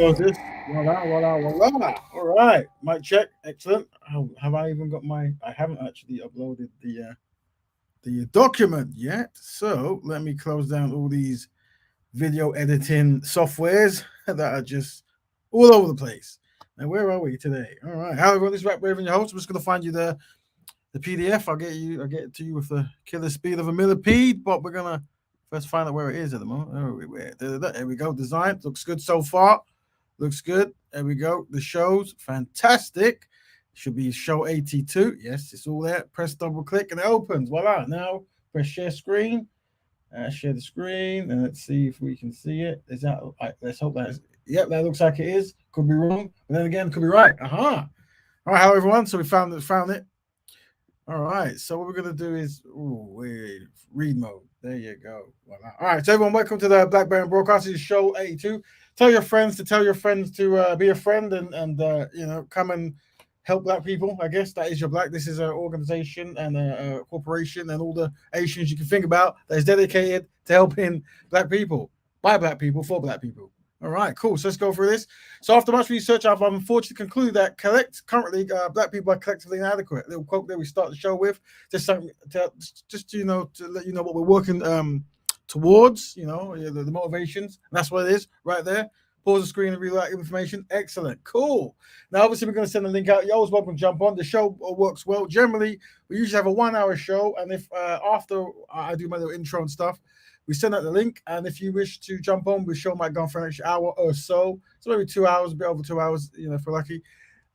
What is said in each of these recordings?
close this. Voila, voila, voila. All right. Mic check. Excellent. Have I even got my? I haven't actually uploaded the document yet. So let me close down all these video editing softwares that are just all over the place. Now, where are we today? All right. How everyone? This is Rap Raven, your host. I'm just gonna find you the PDF. I'll get it to you with the killer speed of a millipede. But we're gonna first find out where it is at the moment. There we go. Design looks good so far. Looks good. There we go. The show's fantastic. Should be show 82. Yes, it's all there. Press double click and it opens. Voila. Now press share screen. Share the screen and let's see if we can see it. Is that right? Let's hope that's yep, that looks like it is. Could be wrong, but then again, could be right. Aha. All right, hello everyone. So we found it. All right. So what we're gonna do is read mode. There you go. Voila. All right. So everyone, welcome to the Betterment Broadcast. This is show 82. Tell your friends to be a friend and come and help black people. I guess that is your black. This is an organization and a corporation and all the Asians you can think about that is dedicated to helping black people, by black people, for black people. All right, cool. So let's go through this. So after much research, I've unfortunately concluded that currently black people are collectively inadequate. Little quote that we start the show with, just something to let you know what we're working towards. The motivations. And that's what it is right there. Pause the screen and read that information. Excellent. Cool. Now, obviously, we're going to send the link out. You're always welcome to jump on. The show works well. Generally, we usually have a 1 hour show. And if after I do my little intro and stuff, we send out the link. And if you wish to jump on, the show might go on for an extra hour or so. So maybe 2 hours, a bit over 2 hours, if we're lucky.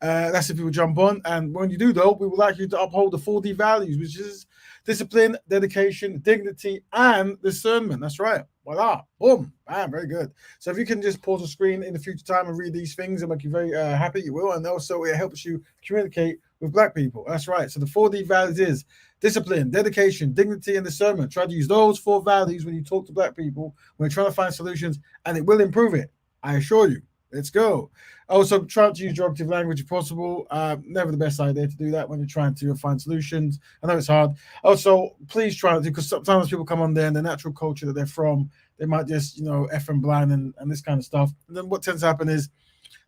That's if people jump on. And when you do, though, we would like you to uphold the 4D values, which is discipline, dedication, dignity, and discernment. That's right. Voila. Boom. Bam. Very good. So if you can just pause the screen in the future time and read these things and make you very happy, you will. And also it helps you communicate with black people. That's right. So the 4D values is discipline, dedication, dignity, and discernment. Try to use those 4 values when you talk to black people, when you're trying to find solutions, and it will improve it. I assure you. Let's go. Also, try to use geographic language if possible. Never the best idea to do that when you're trying to find solutions. I know it's hard. Also, please try to, because sometimes people come on there and the natural culture that they're from, they might just, F and blind and this kind of stuff. And then what tends to happen is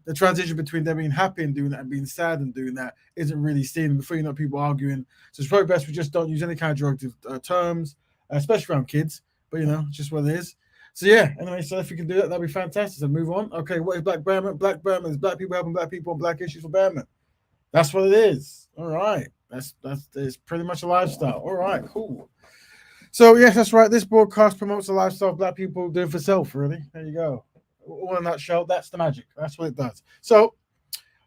the transition between them being happy and doing that and being sad and doing that isn't really seen. Before you know, people arguing. So it's probably best we just don't use any kind of derogative terms, especially around kids. But, just what it is. So yeah, anyway, so if you can do that, that'd be fantastic. So move on. Okay, what is Black Betterment? Black Betterment is black people helping black people on black issues for betterment. That's what it is. All right. That's it's pretty much a lifestyle. All right, cool. So yes, that's right. This broadcast promotes the lifestyle of black people doing for self, really. There you go. All in a nutshell, that's the magic. That's what it does. So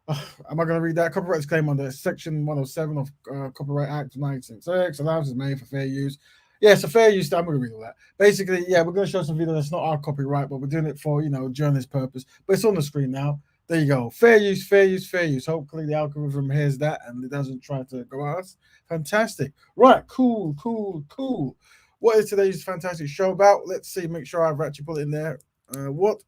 am I going to read that? Copyright disclaimer under Section 107 of Copyright Act of 1966. Allowances made for fair use. Yeah, so fair use. I'm going to read all that. Basically, yeah, we're going to show some video that's not our copyright, but we're doing it for, journalist purpose. But it's on the screen now. There you go. Fair use, fair use, fair use. Hopefully the algorithm hears that and it doesn't try to go at us. Fantastic. Right, cool. What is today's fantastic show about? Let's see, make sure I've actually put it in there. What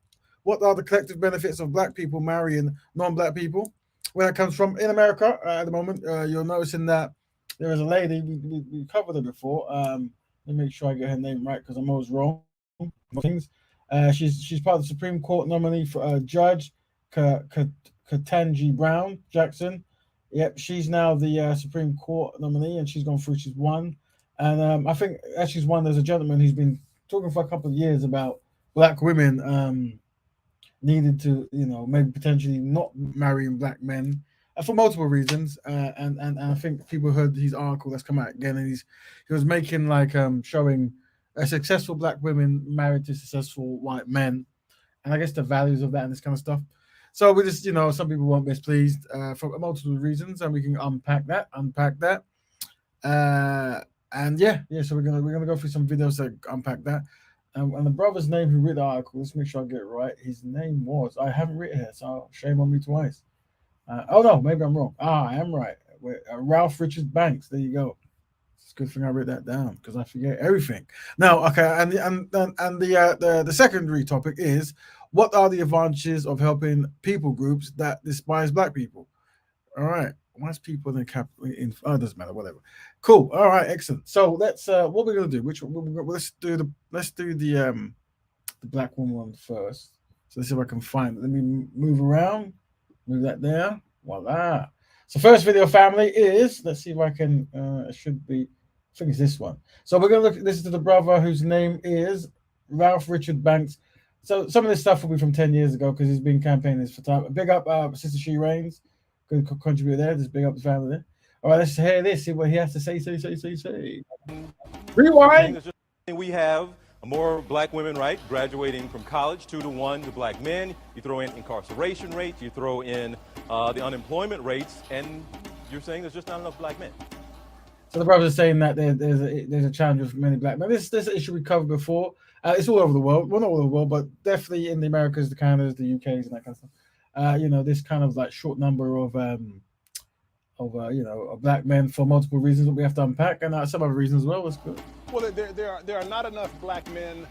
are the collective benefits of black people marrying non-black people? Where that comes from in America at the moment, you're noticing that there is a lady, we covered her before. Let me make sure I get her name right because I'm always wrong. Things. She's part of the Supreme Court nominee for Judge Ketanji Brown Jackson. Yep, she's now the Supreme Court nominee, and she's gone through. She's won, and I think as she's won, there's a gentleman who's been talking for a couple of years about black women needed to, maybe potentially not marrying black men for multiple reasons. And I think people heard his article that's come out again, and he was making showing a successful black women married to successful white men, and I guess the values of that and this kind of stuff. So we just, some people weren't displeased for multiple reasons, and we can unpack that. And yeah. So we're gonna go through some videos that unpack that. And the brother's name who wrote the article, let's make sure I get it right. His name was, I haven't written it, so shame on me twice. Oh no, maybe I'm wrong. I am right. Ralph Richard Banks. There you go. It's a good thing I wrote that down because I forget everything. Now, okay, and the secondary topic is what are the advantages of helping people groups that despise black people? All right. Once people in doesn't matter, whatever. Cool. All right, excellent. So let's what we're gonna do. Let's do the black woman one first. So let's see if I can find it. Let me move around, move that there. Voila. So first video, family, is, let's see if I can, it should be, I think it's this one. So we're going to listen to the brother whose name is Ralph Richard Banks. So some of this stuff will be from 10 years ago because he's been campaigning this for time. Big up Sister She Reigns. Good contributor there. Just big up the family there. All right, let's hear this, see what he has to say. Rewind. We have more black women, right, graduating from college, 2-to-1 to black men. You throw in incarceration rates, you throw in the unemployment rates, and you're saying there's just not enough black men. So the brother is saying that there's a challenge with many black men. This issue we covered before. It's all over the world. Well, not all over the world, but definitely in the Americas, the Canadas, the UKs, and that kind of stuff. This kind of like short number of black men for multiple reasons that we have to unpack, and some other reasons as well. That's good. Well, there are not enough black men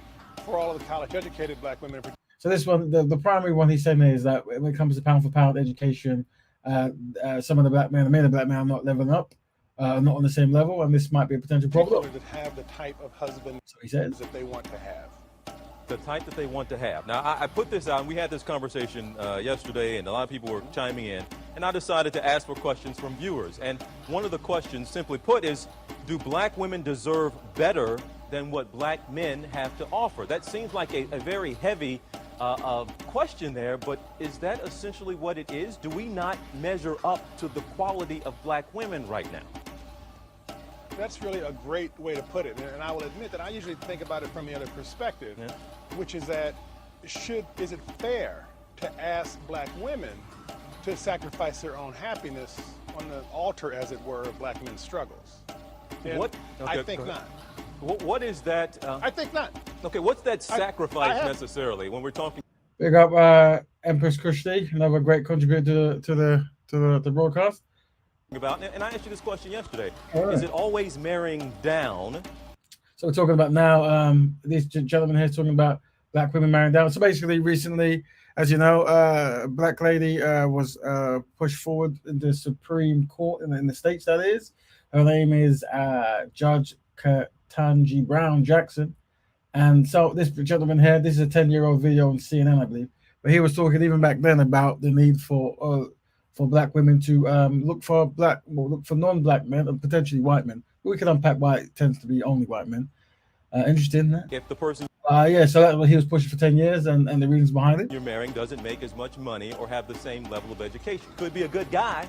for all of the college-educated black women. So this one, the primary one he's saying is that when it comes to pound for pound education, some of the black men, many of the black men are not leveling up, not on the same level, and this might be a potential problem. That have the type of husband so he says that they want to have. The type that they want to have. Now, I put this out, and we had this conversation yesterday, and a lot of people were chiming in, and I decided to ask for questions from viewers. And one of the questions, simply put, is, do black women deserve better than what black men have to offer? That seems like a very heavy question there, but is that essentially what it is? Do we not measure up to the quality of black women right now? That's really a great way to put it, and I will admit that I usually think about it from the other perspective, which is that is it fair to ask black women to sacrifice their own happiness on the altar, as it were, of black men's struggles? And I think not. What is that? I think not. Okay, what's that sacrifice necessarily when we're talking? Big up Empress Kushti, another great contributor to the broadcast. About, and I asked you this question yesterday. Right. Is it always marrying down? So we're talking about now, this gentleman here is talking about black women marrying down. So basically, recently, as you know, a black lady was pushed forward in the Supreme Court in the States, that is. Her name is Judge Ketanji Brown Jackson. And so this gentleman here, this is a 10-year-old video on CNN, I believe. But he was talking even back then about the need for black women to look for non-black men and potentially white men. We can unpack why it tends to be only white men. Interesting, that? If the person so that's what he was pushing for 10 years and the reasons behind it. You're marrying doesn't make as much money or have the same level of education. Could be a good guy.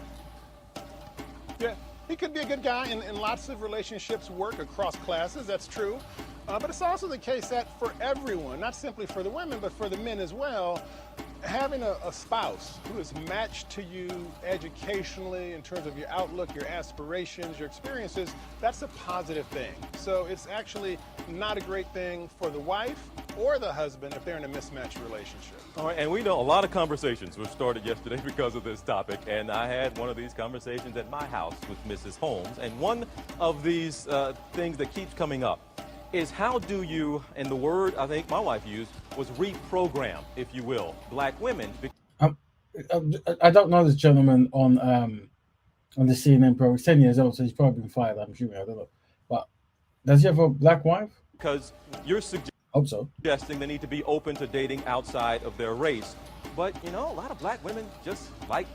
Yeah, he could be a good guy, and lots of relationships work across classes, that's true. But it's also the case that for everyone, not simply for the women, but for the men as well, having a spouse who is matched to you educationally in terms of your outlook, your aspirations, your experiences, that's a positive thing. So it's actually not a great thing for the wife or the husband if they're in a mismatched relationship. All right, and we know a lot of conversations were started yesterday because of this topic, and I had one of these conversations at my house with Mrs. Holmes, and one of these things that keeps coming up is how do you, and the word I think my wife used was reprogram, if you will, black women. I don't know this gentleman on the CNN program. He's 10 years old, so he's probably been fired, I'm assuming. I don't know. But does he have a black wife? Because you're suggesting they need to be open to dating outside of their race. But, a lot of black women just like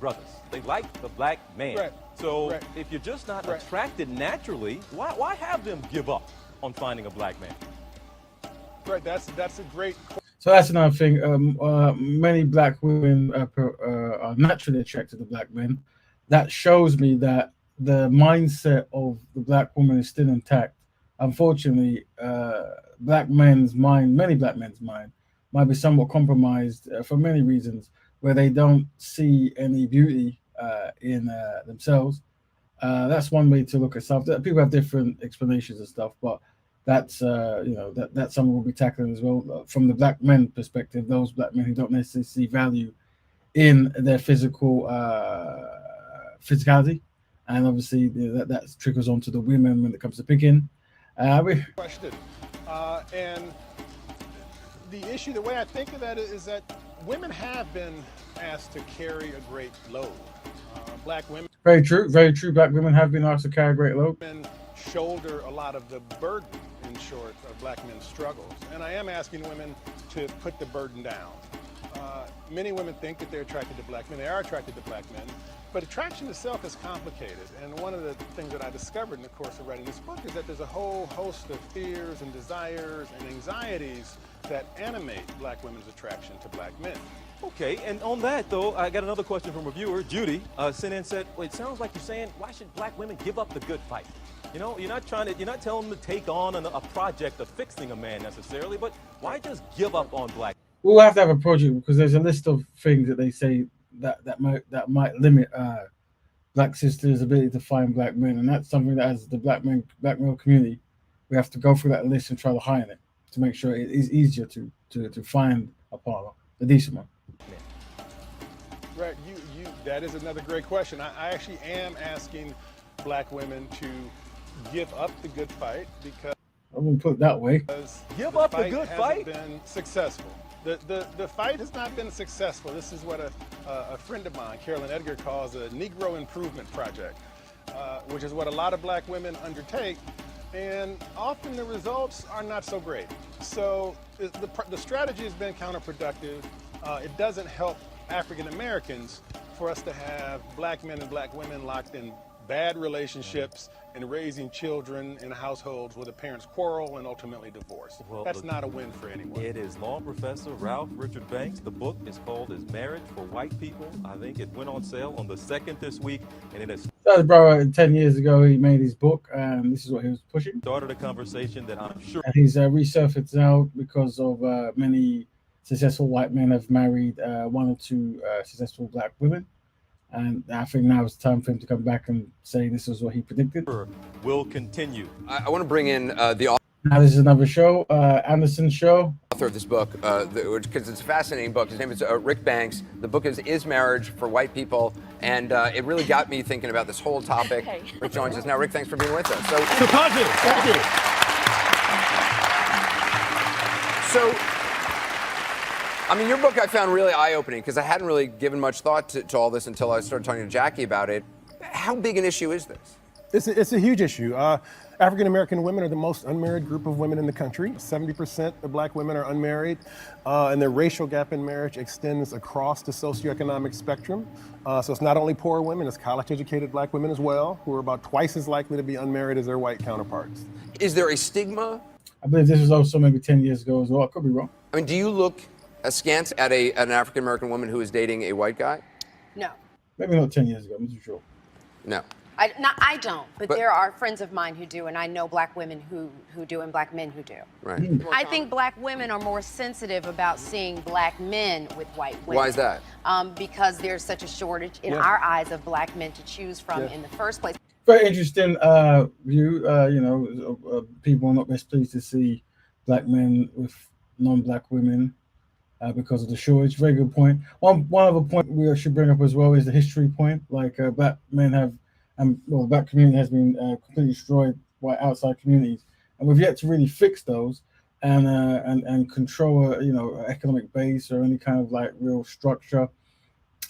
brothers. They like the black man. Right. So if you're just not attracted naturally, why have them give up on finding a black man? Right, that's a great question. So that's another thing. Many black women are naturally attracted to black men. That shows me that the mindset of the black woman is still intact. Unfortunately, many black men's mind might be somewhat compromised for many reasons, where they don't see any beauty in themselves. That's one way to look at stuff. People have different explanations and stuff, but that's that's something we'll be tackling as well from the black men perspective. Those black men who don't necessarily see value in their physicality, and obviously that trickles onto the women when it comes to picking. Question, and the issue, the way I think of that is that women have been asked to carry a great load. Black women. Very true. Very true. Black women have been asked to carry a great load. Men shoulder a lot of the burden, in short, of black men's struggles. And I am asking women to put the burden down. Many women think that they're attracted to black men. They are attracted to black men. But attraction itself is complicated. And one of the things that I discovered in the course of writing this book is that there's a whole host of fears and desires and anxieties that animate black women's attraction to black men. Okay, and on that though, I got another question from a viewer, Judy, sent in and said, well, it sounds like you're saying, why should black women give up the good fight? You know, you're not telling them to take on a project of fixing a man necessarily, but why just give up on black? We'll have to have a project because there's a list of things that they say that might limit black sisters' ability to find black men, and that's something that as the black male community, we have to go through that list and try to heighten it to make sure it is easier to find a partner, a decent one. Right, that is another great question. I actually am asking black women to give up the good fight because I wouldn't put it that way. Give up the good fight? Been successful. The fight has not been successful. This is what a friend of mine, Carolyn Edgar, calls a Negro Improvement Project, which is what a lot of black women undertake, and often the results are not so great. So the strategy has been counterproductive. It doesn't help African Americans for us to have black men and black women locked in bad relationships and raising children in households where the parents quarrel and ultimately divorce. Well, that's not a win for anyone. It is law professor Ralph Richard Banks. The book is called Marriage for White People. I think it went on sale on the 2nd this week, and it has Bro, 10 years ago he made his book, and this is what he was pushing. Started a conversation that I'm sure. And he's resurfaced now because of many successful white men have married one or two successful black women. And I think now it's time for him to come back and say this is what he predicted. Will continue. I want to bring in the author. Now this is another show, Anderson's show. Author of this book, because it's a fascinating book. His name is Rick Banks. The book is Marriage for White People, and it really got me thinking about this whole topic. Hey. Rick joins us now. Rick, thanks for being with us. So positive. Thank you. So, I mean, your book I found really eye-opening because I hadn't really given much thought to all this until I started talking to Jackie about it. How big an issue is this? It's a huge issue. African American women are the most unmarried group of women in the country. 70% of black women are unmarried, and the racial gap in marriage extends across the socioeconomic spectrum. So it's not only poor women, it's college-educated black women as well, who are about twice as likely to be unmarried as their white counterparts. Is there a stigma? I believe this was also maybe 10 years ago as well. I could be wrong. I mean, do you look askance at an African American woman who is dating a white guy? No. Maybe not 10 years ago. I'm not too sure. No. I don't, but there are friends of mine who do, and I know black women who do and black men who do. Right. I think black women are more sensitive about seeing black men with white women. Why is that? Because there's such a shortage in our eyes of black men to choose from in the first place. Very interesting view. People are not best pleased to see black men with non-black women because of the shortage. Very good point. One other point we should bring up as well is the history point. Like black men have, the black community has been completely destroyed by outside communities, and we've yet to really fix those and control economic base or any kind of like real structure.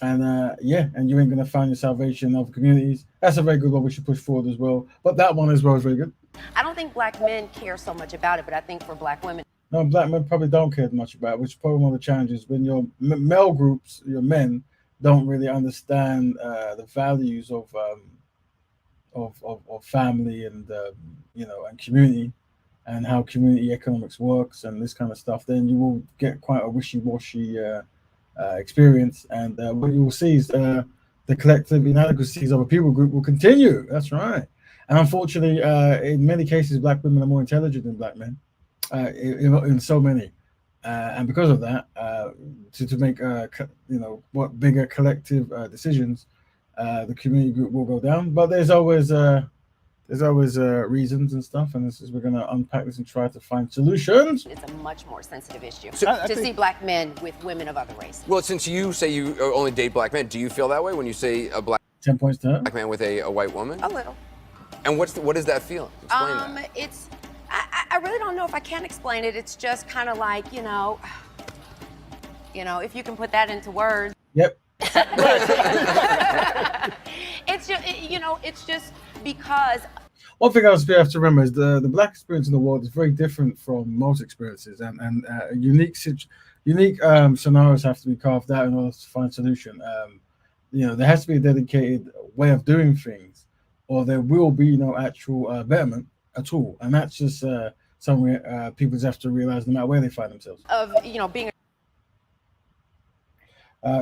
And and you ain't gonna find your salvation in other communities. That's a very good one we should push forward as well. But that one as well is very good. I don't think black men care so much about it, but I think for black women. No, black men probably don't care much about it, which is probably one of the challenges when your male groups, your men, don't really understand the values of family and and community and how community economics works and this kind of stuff. Then you will get quite a wishy-washy experience, and what you will see is the collective inadequacies of a people group will continue. That's right. And unfortunately, in many cases, black women are more intelligent than black men. In so many, and because of that, to make bigger collective decisions, the community group will go down. But there's always reasons and stuff, and we're going to unpack this and try to find solutions. It's a much more sensitive issue So, to see black men with women of other races. Well, since you say you only date black men, do you feel that way when you say a black 10 points to her. man with a white woman? A little. And what is that feeling? Explain that. I really don't know if I can explain it. It's just kind of like, if you can put that into words. Yep. It's just, it's just because. One thing else we have to remember is the black experience in the world is very different from most experiences, and unique unique scenarios have to be carved out in order to find solution. There has to be a dedicated way of doing things, or there will be no actual betterment at all. And that's just something people just have to realize no matter where they find themselves. Of being.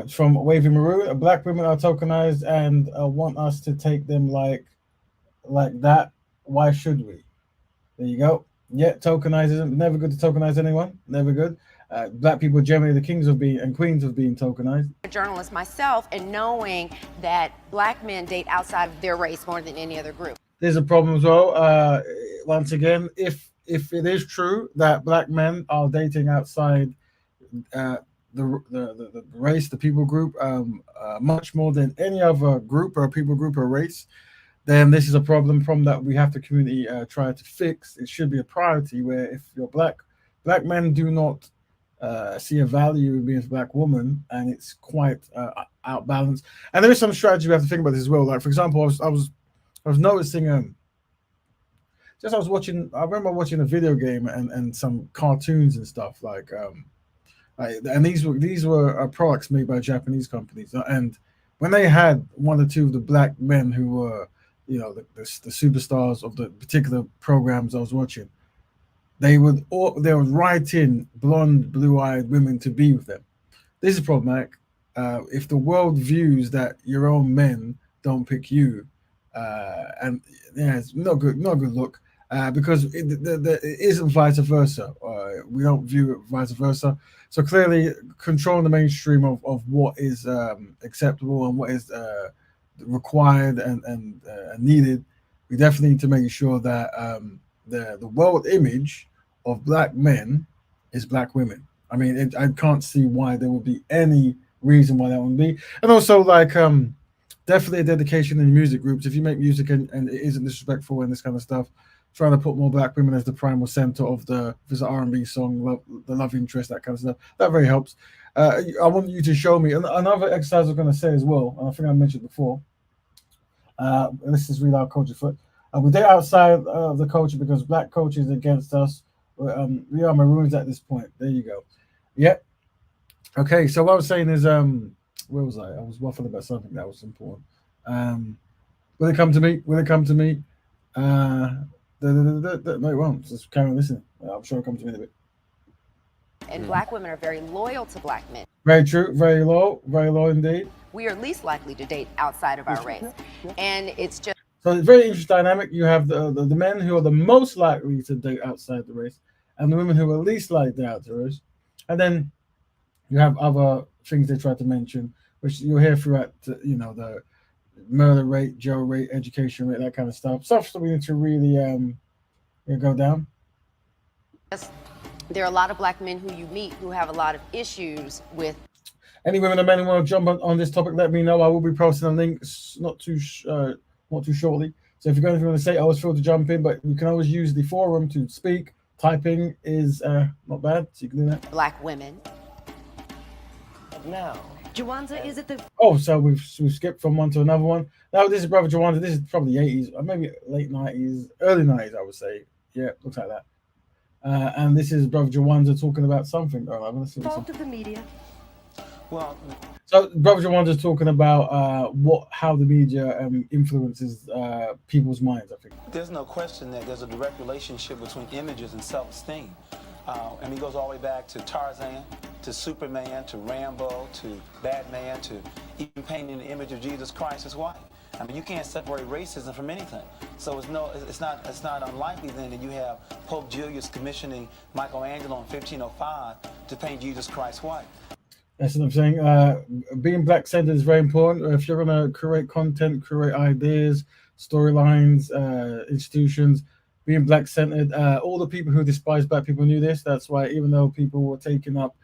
From Wavy Maroon, black women are tokenized and want us to take them like that. Why should we? There you go. Yeah, tokenizing. Never good to tokenize anyone. Never good. Black people are generally the kings of being and queens of being tokenized. A journalist myself, and knowing that black men date outside of their race more than any other group. There's a problem as well. Once again, if it is true that black men are dating outside the race, the people group, much more than any other group or people group or race, then this is a problem that we have the community try to fix. It should be a priority where if you're black men do not see a value in being a black woman, and it's quite outbalanced. And there is some strategy we have to think about this as well. Like, for example, I was noticing I remember watching a video game and some cartoons and stuff and these were products made by Japanese companies, and when they had one or two of the black men who were the superstars of the particular programs I was watching, they would write in blonde, blue-eyed women to be with them. This is problematic. If the world views that your own men don't pick you, and it's not good look, because it isn't vice versa. We don't view it vice versa. So clearly, controlling the mainstream of what is acceptable and what is required and needed, we definitely need to make sure that the world image of black men is black women. I mean, I can't see why there would be any reason why that wouldn't be. And also, definitely a dedication in music groups. If you make music and it isn't disrespectful and this kind of stuff, trying to put more black women as the primal center of if it's an R&B song, the love interest, that kind of stuff, that very helps. I want you to show me another exercise I was going to say as well, and I think I mentioned before. Let's just read our culture foot. We date outside of the culture because black culture is against us. We are maroons at this point. There you go. Yep. Okay, so what I was saying is, where was I? I was waffling about something that was important. Will it come to me? No, it won't. Just carry on listening. I'm sure it'll come to me in a bit. And black women are very loyal to black men. Very true. Very low indeed. We are least likely to date outside of our race. And it's just... So it's a very interesting dynamic. You have the men who are the most likely to date outside the race, and the women who are least likely to date outside the race. And then you have other things they try to mention, which you'll hear throughout, the murder rate, jail rate, education rate, that kind of stuff. Stuff that we need to really go down. Yes, there are a lot of black men who you meet who have a lot of issues with. Any women or men who want to jump on this topic, let me know. I will be posting a link not too shortly. So if you've got anything to say, always feel to jump in, but you can always use the forum to speak. Typing is not bad, so you can do that. Black women. Now, Jawanza, is it the... Oh, so we've skipped from one to another one. Now, this is Brother Jawanza. This is probably the 80s, or maybe late 90s, early 90s, I would say. Yeah, looks like that. And this is Brother Jawanza talking about something. Oh, I'm going to see fault of the media? Well, so Brother Jawanza is talking about how the media influences people's minds, I think. There's no question that there's a direct relationship between images and self-esteem. And he goes all the way back to Tarzan, to Superman, to Rambo, to Batman, to even painting the image of Jesus Christ as white. I mean, you can't separate racism from anything. So it's not unlikely then that you have Pope Julius commissioning Michelangelo in 1505 to paint Jesus Christ white. That's what I'm saying. Being black-centered is very important. If you're going to create content, create ideas, storylines, institutions, being black-centered, all the people who despise black people knew this. That's why even though people were taking up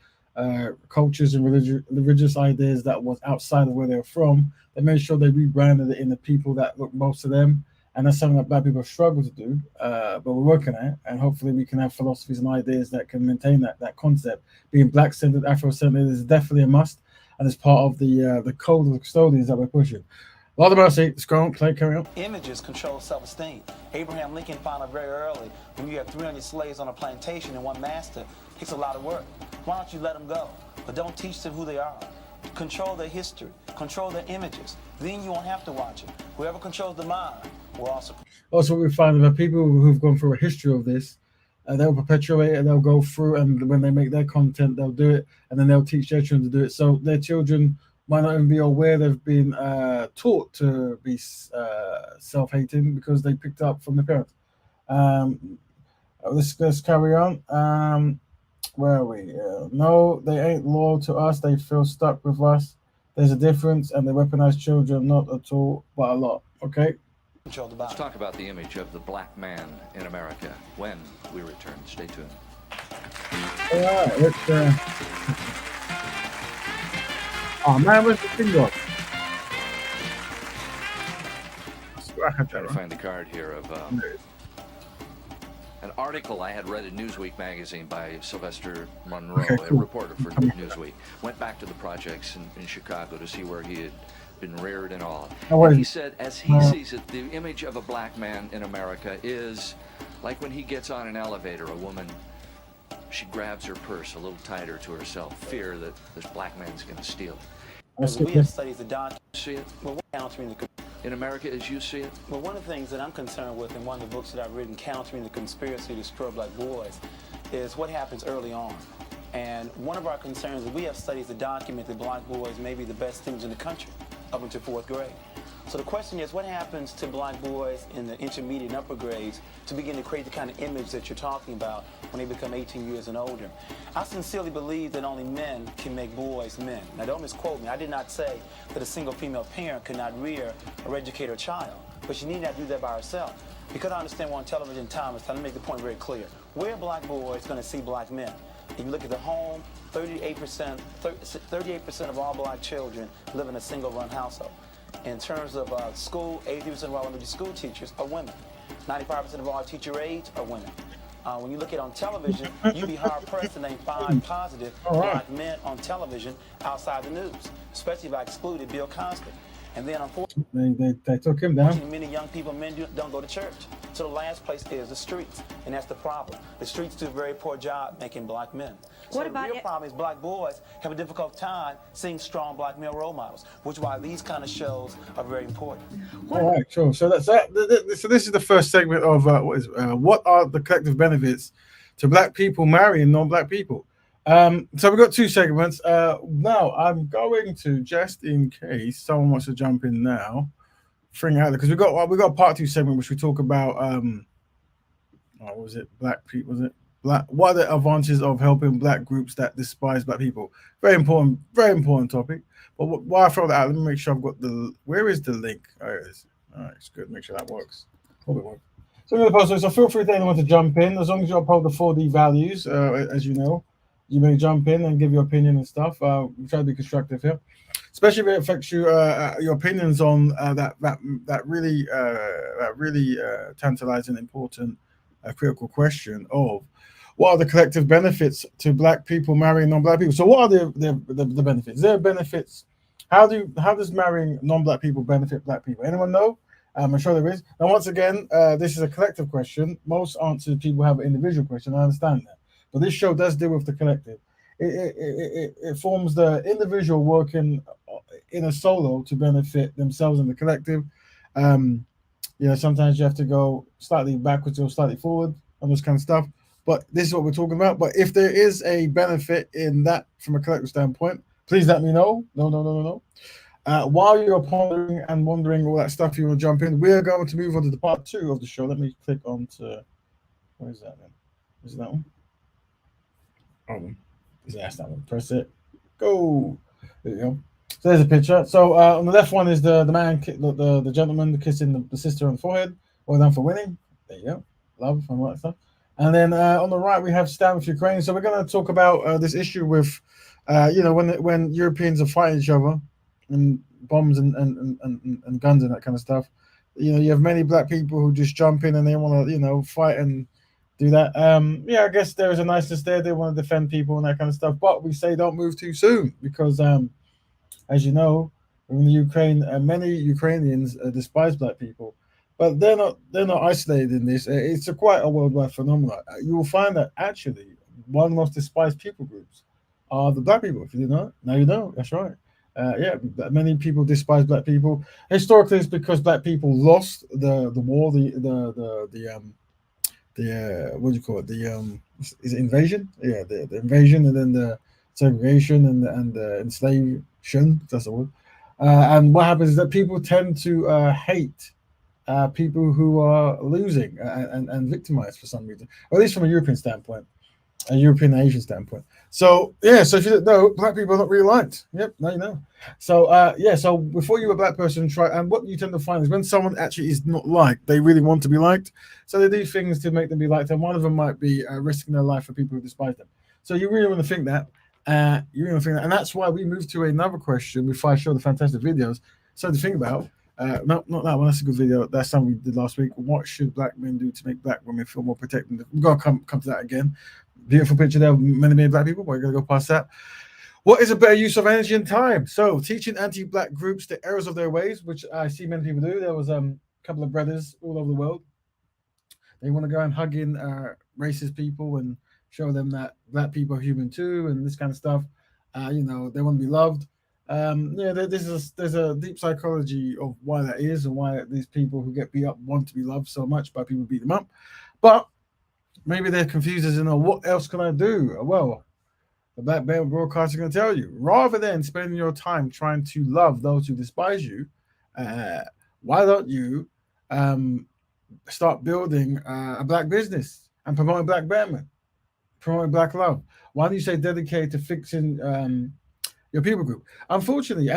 cultures and religious ideas that was outside of where they were from, they made sure they rebranded it in the people that look most to them. And that's something that black people struggle to do, but we're working at it. And hopefully we can have philosophies and ideas that can maintain that concept. Being black-centered, Afro-centered is definitely a must. And it's part of the code of the custodians that we're pushing. Lord of mercy. Let's go on. Carry on. Images control self-esteem. Abraham Lincoln found out very early, when you have 300 slaves on a plantation and one master, it takes a lot of work. Why don't you let them go? But don't teach them who they are. Control their history. Control their images. Then you won't have to watch it. Whoever controls the mind will also. Also, we find that people who've gone through a history of this, they'll perpetuate it, and they'll go through, and when they make their content, they'll do it, and then they'll teach their children to do it. So their children might not even be aware they've been taught to be self-hating because they picked up from the parents. Let's carry on. Where are we? No, they ain't loyal to us. They feel stuck with us. There's a difference, and they weaponize children, not at all, but a lot. Okay. Let's talk about the image of the black man in America when we return. Stay tuned. All right, let's. Oh man, where's the thing gone? I'm trying to find the card here of an article I had read in Newsweek magazine by Sylvester Monroe, Okay, cool. a reporter for Newsweek. Went back to the projects in Chicago to see where he had been reared and all. And he said, as he sees it, the image of a black man in America is like when he gets on an elevator, a woman, she grabs her purse a little tighter to herself, fear that this black man's going to steal it. We have studies the document. See it? Well, countering the. In America, as you see it? Well, one of the things that I'm concerned with in one of the books that I've written, Countering the Conspiracy to Destroy Black Boys, is what happens early on. And one of our concerns is we have studies that document that black boys may be the best students in the country up until 4th grade. So the question is, what happens to black boys in the intermediate and upper grades to begin to create the kind of image that you're talking about when they become 18 years and older? I sincerely believe that only men can make boys men. Now, don't misquote me. I did not say that a single female parent could not rear or educate her child, but she need not do that by herself. Because I understand we're on television time, it's time to make the point very clear. Where are black boys going to see black men? If you look at the home, 38% of all black children live in a single-run household. In terms of school, 80% of all elementary school teachers are women. 95% of all teacher aides are women. When you look at on television, you'd be hard-pressed to name 5 positive black men on television outside the news, especially if I excluded Bill Cosby. And then, unfortunately, they took him down. Many young people, men don't go to church. So the last place is the streets, and that's the problem. The streets do a very poor job making black men. So the real problem is black boys have a difficult time seeing strong black male role models, which is why these kind of shows are very important. All right, sure. So that's that. So this is the first segment of what are the collective benefits to black people marrying non-black people. So we've got 2 segments. Now I'm going to, just in case someone wants to jump in now, bring out because we got a part 2 segment which we talk about what was it? Black people, was it? What are the advantages of helping black groups that despise black people? Very important topic. But while I throw that out, let me make sure I've got where is the link? Oh, it is. All right, it's good. Make sure that works. Hope it works. So I'm going to post it. So feel free to anyone to jump in as long as you uphold the 4D values, as you know. You may jump in and give your opinion and stuff. We try to be constructive here, especially if it affects you, your opinions on that really tantalizing, important, critical question of what are the collective benefits to black people marrying non-black people. So, what are the benefits? There are benefits. How does marrying non-black people benefit black people? Anyone know? I'm sure there is. And once again, this is a collective question. Most answers people have an individual question. I understand that. But this show does deal with the collective. It forms the individual working in a solo to benefit themselves and the collective. Sometimes you have to go slightly backwards or slightly forward on this kind of stuff. But this is what we're talking about. But if there is a benefit in that from a collective standpoint, please let me know. No. While you're pondering and wondering all that stuff, you want to jump in. We're going to move on to the part 2 of the show. Let me click on to, where is that then? Is it that one? That's that one. Press it. Go. There you go. So there's a picture. So on the left one is the man, the gentleman kissing the sister on the forehead. Well done for winning. There you go. Love and all that stuff. And then on the right we have Stand with Ukraine. So we're going to talk about this issue with, when Europeans are fighting each other and bombs and guns and that kind of stuff. You have many black people who just jump in and they want to fight and do that. I guess there is a niceness there. They want to defend people and that kind of stuff. But we say don't move too soon because, as you know, in the Ukraine, many Ukrainians despise black people, but they're not isolated in this. It's quite a worldwide phenomenon. You will find that actually one of the most despised people groups are the black people. If you didn't know it, now you know. That's right. Yeah, many people despise black people. Historically, it's because black people lost the war, what do you call it? Is it invasion? Yeah, the invasion, and then the segregation and the enslavement. That's the word. And what happens is that people tend to hate people who are losing and victimized for some reason, or at least from a European standpoint, a European Asian standpoint. So yeah, so if you don't know, black people are not really liked. Yep, now you know. So yeah, so before you're a black person, and what you tend to find is when someone actually is not liked, they really want to be liked. So they do things to make them be liked, and one of them might be risking their life for people who despise them. So you really want to think that. And that's why we moved to another question before I show the fantastic videos. So to think about. Not that one. That's a good video. That's something we did last week. What should black men do to make black women feel more protected? We're gonna come to that again. Beautiful picture there of many black people. We're gonna go past that. What is a better use of energy and time? So teaching anti-black groups the errors of their ways, which I see many people do. There was a couple of brothers all over the world. They want to go and hug in racist people and show them that black people are human too, and this kind of stuff. They want to be loved. There's a deep psychology of why that is and why these people who get beat up want to be loved so much by people beat them up. But maybe they're confused as what else can I do? Well, the Betterment Broadcast is going to tell you, rather than spending your time trying to love those who despise you, why don't you start building a black business and promoting black betterment, promoting black love? Why don't you say dedicate to fixing your people group? Unfortunately,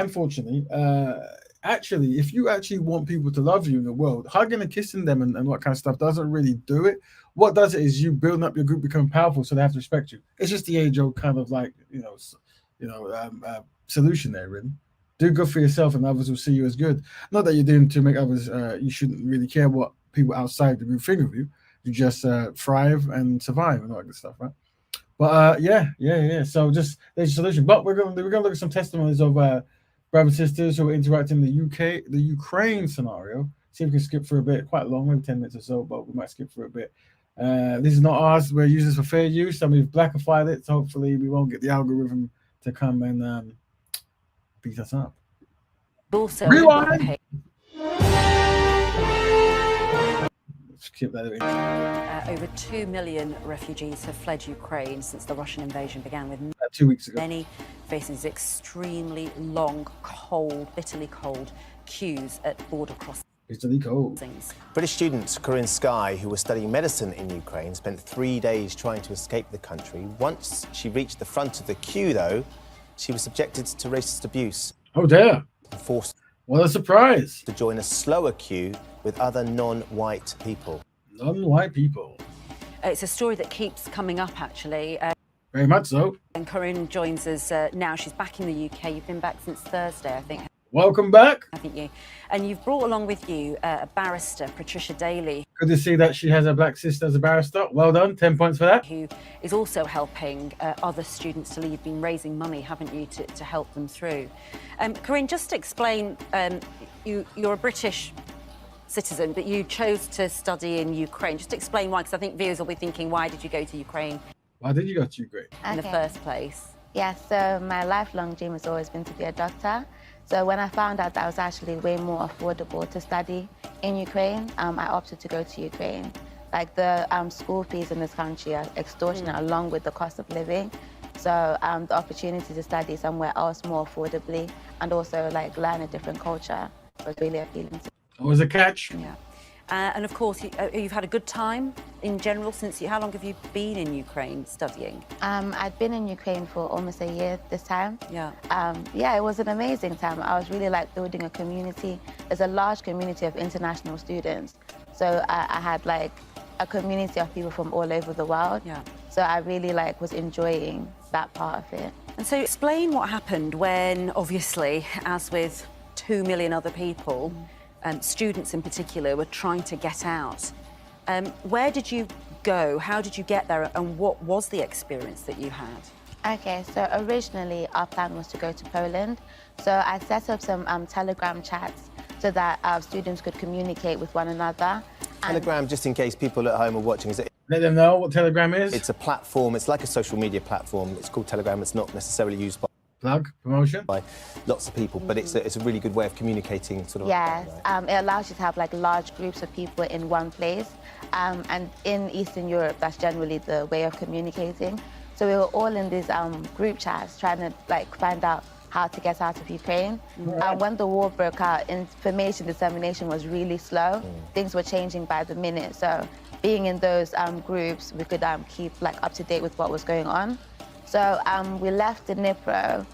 actually, if you actually want people to love you in the world, hugging and kissing them and what kind of stuff doesn't really do it. What does it is you building up your group, become powerful, so they have to respect you. It's just the age-old kind of solution there, really. Do good for yourself, and others will see you as good. Not that you're doing to make others. You shouldn't really care what people outside the group think of you. You just thrive and survive and all that good stuff, right? But yeah. So just there's a solution. But we're gonna look at some testimonies of brothers and sisters who are interacting in the Ukraine scenario. See if we can skip through a bit, quite long, maybe 10 minutes or so, but we might skip through a bit. This is not ours. We're using this for fair use, and we've blackified it. So hopefully we won't get the algorithm to come and beat us up. Also, rewind. Skip that in. Over 2 million refugees have fled Ukraine since the Russian invasion began, with 2 weeks ago. Many facing extremely long, cold, bitterly cold queues at border crossings. Bitterly cold. British student Corinne Skye, who was studying medicine in Ukraine, spent 3 days trying to escape the country. Once she reached the front of the queue, though, she was subjected to racist abuse. Oh, dear. Forced what a surprise. To join a slower queue with other non-white people. Non-white people. It's a story that keeps coming up, actually. Very much so. And Corinne joins us now. She's back in the UK. You've been back since Thursday, I think. Welcome back. Haven't you? And you've brought along with you a barrister, Patricia Daly. Good to see that she has a black sister as a barrister. Well done. 10 points for that. Who is also helping other students to leave. You've been raising money, haven't you, to help them through. Corinne, just to explain, you're a British citizen, but you chose to study in Ukraine. Just explain why, because I think viewers will be thinking, why did you go to Ukraine? Why did you go to Ukraine? In the first place? Yeah, so my lifelong dream has always been to be a doctor. So when I found out that it was actually way more affordable to study in Ukraine, I opted to go to Ukraine. Like the school fees in this country are extortionate along with the cost of living. So the opportunity to study somewhere else more affordably and also like learn a different culture was really appealing to me. Always a catch. Yeah. And of course, you've had a good time in general since how long have you been in Ukraine studying? I'd been in Ukraine for almost a year this time. Yeah. Yeah, it was an amazing time. I was really like building a community. There's a large community of international students. So I had like a community of people from all over the world. Yeah. So I really like was enjoying that part of it. And so explain what happened when, obviously, as with 2 million other people, students in particular, were trying to get out. Where did you go? How did you get there? And what was the experience that you had? Okay, so originally our plan was to go to Poland. So I set up some Telegram chats so that our students could communicate with one another. Telegram, just in case people at home are watching, is it? Let them know what Telegram is. It's a platform. It's like a social media platform. It's called Telegram. It's not necessarily used by promotion by lots of people, but it's a really good way of communicating. Sort of. Yes, it allows you to have like large groups of people in one place. And in Eastern Europe, that's generally the way of communicating. So we were all in these group chats trying to like find out how to get out of Ukraine. When the war broke out, information dissemination was really slow. Things were changing by the minute. So being in those groups, we could keep like up to date with what was going on. So we left Dnipro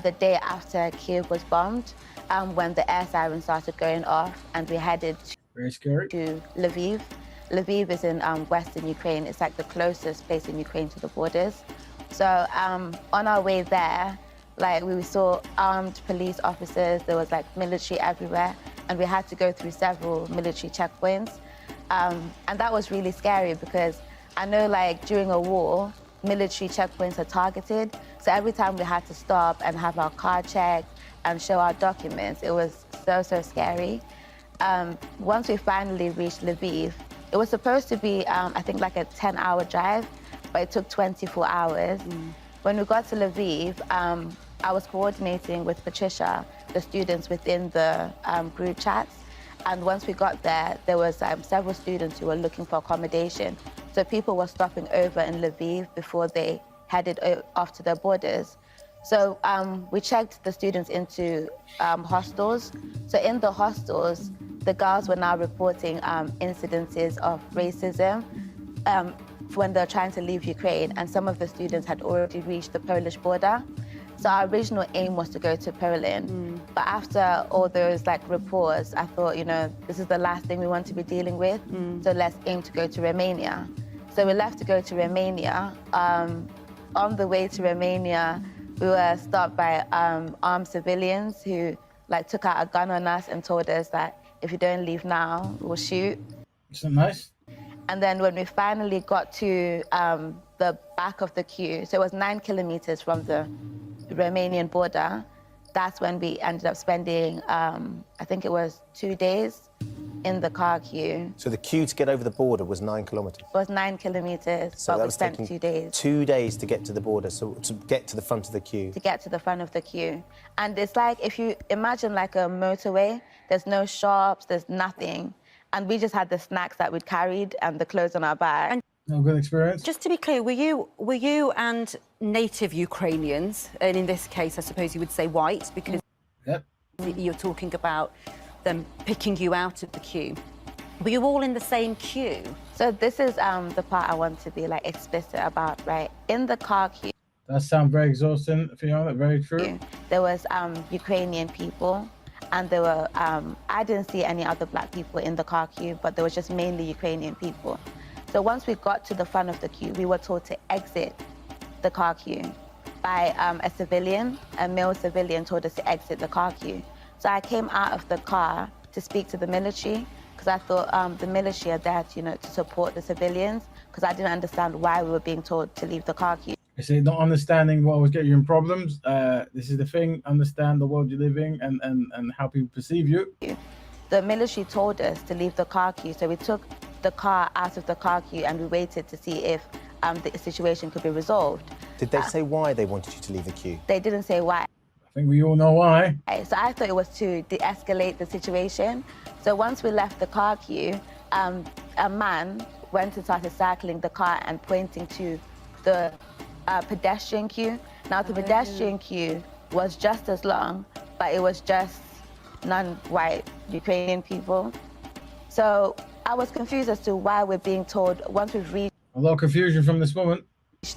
the day after Kyiv was bombed, when the air siren started going off, and we headed to Lviv. Lviv is in western Ukraine. It's like the closest place in Ukraine to the borders. So on our way there, like we saw armed police officers, there was like military everywhere, and we had to go through several military checkpoints. And that was really scary because I know like during a war, military checkpoints are targeted. So every time we had to stop and have our car checked and show our documents, it was so scary. Once we finally reached Lviv, it was supposed to be, I think, like a 10-hour drive, but it took 24 hours. When we got to Lviv, I was coordinating with Patricia, the students within the group chats. And once we got there, there was several students who were looking for accommodation. So people were stopping over in Lviv before they headed off to their borders. So we checked the students into hostels. So in the hostels, the girls were now reporting incidences of racism when they're trying to leave Ukraine, and some of the students had already reached the Polish border. So our original aim was to go to Poland, but after all those like reports, I thought, you know, this is the last thing we want to be dealing with, so let's aim to go to Romania. So we left to go to Romania. On the way to Romania, we were stopped by armed civilians who like took out a gun on us and told us that if you don't leave now, we'll shoot. Isn't that nice? And then when we finally got to the back of the queue, so it was 9 kilometers from the Romanian border, that's when we ended up spending, I think it was 2 days in the car queue. So the queue to get over the border was 9 kilometers? It was 9 kilometers, so but we spent 2 days. 2 days to get to the border, so to get to the front of the queue. To get to the front of the queue. And it's like, if you imagine like a motorway, there's no shops, there's nothing. And we just had the snacks that we'd carried and the clothes on our back. No good experience. Just to be clear, were you and native Ukrainians, and in this case, I suppose you would say white, because you're talking about them picking you out of the queue. Were you all in the same queue? So this is the part I want to be like explicit about, right? In the car queue. That sounds very exhausting, Fiona, very true. There was Ukrainian people, and there were, I didn't see any other black people in the car queue, but there was just mainly Ukrainian people. So once we got to the front of the queue, we were told to exit the car queue by a civilian, a male civilian told us to exit the car queue. So I came out of the car to speak to the military, because I thought the military are there to, you know, to support the civilians, because I didn't understand why we were being told to leave the car queue. I say not understanding what was getting you in problems. This is the thing, understand the world you live in and how people perceive you. The military told us to leave the car queue, so we took the car out of the car queue and we waited to see if the situation could be resolved. Did they say why they wanted you to leave the queue? They didn't say why. I think we all know why. So I thought it was to de-escalate the situation. So once we left the car queue, a man went and started cycling the car and pointing to the pedestrian queue. Now the pedestrian queue was just as long, but it was just non-white Ukrainian people. So I was confused as to why we're being told once we've reached. A lot of confusion from this woman. If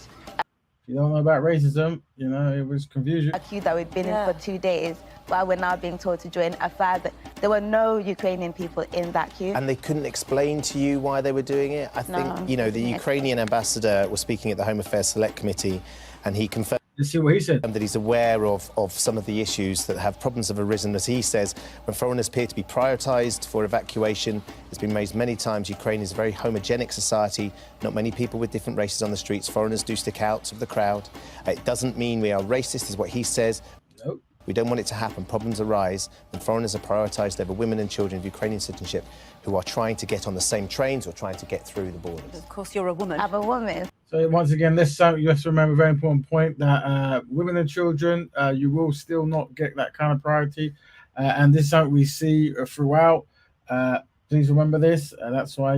you don't know about racism, you know, it was confusion. A queue that we'd been in for 2 days, while we're now being told to join a further. There were no Ukrainian people in that queue. And they couldn't explain to you why they were doing it? I think, you know, the Ukrainian ambassador was speaking at the Home Affairs Select Committee, and he confirmed Let's see what he said. That he's aware of some of the issues that have problems have arisen. As he says, when foreigners appear to be prioritised for evacuation, it's been raised many times. Ukraine is a very homogenic society, not many people with different races on the streets. Foreigners do stick out of the crowd. It doesn't mean we are racist, is what he says. Nope. We don't want it to happen. Problems arise when foreigners are prioritised over women and children of Ukrainian citizenship who are trying to get on the same trains or trying to get through the borders. Of course, you're a woman. I'm a woman. So once again, you have to remember a very important point that women and children, you will still not get that kind of priority. And this is something we see throughout. Please remember this. That's why,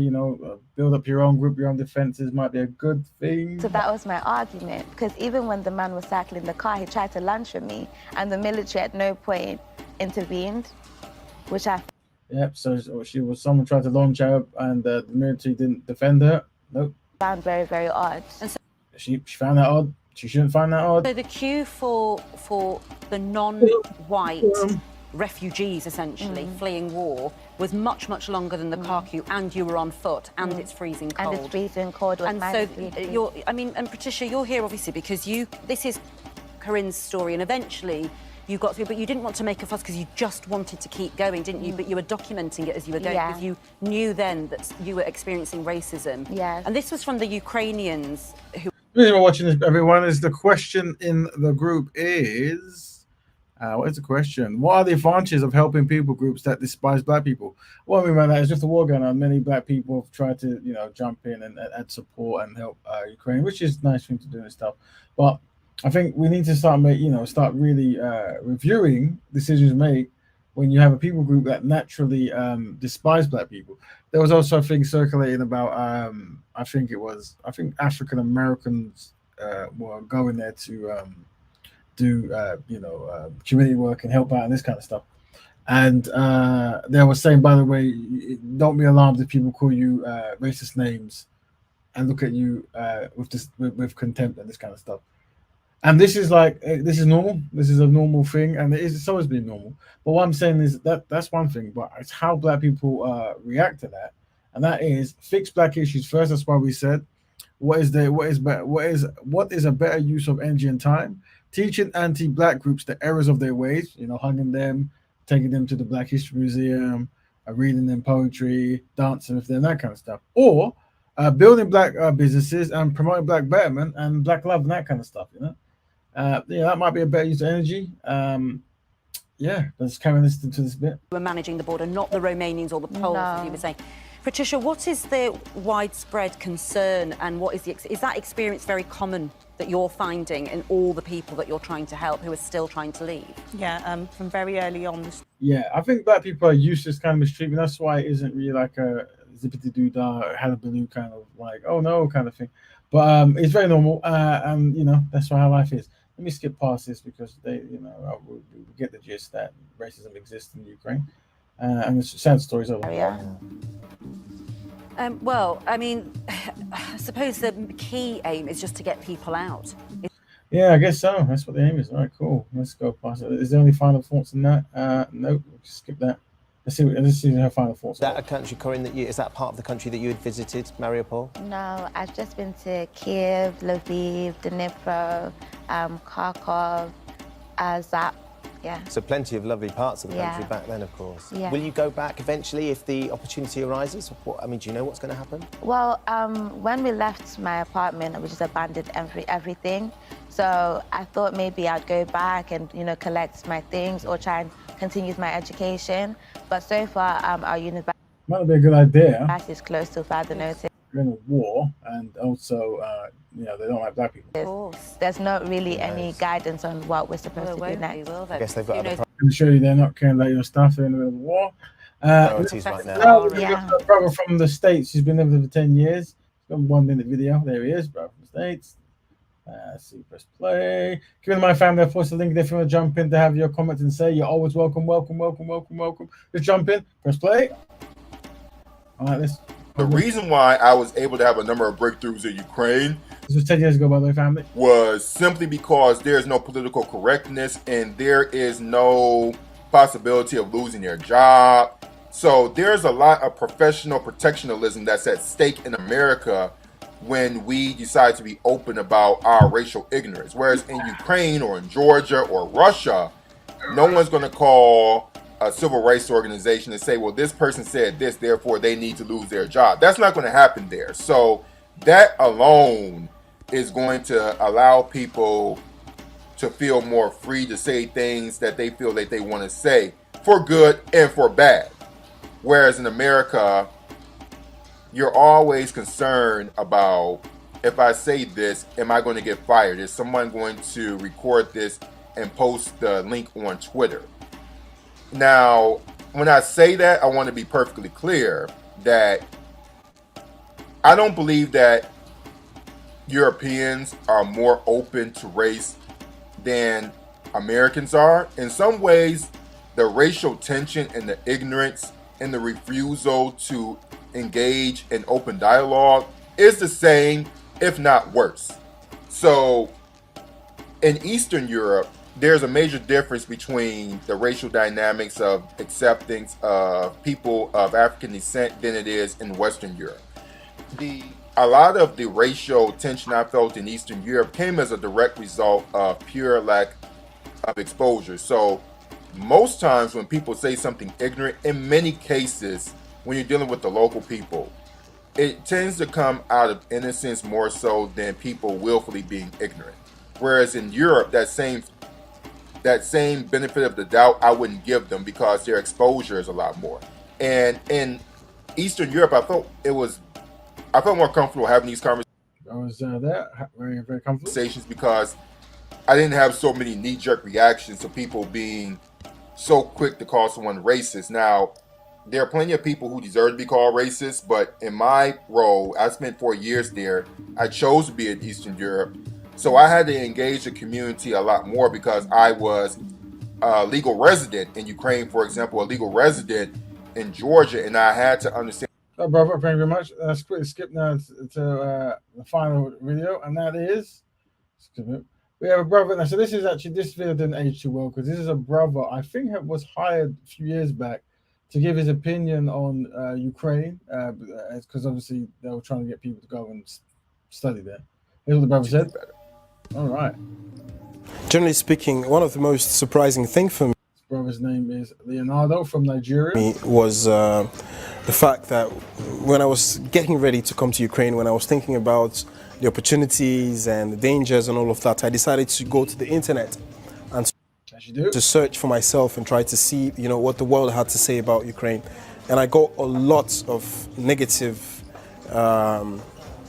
build up your own group, your own defenses might be a good thing. So that was my argument, because even when the man was cycling the car, he tried to lunge for me, and the military at no point intervened, which I... Yep, so someone tried to launch her and the military didn't defend her. Nope. Found very, very odd. And so she found that odd. She shouldn't find that odd. So the queue for the non-white refugees, essentially, fleeing war, was much, much longer than the car queue, and you were on foot, and it's freezing cold. And it's freezing cold. And so and Patricia, you're here obviously because this is Corinne's story, and eventually you got through, but you didn't want to make a fuss because you just wanted to keep going, didn't you? But you were documenting it as you were going because you knew then that you were experiencing racism. Yes. And this was from the Ukrainians who... The reason we're watching this, everyone, is the question in the group is, what is the question? What are the advantages of helping people groups that despise black people? What I mean by that is just the war going on. Many black people have tried to, jump in and add support and help Ukraine, which is a nice thing to do and stuff. But I think we need to start really reviewing decisions made when you have a people group that naturally despise black people. There was also a thing circulating about I think African Americans were going there to do community work and help out and this kind of stuff. And they were saying, by the way, don't be alarmed if people call you racist names and look at you with contempt and this kind of stuff. And this is this is normal. This is a normal thing, and it's always been normal. But what I'm saying is that's one thing, but it's how black people react to that, and that is fix black issues first. That's why we said, what is a better use of energy and time? Teaching anti-black groups the errors of their ways. Hugging them, taking them to the Black History Museum, reading them poetry, dancing with them, that kind of stuff, or building black businesses and promoting black betterment and black love and that kind of stuff. That might be a better use of energy. Let's carry this into this bit. We're managing the border, not the Romanians or the Poles, as you were saying. Patricia, what is the widespread concern, and what is that experience very common that you're finding in all the people that you're trying to help who are still trying to leave? Yeah, from very early on. Yeah, I think black people are used to this kind of mistreatment. That's why it isn't really like a zippity-doo-dah, hullabaloo kind of like, oh no kind of thing. But it's very normal, and that's how life is. Let me skip past this because we get the gist that racism exists in Ukraine, and it's sad stories of it. Yeah. Well, I mean, I suppose the key aim is just to get people out. Yeah, I guess so. That's what the aim is. All right, cool. Let's go past it. Is there any final thoughts on that? Nope. We'll just skip that. Let's see her final thoughts. Is that a country, Corinne, is that part of the country that you had visited, Mariupol? No, I've just been to Kiev, Lviv, Dnipro, Kharkov, Azap. Yeah. So plenty of lovely parts of the country back then, of course. Yeah. Will you go back eventually if the opportunity arises? Do you know what's going to happen? Well, when we left my apartment, we just abandoned everything. So I thought maybe I'd go back and, collect my things or try and continue my education. But so far, our university might be a good idea. Is closed till further notice. We're in a war, and also, they don't like black people. Of course. There's not really any guidance on what we're supposed to do next. I guess they've got other I'm sure they're not caring about your stuff. They're in the middle of the war. priorities right now. A brother from the States. He's been living for 10 years. Got a 1 minute video. There he is, brother from the States. See, press play. Given my family, I've posted a link there if you want to jump in to have your comments and say you're always welcome. Just jump in, press play. All right, The reason why I was able to have a number of breakthroughs in Ukraine, this was 10 years ago, by the way, family, was simply because there's no political correctness and there is no possibility of losing your job. So there's a lot of professional protectionism that's at stake in America when we decide to be open about our racial ignorance. Whereas in Ukraine or in Georgia or Russia, no one's going to call a civil rights organization and say, well, this person said this, therefore they need to lose their job. That's not going to happen there. So that alone is going to allow people to feel more free to say things that they feel that they want to say, for good and for bad. Whereas in America, you're always concerned about, if I say this, am I going to get fired? Is someone going to record this and post the link on Twitter? Now, when I say that, I want to be perfectly clear that I don't believe that Europeans are more open to race than Americans are. In some ways, the racial tension and the ignorance and the refusal to engage in open dialogue is the same, if not worse. So in Eastern Europe, there's a major difference between the racial dynamics of acceptance of people of African descent than it is in Western Europe. A lot of the racial tension I felt in Eastern Europe came as a direct result of pure lack of exposure. So most times when people say something ignorant, in many cases, when you're dealing with the local people, it tends to come out of innocence more so than people willfully being ignorant. Whereas in Europe, that same benefit of the doubt I wouldn't give them because their exposure is a lot more. And in Eastern Europe, I felt more comfortable having these conversations. I was there, very, very comfortable. Because I didn't have so many knee-jerk reactions to people being so quick to call someone racist. Now, there are plenty of people who deserve to be called racist, but in my role, I spent 4 years there. I chose to be in Eastern Europe. So I had to engage the community a lot more because I was a legal resident in Ukraine, for example, a legal resident in Georgia, and I had to understand. Oh, brother, thank you very much. Let's quickly skip now to the final video, and that is, we have a brother. Now, so this video didn't age too well because this is a brother, I think it was hired a few years back to give his opinion on Ukraine, because obviously they were trying to get people to go and study there. Here's what the brother said. All right. Generally speaking, one of the most surprising things for me, his brother's name is Leonardo from Nigeria, was the fact that when I was getting ready to come to Ukraine, when I was thinking about the opportunities and the dangers and all of that, I decided to go to the internet and to search for myself and try to see, what the world had to say about Ukraine. And I got a lot of negative,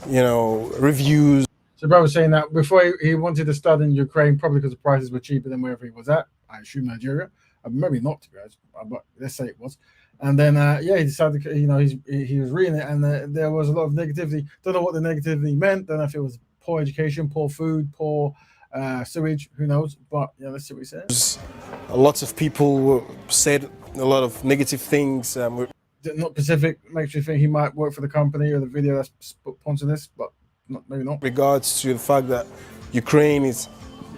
reviews. So brother was saying that before he wanted to study in Ukraine, probably because the prices were cheaper than wherever he was at. I assume Nigeria. Maybe not, to be honest, but let's say it was. And then, he decided, he was reading it, and there was a lot of negativity. Don't know what the negativity meant. Don't know if it was poor education, poor food, poor sewage. Who knows? But yeah, let's see what he says. A lot of people said a lot of negative things. Not specific. Makes you think he might work for the company or the video that's sponsoring this, but maybe not. Regards to the fact that Ukraine is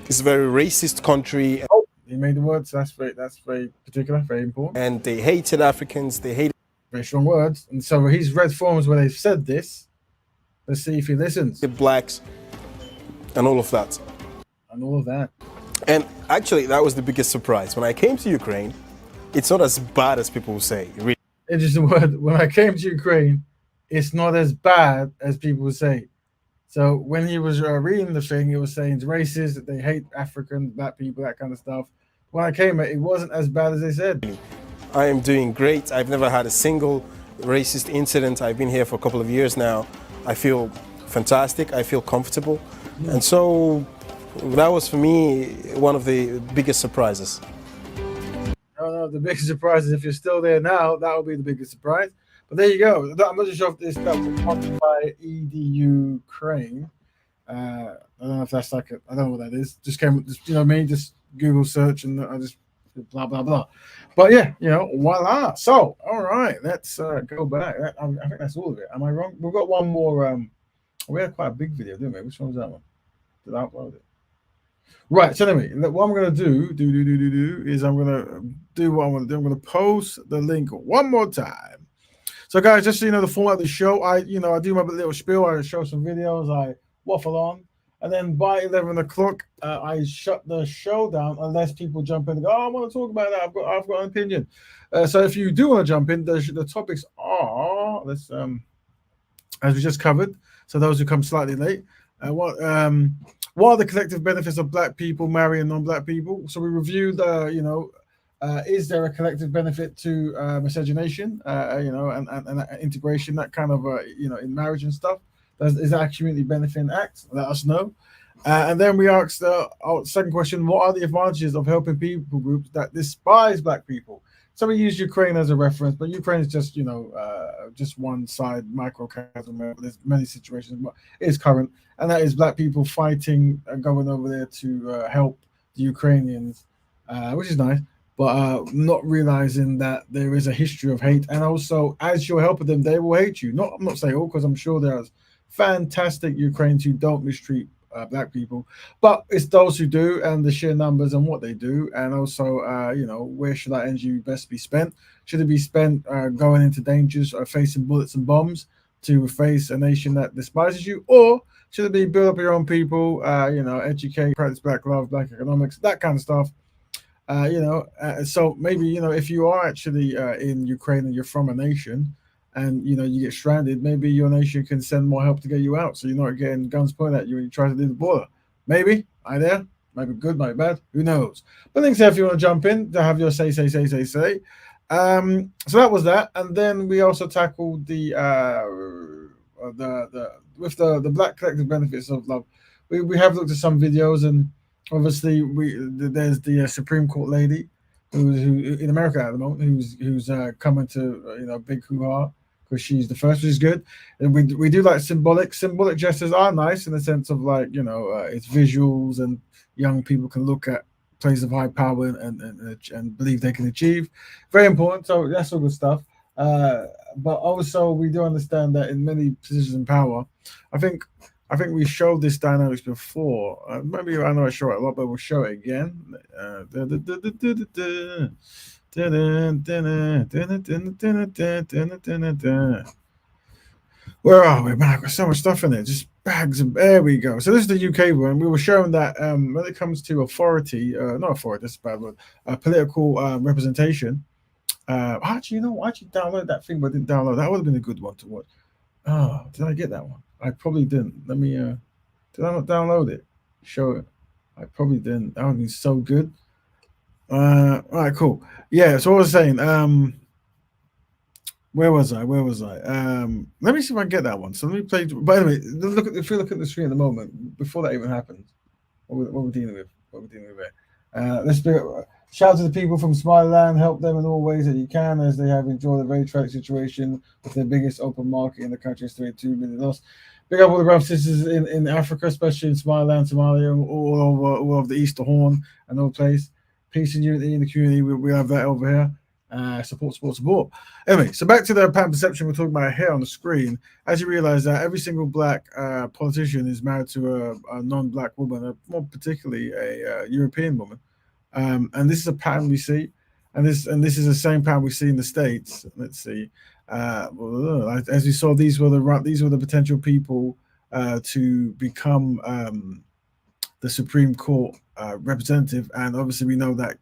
a very racist country. Oh, he made the words. That's very particular, very important. And they hated Africans. They hated. Very strong words. And so he's read forums where they've said this. Let's see if he listens. The blacks and all of that. And actually, that was the biggest surprise. When I came to Ukraine, it's not as bad as people say. Really. Interesting word. When I came to Ukraine, it's not as bad as people say. So when he was reading the thing, he was saying it's racist, that they hate Africans, black people, that kind of stuff. When I came, it wasn't as bad as they said. I am doing great. I've never had a single racist incident. I've been here for a couple of years now. I feel fantastic. I feel comfortable. Yeah. And so that was, for me, one of the biggest surprises. No, the biggest surprise is if you're still there now, that will be the biggest surprise. But there you go. I'm not sure if this that was sponsored by EDU Ukraine. I don't know if that's I don't know what that is. Just just Google search and I just blah blah blah. But yeah, voila. So all right, let's go back. I think that's all of it. Am I wrong? We've got one more. We had quite a big video, didn't we? Which one was that one? Did I upload it? Right. So anyway, what I'm gonna do is I'm gonna do what I'm gonna do. I'm gonna post the link one more time. So, guys, just so you know, the format of the show, I do my little spiel. I show some videos. I waffle on, and then by 11 o'clock, I shut the show down unless people jump in and go, "Oh, I want to talk about that. I've got an opinion." So, if you do want to jump in, the topics are as we just covered. So, those who come slightly late, what are the collective benefits of Black people marrying non-Black people? So, we reviewed, is there a collective benefit to miscegenation, and integration, that kind of, in marriage and stuff? Is that a community benefiting act? Let us know. And then we asked our second question: what are the advantages of helping people groups that despise Black people? So we use Ukraine as a reference, but Ukraine is just just one side microcosm. There's many situations, but it is current, and that is Black people fighting and going over there to help the Ukrainians, which is nice. But not realizing that there is a history of hate, and also as you're helping them, they will hate you. I'm not saying all, because I'm sure there's fantastic Ukrainians who don't mistreat Black people, but it's those who do, and the sheer numbers and what they do, and also where should that energy best be spent? Should it be spent going into dangers or facing bullets and bombs to face a nation that despises you, or should it be build up your own people, educate, practice Black love, Black economics, that kind of stuff? So maybe, if you are actually in Ukraine and you're from a nation and, you get stranded, maybe your nation can send more help to get you out. So you're not getting guns pointed at you when you try to leave the border. Maybe, there, maybe good, maybe bad, who knows? But thanks if you want to jump in to have your say. So that was that. And then we also tackled the Black collective benefits of love. We have looked at some videos, and obviously, there's the Supreme Court lady who in America at the moment who's coming to big hoo-ha because she's the first, which is good. And we do like symbolic gestures are nice in the sense of it's visuals, and young people can look at places of high power and believe they can achieve. Very important. So that's all good stuff. But also we do understand that in many positions in power, I think we showed this dynamics before. Maybe I know I show it a lot, but we'll show it again. Where are we, man? I've got so much stuff in it. Just bags of. There we go. So this is the UK one. We were showing that when it comes to authority, not authority, that's a bad word, political representation. Actually, I actually downloaded that thing, but I didn't download. That would have been a good one to watch. Oh, did I get that one? I probably didn't. Let me did I not download it? Show it. I probably didn't. That would be so good. All right, cool. Yeah, so what I was saying, where was I? Let me see if I can get that one. So let me play. By the way, if you look at the screen at the moment, before that even happens, what we're dealing with. Let's be shout to the people from Somaliland, help them in all ways that you can, as they have enjoyed a very tragic situation with their biggest open market in the country, 32 million loss. Big up all the brothers and sisters in Africa, especially in Somaliland, Somalia, all over the Easter Horn and all place. Peace and unity in the community. We have that over here. Support. Anyway, so back to the pattern perception we're talking about here on the screen. As you realize that every single Black politician is married to a non-Black woman, more particularly a European woman. And this is a pattern we see, and this is the same pattern we see in the States. Let's see. As we saw, these were the potential people to become the Supreme Court representative, and obviously we know that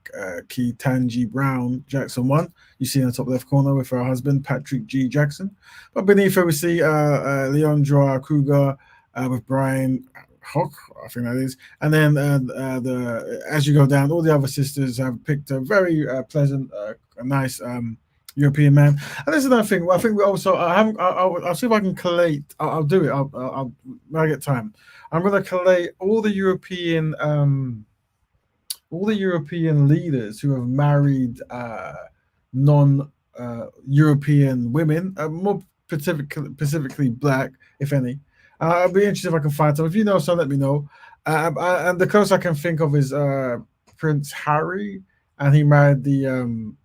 Ketanji Brown Jackson won. You see in the top left corner with her husband Patrick G. Jackson, but beneath her we see Leondra Kruger with Brian Hock, I think that is, and then as you go down, all the other sisters have picked a very pleasant, nice European man. And there's another thing. Well, I think we also I'll see if I can collate. I'll do it. I'll when I get time. I'm going to collate all the European leaders who have married non-European women, more specifically Black, if any. I'll be interested if I can find some. If you know some, let me know. And the closest I can think of is Prince Harry, and he married the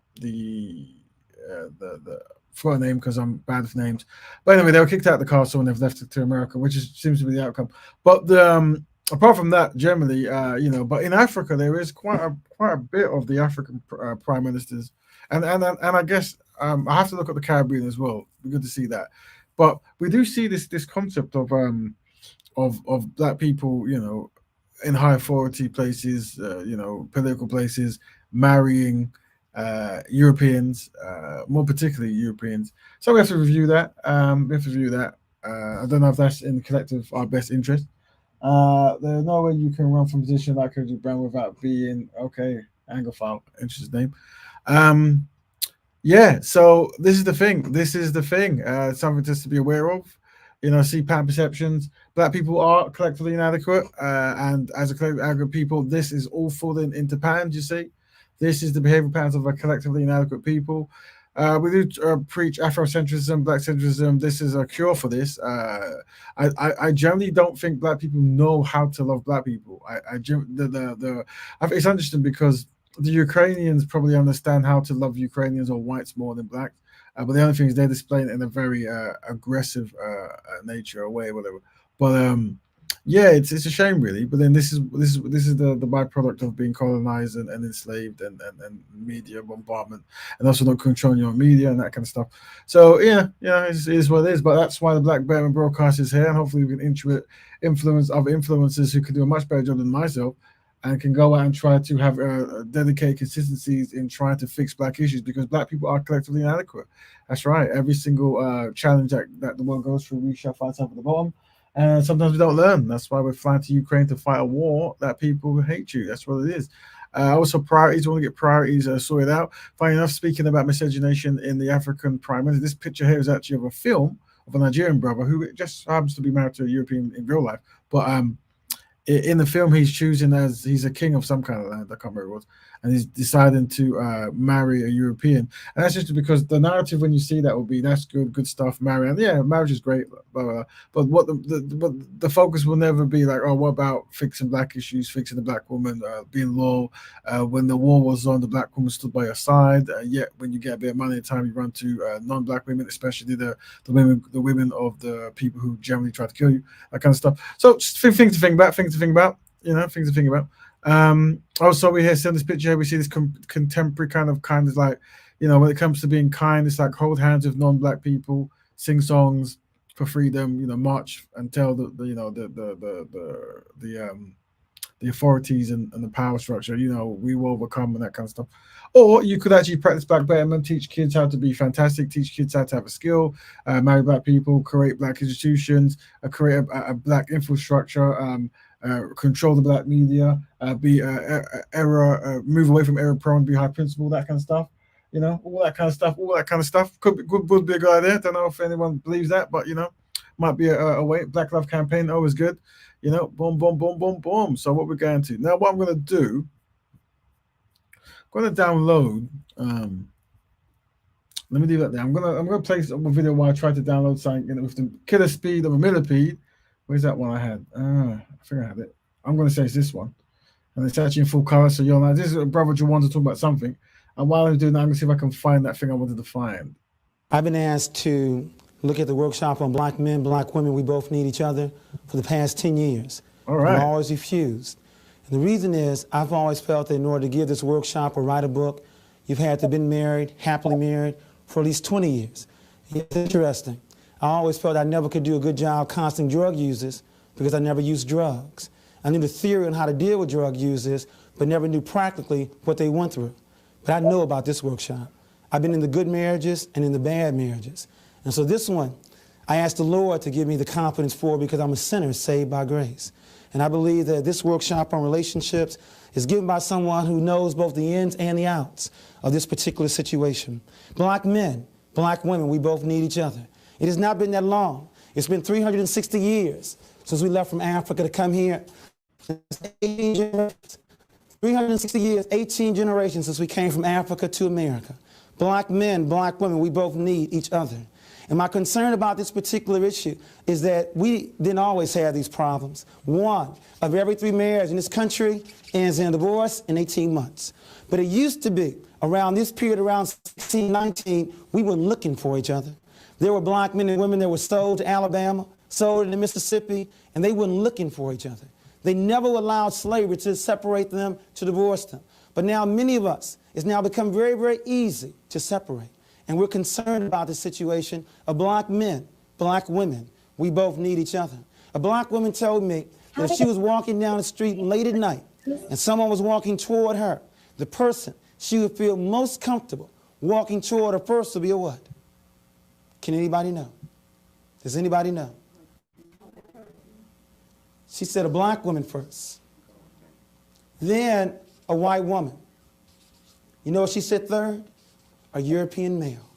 forgot name because I'm bad with names. But anyway, they were kicked out of the castle and they've left it to America, which seems to be the outcome. But apart from that, generally, but in Africa there is quite a bit of the African prime ministers, and I guess I have to look at the Caribbean as well. Be good to see that. But we do see this concept of black people, in high authority places, political places, marrying Europeans, more particularly Europeans. So we have to review that. I don't know if that's in collective our best interest. There's no way you can run from a position like Kojic Brown without being okay. Anglophile, interesting name. Yeah, so this is the thing. Something just to be aware of. See pattern perceptions. Black people are collectively inadequate, and as a collective inadequate people, this is all falling into patterns. You see, this is the behavioral patterns of a collectively inadequate people. We do preach Afrocentrism, Black centrism. This is a cure for this. I generally don't think Black people know how to love Black people. I think it's interesting because the Ukrainians probably understand how to love Ukrainians or whites more than blacks. But the only thing is they're displaying it in a very aggressive nature or way, whatever. But yeah, it's a shame really. But then this is the byproduct of being colonized and enslaved and media bombardment and also not controlling your media and that kind of stuff. So yeah, it is what it is. But that's why the Black Betterment Broadcast is here, and hopefully we can influence other influencers who can do a much better job than myself, and can go out and try to have dedicated consistencies in trying to fix Black issues, because Black people are collectively inadequate. That's right. Every single challenge that the world goes through, we shall find something at the bottom. And sometimes we don't learn. That's why we're flying to Ukraine to fight a war that people hate you. That's what it is. Also, priorities. We want to get priorities sorted out. Funny enough, speaking about miscegenation in the African prime minister, this picture here is actually of a film of a Nigerian brother who just happens to be married to a European in real life. But in the film, he's choosing as he's a king of some kind of land. I can't remember what it was, and he's deciding to marry a European. And that's just because the narrative when you see that will be that's good stuff, marry, and yeah, marriage is great, blah, blah, blah. But what the focus will never be like, oh, what about fixing Black issues, fixing the Black woman, being loyal. When the war was on, the Black woman stood by your side. Yet when you get a bit of money, at the time you run to non-Black women, especially the women of the people who generally try to kill you, that kind of stuff. So just things to think about. Things to think about. Also, we here see this picture here, we see this contemporary kind of like, when it comes to being kind, it's like hold hands with non-Black people, sing songs for freedom, march and tell the authorities and the power structure, we will overcome and that kind of stuff. Or you could actually practice Black betterment, teach kids how to be fantastic, teach kids how to have a skill, marry Black people, create Black institutions, create a Black infrastructure, control the Black media, be move away from error-prone, be high principle, that kind of stuff. All that kind of stuff. Could be a good idea. Don't know if anyone believes that, but might be a way. Black Love campaign, always good. Boom, boom, boom, boom, boom. So what we're going to now, what I'm going to do, I'm going to download. Let me do that there. I'm gonna play a video while I try to download something with the killer speed of a millipede. Where's that one I had? I think I had it. I'm going to say it's this one. And it's actually in full color, so you'll know. This is Brother Jawan to talk about something. And while I'm doing that, I'm going to see if I can find that thing I wanted to find. I've been asked to look at the workshop on Black men, Black women. We both need each other for the past 10 years. All right. I've always refused. And the reason is I've always felt that in order to give this workshop or write a book, you've had to have been married, happily married, for at least 20 years. It's interesting. I always felt I never could do a good job counseling drug users because I never used drugs. I knew the theory on how to deal with drug users, but never knew practically what they went through. But I know about this workshop. I've been in the good marriages and in the bad marriages. And so this one, I asked the Lord to give me the confidence for because I'm a sinner saved by grace. And I believe that this workshop on relationships is given by someone who knows both the ins and the outs of this particular situation. Black men, Black women, we both need each other. It has not been that long. It's been 360 years since we left from Africa to come here. 18 generations. 360 years, 18 generations since we came from Africa to America. Black men, Black women, we both need each other. And my concern about this particular issue is that we didn't always have these problems. 1 of every 3 marriages in this country ends in divorce in 18 months. But it used to be around this period, around 16, 19, we were looking for each other. There were Black men and women that were sold to Alabama, sold to Mississippi, and they weren't looking for each other. They never allowed slavery to separate them, to divorce them. But now many of us, it's now become very, very easy to separate. and we're concerned about the situation of black men, black women. We both need each other. A black woman told me that if she was walking down the street late at night and someone was walking toward her, the person she would feel most comfortable walking toward her first would be a what? Can anybody know? Does anybody know? She said a black woman first, then a white woman. You know what she said third? A European male.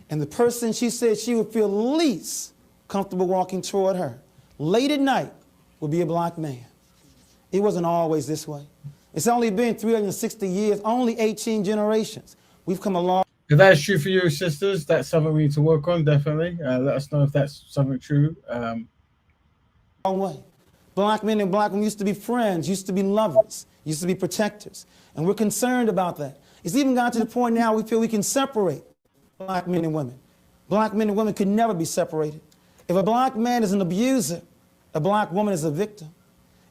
And the person she said she would feel least comfortable walking toward her late at night would be a black man. It wasn't always this way. It's only been 360 years, only 18 generations. We've come a long. If that's true for you, sisters, that's something we need to work on, definitely. Let us know if that's something true. Long way. Black men and black women used to be friends, used to be lovers, used to be protectors. And we're concerned about that. It's even gotten to the point now we feel we can separate black men and women. Black men and women could never be separated. If a black man is an abuser, a black woman is a victim.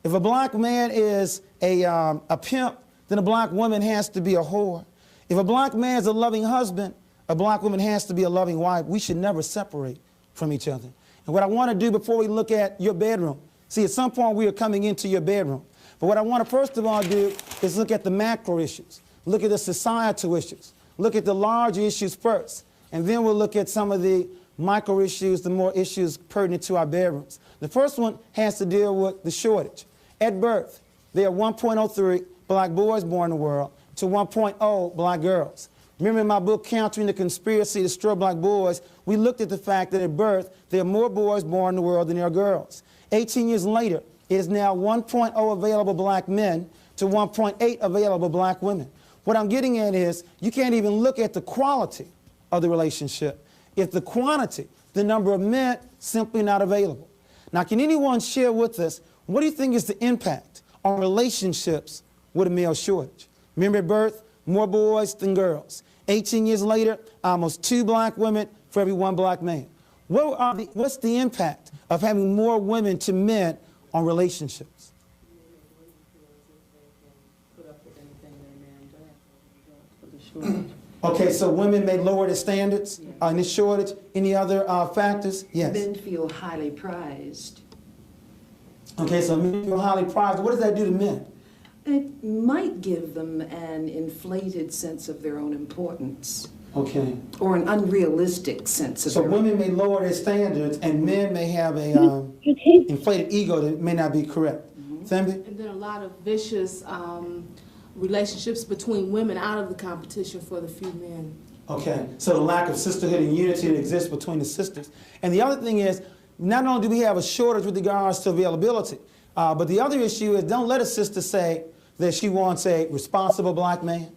If a black man is a pimp, then a black woman has to be a whore. If a black man is a loving husband, a black woman has to be a loving wife. We should never separate from each other. And what I want to do before we look at your bedroom, see, at some point we are coming into your bedroom. But what I want to first of all do is look at the macro issues, look at the societal issues, look at the large issues first, and then we'll look at some of the micro issues, the more issues pertinent to our bedrooms. The first one has to deal with the shortage. At birth, there are 1.03 black boys born in the world to 1.0 black girls. Remember in my book, Countering the Conspiracy to Destroy Black Boys, we looked at the fact that at birth, there are more boys born in the world than there are girls. 18 years later, it is now 1.0 available black men to 1.8 available black women. What I'm getting at is you can't even look at the quality of the relationship if the quantity, the number of men, simply not available. Now, can anyone share with us, what do you think is the impact on relationships with a male shortage? Remember at birth, more boys than girls. 18 years later, almost 2 black women for every 1 black man. What's the impact of having more women to men on relationships? Okay, so women may lower their standards in this shortage. Any other factors? Yes. Men feel highly prized. Okay, so men feel highly prized. What does that do to men? It might give them an inflated sense of their own importance. Okay. Or an unrealistic sense of so their women may lower their standards and men may have a inflated ego that may not be correct. Thembi? And there are a lot of vicious relationships between women out of the competition for the few men. Okay, so the lack of sisterhood and unity that exists between the sisters. And the other thing is, not only do we have a shortage with regards to availability, but the other issue is don't let a sister say that she wants a responsible black man,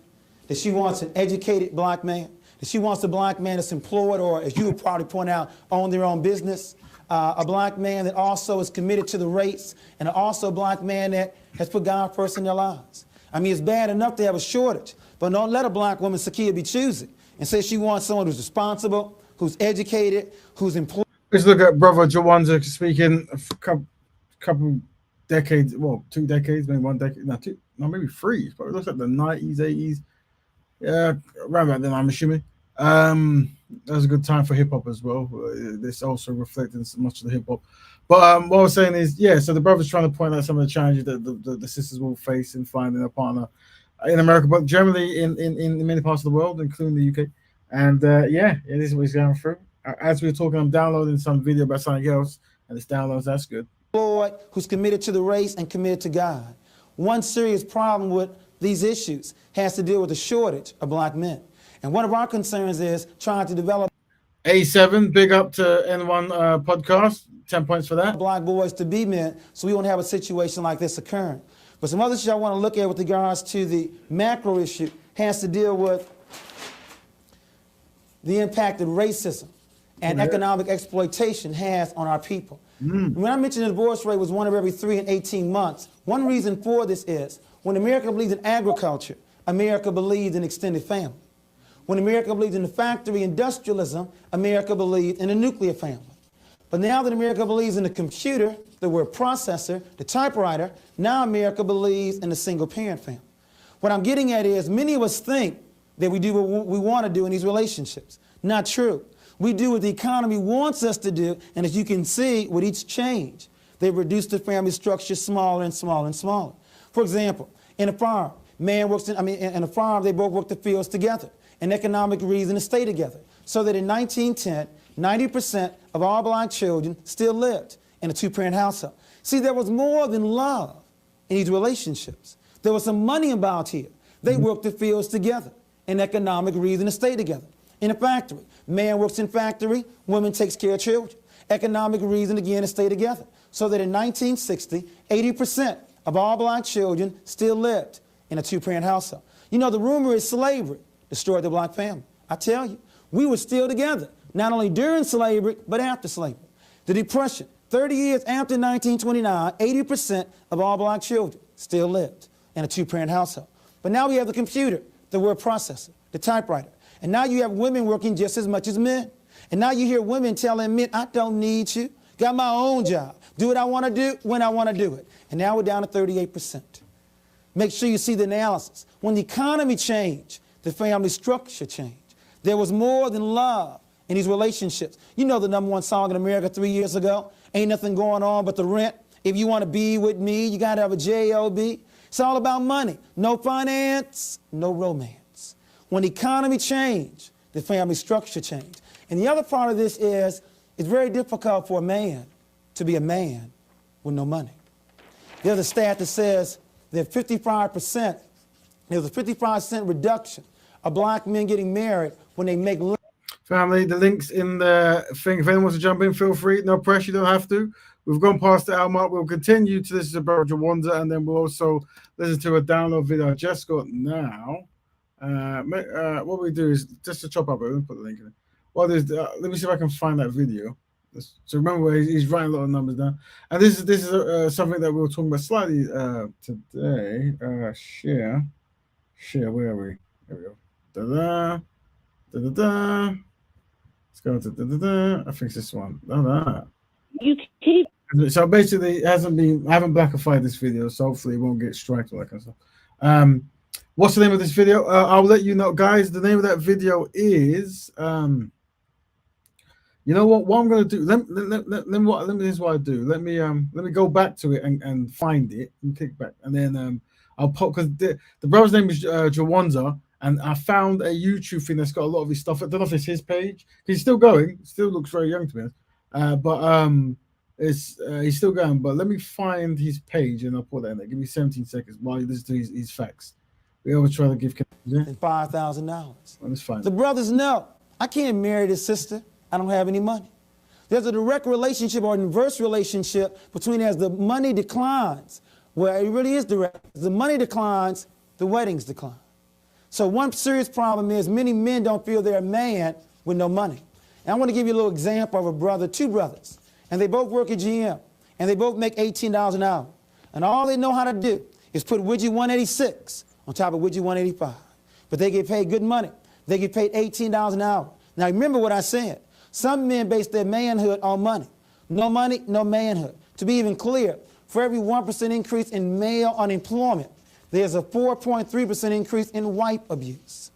that she wants an educated black man, that she wants a black man that's employed or, as you would probably point out, own their own business, a black man that also is committed to the race, and also a black man that has put God first in their lives. I mean, it's bad enough to have a shortage, but don't let a black woman, Sakia, be choosy and say she wants someone who's responsible, who's educated, who's employed. Let's look at Brother Jawanza speaking a couple decades, well, 2 decades, maybe 1 decade, maybe 3. But it looks like the 90s, 80s. Yeah, around about then, I'm assuming. That was a good time for hip hop as well. This also reflected much of the hip hop. But what I was saying is, yeah, so the brother's trying to point out some of the challenges that the sisters will face in finding a partner in America, but generally in many parts of the world, including the UK. And yeah, it is what he's going through. As we were talking, I'm downloading some video about something else, and it's downloads. That's good. Lord, who's committed to the race and committed to God. One serious problem with these issues has to deal with the shortage of black men. And one of our concerns is trying to develop A7, big up to N1 podcast. 10 points for that. Black boys to be men, so we won't have a situation like this occurring. But some other issues I want to look at with regards to the macro issue has to deal with the impact that racism and economic exploitation has on our people. When I mentioned the divorce rate was 1 of every 3 in 18 months, one reason for this is when America believed in agriculture, America believed in extended family. When America believed in the factory industrialism, America believed in a nuclear family. But now that America believes in the computer, the word processor, the typewriter, now America believes in a single parent family. What I'm getting at is many of us think that we do what we want to do in these relationships. Not true. We do what the economy wants us to do, and as you can see, with each change, they've reduced the family structure smaller and smaller and smaller. For example, in a farm, in a farm, they both work the fields together. An economic reason to stay together. So that in 1910, 90% of all black children still lived in a two-parent household. See, there was more than love in these relationships. There was some money involved here. They worked the fields together. An economic reason to stay together. In a factory, man works in factory, woman takes care of children. Economic reason again to stay together. So that in 1960, 80% of all black children still lived in a two-parent household. You know, the rumor is slavery destroyed the black family. I tell you, we were still together, not only during slavery, but after slavery. The Depression, 30 years after 1929, 80% of all black children still lived in a two-parent household. But now we have the computer, the word processor, the typewriter. And now you have women working just as much as men. And now you hear women telling men, I don't need you. Got my own job. Do what I want to do when I want to do it. And now we're down to 38%. Make sure you see the analysis. When the economy changed, the family structure changed. There was more than love in these relationships. You know the #1 song in America 3 years ago, Ain't Nothing Going On But the Rent. If you want to be with me, you got to have a J-O-B. It's all about money. No finance, no romance. When the economy changed, the family structure changed. And the other part of this is, it's very difficult for a man to be a man with no money. There's a stat that says that 55%, there's a 55% reduction of black men getting married when they make family. The link's in the thing. If anyone wants to jump in, feel free. No pressure, you don't have to. We've gone past the hour mark. We'll continue to listen to Roger Wonder, and then we'll also listen to a download video I just got now. What we do is just to chop up. Let me put the link in it. Well, let me see if I can find that video. So remember, he's writing a lot of numbers down, and this is something that we were talking about slightly today. Share. Where are we? There we go. Da-da, da-da-da. Let's go to da-da-da. I think it's this one. Da-da. You keep. So basically, I haven't blackified this video, so hopefully it won't get striked or that kind of stuff. What's the name of this video? I'll let you know, guys. The name of that video is you know what I'm going to do? Let me this is what I do. Let me go back to it and find it and click back, and then I'll pop, because the brother's name is Jawanza, and I found a YouTube thing that's got a lot of his stuff. I don't know if it's his page. He's still going. Still looks very young to me. But he's still going. But let me find his page and I'll put that in there. Give me 17 seconds while you listen to his facts. We always try to give $5,000. That's fine. The brothers know, I can't marry this sister. I don't have any money. There's a direct relationship or inverse relationship between, as the money declines, where it really is direct. As the money declines, the weddings decline. So one serious problem is many men don't feel they're a man with no money. And I want to give you a little example of two brothers, and they both work at GM, and they both make $18 an hour. And all they know how to do is put widget 186 on top of widget 185. But they get paid good money. They get paid $18 an hour. Now remember what I said. Some men base their manhood on money. No money, no manhood. To be even clear, for every 1% increase in male unemployment, there's a 4.3% increase in wife abuse.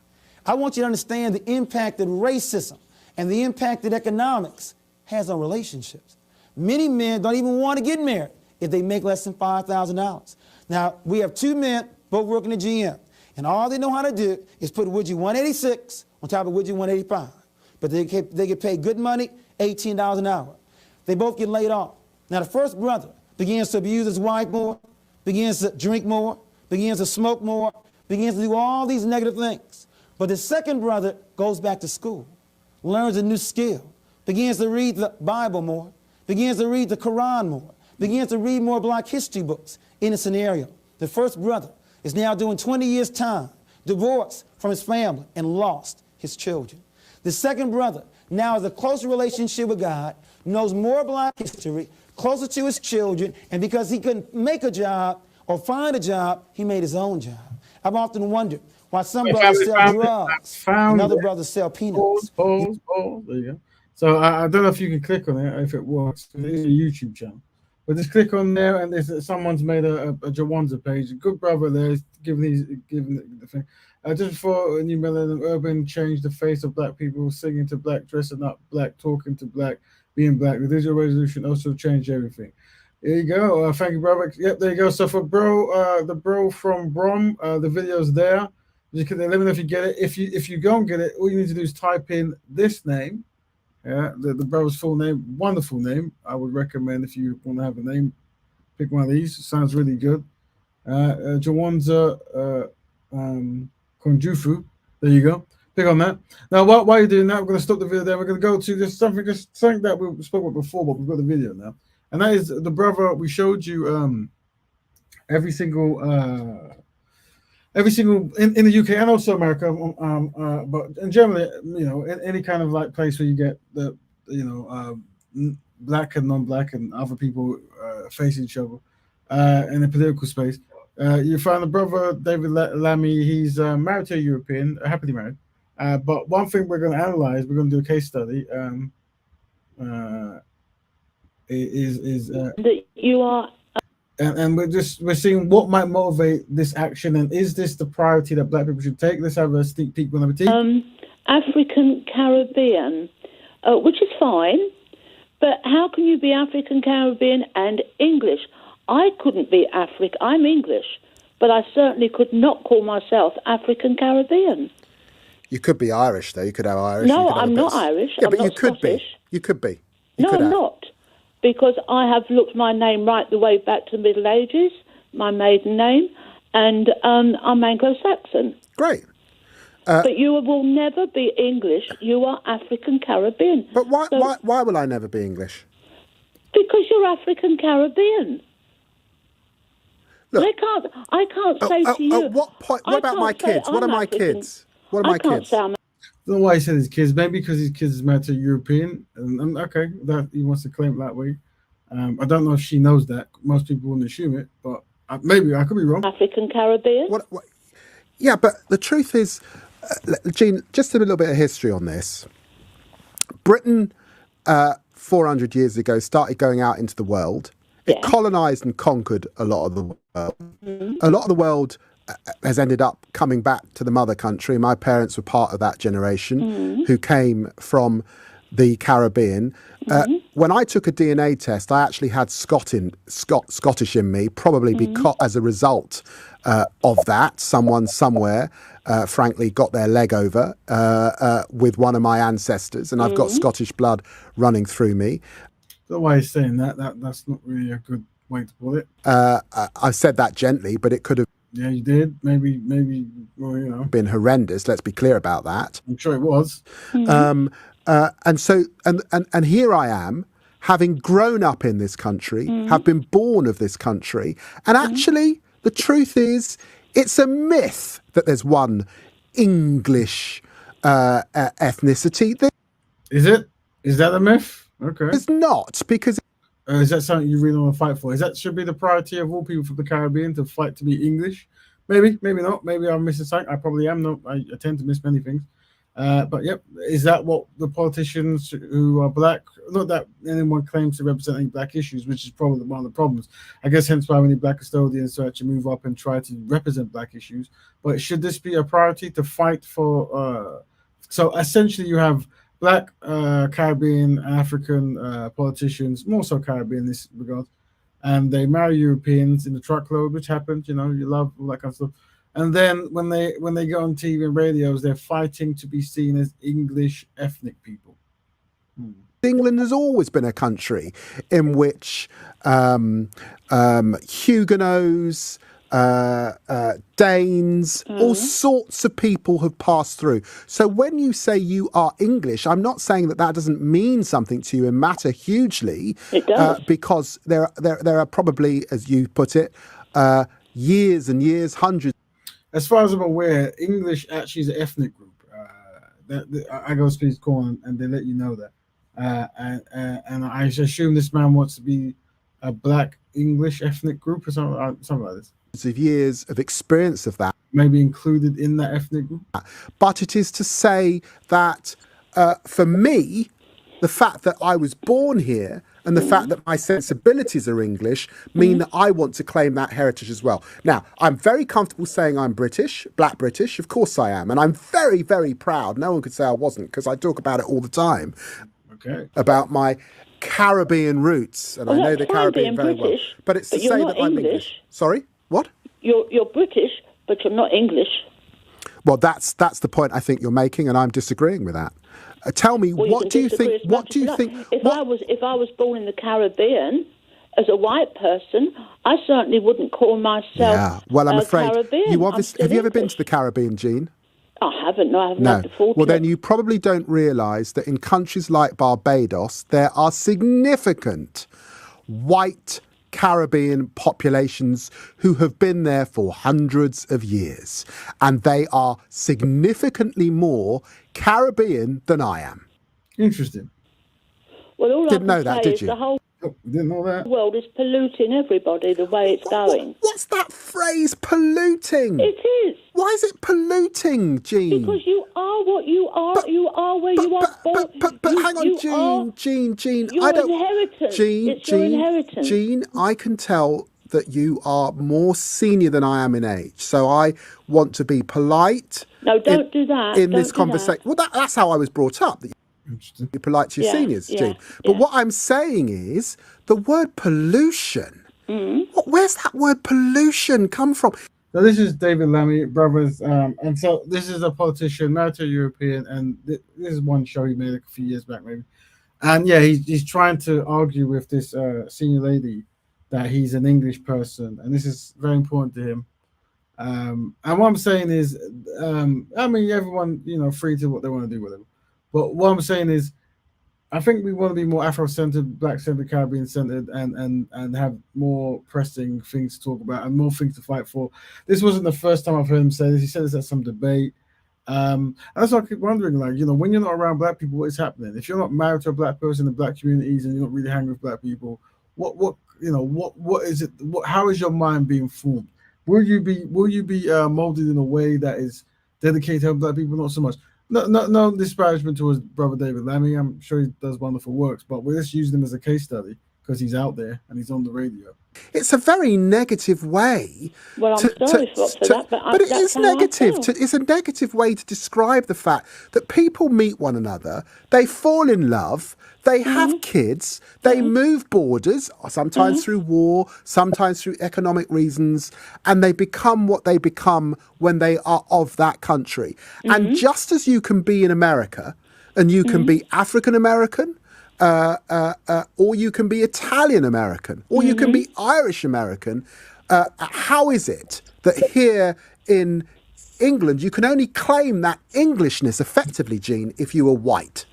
I want you to understand the impact that racism and the impact that economics has on relationships. Many men don't even want to get married if they make less than $5,000. Now, we have two men both working at GM, and all they know how to do is put widget 186 on top of widget 185. But they get paid good money, $18 an hour. They both get laid off. Now, the first brother begins to abuse his wife more, begins to drink more, begins to smoke more, begins to do all these negative things. But the second brother goes back to school, learns a new skill, begins to read the Bible more, begins to read the Quran more, begins to read more Black history books. In a scenario, the first brother is now doing 20 years' time, divorced from his family, and lost his children. The second brother now has a closer relationship with God, knows more Black history, closer to his children, and because he couldn't make a job or find a job, he made his own job. I've often wondered why some brothers sell drugs and other brothers sell peanuts. Pause. There you go. So I don't know if you can click on it, if it works. It is a YouTube channel. But just click on there, and someone's made a Jawanza page. A good brother there is giving the thing. Just before New Millennium, urban changed the face of black people, singing to black, dressing up black, talking to black, being black. The digital revolution also changed everything. There you go. Thank you, brother. Yep, there you go. So for bro, the bro from Brom, the video's there. You can let me know if you get it. If you don't get it, all you need to do is type in this name. Yeah, the brother's full name, wonderful name. I would recommend if you want to have a name, pick one of these. It sounds really good. Jawanza Konjufu. There you go. Pick on that. Now, while you're doing that, we're going to stop the video there. We're going to go to just something that we spoke about before, but we've got the video now. And that is the brother we showed you every single in the UK and also America, but in generally, in any kind of like place where you get the black and non-black and other people facing each other in the political space, you find the brother David Lammy. He's married to a European, happily married. But one thing we're going to analyze, we're going to do a case study. That you are. And we're seeing what might motivate this action, and is this the priority that black people should take? Let's have a sneak peek. African Caribbean, which is fine, but how can you be African Caribbean and English? I couldn't be African. I'm English, but I certainly could not call myself African Caribbean. You could be Irish, though. You could have Irish. No, I'm not Irish. Yeah, I'm but not you could Scottish. be. You could be. No, I'm not. Because I have looked my name right the way back to the Middle Ages, my maiden name, and I'm Anglo-Saxon. Great. But you will never be English. You are African Caribbean. But why will I never be English? Because you're African Caribbean. Look, I can't say to you. At what point? What about my kids? What are my kids? What are my kids? I don't know why he said his kids. Maybe because his kids is married to a European, and okay, that he wants to claim it that way. I don't know if she knows that. Most people wouldn't assume it, but maybe I could be wrong. African Caribbean. What? Yeah, but the truth is, Jean, just a little bit of history on this. Britain, 400 years ago, started going out into the world. It colonized and conquered a lot of the world. Mm-hmm. A lot of the world has ended up coming back to the mother country. My parents were part of that generation who came from the Caribbean. When I took a DNA test, I actually had Scottish in me, probably because as a result of that, someone somewhere, frankly, got their leg over with one of my ancestors, and I've got Scottish blood running through me. I don't know why he's saying that. That's not really a good way to put it. I said that gently, but it could have. Yeah, you did. Maybe, well, been horrendous. Let's be clear about that. I'm sure it was. And so, and here I am, having grown up in this country, have been born of this country, and actually, the truth is, it's a myth that there's one English ethnicity. Is it? Is that a myth? Okay. It's not, because... is that something you really want to fight for? Should be the priority of all people from the Caribbean to fight to be English? Maybe, maybe not. Maybe I'm missing something. I probably am. No, I tend to miss many things. But yep, is that what the politicians who are black, not that anyone claims to represent any black issues, which is probably one of the problems. I guess hence why many black custodians actually move up and try to represent black issues. But should this be a priority to fight for? So essentially you have black, Caribbean, African politicians, more so Caribbean in this regard, and they marry Europeans in the truckload, which happens, you love all that kind of stuff. And then when they go on TV and radios, they're fighting to be seen as English ethnic people. England has always been a country in which Huguenots, Danes, all sorts of people have passed through. So when you say you are English, I'm not saying that doesn't mean something to you and matter hugely. It does. Because there are probably, as you put it, years and years, hundreds. As far as I'm aware, English actually is an ethnic group. I go to speak school and they let you know that. And I assume this man wants to be a black English ethnic group or something like this. Of years of experience of that. Maybe included in that ethnic group. But it is to say that for me, the fact that I was born here and the fact that my sensibilities are English mean that I want to claim that heritage as well. Now, I'm very comfortable saying I'm British, black British, of course I am, and I'm very, very proud. No one could say I wasn't, because I talk about it all the time, about my Caribbean roots, and I know the Caribbean very well. But it's to say that I'm English. Sorry? What? You're British, but you're not English. Well, that's the point I think you're making, and I'm disagreeing with that. Tell me, what do you think? What do you think? If I was born in the Caribbean as a white person, I certainly wouldn't call myself. Yeah. Well, I'm afraid Caribbean. you obviously have you ever been to the Caribbean, Jean? I haven't. No, I haven't had the fortune. Well, then you probably don't realise that in countries like Barbados, there are significant white Caribbean populations who have been there for hundreds of years, and they are significantly more Caribbean than I am. Interesting. Well, all Didn't I know can that, say did is you? the whole didn't know that. world is polluting everybody the way it's going. What's that phrase, polluting? It is. Why is it polluting, Jean? Because you are what you are. You are where you are born. But hang on, Jean. Your inheritance. It's your inheritance. Jean, I can tell that you are more senior than I am in age, so I want to be polite. No, don't do that. In this conversation. Well, that's how I was brought up. You're polite to your seniors, Jean. But what I'm saying is the word pollution. Where's that word pollution come from? So this is David Lammy, brothers, and so this is a politician, married to a European, and this is one show he made a few years back, maybe. And yeah, he's trying to argue with this senior lady that he's an English person, and this is very important to him. And what I'm saying is, I mean, everyone, free to what they want to do with him. But what I'm saying is, I think we want to be more Afro-centered, Black-centered, Caribbean-centered, and have more pressing things to talk about and more things to fight for. This wasn't the first time I've heard him say this. He said this at some debate. And that's why I keep wondering, when you're not around Black people, what is happening? If you're not married to a Black person in Black communities and you're not really hanging with Black people, what is it? How is your mind being formed? Will you be molded in a way that is dedicated to Black people? Not so much. No disparagement towards brother David Lammy. I'm sure he does wonderful works, but we're just using him as a case study because he's out there and he's on the radio. It's a very negative way. Well, I'm sorry for that, but it is negative. It's a negative way to describe the fact that people meet one another, they fall in love, they have kids, they move borders, sometimes through war, sometimes through economic reasons, and they become what they become when they are of that country. And just as you can be in America, and you can be African American, or you can be Italian American, or you can be Irish American, how is it that here in England you can only claim that Englishness effectively, Jean, if you are white?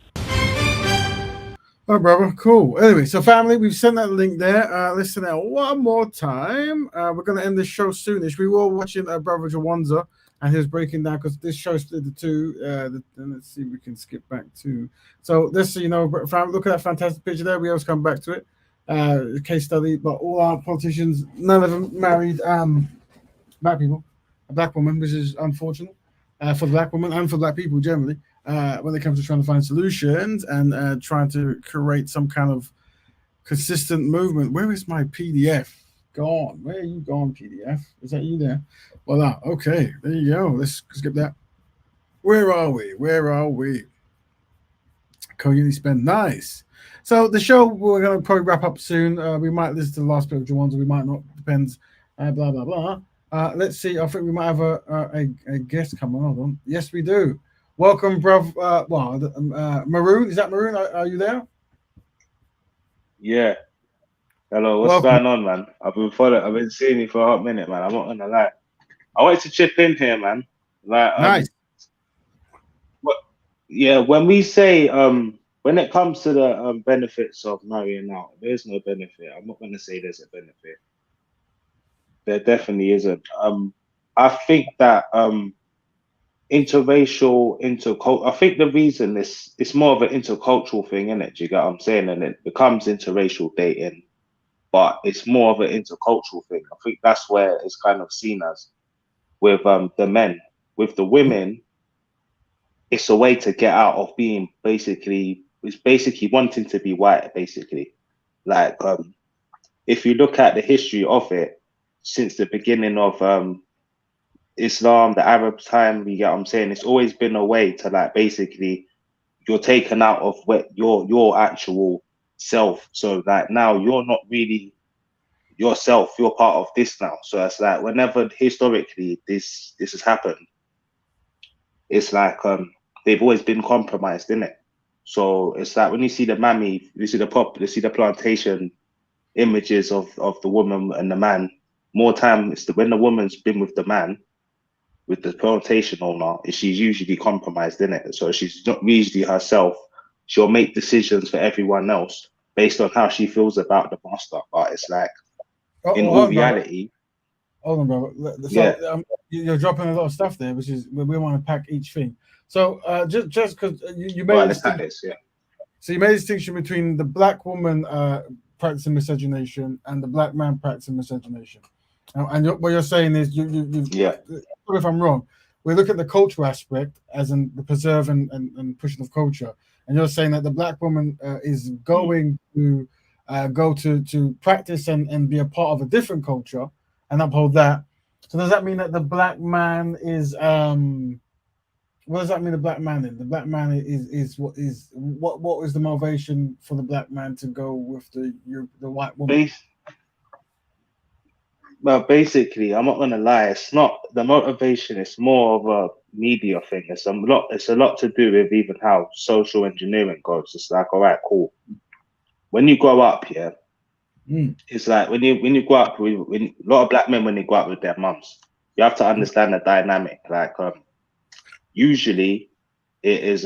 Oh, brother, cool. Anyway, so family, we've sent that link there. Listen out one more time. We're going to end this show soonish. We were watching Brother Jawanza, and he was breaking down, because this show split into two. Let's see if we can skip back to. So this, look at that fantastic picture there. We always come back to it. Case study, but all our politicians, none of them married Black people, a Black woman, which is unfortunate for the Black woman and for Black people generally. When it comes to trying to find solutions and trying to create some kind of consistent movement. Where is my PDF? Gone. Where are you gone, PDF? Is that you there? Voila. Okay, there you go. Let's skip that. Where are we? Community spend. Nice. So the show, we're going to probably wrap up soon. We might listen to the last bit of Jawanza. We might not. Depends. Blah, blah, blah. Let's see. I think we might have a guest coming on. Yes, we do. Welcome, bruv. Maroon. Is that Maroon? Are you there? Yeah. Hello. What's going on, man? I've been seeing you for a hot minute, man. I'm not gonna lie. I wanted to chip in here, man. Nice. When we say when it comes to the benefits of marrying out, there's no benefit. I'm not gonna say there's a benefit. There definitely isn't. I think that intercultural. I think the reason it's more of an intercultural thing, isn't it? Do you get what I'm saying? And it becomes interracial dating, but it's more of an intercultural thing. I think that's where it's kind of seen as with the men. With the women, it's a way to get out of being it's basically wanting to be white, basically. Like, if you look at the history of it, since the beginning of Islam, the Arab time, you get what I'm saying? It's always been a way to like basically you're taken out of what your actual self. So like now you're not really yourself, you're part of this now. So it's like whenever historically this has happened, it's like they've always been compromised, innit? So it's like when you see the mammy, you see the plantation images of the woman and the man, more time it's when the woman's been with the man, with the plantation owner, she's usually compromised, innit? So she's not usually herself. She'll make decisions for everyone else based on how she feels about the master. But it's like in all reality. Hold on, bro. So you're dropping a lot of stuff there, which is we want to pack each thing. So just because you made so you made a distinction between the black woman practicing miscegenation and the black man practicing miscegenation, and what you're saying is if I'm wrong, we look at the cultural aspect as in the preserve and pushing of culture, and you're saying that the black woman is going to go to practice and be a part of a different culture and uphold that. So does that mean that the black man is what does that mean? The black man is? The black man is what is the motivation for the black man to go with the white woman? Well, basically, I'm not gonna lie. It's not the motivation. It's more of a media thing. It's a lot to do with even how social engineering goes. It's like, all right, cool. When you grow up, it's like when you grow up with a lot of black men when they grow up with their mums, you have to understand the dynamic. Like, usually, it is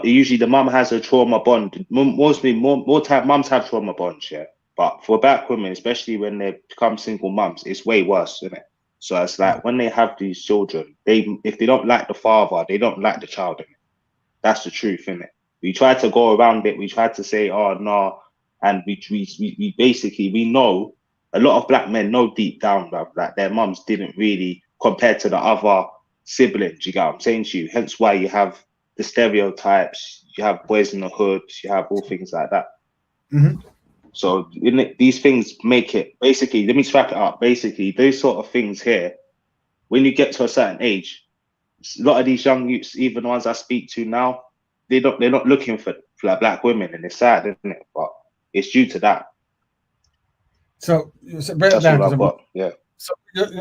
usually the mum has a trauma bond. Mostly, more time, mums have trauma bonds, yeah. But for black women, especially when they become single mums, it's way worse, isn't it? So it's like when they have these children, if they don't like the father, they don't like the child. Innit? That's the truth, isn't it? We try to go around it. We try to say, oh no, and we basically know a lot of black men know deep down that their mums didn't really compare to the other siblings. You get what I'm saying to you? Hence why you have the stereotypes. You have boys in the hood. You have all things like that. Mm-hmm. So these things make it basically. Let me wrap it up. Basically, those sort of things here, when you get to a certain age, a lot of these young youths, even the ones I speak to now, they're not looking for like black women, and it's sad, isn't it? But it's due to that. So break it That's down. what I've got. Yeah. So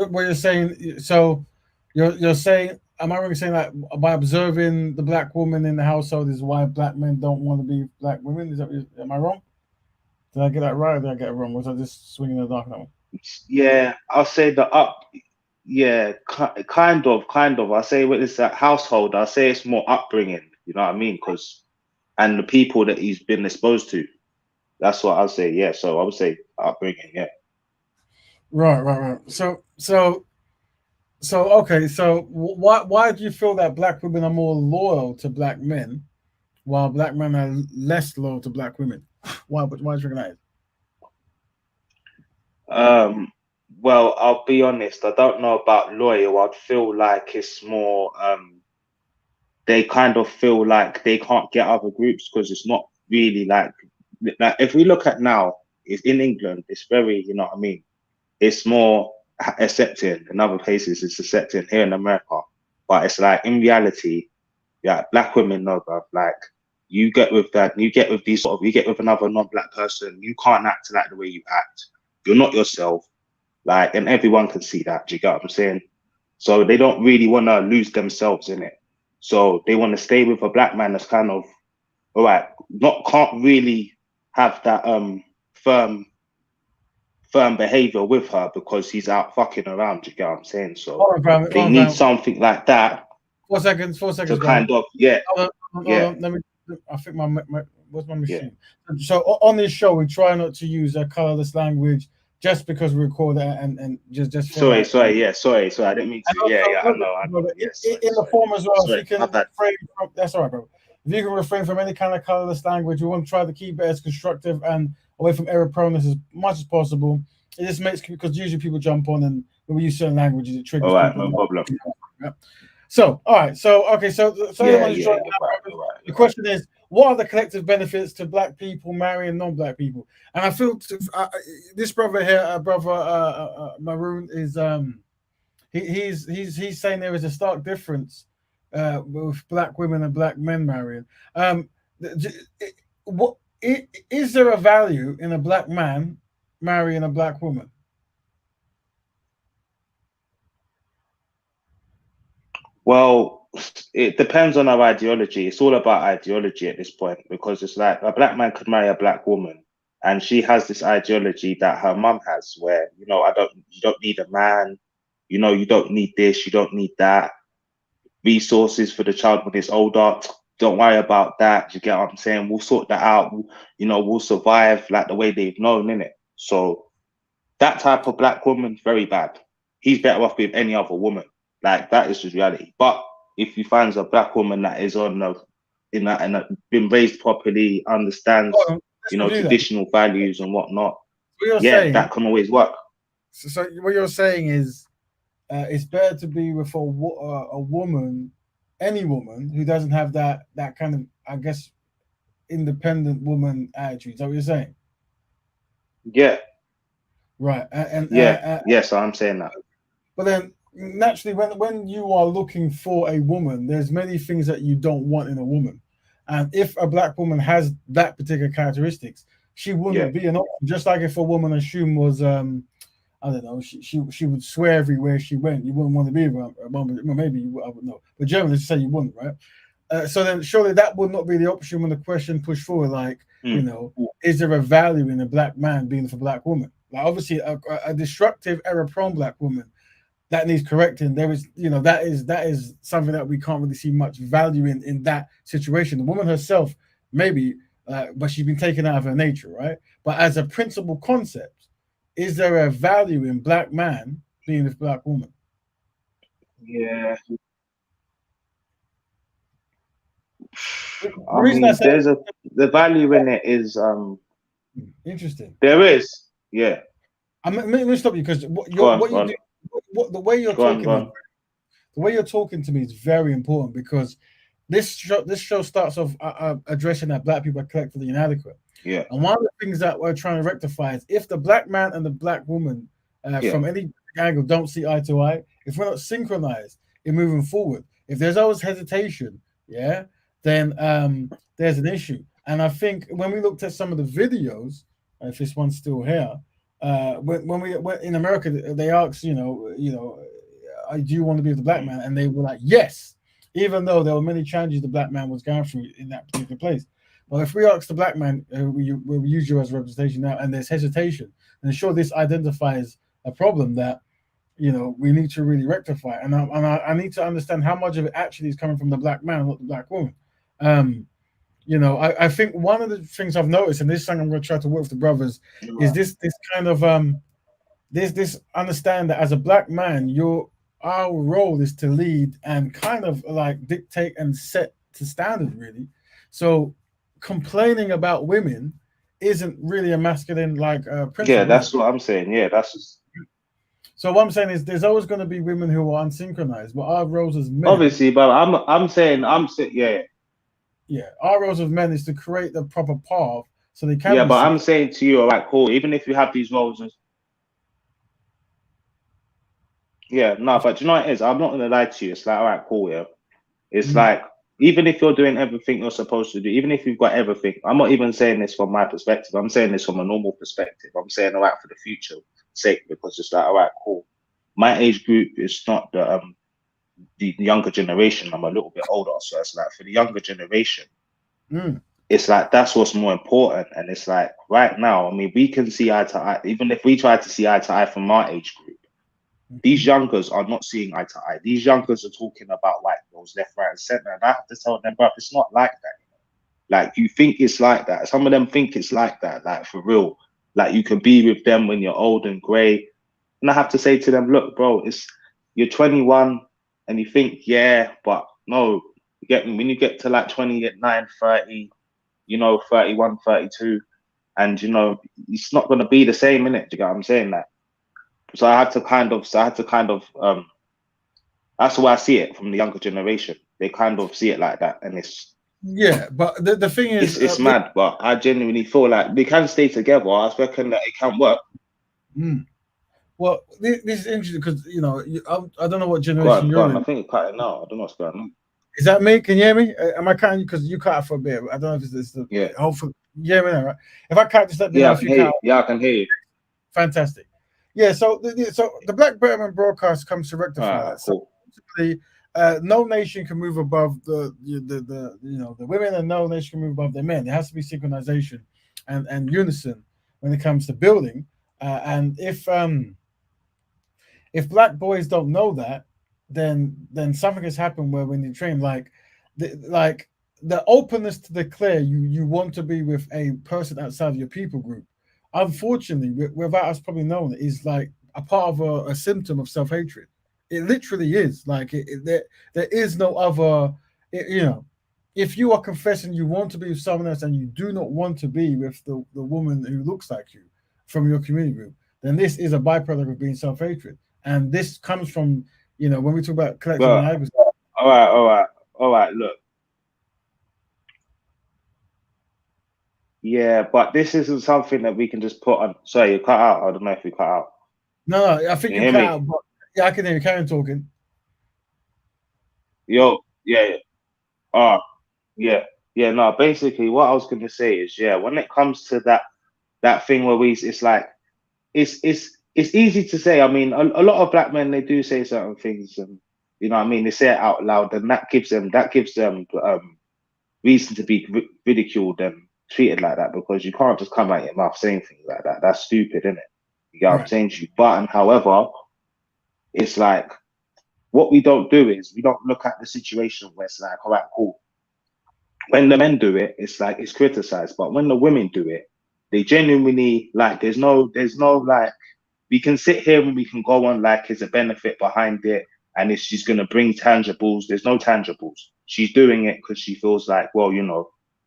what you're saying. So you're saying. Am I really saying that by observing the black woman in the household is why black men don't want to be black women? Am I wrong? Did I get that right or did I get it wrong? Was I just swinging in the dark now? Yeah, I'll say kind of. I'll say with this household, I'll say it's more upbringing, you know what I mean? And the people that he's been exposed to. That's what I'll say, yeah. So I would say upbringing, yeah. Right. So okay, so why do you feel that black women are more loyal to black men while black men are less loyal to black women? Why do you reckon that is? Well, I'll be honest, I don't know about loyal. I'd feel like it's more they kind of feel like they can't get other groups because it's not really like if we look at now, it's in England, it's very, you know what I mean? It's more accepting. In other places, it's accepting here in America. But it's like in reality, yeah, black women know, bro. Like you get with another non-black person, you can't act like the way you act. You're not yourself. Like, and everyone can see that. Do you get what I'm saying? So they don't really want to lose themselves in it. So they want to stay with a black man that's kind of all right, can't really have that firm behavior with her because he's out fucking around. You get what I'm saying? So they need something like that. 4 seconds. To kind of Hold on, let me. I think my what's my machine? Yeah. So on this show, we try not to use a colorless language just because we record that and just. Sorry. I didn't mean to. I know. Yes. In the form as well. If you can refrain from, that's all right, bro. If you can refrain from any kind of colorless language, we want to try to keep it as constructive and away from error proneness as much as possible. It just makes, because usually people jump on and when we use certain languages, it triggers. All right, people. no problem. Yeah. So, all right. So, okay. So the question is, what are the collective benefits to black people marrying non-black people? And I feel this brother here, Maroon, is he's saying there is a stark difference with black women and black men marrying. What is there a value in a black man marrying a black woman? Well, it depends on our ideology. It's all about ideology at this point, because it's like a black man could marry a black woman, and she has this ideology that her mum has, where you don't need a man, you don't need this, you don't need that, resources for the child when it's older. Don't worry about that. You get what I'm saying? We'll sort that out. We'll survive like the way they've known, innit? So that type of black woman, very bad. He's better off with any other woman. Like, that is just reality. But if he finds a black woman that is been raised properly, understands, traditional values and whatnot, that can always work. So what you're saying is, it's better to be with a woman, any woman who doesn't have that kind of, I guess, independent woman attitude. Is that what you're saying? Yeah. Right. Yes, I'm saying that. But then naturally, when you are looking for a woman, there's many things that you don't want in a woman. And if a black woman has that particular characteristics, she wouldn't be an option. Just like if a woman assumed was I don't know, she would swear everywhere she went. You wouldn't want to be around her. Well, maybe you would, I would know. But generally, say you wouldn't, right? So then surely that would not be the option when the question pushed forward, like, is there a value in a black man being with a black woman? Like, obviously, a destructive, error-prone black woman, that needs correcting. There is, that is something that we can't really see much value in that situation. The woman herself, maybe, but she's been taken out of her nature, right? But as a principal concept, is there a value in black man being with black woman? Yeah. I mean, the value in it is interesting. There is, yeah. Let me stop you, because the way you're talking to me is very important, because this show starts off addressing that black people are collectively inadequate. Yeah. And one of the things that we're trying to rectify is, if the black man and the black woman from any angle don't see eye to eye, if we're not synchronized in moving forward, if there's always hesitation, then there's an issue. And I think when we looked at some of the videos, if this one's still here, when we in America, they asked, do you want to be with the black man? And they were like, yes, even though there were many challenges the black man was going through in that particular place. Well, if we ask the black man, we use you as representation now, and there's hesitation, then sure, this identifies a problem that we need to really rectify. And I need to understand how much of it actually is coming from the black man, not the black woman. I think one of the things I've noticed, and this thing I'm going to try to work with the brothers, is this kind of this understand that as a black man, our role is to lead and kind of like dictate and set the standard, really. So complaining about women isn't really a masculine principle. Yeah, that's what I'm saying. Yeah, that's just... So what I'm saying is, there's always going to be women who are unsynchronized, but our roles as men, obviously, but I'm saying our roles as men is to create the proper path so they can. Yeah, but I'm saying to you, all right, cool. Even if you have these roles, but do you know what it is? I'm not gonna lie to you. It's like, all right, cool, yeah. It's like, even if you're doing everything you're supposed to do, even if you've got everything, I'm not even saying this from my perspective. I'm saying this from a normal perspective. I'm saying, all right, for the future sake, because it's like, all right, cool. My age group is not the younger generation. I'm a little bit older, so it's like, for the younger generation, it's like, that's what's more important. And it's like, right now, I mean, we can see eye to eye. Even if we try to see eye to eye from our age group, these youngers are not seeing eye to eye. These youngers are talking about white girls left, right, and center. And I have to tell them, bro, it's not like that. Like, you think it's like that. Some of them think it's like that, like, for real. Like, you can be with them when you're old and grey. And I have to say to them, look, bro, you're 21 and you think, but no, you get me? When you get to like 29, 30, 31, 32, and it's not going to be the same, innit? Do you get what I'm saying? That. So I had to kind of, that's the way I see it from the younger generation. They kind of see it like that, and it's Yeah, but the thing is, It's mad, but I genuinely feel like they can stay together. I reckon that it can work. Well, this is interesting because I don't know what Go generation on, go you're on. I in. think it's cutting out. I don't know what's going on. Is that me? Can you hear me? Am I cutting you? Because you cut out for a bit. I don't know if it's the. Yeah. Hopefully, you hear me now, right? If I cut, just let me Yeah, know I if can you hear cut. you. Yeah, I can hear you. Fantastic. Yeah. So the Black Betterment Broadcast comes to rectify that. So Cool. basically, no nation can move above the women, and no nation can move above the men. There has to be synchronization and unison when it comes to building. And if black boys don't know that, then something has happened where when you train, the openness to declare you want to be with a person outside of your people group, unfortunately, without us probably knowing it, is like a part of a symptom of self-hatred. It literally is like there is no other. If you are confessing you want to be with someone else and you do not want to be with the woman who looks like you from your community group, then this is a byproduct of being self-hatred. And this comes from, when we talk about collective But inadequacy. all right. Look, yeah, but this isn't something that we can just put on. Sorry, you cut out. I don't know if you cut out. No, I think Can you you hear cut me? out, but yeah, I can hear you. Carry on talking. Yo, yeah. Oh, yeah, yeah. No, basically, what I was gonna say is, yeah, when it comes to that thing where it's like it's easy to say. I mean, a lot of black men, they do say certain things, and you know what I mean, they say it out loud, and that gives them reason to be ridiculed and treated like that, because you can't just come out your mouth saying things like that. That's stupid, isn't it? You get what I'm saying to you? But and however, it's like what we don't do is we don't look at the situation where it's like, all right, cool. When the men do it, it's like it's criticized, but when the women do it, they genuinely like. There's no like. We can sit here and we can go on like there's a benefit behind it, and it's she's gonna bring tangibles. There's no tangibles. She's doing it because she feels like, well,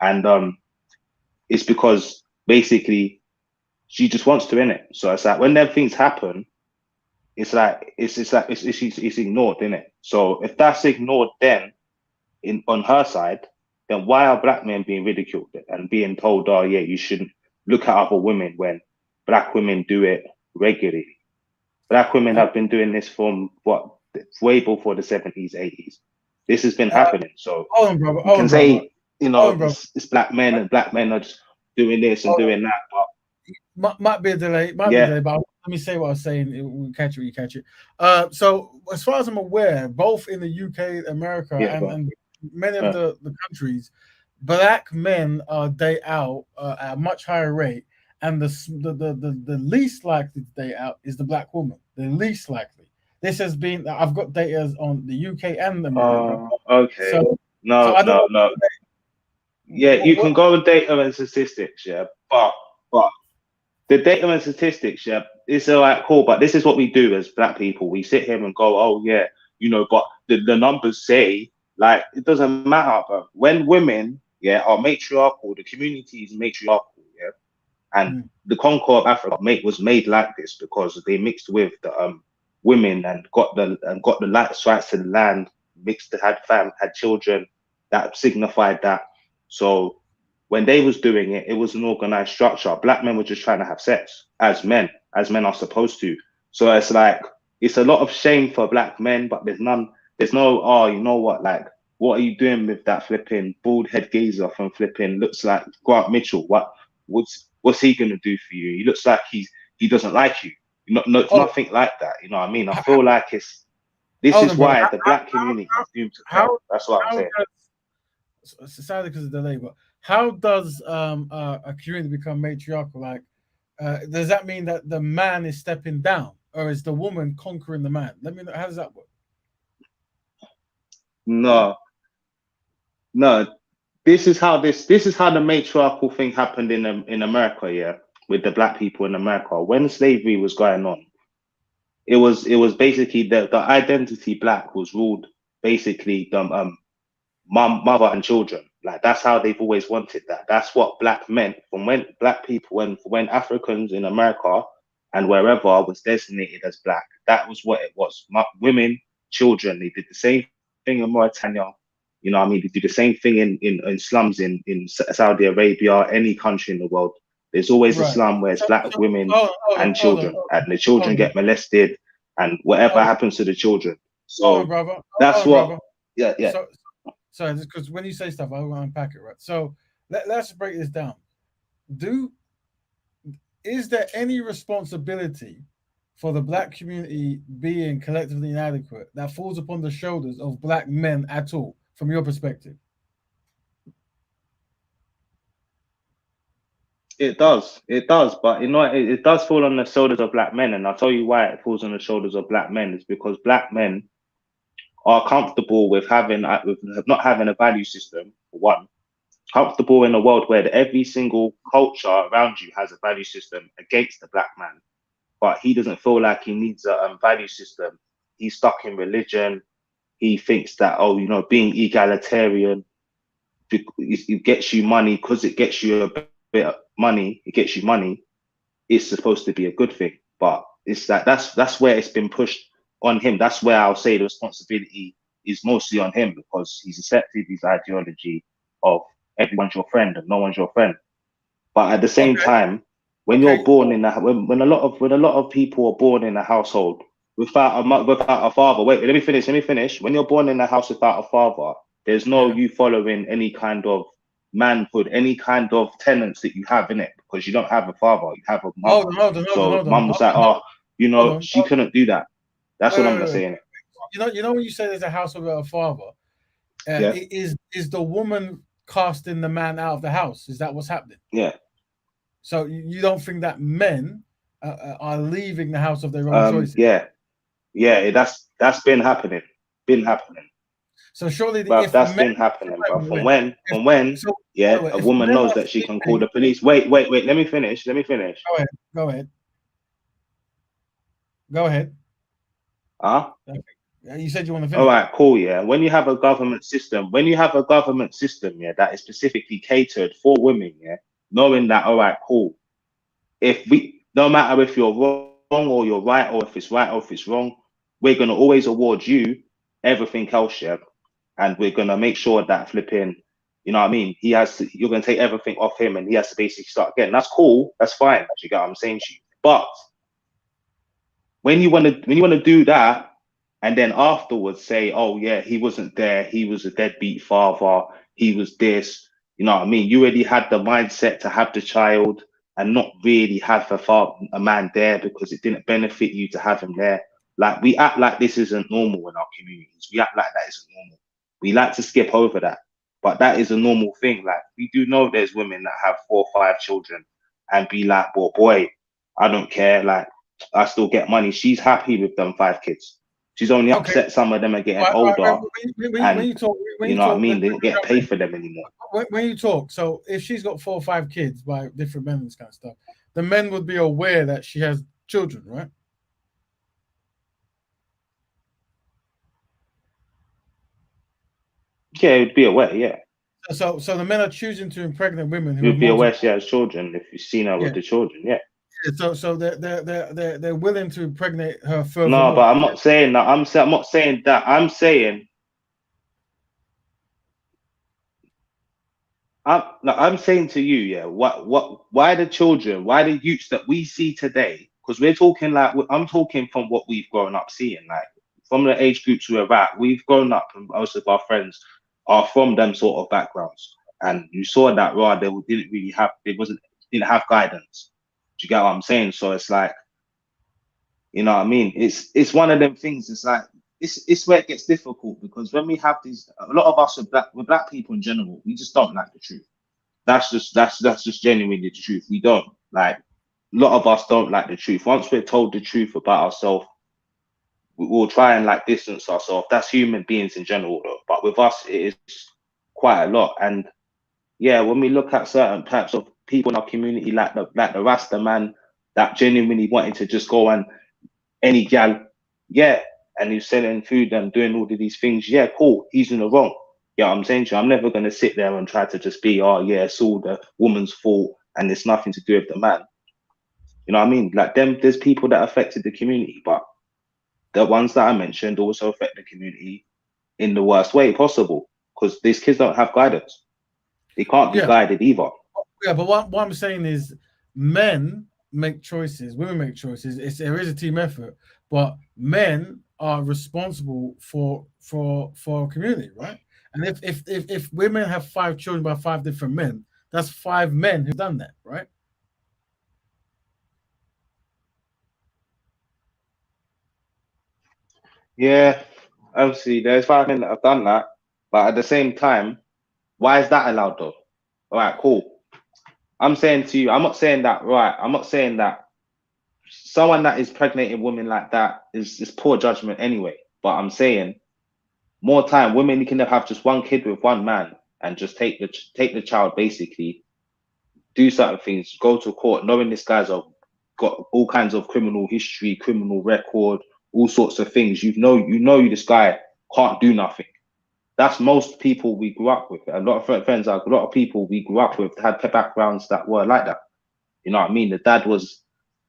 and it's because basically she just wants to in it. So it's like when them things happen, it's like it's ignored, innit? So if that's ignored, then on her side, then why are black men being ridiculed and being told, oh yeah, you shouldn't look at other women when black women do it regularly? Black women have been doing this from way before the 70s, 80s. This has been happening. So Hold on, brother. you can say, Hold on, brother. it's black men and black men are just doing this and doing that. But might be a delay. But let me say what I was saying. We'll catch it when you catch it. So as far as I'm aware, both in the UK, America, and many of the countries, black men date out at a much higher rate, and the least likely to date out is the black woman. The least likely. This has been. I've got data on the UK and America. Okay. So No. I don't know. Yeah, you can go with data and statistics, yeah, but the data and statistics, yeah, it's all right, cool. But this is what we do as black people. We sit here and go, oh yeah, but the numbers say, like, it doesn't matter. But when women, yeah, are matriarchal, the community is matriarchal, yeah, and the conquer of Africa was made like this because they mixed with the women and got the rights to the land, had children that signified that. So when they was doing it, it was an organized structure. Black men were just trying to have sex as men are supposed to. So it's like, it's a lot of shame for black men, but there's no, oh, you know what, like, what are you doing with that flipping bald head gazer from flipping looks like Grant Mitchell? What's he gonna do for you? He looks like he doesn't like you. Nothing like that. You know what I mean? I feel like this is why the black community is doomed to fail. That's what I'm saying. Sadly, because of the delay, but how does a community become matriarchal? Like, does that mean that the man is stepping down, or is the woman conquering the man? Let me know. How does that work? No. This is how the matriarchal thing happened in America, yeah, with the black people in America. When slavery was going on, it was basically the identity black was ruled basically mother and children. Like, that's how they've always wanted that. That's what black meant from when black people, when Africans in America and wherever was designated as black. That was what it was. Women, children. They did the same thing in Mauritania. You know what I mean? They do the same thing in slums in Saudi Arabia, any country in the world. There's always a Right. slum where it's black women and hold on, children, and the children hold on. get molested, and whatever happens to the children. Hold on, So brother. that's Hold on, what. brother. Yeah. So, sorry, because when you say stuff, I want to unpack it, right? So let's break this down. Is there any responsibility for the black community being collectively inadequate that falls upon the shoulders of black men at all, from your perspective? It does, but you know, it does fall on the shoulders of black men, and I'll tell you why it falls on the shoulders of black men. Is because black men are comfortable with with not having a value system, for one, comfortable in a world where every single culture around you has a value system against the black man, but he doesn't feel like he needs a value system. He's stuck in religion. He thinks that, oh, you know, being egalitarian, it gets you money because it gets you a bit of money. It gets you money. It's supposed to be a good thing, but it's like that's where it's been pushed on him. That's where I'll say the responsibility is mostly on him, because he's accepted his ideology of everyone's your friend and no one's your friend. But at the same time, when you're born in that, when a lot of people are born in a household without a father. Wait, let me finish. When you're born in a house without a father, there's no you following any kind of manhood, any kind of tenets that you have in it, because you don't have a father, you have a mother. So mum was like, oh, you know, she couldn't do that. That's what I'm saying. You know when you say there's a house without a father, Yeah. is the woman casting the man out of the house? Is that what's happening? Yeah. So you don't think that men are leaving the house of their own choices? Yeah, that's been happening. So surely that's been happening. But from when a woman knows that she can call the police. Wait. Let me finish. Go ahead. Huh? You said you want to finish. All right, cool. Yeah. When you have a government system, yeah, that is specifically catered for women, yeah, knowing that, all right, cool. No matter if you're wrong or you're right, or if it's right or if it's wrong, we're gonna always award you everything else, yeah, and we're gonna make sure that flipping, you know what I mean? You're gonna take everything off him, and he has to basically start again. That's cool. That's fine. You get what I'm saying to you? But when you wanna do that, and then afterwards say, oh yeah, he wasn't there, he was a deadbeat father, he was this, you know what I mean? You already had the mindset to have the child and not really have a man there because it didn't benefit you to have him there. Like, we act like this isn't normal in our communities. We act like that isn't normal. We like to skip over that, but that is a normal thing. Like, we do know there's women that have 4 or 5 children and be like, well, boy, I don't care. Like, I still get money. She's happy with them 5 kids. She's only upset some of them are getting older. When you talk, you know what I mean? They don't get paid for them anymore. When you talk, so if she's got 4 or 5 kids by different men and this kind of stuff, the men would be aware that she has children, right? Yeah, it would be aware, yeah. So the men are choosing to impregnate women who would be aware she has children if you've seen her with the children, yeah. So they're willing to impregnate her further. No, but I'm not saying that. I'm not saying that. I'm saying to you, yeah. Why the children? Why the youths that we see today? Because we're talking like I'm talking from what we've grown up seeing, like from the age groups we're at. We've grown up, and most of our friends are from them sort of backgrounds, and you saw that they didn't really have. Didn't have guidance. Do you get what I'm saying? So it's like, you know what I mean? It's one of them things. It's like it's where it gets difficult, because when we have these, a lot of us are black people in general, we just don't like the truth. That's just genuinely the truth. We don't like. A lot of us don't like the truth. Once we're told the truth about ourselves, we'll try and like distance ourselves. That's human beings in general, though. But with us, it is quite a lot. And yeah, when we look at certain types of people in our community, like the Rasta man that genuinely wanted to just go and any gal, yeah, and he's selling food and doing all of these things, yeah, cool, he's in the wrong. Yeah, I'm saying to you, I'm never going to sit there and try to just be, oh yeah, it's all the woman's fault and it's nothing to do with the man. You know what I mean? Like there's people that affected the community, but the ones that I mentioned also affect the community in the worst way possible. because these kids don't have guidance. They can't be guided either. Yeah, but what I'm saying is, men make choices, women make choices. There is a team effort, but men are responsible for a community, right? And if women have 5 children by 5 different men, that's 5 men who've done that, right? Yeah, obviously there's 5 men that have done that, but at the same time, why is that allowed though? All right, cool. I'm saying to you, I'm not saying that, right? I'm not saying that someone that is pregnating women like that is poor judgment anyway. But I'm saying more time, women can have just one kid with one man and just take the child, basically do certain things, go to court, knowing this guy's got all kinds of criminal history, criminal record, all sorts of things. You know this guy can't do nothing. That's most people we grew up with. A lot of friends, a lot of people we grew up with had backgrounds that were like that. You know what I mean? The dad was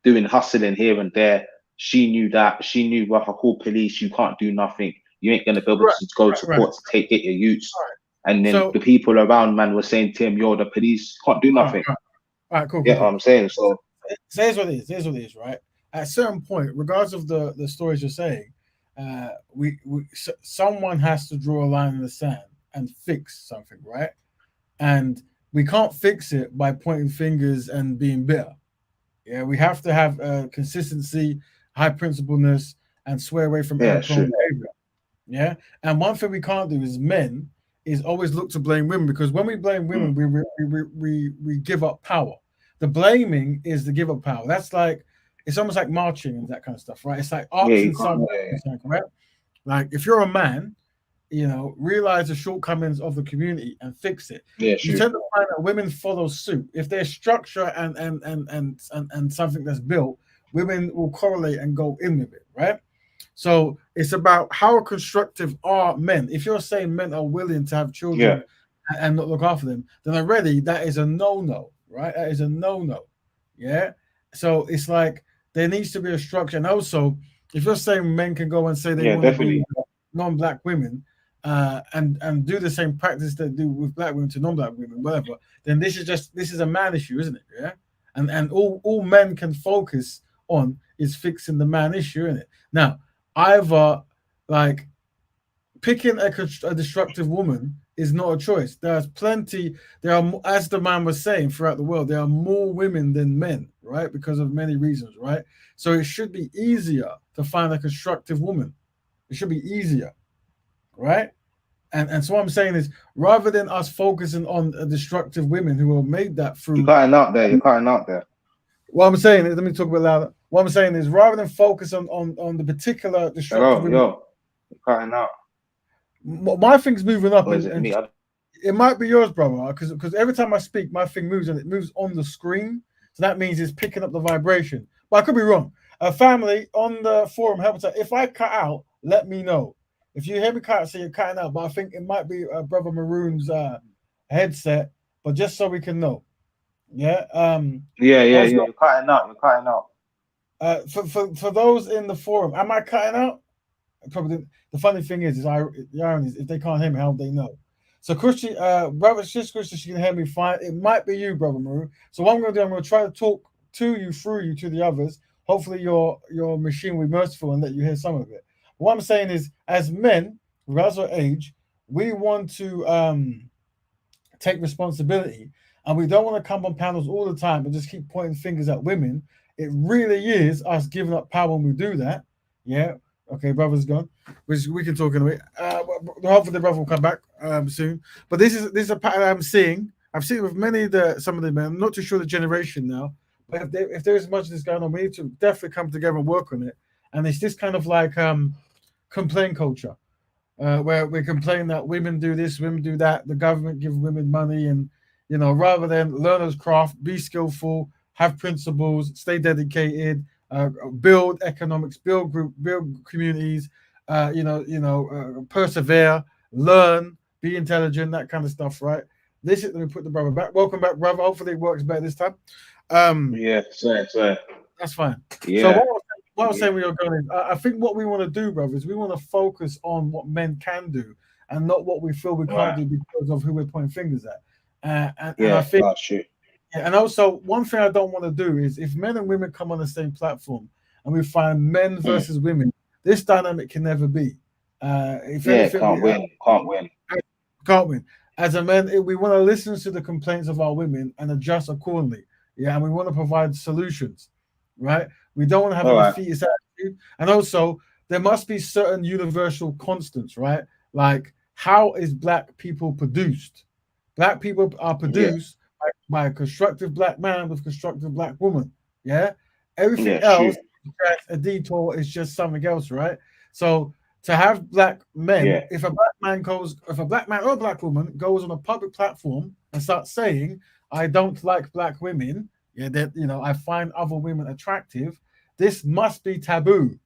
doing hustling here and there. She knew that. She knew, well, I call police. You can't do nothing. You ain't gonna be able to go to court to get your utes. And then the people around, man, were saying to him, "Yo, the police can't do nothing." All right, cool. Yeah, what I'm saying. So here's what it is. Here's what it is, right? At a certain point, regardless of the stories you're saying, someone has to draw a line in the sand and fix something, right? And we can't fix it by pointing fingers and being bitter. Yeah, we have to have consistency, high principledness, and swear away from irreparable behavior. Yeah, and one thing we can't do as men is always look to blame women, because when we blame women, we give up power. The blaming is the give up power. That's like, it's almost like marching and that kind of stuff, right? It's like asking someone, right? Like if you're a man, realize the shortcomings of the community and fix it. Yeah, you tend to find that women follow suit. If there's structure and something that's built, women will correlate and go in with it, right? So it's about how constructive are men. If you're saying men are willing to have children and not look after them, then already that is a no-no, right? That is a no-no. Yeah. So it's like there needs to be a structure. And also, if you're saying men can go and say they want to be non-black women and do the same practice they do with black women to non-black women, whatever, then this is a man issue, isn't it? Yeah. And all men can focus on is fixing the man issue, isn't it? Now, either like picking a destructive woman is not a choice. There are, as the man was saying, throughout the world, there are more women than men, right? Because of many reasons, right? So it should be easier to find a constructive woman. It should be easier, right? And so what I'm saying is, rather than us focusing on destructive women who are made that through... You're cutting out there. What I'm saying is, let me talk a bit louder. What I'm saying is, rather than focus on the particular destructive women... You're cutting out. My thing's moving up. Or is it me? It might be yours, brother, because every time I speak, my thing moves, and it moves on the screen. So that means it's picking up the vibration. But I could be wrong. Family on the forum, help us out. If I cut out, let me know. If you hear me cut out, say you're cutting out. But I think it might be Brother Maroon's headset. But just so we can know. Yeah. You're cutting out. For those in the forum, am I cutting out? Probably. The funny thing is the irony is, if they can't hear me, how would they know? So Christian, brother, Christian, she can hear me fine. It might be you, Brother Maroon. So what I'm going to do, I'm going to try to talk to you, through you, to the others. Hopefully your machine will be merciful and let you hear some of it. What I'm saying is, as men, regardless of age, we want to take responsibility, and we don't want to come on panels all the time and just keep pointing fingers at women. It really is us giving up power when we do that. Yeah. Okay, brother's gone. We can talk in a minute. Hopefully the brother will come back soon. But this is a pattern I'm seeing. I've seen it with some of the men. I'm not too sure the generation now. But if there is much of this going on, we need to definitely come together and work on it. And it's this kind of like complaint culture, where we complain that women do this, women do that. The government gives women money, and rather than learn as craft, be skillful, have principles, stay dedicated. Build economics, build group, build communities, persevere, learn, be intelligent, that kind of stuff, right? Let me put the brother back. Welcome back, brother. Hopefully it works better this time. Sorry. That's fine. Yeah. So what I was saying we are going, I think what we want to do, brother, is we want to focus on what men can do and not what we feel we can't do because of who we're pointing fingers at. And I think, that's true. and also one thing I don't want to do is if men and women come on the same platform and we find men versus women, this dynamic can never be. If anything, can't win. Can't win. As a man, we want to listen to the complaints of our women and adjust accordingly. Yeah, and we want to provide solutions, right? We don't want to have a defeatist attitude. And also, there must be certain universal constants, right? Like, how is Black people produced? Black people are produced by a constructive Black man with constructive Black woman. Yeah, everything else is just a detour. Is just something else, right? So to have Black men, if a Black man or a Black woman goes on a public platform and starts saying, "I don't like Black women," that I find other women attractive. This must be taboo.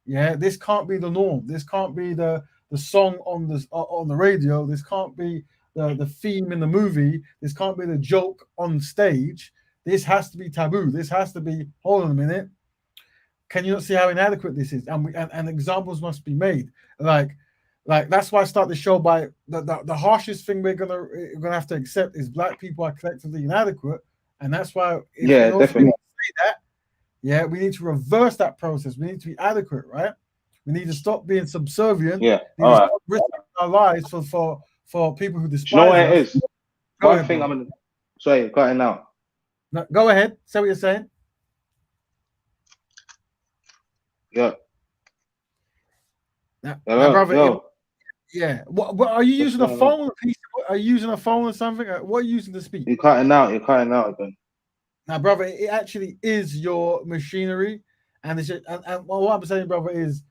Yeah, this can't be the norm. This can't be the song on the radio. This can't be the theme in the movie. This can't be the joke on stage. This has to be taboo. This has to be. Hold on a minute. Can you not see how inadequate this is? And examples must be made. Like that's why I start the show by the harshest thing we're gonna have to accept is Black people are collectively inadequate, and that's why definitely say that. We need to reverse that process. We need to be adequate, right? We need to stop being subservient. Yeah, we need to stop risking our lives for people who despise Do you know what us. it is? One thing I'm gonna sorry, cutting out. No, go ahead. Say what you're saying. Yeah. Now, brother. Yeah. What are you using a phone? Are you using a phone or something? What are you using to speak? You're cutting out again. Now, brother, it actually is your machinery, and it's just, and what I'm saying, brother, is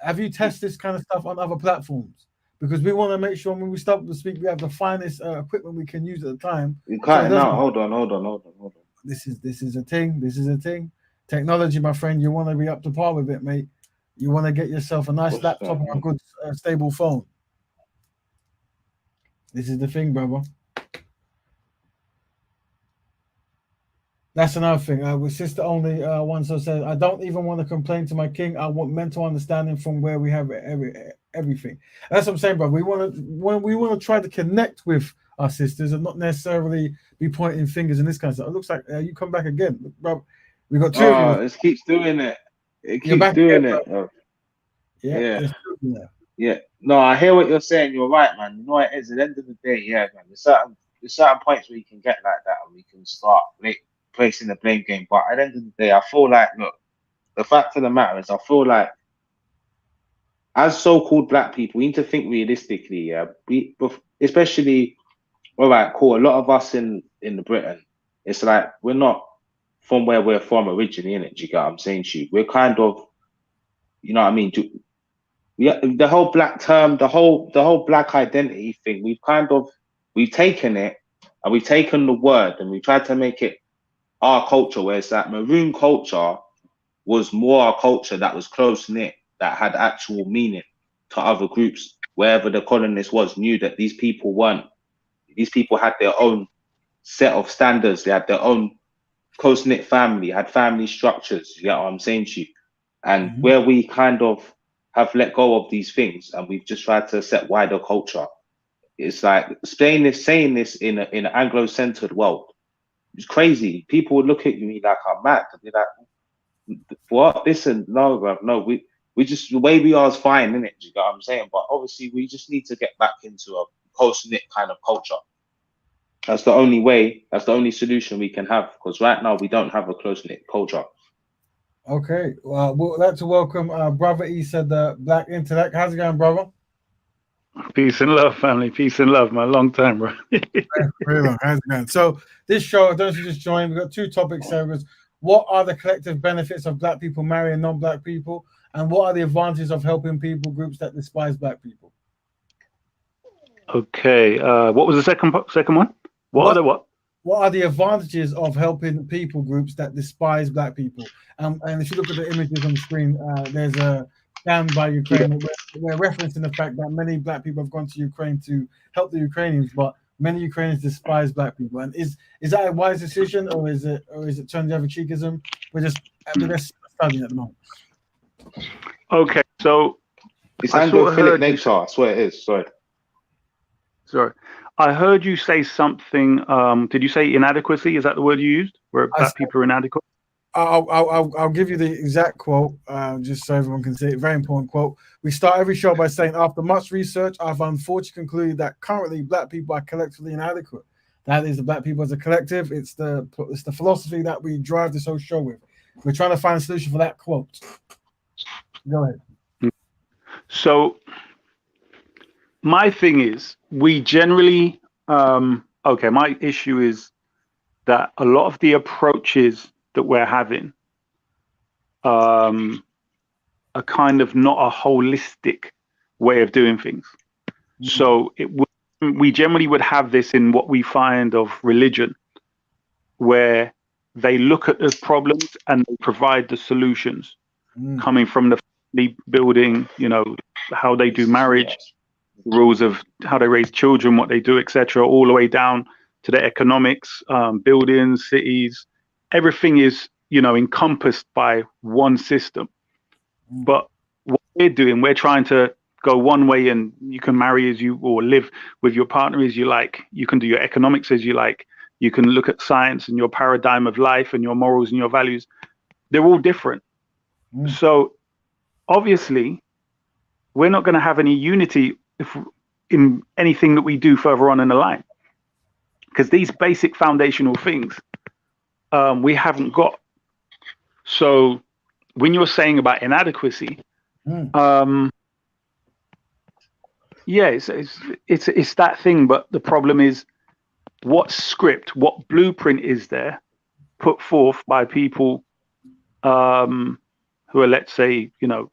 have you tested this kind of stuff on other platforms? Because we want to make sure when we start to speak, we have the finest equipment we can use at the time. You're cutting out. Hold on. This is a thing. This is a thing. Technology, my friend, you want to be up to par with it, mate. You want to get yourself a nice laptop and a good stable phone. This is the thing, brother. That's another thing. With sister only one so says, I don't even want to complain to my king. I want mental understanding from where we have everything. That's what I'm saying, brother. We want to try to connect with our sisters and not necessarily be pointing fingers and this kind of stuff. It looks like you come back again, bro. We got two of you. It keeps doing it. It keeps doing it. Yeah. No, I hear what you're saying. You're right, man. You know what it is? At the end of the day, man. There's certain points where you can get like that, and we can start placing the blame game. But at the end of the day, I feel like, look, the fact of the matter is, I feel like as so-called Black people, we need to think realistically. Yeah, especially, all right, cool. A lot of us in Britain, it's like we're not from where we're from originally, innit? Do you get what I'm saying to you? We're kind of, you know what I mean? The whole Black term, the whole Black identity thing, we've taken it and we've taken the word and we tried to make it our culture, whereas that maroon culture was more our culture that was close-knit, that had actual meaning to other groups. Wherever the colonists knew that these people had their own set of standards, they had their own close-knit family, had family structures, you get what I'm saying to you? And where we kind of have let go of these things and we've just tried to set wider culture, it's like saying this in an Anglo-centered world. It's crazy. People would look at me like I'm mad. They'd be like, what? Listen, no, bro, no, we just, the way we are is fine, innit? You get what I'm saying? But obviously we just need to get back into a close-knit kind of culture. That's the only way, that's the only solution we can have, because right now we don't have a close-knit culture. Okay, well, we'd like to welcome Brother E said the Black Intellect. How's it going, brother? Peace and love, family. Peace and love, man. Long time, bro. Very long. How's it going? So this show, those who just joined, we've got two topics here. What are the collective benefits of Black people marrying non-Black people? And what are the advantages of helping people groups that despise Black people? Okay, what was the second one? What are the advantages of helping people groups that despise Black people? And if you look at the images on the screen, there's a stand by Ukraine. We're referencing the fact that many Black people have gone to Ukraine to help the Ukrainians, but many Ukrainians despise Black people. And is that a wise decision, or is it turning the other cheekism? We're just studying at the moment. Okay, so It's I sort of androphilic heard you nature. I swear it is. Sorry. Sorry. I heard you say something. Did you say inadequacy? Is that the word you used? Where black people are inadequate? I'll give you the exact quote, just so everyone can see it. Very important quote. We start every show by saying, after much research, I've unfortunately concluded that currently black people are collectively inadequate. That is the black people as a collective. It's the philosophy that we drive this whole show with. We're trying to find a solution for that quote. Go ahead. So my thing is, we generally, okay, my issue is that a lot of the approaches that we're having are kind of not a holistic way of doing things. So we generally would have this in what we find of religion, where they look at the problems and they provide the solutions coming from the family building, you know, how they do marriage, rules of how they raise children, what they do, etc., all the way down to the economics, buildings, cities. Everything is, you know, encompassed by one system. But what we're doing, we're trying to go one way, and you can marry as you, or live with your partner as you like. You can do your economics as you like. You can look at science and your paradigm of life and your morals and your values. They're all different. So obviously, we're not going to have any unity in anything that we do further on in the line, because these basic foundational things we haven't got. So when you're saying about inadequacy, yeah, it's that thing. But the problem is, what script, what blueprint is there put forth by people who are, let's say, you know,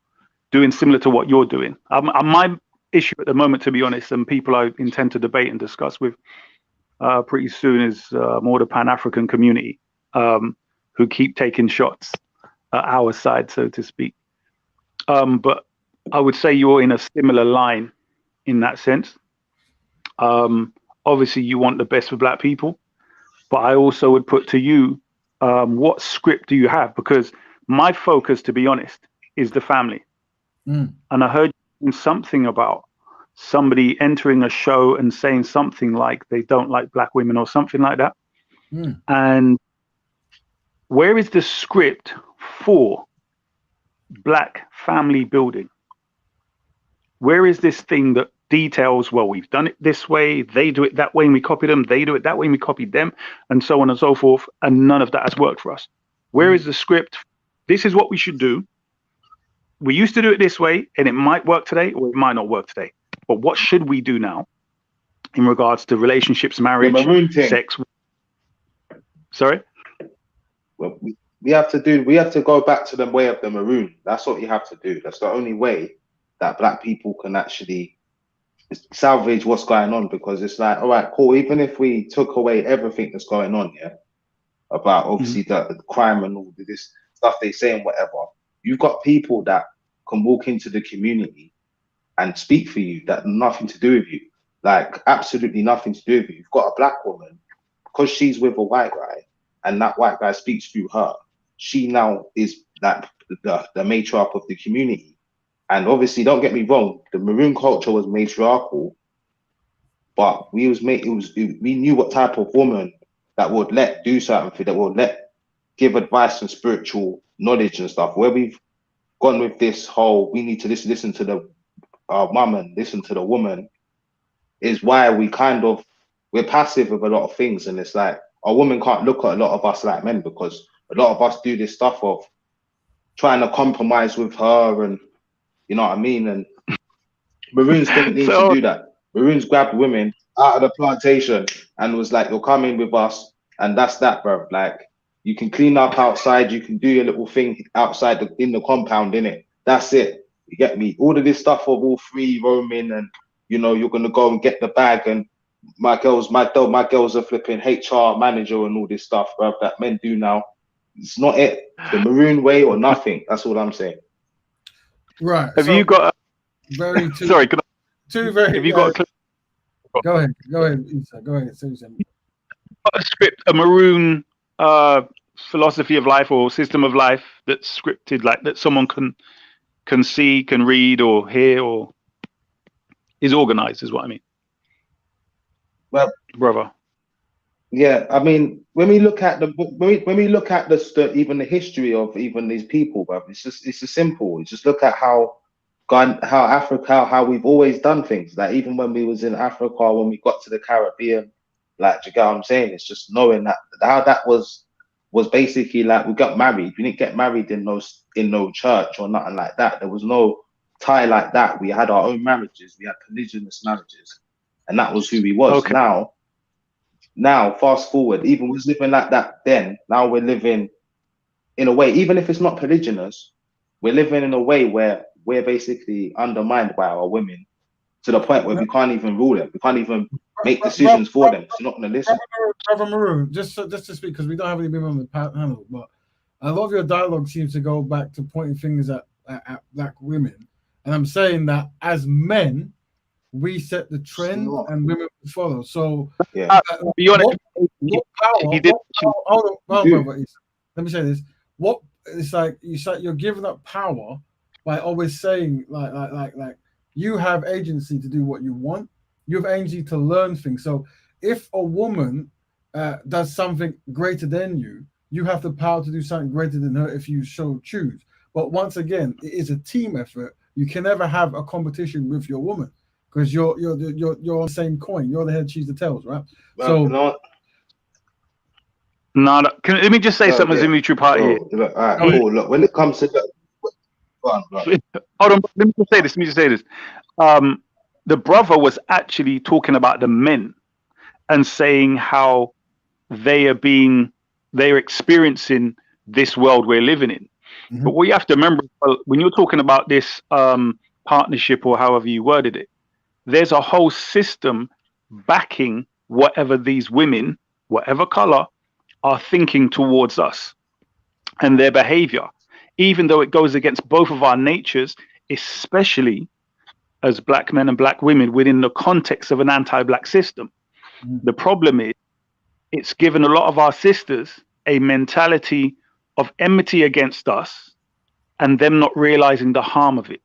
doing similar to what you're doing? My issue at the moment, to be honest, and people I intend to debate and discuss with pretty soon, is more the Pan-African community, who keep taking shots at our side, so to speak. But I would say you're in a similar line in that sense. Obviously, you want the best for black people, but I also would put to you, what script do you have? Because my focus, to be honest, is the family. And I heard something about somebody entering a show and saying something like they don't like black women or something like that. And where is the script for black family building? Where is this thing that details, well, we've done it this way, they do it that way, and we copy them, they do it that way, and we copied them, and so on and so forth, and none of that has worked for us? Where is the script? This is what we should do. We used to do it this way, and it might work today, or it might not work today. But what should we do now in regards to relationships, marriage, sex? Sorry? Well, we have to go back to the way of the maroon. That's what you have to do. That's the only way that black people can actually salvage what's going on, because it's like, all right, cool, even if we took away everything that's going on, yeah, about obviously the crime and all this stuff they say and whatever, you've got people that can walk into the community and speak for you that nothing to do with you, like absolutely nothing to do with you. You've got a black woman, because she's with a white guy and that white guy speaks through her, she now is like the matriarch of the community. And obviously, don't get me wrong, the maroon culture was matriarchal, but we knew what type of woman that would let do something, that would let give advice and spiritual knowledge and stuff. Where we've gone with this whole, we need to listen to the mum and listen to the woman, is why we're passive with a lot of things. And it's like, a woman can't look at a lot of us like men, because a lot of us do this stuff of trying to compromise with her, and you know what I mean? And Maroons didn't need to do that. Maroons grabbed women out of the plantation and was like, you're coming with us, and that's that, bro. Like, you can clean up outside, you can do your little thing outside in the compound, innit? That's it. You get me? All of this stuff of all free roaming, and you know, you're gonna go and get the bag, and my girls are flipping HR manager and all this stuff, bro, that men do now. It's not it. The maroon way or nothing. That's all I'm saying. Right. Have you got very sorry, could I, two very have you got go ahead, Isa, go ahead, Susan. A script, a maroon philosophy of life or system of life that's scripted, like that someone can see, can read or hear, or is organized, is what I mean. Well, brother. Yeah, I mean, when we look at even the history of even these people, bruv, it's just simple. It's just look at how Africa, how we've always done things. Like even when we was in Africa, when we got to the Caribbean, like, do you get what I'm saying? It's just knowing that how that was basically like we got married. We didn't get married in no church or nothing like that. There was no tie like that. We had our own marriages. We had polygynous marriages, and that was who we was. Okay. Now, fast forward, even we was living like that then. Now we're living in a way, even if it's not polygynous, we're living in a way where we're basically undermined by our women to the point where we can't even rule them. We can't even make decisions for them. They're not going to listen. Brother Maroon, just to speak, because we don't have any women on the panel, but a lot of your dialogue seems to go back to pointing fingers at black women. And I'm saying that as men, we set the trend and women follow. So, yeah. What power? Hold on, brother. Let me say this. What it's like you're giving up power by always saying like you have agency to do what you want. You have agency to learn things. So if a woman does something greater than you, you have the power to do something greater than her if you so choose. But once again, it is a team effort. You can never have a competition with your woman. Because you're on the same coin. You're the head, she's the tails, right? Well, no. Let me just say something as a mutual party here. Look, all right, cool. Look, when it comes to go on. Hold on, let me just say this. The brother was actually talking about the men and saying how they're experiencing this world we're living in. Mm-hmm. But what you have to remember, when you're talking about this partnership or however you worded it, there's a whole system backing whatever these women, whatever color, are thinking towards us and their behavior, even though it goes against both of our natures, especially as black men and black women within the context of an anti-black system. Mm. The problem is it's given a lot of our sisters a mentality of enmity against us and them not realizing the harm of it.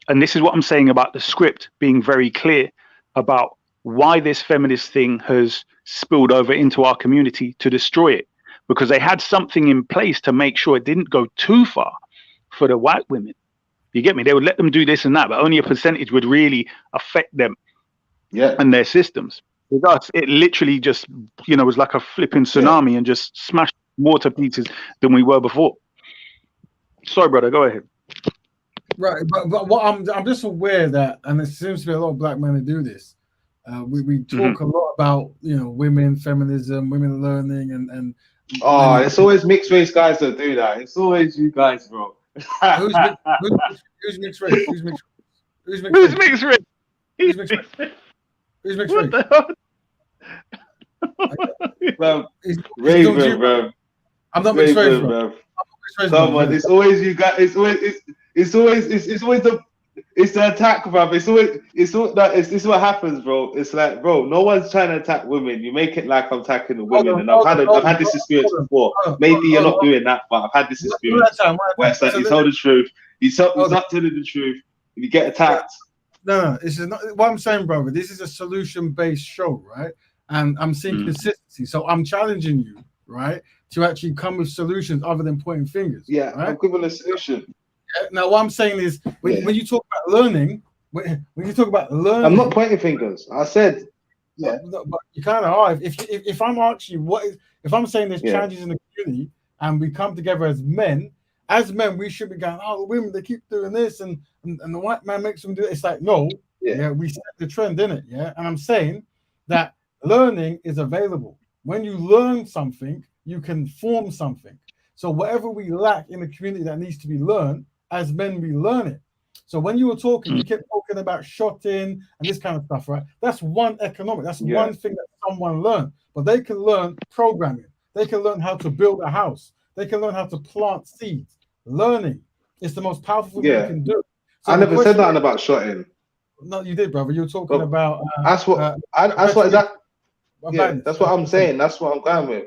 And this is what I'm saying about the script being very clear about why this feminist thing has spilled over into our community to destroy it, because they had something in place to make sure it didn't go too far for the white women. You get me? They would let them do this and that, but only a percentage would really affect them and their systems. With us, it literally just, was like a flipping tsunami and just smashed more to pieces than we were before. Sorry, brother, go ahead. Right, but what I'm just aware that, and it seems to be a lot of black men who do this. We talk a lot about women, feminism, women learning, and it's always mixed race guys that do that. It's always you guys, bro. Who's mixed race? Who's mixed race? Who's mixed race? Who's mixed race? Who's mixed race? Raven, bro. I'm not mixed race, bro. Come on, it's always you guys. It's always the attack, bro. It's what happens, bro. It's like, bro, no one's trying to attack women. You make it like I'm attacking the women, and I've had this experience before. Maybe you're not doing that, but I've had this experience where it's like you tell the truth. He's not telling the truth. You get attacked. No, this is not what I'm saying, brother. This is a solution-based show, right? And I'm seeing consistency. So I'm challenging you, right, to actually come with solutions other than pointing fingers. Yeah, right? I'm giving a solution. Now, what I'm saying is, when you talk about learning, when you talk about learning, I'm not pointing fingers. I said, but you kind of are. If I'm asking you if I'm saying there's challenges in the community and we come together as men, we should be going, the women, they keep doing this, and the white man makes them do it. It's like, no, we set the trend in it, and I'm saying that learning is available. When you learn something, you can form something. So whatever we lack in the community that needs to be learned, as men, we learn it. So when you were talking, you kept talking about shotting and this kind of stuff, right? That's one economic. That's one thing that someone learned. But they can learn programming. They can learn how to build a house. They can learn how to plant seeds. Learning is the most powerful thing you can do. So I never said nothing about shotting. No, you did, brother. You were talking about. That's what I'm saying. That's what I'm going with.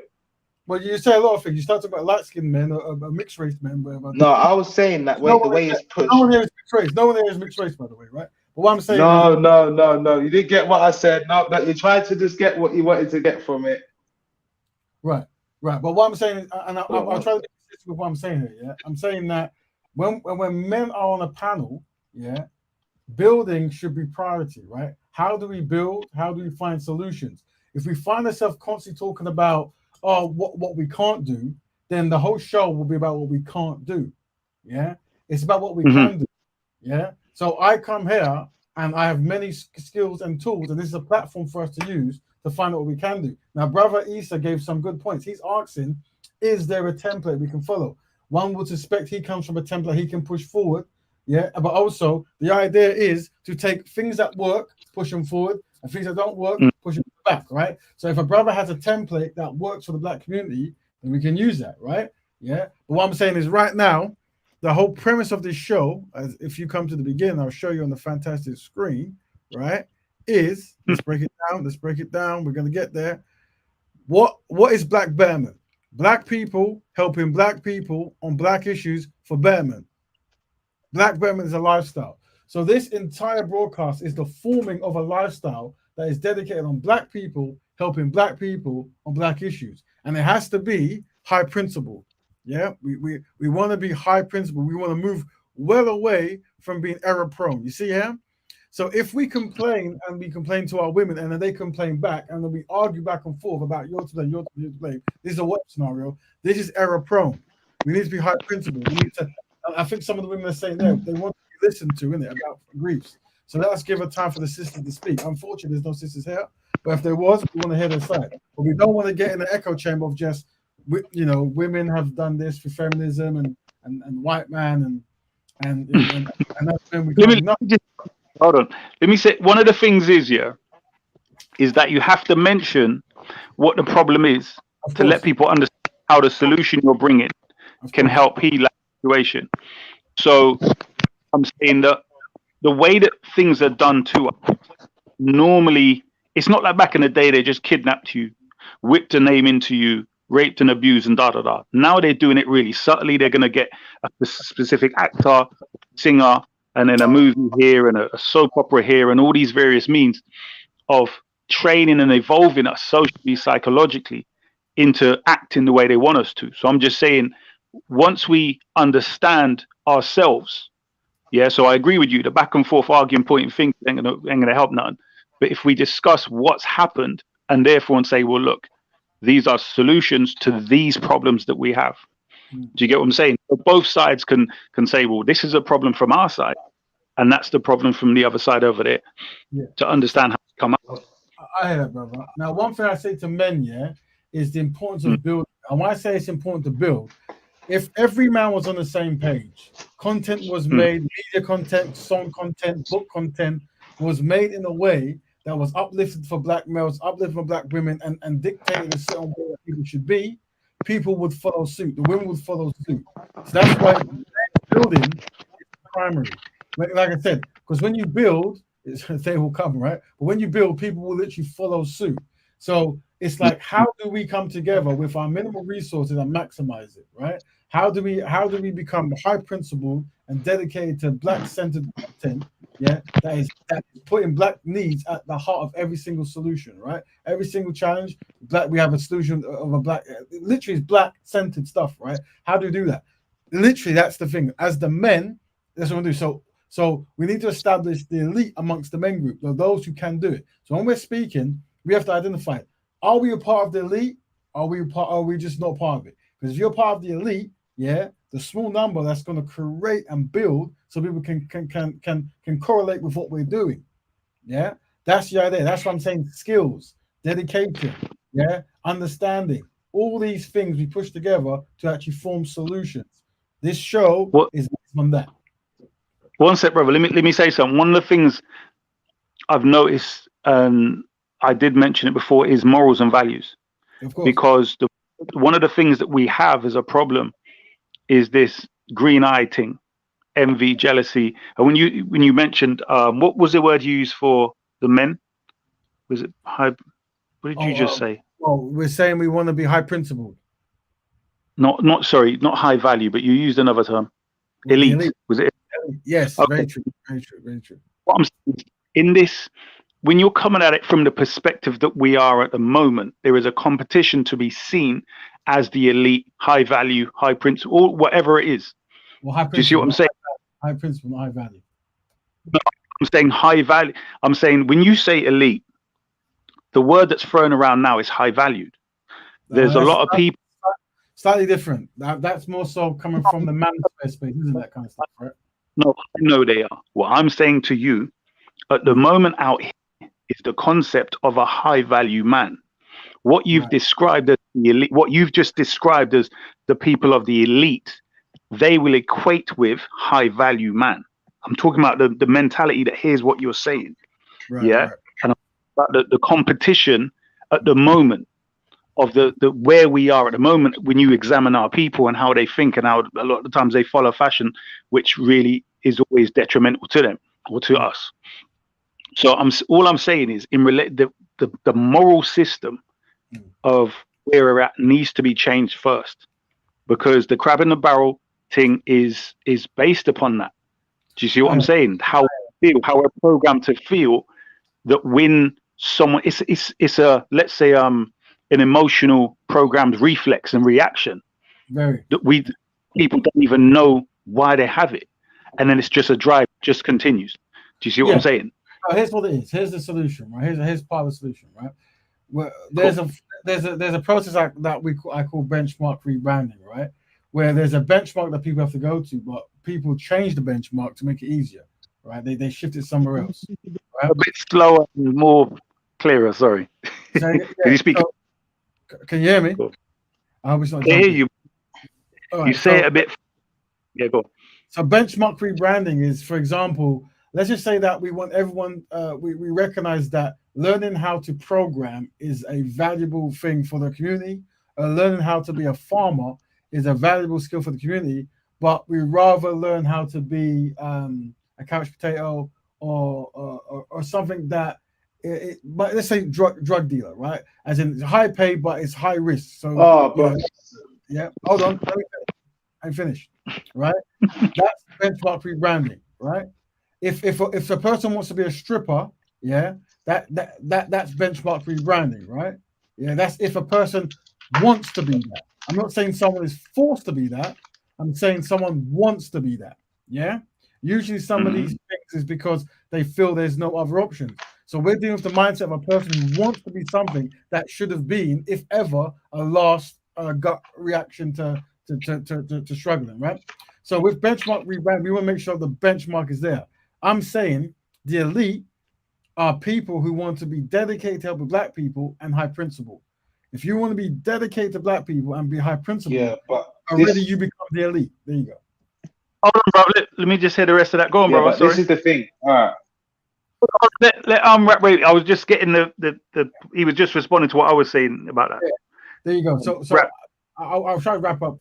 Well, you say a lot of things. You start talking about light-skinned men or mixed race men, whatever. No, I was saying that No way the way it's no pushed. one here is mixed race. No one here is mixed race, by the way, right? But what I'm saying No, is, no. You didn't get what I said. No, you tried to just get what you wanted to get from it. right. But what I'm saying is, and I'll Go try to on. be consistent with what I'm saying here. Yeah, I'm saying that when men are on a panel, yeah, building should be priority, right? How do we build? How do we find solutions? If we find ourselves constantly talking about what we can't do, then the whole show will be about what we can't do. Yeah, it's about what we can do. Yeah. So I come here and I have many skills and tools, and this is a platform for us to use to find out what we can do. Now, Brother Issa gave some good points. He's asking, is there a template we can follow? One would suspect he comes from a template he can push forward. Yeah. But also, the idea is to take things that work, push them forward, and things that don't work, push them back, right? So if a brother has a template that works for the black community, then we can use that, right? Yeah. But what I'm saying is right now, the whole premise of this show, as if you come to the beginning, I'll show you on the fantastic screen, right? Is let's break it down. We're gonna get there. What is Black Betterment? Black people helping black people on black issues for betterment. Black betterment is a lifestyle. So this entire broadcast is the forming of a lifestyle that is dedicated on black people helping black people on black issues, and it has to be high principle. Yeah, we want to be high principle. We want to move well away from being error prone. You see here? So if we complain and we complain to our women and then they complain back and then we argue back and forth about your to blame, your to blame, this is a what scenario? This is error prone. We need to be high principle. We need to, I think some of the women are saying there, they want to be listened to, innit, about griefs. So let us give a time for the sisters to speak. Unfortunately, there's no sisters here, but if there was, we want to hear their side. But we don't want to get in the echo chamber of just, women have done this for feminism and white man and that's when we Let me just hold on. Let me say one of the things is that you have to mention what the problem is to let people understand how the solution you're bringing can help heal that situation. So I'm saying that the way that things are done to us, normally it's not like back in the day they just kidnapped you, whipped a name into you, raped and abused and da. Now they're doing it really subtly. They're going to get a specific actor, singer, and then a movie here and a soap opera here and all these various means of training and evolving us socially, psychologically into acting the way they want us to. So I'm just saying, once we understand ourselves, yeah, so I agree with you, the back and forth arguing, pointing fingers ain't gonna help none. But if we discuss what's happened and therefore and say, well, look, these are solutions to these problems that we have. Do you get what I'm saying? So both sides can say, well, this is a problem from our side, and that's the problem from the other side over there. Yeah. To understand how to come up. I hear that, brother. Now, one thing I say to men, is the importance of building. And when I say it's important to build, if every man was on the same page, content was made, media content, song content, book content was made in a way that was uplifted for black males, uplifted for black women, and dictated a certain way that people should be, people would follow suit. The women would follow suit. So that's why building is primary. Like I said, because when you build, they will come, right? But when you build, people will literally follow suit. So it's like, how do we come together with our minimal resources and maximize it, right? How do we become high principled and dedicated to black-centered content, that is putting black needs at the heart of every single solution, right? Every single challenge, we have a solution of a black, literally it's black-centered stuff, right? How do we do that? Literally, that's the thing. As the men, that's what we do. So we need to establish the elite amongst the men group, those who can do it. So when we're speaking, we have to identify, are we a part of the elite? Are we just not part of it? Because if you're part of the elite, the small number that's going to create and build so people can correlate with what we're doing. Yeah, that's the idea. That's what I'm saying. Skills, dedication, understanding. All these things we push together to actually form solutions. This show is based on that. One sec, brother. Let me say something. One of the things I've noticed, and I did mention it before, is morals and values. Of course. Because one of the things that we have as a problem is this green eye thing, envy, jealousy. And when you mentioned, what was the word you used for the men? Was it high? What did you just say? Well, we're saying we want to be high principled. not sorry, not high value, but you used another term. Elite. Was it? Yes, Okay. very true, very true, very true. What I'm saying is, in this, when you're coming at it from the perspective that we are at the moment, there is a competition to be seen as the elite, high value, high principle, or whatever it is. Well, high Do you see what I'm saying? High principle, not high value. No, I'm saying high value. I'm saying when you say elite, the word that's thrown around now is high valued. There's a lot of people. Slightly different. That's more so coming from the manosphere space, isn't that kind of stuff, right? No, I know they are. What I'm saying to you, at the moment out here, is the concept of a high value man. What you've described as the elite, what you've just described as the people of the elite, they will equate with high value man. I'm talking about the mentality that hears what you're saying. Right, yeah. Right. And about the competition at the moment of the where we are at the moment when you examine our people and how they think and how a lot of the times they follow fashion, which really is always detrimental to them or to us. So all I'm saying is the moral system of where we're at needs to be changed first, because the crab in the barrel thing is based upon that. Do you see what I'm saying? How we're programmed to feel that when someone it's a, let's say an emotional programmed reflex and reaction Very. that people don't even know why they have it, and then it's just a drive, just continues. Do you see what I'm saying? Here's what it is. Here's the solution, right? Here's part of the solution, right? Where there's a process that I call benchmark rebranding, right? Where there's a benchmark that people have to go to, but people change the benchmark to make it easier, right? They shift it somewhere else. Right? A bit slower and more clearer. Sorry. Can you speak? Can you hear me? I hope it's not. I hear you. Right, you say it a bit. Yeah, go on. So benchmark rebranding is, for example, let's just say that we want everyone, we recognize that learning how to program is a valuable thing for the community. Learning how to be a farmer is a valuable skill for the community, but we rather learn how to be a couch potato or something that, but let's say drug dealer, right? As in high pay, but it's high risk. So, yeah, hold on, I'm finished, right? That's benchmark rebranding, right? If a person wants to be a stripper, yeah, that's benchmark rebranding, right? Yeah, that's if a person wants to be that. I'm not saying someone is forced to be that. I'm saying someone wants to be that. Yeah. Usually some of these things is because they feel there's no other options. So we're dealing with the mindset of a person who wants to be something that should have been, if ever, a last gut reaction to struggling, right? So with benchmark rebrand, we want to make sure the benchmark is there. I'm saying the elite are people who want to be dedicated to helping Black people and high principle. If you want to be dedicated to Black people and be high principle, already you become the elite. There you go. Hold on, bro. Let me just hear the rest of that. Go on, bro. But this is the thing. All right. Wait. I was just getting the. He was just responding to what I was saying about that. Yeah. There you go. So I'll try to wrap up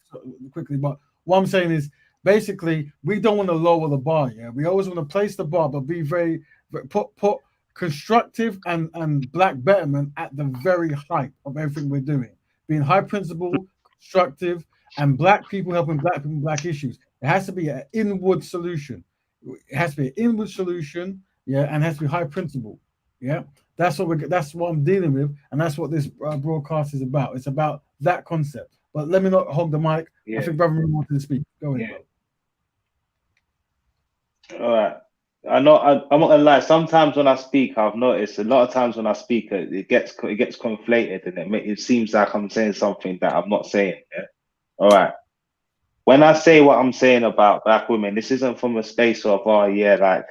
quickly, but what I'm saying is basically we don't want to lower the bar. Yeah, we always want to place the bar, but be very put constructive and Black betterment at the very height of everything we're doing. Being high principle, constructive, and Black people helping Black people, Black issues. It has to be an inward solution. It has to be an inward solution, yeah, and it has to be high principle. Yeah, that's what I'm dealing with, and that's what this broadcast is about. It's about that concept. But let me not hog the mic. Yeah. I think Brother Moon wanted to speak. Go ahead, bro. All right. I'm not gonna lie. Sometimes when I speak, I've noticed a lot of times when I speak, it gets conflated, and it seems like I'm saying something that I'm not saying. Yeah. All right. When I say what I'm saying about Black women, this isn't from a space of like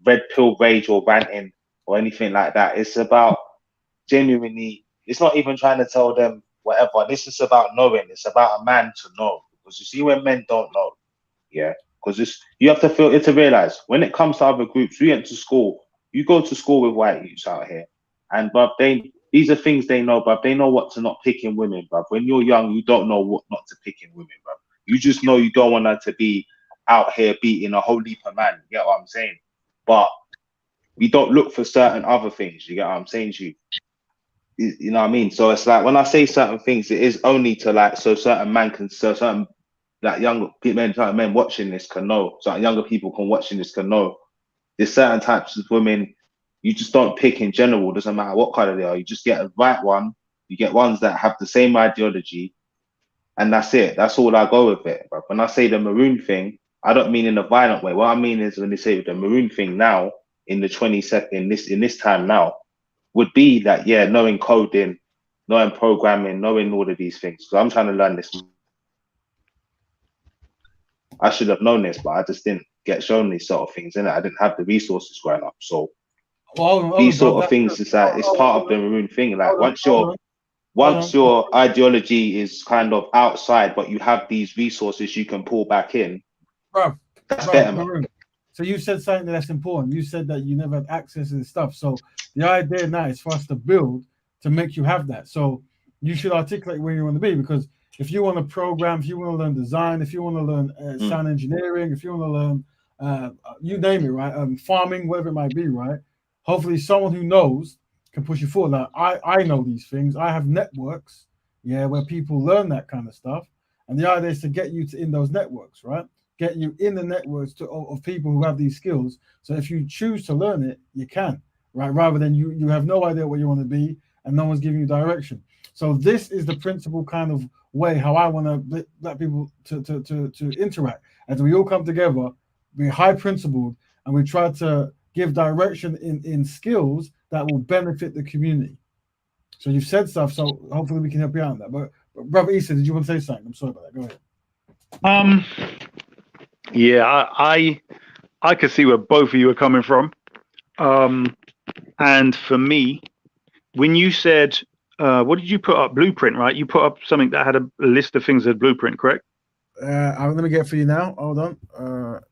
red pill rage or ranting or anything like that. It's about genuinely. It's not even trying to tell them whatever. This is about knowing. It's about a man to know, because you see when men don't know, yeah. Because you have to realize when it comes to other groups, we went to school. You go to school with white youths out here, and but these are things they know, but they know what to not pick in women. But when you're young, you don't know what not to pick in women, bro. You just know you don't want her to be out here beating a whole heap of man. You get what I'm saying? But we don't look for certain other things. You get what I'm saying to you? You know what I mean? So it's like when I say certain things, it is only to like so certain like younger men, certain men watching this can know, certain younger people watching this can know. There's certain types of women you just don't pick in general. Doesn't matter what color they are. You just get a right one. You get ones that have the same ideology, and that's it. That's all I go with it. But when I say the maroon thing, I don't mean in a violent way. What I mean is when they say the maroon thing now in the 22nd in this time now would be that knowing coding, knowing programming, knowing all of these things. So I'm trying to learn this. I should have known this, but I just didn't get shown these sort of things, and I didn't have the resources growing up. So these sort of things is that it's part of the maroon thing. Like once your ideology is kind of outside, but you have these resources you can pull back in. That's betterment. Maroon. So you said something that's important. You said that you never had access to this stuff. So the idea now is for us to build to make you have that. So you should articulate where you want to be, because if you want to program, if you want to learn design, if you want to learn sound engineering, if you want to learn, you name it, right? Farming, whatever it might be, right? Hopefully someone who knows can push you forward. Like, I know these things. I have networks, where people learn that kind of stuff. And the idea is to get you in those networks, right? Get you in the networks of people who have these skills. So if you choose to learn it, you can, right? Rather than you have no idea what you want to be and no one's giving you direction. So this is the principal kind of way how I want to let people to interact. As we all come together, we're high principled, and we try to give direction in skills that will benefit the community. So you've said stuff, so hopefully we can help you out on that. But Brother Issa, did you want to say something? I'm sorry about that. Go ahead. Yeah, I could see where both of you are coming from. And for me, when you said, what did you put up? Blueprint, right? You put up something that had a list of things as blueprint, correct? Let me get it for you now. Hold on.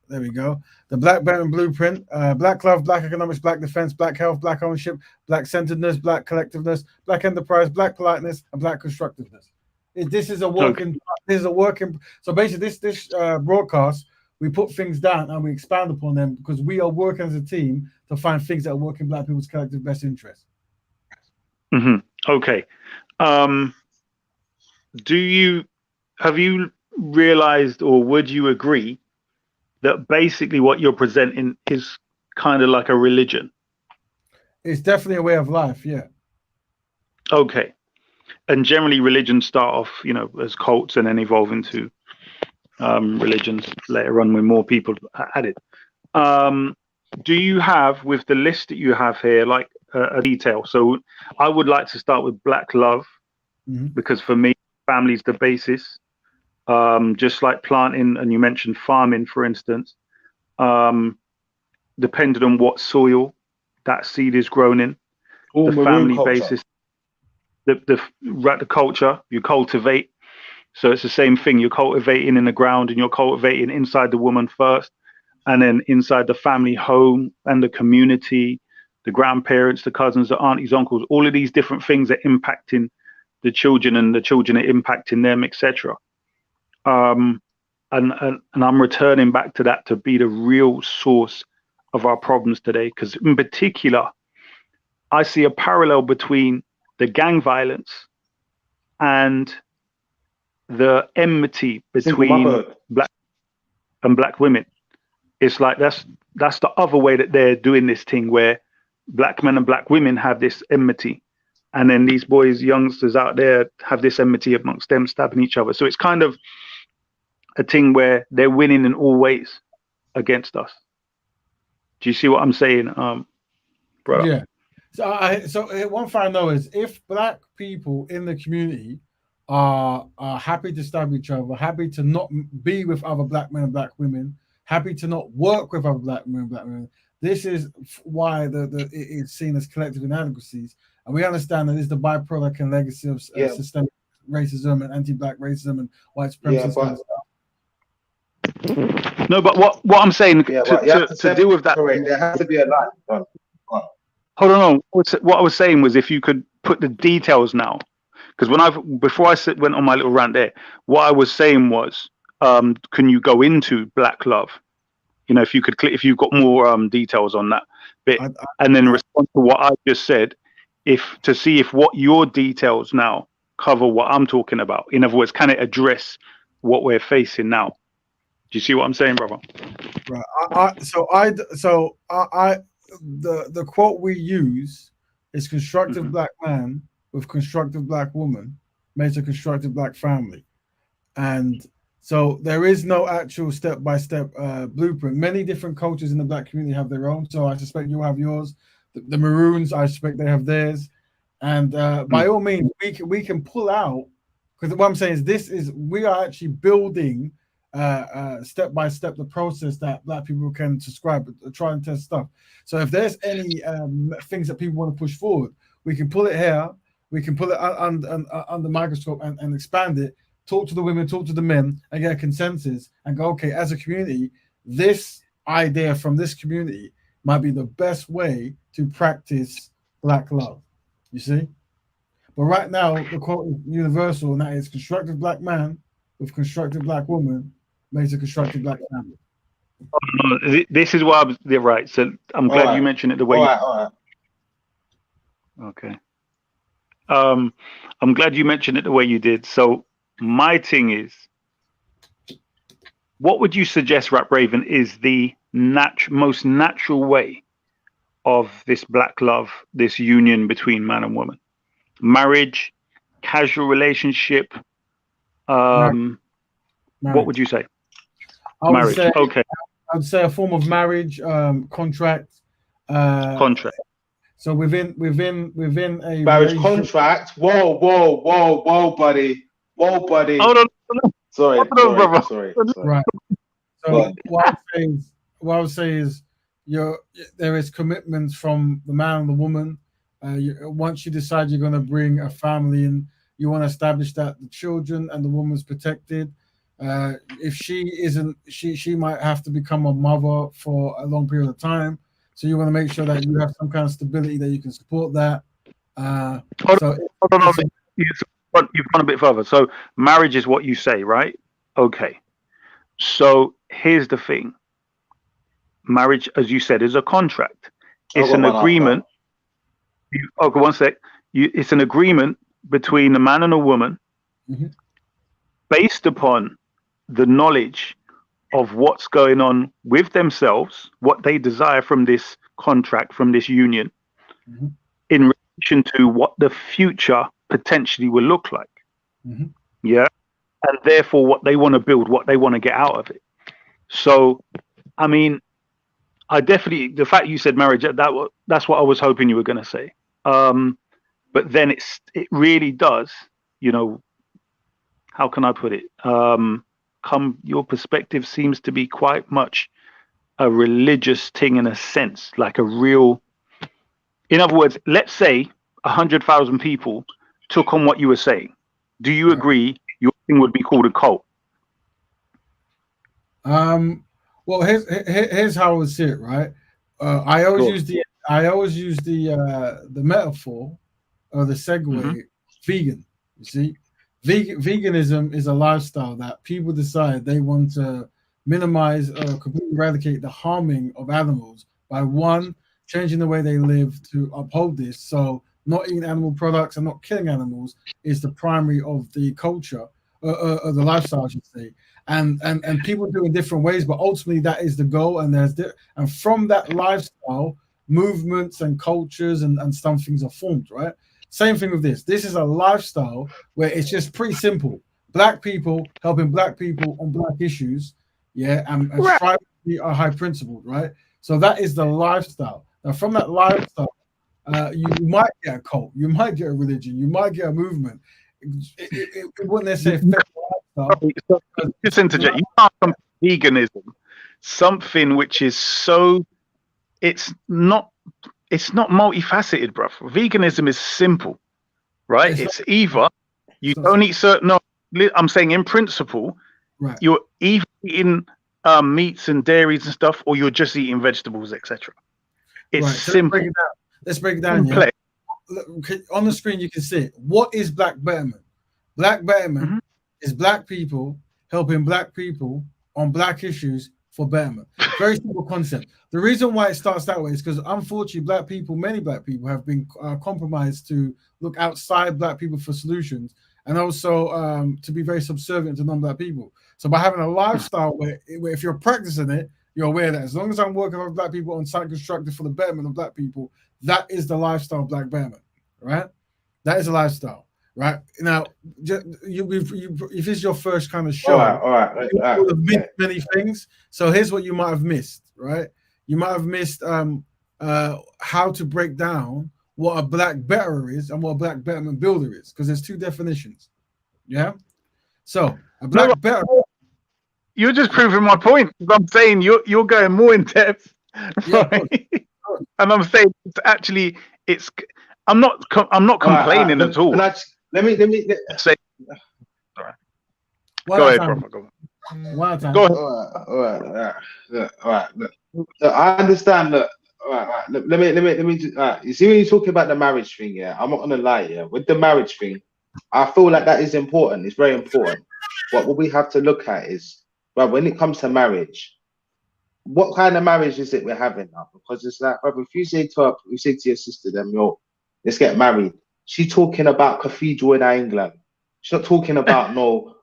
There we go. The Black Betterment Blueprint: Black love, Black economics, Black defense, Black health, Black ownership, Black centeredness, Black collectiveness, Black enterprise, Black politeness, and Black constructiveness. This is a working. This is a working. So basically, this broadcast, we put things down and we expand upon them because we are working as a team to find things that work in Black people's collective best interest. Okay. Have you realized, or would you agree that basically what you're presenting is kind of like a religion? It's definitely a way of life, yeah. Okay. And generally religions start off, as cults and then evolve into religions later on when more people added. Do you have, with the list that you have here, like a detail? So I would like to start with Black love, because for me, family's the basis. Just like planting, and you mentioned farming, for instance, depending on what soil that seed is grown in, the family basis, the culture you cultivate. So it's the same thing. You're cultivating in the ground, and you're cultivating inside the woman first, and then inside the family home and the community, the grandparents, the cousins, the aunties, uncles, all of these different things are impacting the children, and the children are impacting them, etc. And I'm returning back to that to be the real source of our problems today, because in particular, I see a parallel between the gang violence and the enmity between Black women. It's like that's the other way that they're doing this thing, where Black men and Black women have this enmity, and then these boys, youngsters out there, have this enmity amongst them, stabbing each other. So it's kind of a thing where they're winning in all ways against us. Do you see what I'm saying, brother? Yeah. So one thing I know is, if Black people in the community are happy to stab each other, happy to not be with other Black men and Black women, happy to not work with other Black men and Black women, this is why it is seen as collective inadequacies. And we understand that it's the byproduct and legacy of systemic racism and anti-Black racism and white supremacy. No, but what I'm saying, to deal with that, there has to be a line. Hold on. What I was saying was, if you could put the details now, because before I went on my little rant there, what I was saying was, can you go into Black love? If you you've got more details on that bit, and then respond to what I just said, to see if what your details now cover what I'm talking about. In other words, can it address what we're facing now? Do you see what I'm saying, brother? Right. The quote we use is constructive black man with constructive black woman makes a constructive black family. And so there is no actual step-by-step blueprint. Many different cultures in the black community have their own. So I suspect you'll have yours. The Maroons, I suspect they have theirs. And by all means, we can pull out, because what I'm saying is we are actually building step by step the process that black people can subscribe, try and test stuff. So if there's any things that people want to push forward, we can pull it here, we can pull it under the microscope and expand it, talk to the women, talk to the men, and get a consensus and go, okay, as a community, this idea from this community might be the best way to practice black love. You see? But right now, the quote is universal, and that is constructive black man with constructive black woman makes a constructive black family. This is why I was right. So I'm glad you mentioned it the way. All right. Okay. I'm glad you mentioned it the way you did. So my thing is, what would you suggest, Rap Raven, is the most natural way of this black love, this union between man and woman? Marriage, casual relationship. What would you say? Marriage. Okay. I would say a form of marriage, contract. Contract. So within a marriage contract. Whoa, buddy. Hold on. Sorry. Right. So what I would say is there is commitments from the man and the woman. Once you decide you're going to bring a family in, you want to establish that the children and the woman's protected. If she isn't, she might have to become a mother for a long period of time. So you want to make sure that you have some kind of stability that you can support that. Hold on. You've gone a bit further. So marriage is what you say, right? Okay. So here's the thing. Marriage, as you said, is a contract. It's an agreement. Okay, one sec. It's an agreement between a man and a woman based upon the knowledge of what's going on with themselves, what they desire from this contract, from this union, in relation to what the future potentially will look like. Yeah. And therefore what they want to build, what they want to get out of it. So, I mean, I definitely, the fact you said marriage, that's what I was hoping you were going to say. But then it really does, how can I put it? Your perspective seems to be quite much a religious thing in a sense, like a real, in other words, let's say 100,000 people took on what you were saying. Do you agree your thing would be called a cult? Well, here's how I would see it, right? I always use the metaphor or the segue, vegan. You see, veganism is a lifestyle that people decide they want to minimize or completely eradicate the harming of animals by one, changing the way they live to uphold this. So not eating animal products and not killing animals is the primary of the culture, or the lifestyle, I should say. And people do it in different ways, but ultimately that is the goal. And from that lifestyle, movements and cultures and some things are formed, right? Same thing with this. This is a lifestyle where it's just pretty simple. Black people helping black people on black issues, and striving to be high principled, right? So that is the lifestyle. Now, from that lifestyle, you might get a cult, you might get a religion, you might get a movement. It wouldn't necessarily affect the lifestyle. Just interject. You can't compare veganism, something which is so, it's not multifaceted, bruv. Veganism is simple, right? It's either you don't eat certain. No, I'm saying in principle, right. You're either eating meats and dairies and stuff, or you're just eating vegetables, etc. It's right. So simple. Let's break it down. Yeah? On the screen, you can see it. What is Black Betterment? Black Betterment is black people helping black people on black issues for betterment. Very simple concept. The reason why it starts that way is because unfortunately, many black people have been compromised to look outside black people for solutions, and also to be very subservient to non-black people. So by having a lifestyle where if you're practicing it, you're aware that as long as I'm working with black people on site constructed for the betterment of black people, that is the lifestyle of black betterment, right? That is a lifestyle, right? Now, if this is your first kind of show, all right. you would have missed many things. So here's what you might have missed, right? You might have missed how to break down what a black betterer is and what a black betterment builder is, because there's two definitions. Yeah. So a black betterer. You're just proving my point. I'm saying you're going more in depth, right? And I'm saying I'm not complaining at all. Let me say. Sorry. Go ahead, brother. Go on. Go ahead. All right. Look, I understand that. All right. Let me. You see, when you talk about the marriage thing, yeah, I'm not gonna lie, yeah. With the marriage thing, I feel like that is important. It's very important. But what we have to look at is, but when it comes to marriage, what kind of marriage is it we're having now? Because it's like, if you say to your sister, then let's get married. She's talking about cathedral in England. She's not talking about not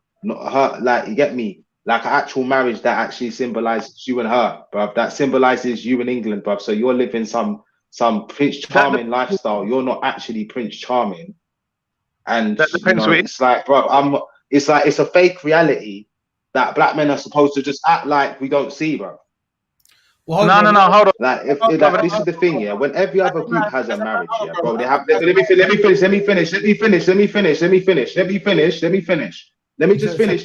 her, like, you get me, like an actual marriage that actually symbolizes you and her, bruv. That symbolizes you in England, bruv. So you're living some Prince Charming lifestyle. You're not actually Prince Charming, and it's like, bruv, it's a fake reality that black men are supposed to just act like we don't see, bro. Well, no, hold on. Like, this is the thing, yeah. When every other group has a marriage, yeah, bro, they have. Let me finish. Let me just finish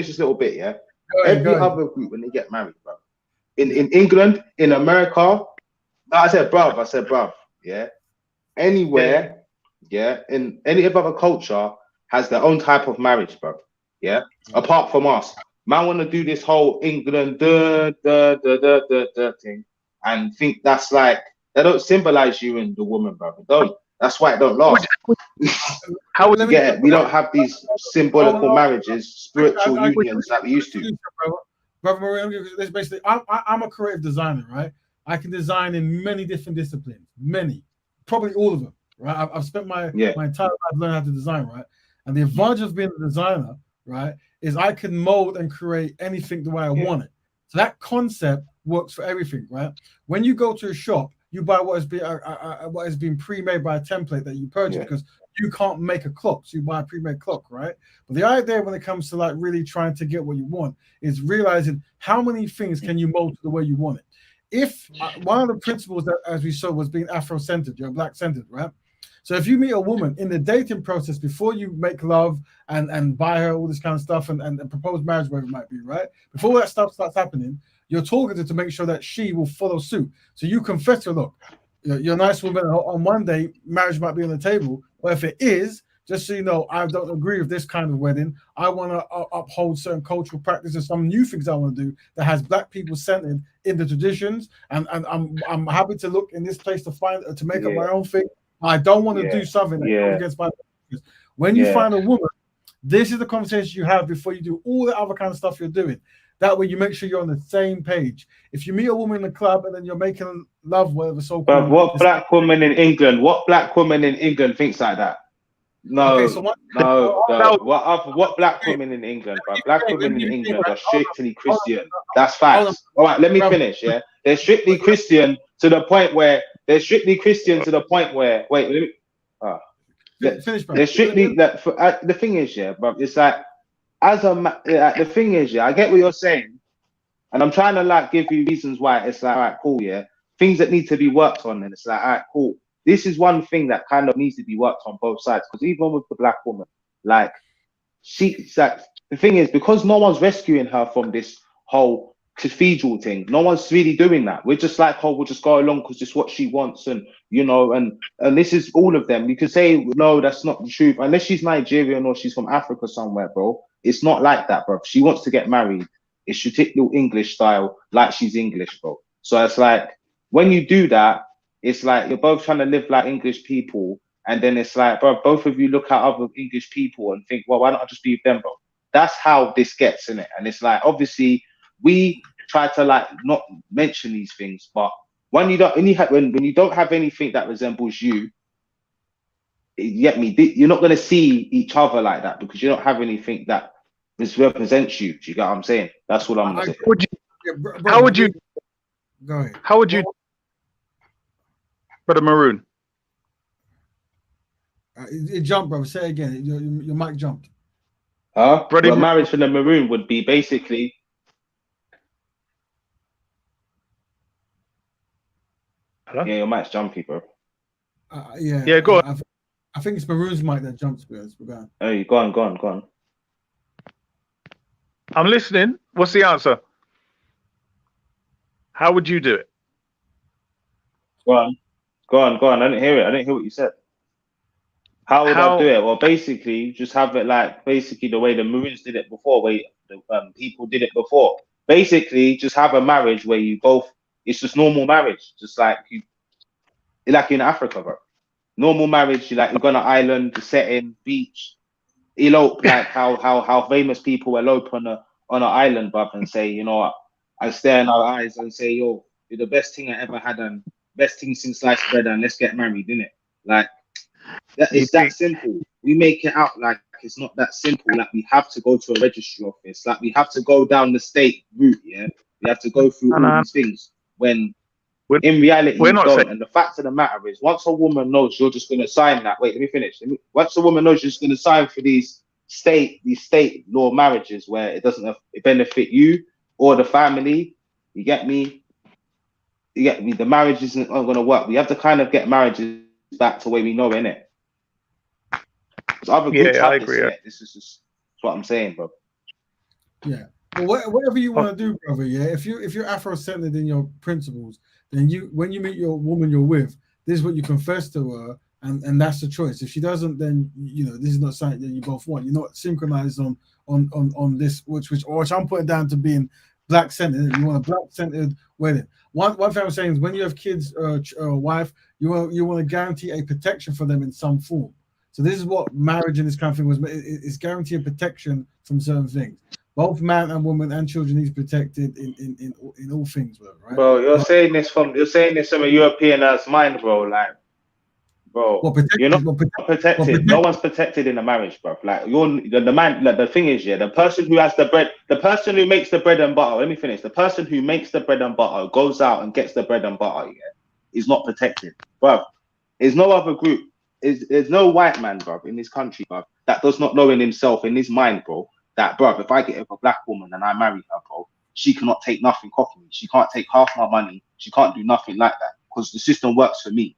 this little bit, yeah. Every other group, when they get married, bro, in England, in America, I said, bruv, yeah. Anywhere, yeah, in any other culture has their own type of marriage, bro. Yeah, apart from us, man, want to do this whole England thing and think that's like, they don't symbolize you and the woman, brother. Don't. That's why it don't last. How would you get it? We don't have these symbolical marriages, spiritual unions that we used to. Brother Marie, basically, I'm a creative designer, right? I can design in many different disciplines, probably all of them, right? I've spent my entire life learning how to design, right? And the advantage of being a designer, right, is I can mold and create anything the way I want it. So that concept works for everything, right? When you go to a shop, you buy what has been pre-made by a template that you purchase because you can't make a clock, so you buy a pre-made clock, right? But the idea when it comes to like really trying to get what you want is realizing how many things can you mold to the way you want it. If one of the principles that, as we saw, was being Afro-centered, you're black-centered, right? So if you meet a woman in the dating process before you make love and buy her all this kind of stuff and propose marriage, whatever it might be, right? Before that stuff starts happening, you're targeted to make sure that she will follow suit. So you confess to her, look, you're a nice woman. On one day, marriage might be on the table. But if it is, just so you know, I don't agree with this kind of wedding. I want to uphold certain cultural practices, some new things I want to do that has black people centered in the traditions. And I'm happy to look in this place to make up my own thing. I don't want to do something that goes against my practices. When you find a woman, this is the conversation you have before you do all the other kind of stuff you're doing. That way you make sure you're on the same page. If you meet a woman in the club and then you're making love, whatever, so but what black woman in England thinks like that? No, okay, so what black women in England, bro? Black women in England are strictly Christian. That's facts. All right, let me finish. Yeah, they're strictly Christian to the point where wait. Let me. Finish, bro. They're strictly that. The thing is, bro. It's like the thing is, I get what you're saying, and I'm trying to like give you reasons why. It's like, all right, cool, things that need to be worked on, and it's like, all right, cool. This is one thing that kind of needs to be worked on both sides, because even with the black woman, like, she's like, the thing is, because no one's rescuing her from this whole cathedral thing, no one's really doing that. We're just like, we'll just go along because it's what she wants, and and this is all of them. You could say, no, that's not the truth, unless she's Nigerian or she's from Africa somewhere, bro. It's not like that, bro. If she wants to get married, it should take the English style, like she's English, bro. So it's like, when you do that, it's like you're both trying to live like English people, and then it's like, bro, both of you look at other English people and think, well, why not just be with them, bro? That's how this gets in it. And it's like, obviously, we try to like not mention these things, but when you don't have anything that resembles you get me, you're not going to see each other like that because you don't have anything that represents you. Do you get what I'm saying? That's what I'm going to say. How would you? Go ahead. How would you, Brother Maroon? It jumped, bro. Say it again. Your mic jumped. Huh? Well, marriage for the Maroon would be basically. Hello? Yeah, your mic's jumpy, bro. Yeah. Yeah, go on. I think it's Maroon's mic that jumps, but we're going. Hey, go on. I'm listening. What's the answer? How would you do it? Go on. I didn't hear it. I didn't hear what you said. How would I do it? Well, basically, just have it like basically the way the Maroons did it before, where the people did it before. Basically, just have a marriage where you both. It's just normal marriage, just like in Africa, bro. Normal marriage, you go on an island, the setting, beach, elope, like how famous people elope on an island, bruv, and say, you know what, I stare in our eyes and say, yo, you're the best thing I ever had and best thing since sliced bread, and let's get married, innit? Like it's that simple. We make it out like it's not that simple. Like we have to go to a registry office. Like we have to go down the state route. Yeah, we have to go through all these things. When in reality, you don't. And the fact of the matter is, once a woman knows you're just going to sign that. Wait, let me finish. Once a woman knows you're just going to sign for these state law marriages where it doesn't benefit you or the family, you get me. The marriage isn't going to work. We have to kind of get marriages back to the way we know, innit? Other groups have this, innit? This is just what I'm saying, bro. Yeah. Well, whatever you want to do, brother. Yeah. If you're Afro-centered in your principles, then when you meet your woman you're with, this is what you confess to her, and that's the choice. If she doesn't, then this is not something that you both want. You're not synchronized on this, which I'm putting down to being black-centered. You want a black-centered wedding. One thing I'm saying is when you have kids or a wife, you want to guarantee a protection for them in some form. So this is what marriage in this country was. It's guaranteeing protection from certain things. Both man and woman and children need protected in all things, bro. Right? Bro, you're saying this from a European mind, bro. Like, bro, you're not protected. No one's protected in a marriage, bro. Like the man. Like, the thing is, the person who has the bread, the person who makes the bread and butter. Let me finish. The person who makes the bread and butter goes out and gets the bread and butter. Is not protected, bro. There's no other group. There's no white man, bro, in this country, bro, that does not know in himself, in his mind, bro, that, bro, if I get with a black woman and I marry her, bro, she cannot take nothing off me. She can't take half my money. She can't do nothing like that because the system works for me.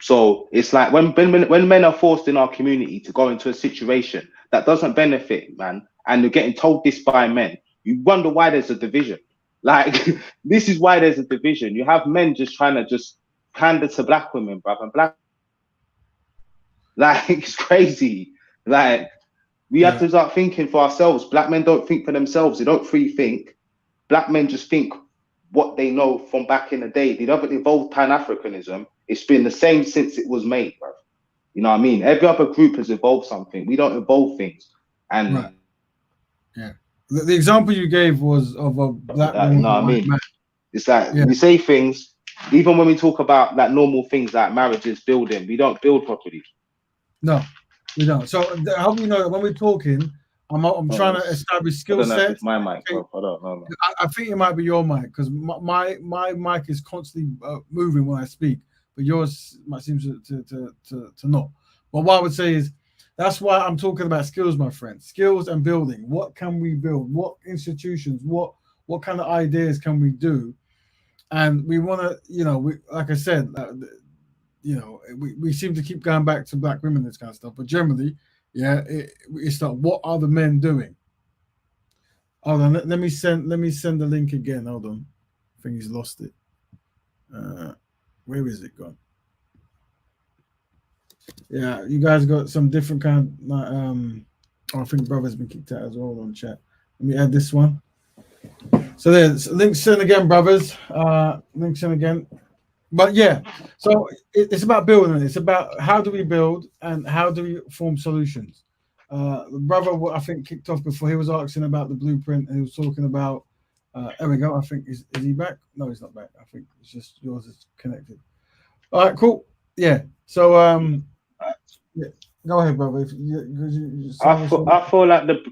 So it's like when men are forced in our community to go into a situation that doesn't benefit, man, and you're getting told this by men, you wonder why there's a division. Like, this is why there's a division. You have men just trying to just pander to black women, bro, and black. Like, it's crazy. Like, we have to start thinking for ourselves. Black men don't think for themselves. They don't free think. Black men just think what they know from back in the day. They haven't evolved Pan-Africanism. It's been the same since it was made, bro. You know what I mean? Every other group has evolved something. We don't evolve things. And right. Yeah. The example you gave was of a black woman. You know what I mean? Man. It's like we say things, even when we talk about like normal things like marriages, building, we don't build properly. No, we don't. So how do we know that when we're talking, I'm trying to establish skill set. I don't know if it's my mic, bro. I don't know. I think it might be your mic because my mic is constantly moving when I speak, but yours might seem to not. But what I would say is that's why I'm talking about skills, my friend. Skills and building. What can we build? What institutions? What kind of ideas can we do? And we want to, like I said. We seem to keep going back to black women, this kind of stuff. But generally, it's like, what are the men doing? Hold on, let me send the link again. Hold on, I think he's lost it. Where is it gone? Yeah, you guys got some different kind of. I think brother's been kicked out as well on chat. Let me add this one. So there's links sent again, brothers. Links in again. But yeah, so it's about building. It's about how do we build and how do we form solutions. The brother, I think, kicked off before. He was asking about the blueprint and he was talking about There we go. I think is he back? No, he's not back. I think it's just yours is connected. All right, cool. Yeah. So yeah. Go ahead, brother. I feel like the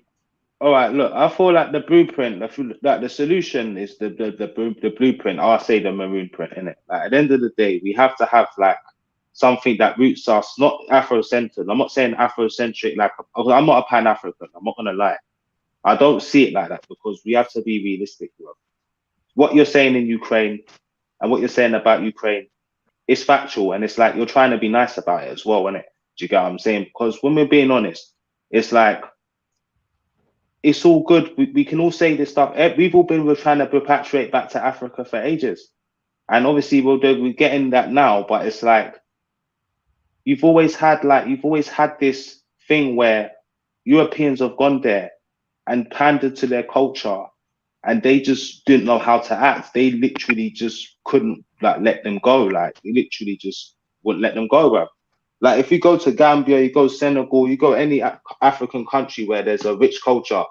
all right. Look, I feel like the blueprint, like the solution is the blueprint. I say the maroon print, innit? Like at the end of the day, we have to have like something that roots us, not Afrocentric. I'm not saying Afrocentric. Like I'm not a Pan African. I'm not gonna lie. I don't see it like that because we have to be realistic, bro. What you're saying in Ukraine and what you're saying about Ukraine is factual, and it's like you're trying to be nice about it as well, isn't it? Do you get what I'm saying? Because when we're being honest, it's like it's all good. We can all say this stuff. We've all been trying to repatriate back to Africa for ages, and obviously we're getting that now. But it's like you've always had this thing where Europeans have gone there and pandered to their culture, and they just didn't know how to act. They literally just couldn't like let them go. Like they literally just wouldn't let them go, bro. Like if you go to Gambia, you go Senegal, you go any African country where there's a rich culture,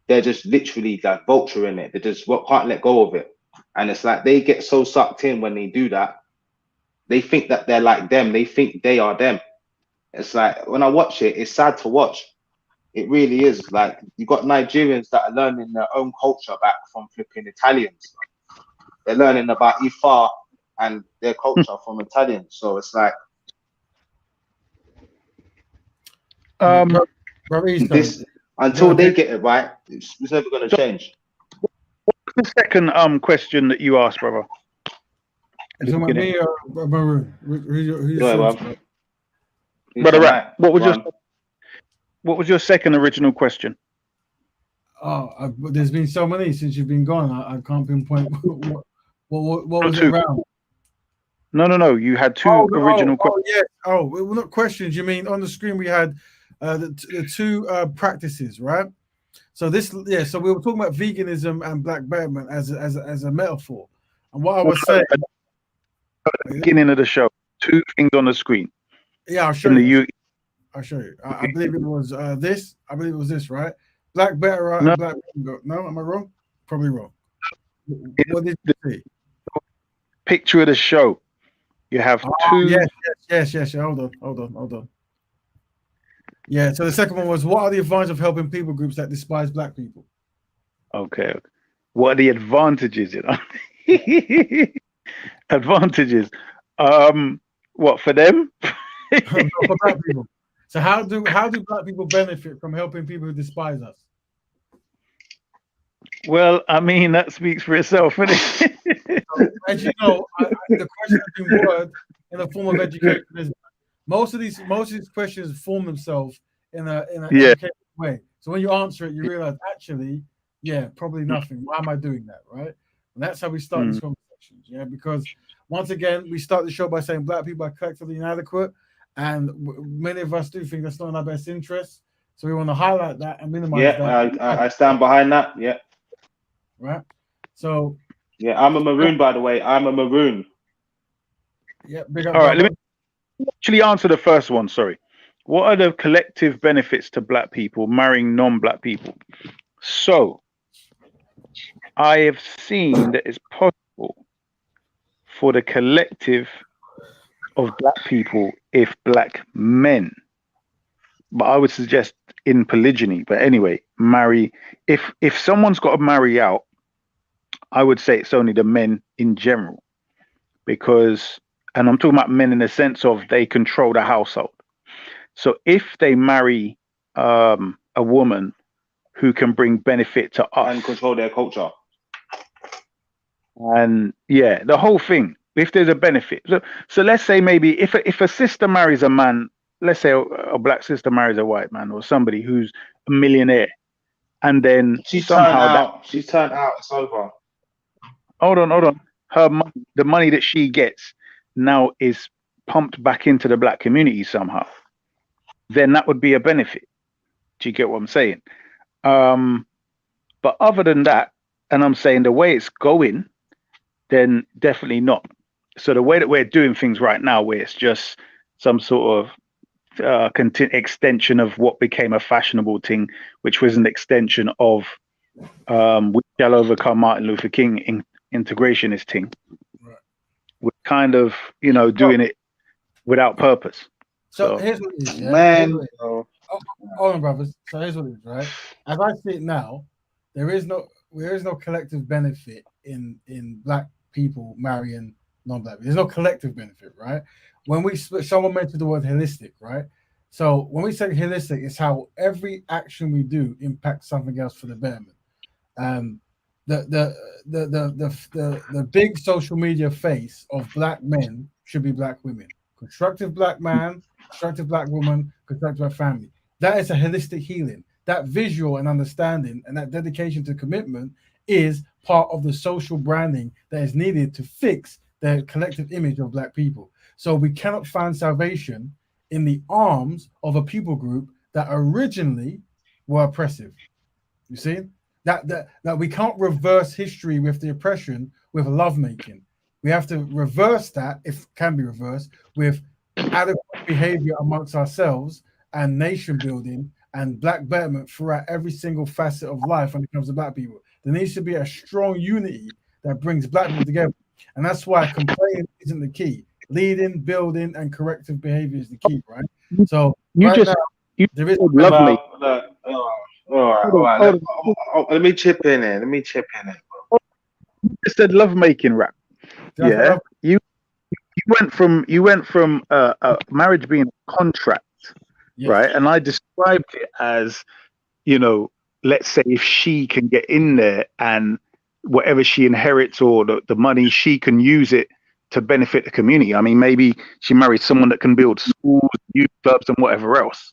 they're just literally like vulture in it. They just can't let go of it. And it's like they get so sucked in when they do that. They think that they're like them. They think they are them. It's like when I watch it, it's sad to watch. It really is. Like you got Nigerians that are learning their own culture back from flipping Italians. They're learning about Ifa and their culture from Italians. So it's like this until they get it right, it's never going to change. What's the second question that you asked, brother? Is it me or Maroon? Brother Rat, what was your second original question? Oh, there's been so many since you've been gone. I can't pinpoint what was it around. No. You had two original questions. Yeah. Well, not questions. You mean on the screen we had the two practices, right? So so we were talking about veganism and black betterment as a metaphor. And what I was saying at the beginning of the show, two things on the screen. Yeah, I'll show you. I'll show you. I believe it was this. I believe it was this, right? Black betterer and black. No, am I wrong? Probably wrong. What did you see? Picture of the show. You have two. Yes. Hold on. Yeah. So the second one was, what are the advantages of helping people groups that despise black people? Okay. What are the advantages? Advantages. What for them? For black people. So how do black people benefit from helping people who despise us? Well, I mean that speaks for itself, isn't it? As you know, the question has been worded in a form of education. Most of these questions form themselves in an educated way. So when you answer it, you realize actually, probably nothing. Why am I doing that, right? And that's how we start these conversations. Yeah, because once again, we start the show by saying black people are collectively inadequate, and many of us do think that's not in our best interest. So we want to highlight that and minimize that. I stand behind that. Yeah. Right. So. Yeah, I'm a maroon, by the way. I'm a maroon. Yeah. Big up. All right. Let me actually answer the first one. Sorry. What are the collective benefits to black people marrying non-black people? So, I have seen that it's possible for the collective of black people if black men, but I would suggest in polygyny, but anyway, marry, if someone's got to marry out, I would say it's only the men in general, because, and I'm talking about men in the sense of they control the household. So if they marry a woman who can bring benefit to us and control their culture, and the whole thing, if there's a benefit. So let's say maybe if a sister marries a man, let's say a black sister marries a white man or somebody who's a millionaire, and then she's somehow she's turned out, it's over. Hold on. The money that she gets now is pumped back into the black community somehow. Then that would be a benefit. Do you get what I'm saying? But other than that, and I'm saying the way it's going, then definitely not. So the way that we're doing things right now, where it's just some sort of extension of what became a fashionable thing, which was an extension of We shall overcome Martin Luther King integrationist thing. Right. We're kind of, doing it without purpose. So here's what it is, yeah. Man, Hold on, brothers. So here's what it is, right? As I see it now, there is no collective benefit in black people marrying non-black. There's no collective benefit, right? When someone mentioned the word holistic, right? So when we say holistic, it's how every action we do impacts something else for the betterment. The big social media face of black men should be black women. Constructive black man, constructive black woman, constructive black family. That is a holistic healing. That visual and understanding and that dedication to commitment is part of the social branding that is needed to fix the collective image of black people. So we cannot find salvation in the arms of a people group that originally were oppressive. You see? That we can't reverse history with the oppression with lovemaking. We have to reverse that, if it can be reversed, with adequate behavior amongst ourselves and nation building and black betterment throughout every single facet of life when it comes to black people. There needs to be a strong unity that brings black people together. And that's why complaining isn't the key. Leading, building, and corrective behavior is the key, right? So there is love all right. Let me chip in there. You said lovemaking rap. Yeah. You went from marriage being a contract, right? And I described it as, let's say if she can get in there and whatever she inherits or the money, she can use it to benefit the community. I mean, maybe she married someone that can build schools, youth clubs, and whatever else.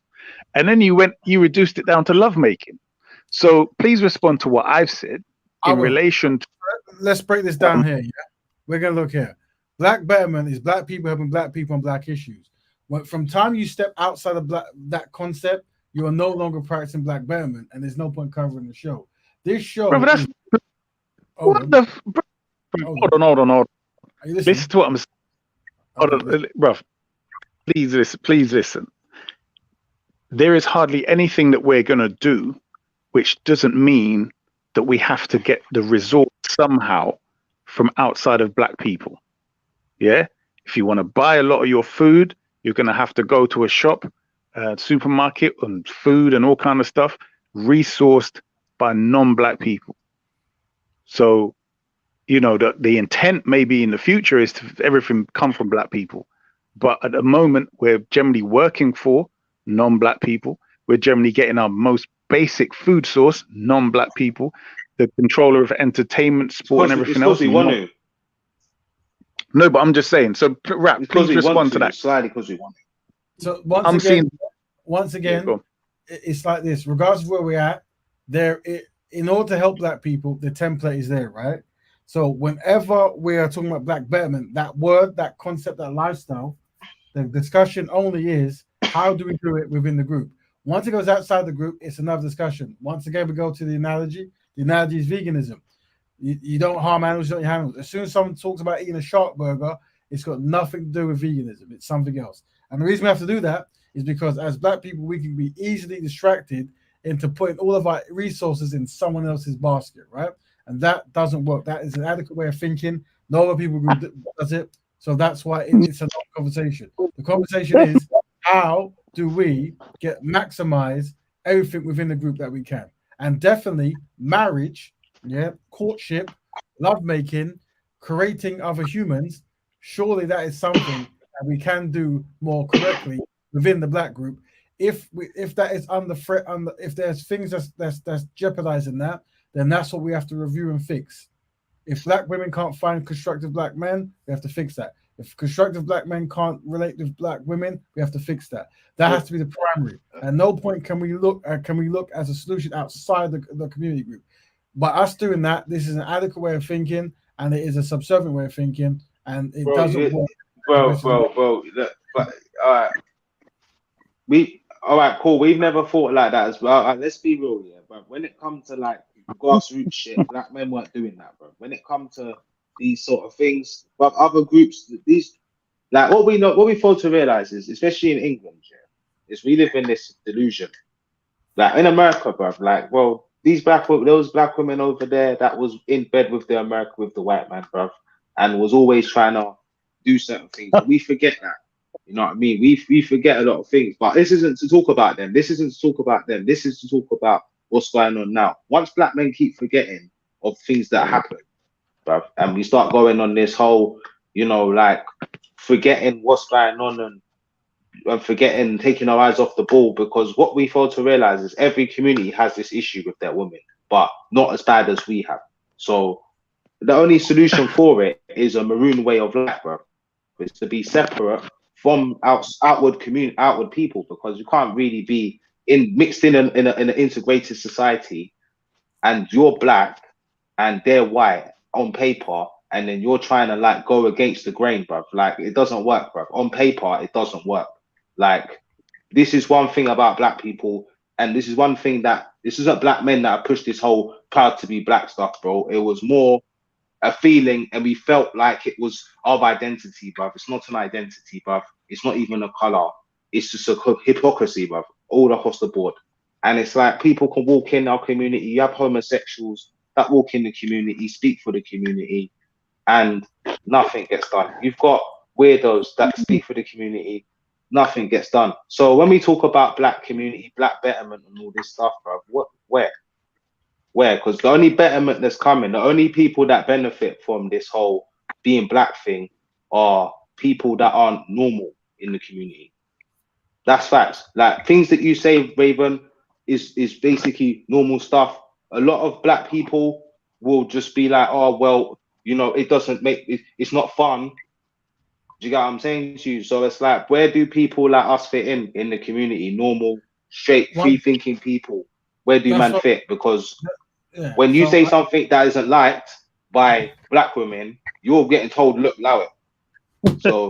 And then you reduced it down to lovemaking. So please respond to what I've said in relation to. Let's break this down here. Yeah, we're gonna look here. Black betterment is black people helping black people on black issues. From time you step outside of that concept, you are no longer practicing black betterment, and there's no point covering the show. This show. Hold on. Listen to what I'm saying. Hold on, bruv. Please listen. There is hardly anything that we're going to do which doesn't mean that we have to get the resort somehow from outside of black people. Yeah? If you want to buy a lot of your food, you're going to have to go to a shop, supermarket, and food and all kind of stuff resourced by non-black people. So, the intent maybe in the future is to everything come from black people. But at the moment, we're generally working for non-black people. We're generally getting our most basic food source, non-black people. The controller of entertainment, sport, and everything else. No, but I'm just saying. So, Rap, please respond to that. Slightly because we want it. So once again, it's like this. Regardless of where we're at, in order to help black people, the template is there, right? So whenever we are talking about black betterment, that word, that concept, that lifestyle, the discussion only is how do we do it within the group. Once it goes outside the group, it's another discussion. Once again, we go to the analogy. The analogy is veganism. You don't harm animals, you don't eat animals. As soon as someone talks about eating a shark burger, it's got nothing to do with veganism. It's something else. And the reason we have to do that is because as black people, we can be easily distracted into putting all of our resources in someone else's basket, right? And that doesn't work. That is an adequate way of thinking. No other people group does it. So that's why it's a long conversation. The conversation is how do we maximize everything within the group that we can? And definitely marriage, courtship, lovemaking, creating other humans. Surely that is something that we can do more correctly within the black group. If that is under threat, if there's things that's jeopardizing that, then that's what we have to review and fix. If black women can't find constructive black men, we have to fix that. If constructive black men can't relate with black women, we have to fix that. That has to be the primary. At no point can we look as a solution outside the community group. By us doing that, this is an adequate way of thinking, and it is a subservient way of thinking, and it doesn't work. Bro. But all right, all right, cool. We've never thought like that as well. Let's be real, yeah. But when it comes to like grassroots shit, black men weren't doing that, bro. When it comes to these sort of things, but other groups, these like what we fail to realize is, especially in England, yeah, is we live in this delusion. Like in America, bro, like, well, those black women over there that was in bed with the white man, bruv, and was always trying to do certain things. We forget that. You know what I mean? We forget a lot of things. But this isn't to talk about them. This isn't to talk about them. This is to talk about what's going on now. Once black men keep forgetting of things that happen, bruv, and we start going on this whole, like forgetting what's going on and forgetting, taking our eyes off the ball, because what we fail to realize is every community has this issue with their women, but not as bad as we have. So the only solution for it is a maroon way of life, bro. It's to be separate from outward people, because you can't really be mixed in an integrated society, and you're black and they're white on paper, and then you're trying to like go against the grain, bruv. Like, it doesn't work, bruv. On paper, it doesn't work. Like, this is one thing about black people, and this is one thing that this isn't black men that have pushed this whole proud to be black stuff, bro. It was more a feeling, and we felt like it was of identity, bruv. It's not an identity, bruv. It's not even a color. It's just a hypocrisy, bruv, all across the board. And it's like people can walk in our community. You have homosexuals that walk in the community, speak for the community, and nothing gets done. You've got weirdos that speak for the community, nothing gets done. So when we talk about black community, black betterment, and all this stuff, bro, where? Because the only betterment that's coming, the only people that benefit from this whole being black thing are people that aren't normal in the community. That's facts. Like, things that you say, Raven, is basically normal stuff. A lot of black people will just be like, oh, well, it doesn't it's not fun. Do you get what I'm saying to you? So it's like, where do people like us fit in the community? Normal, straight, free-thinking people. Where do man fit? Because when you say something that isn't liked by black women, you're getting told, look, allow it. So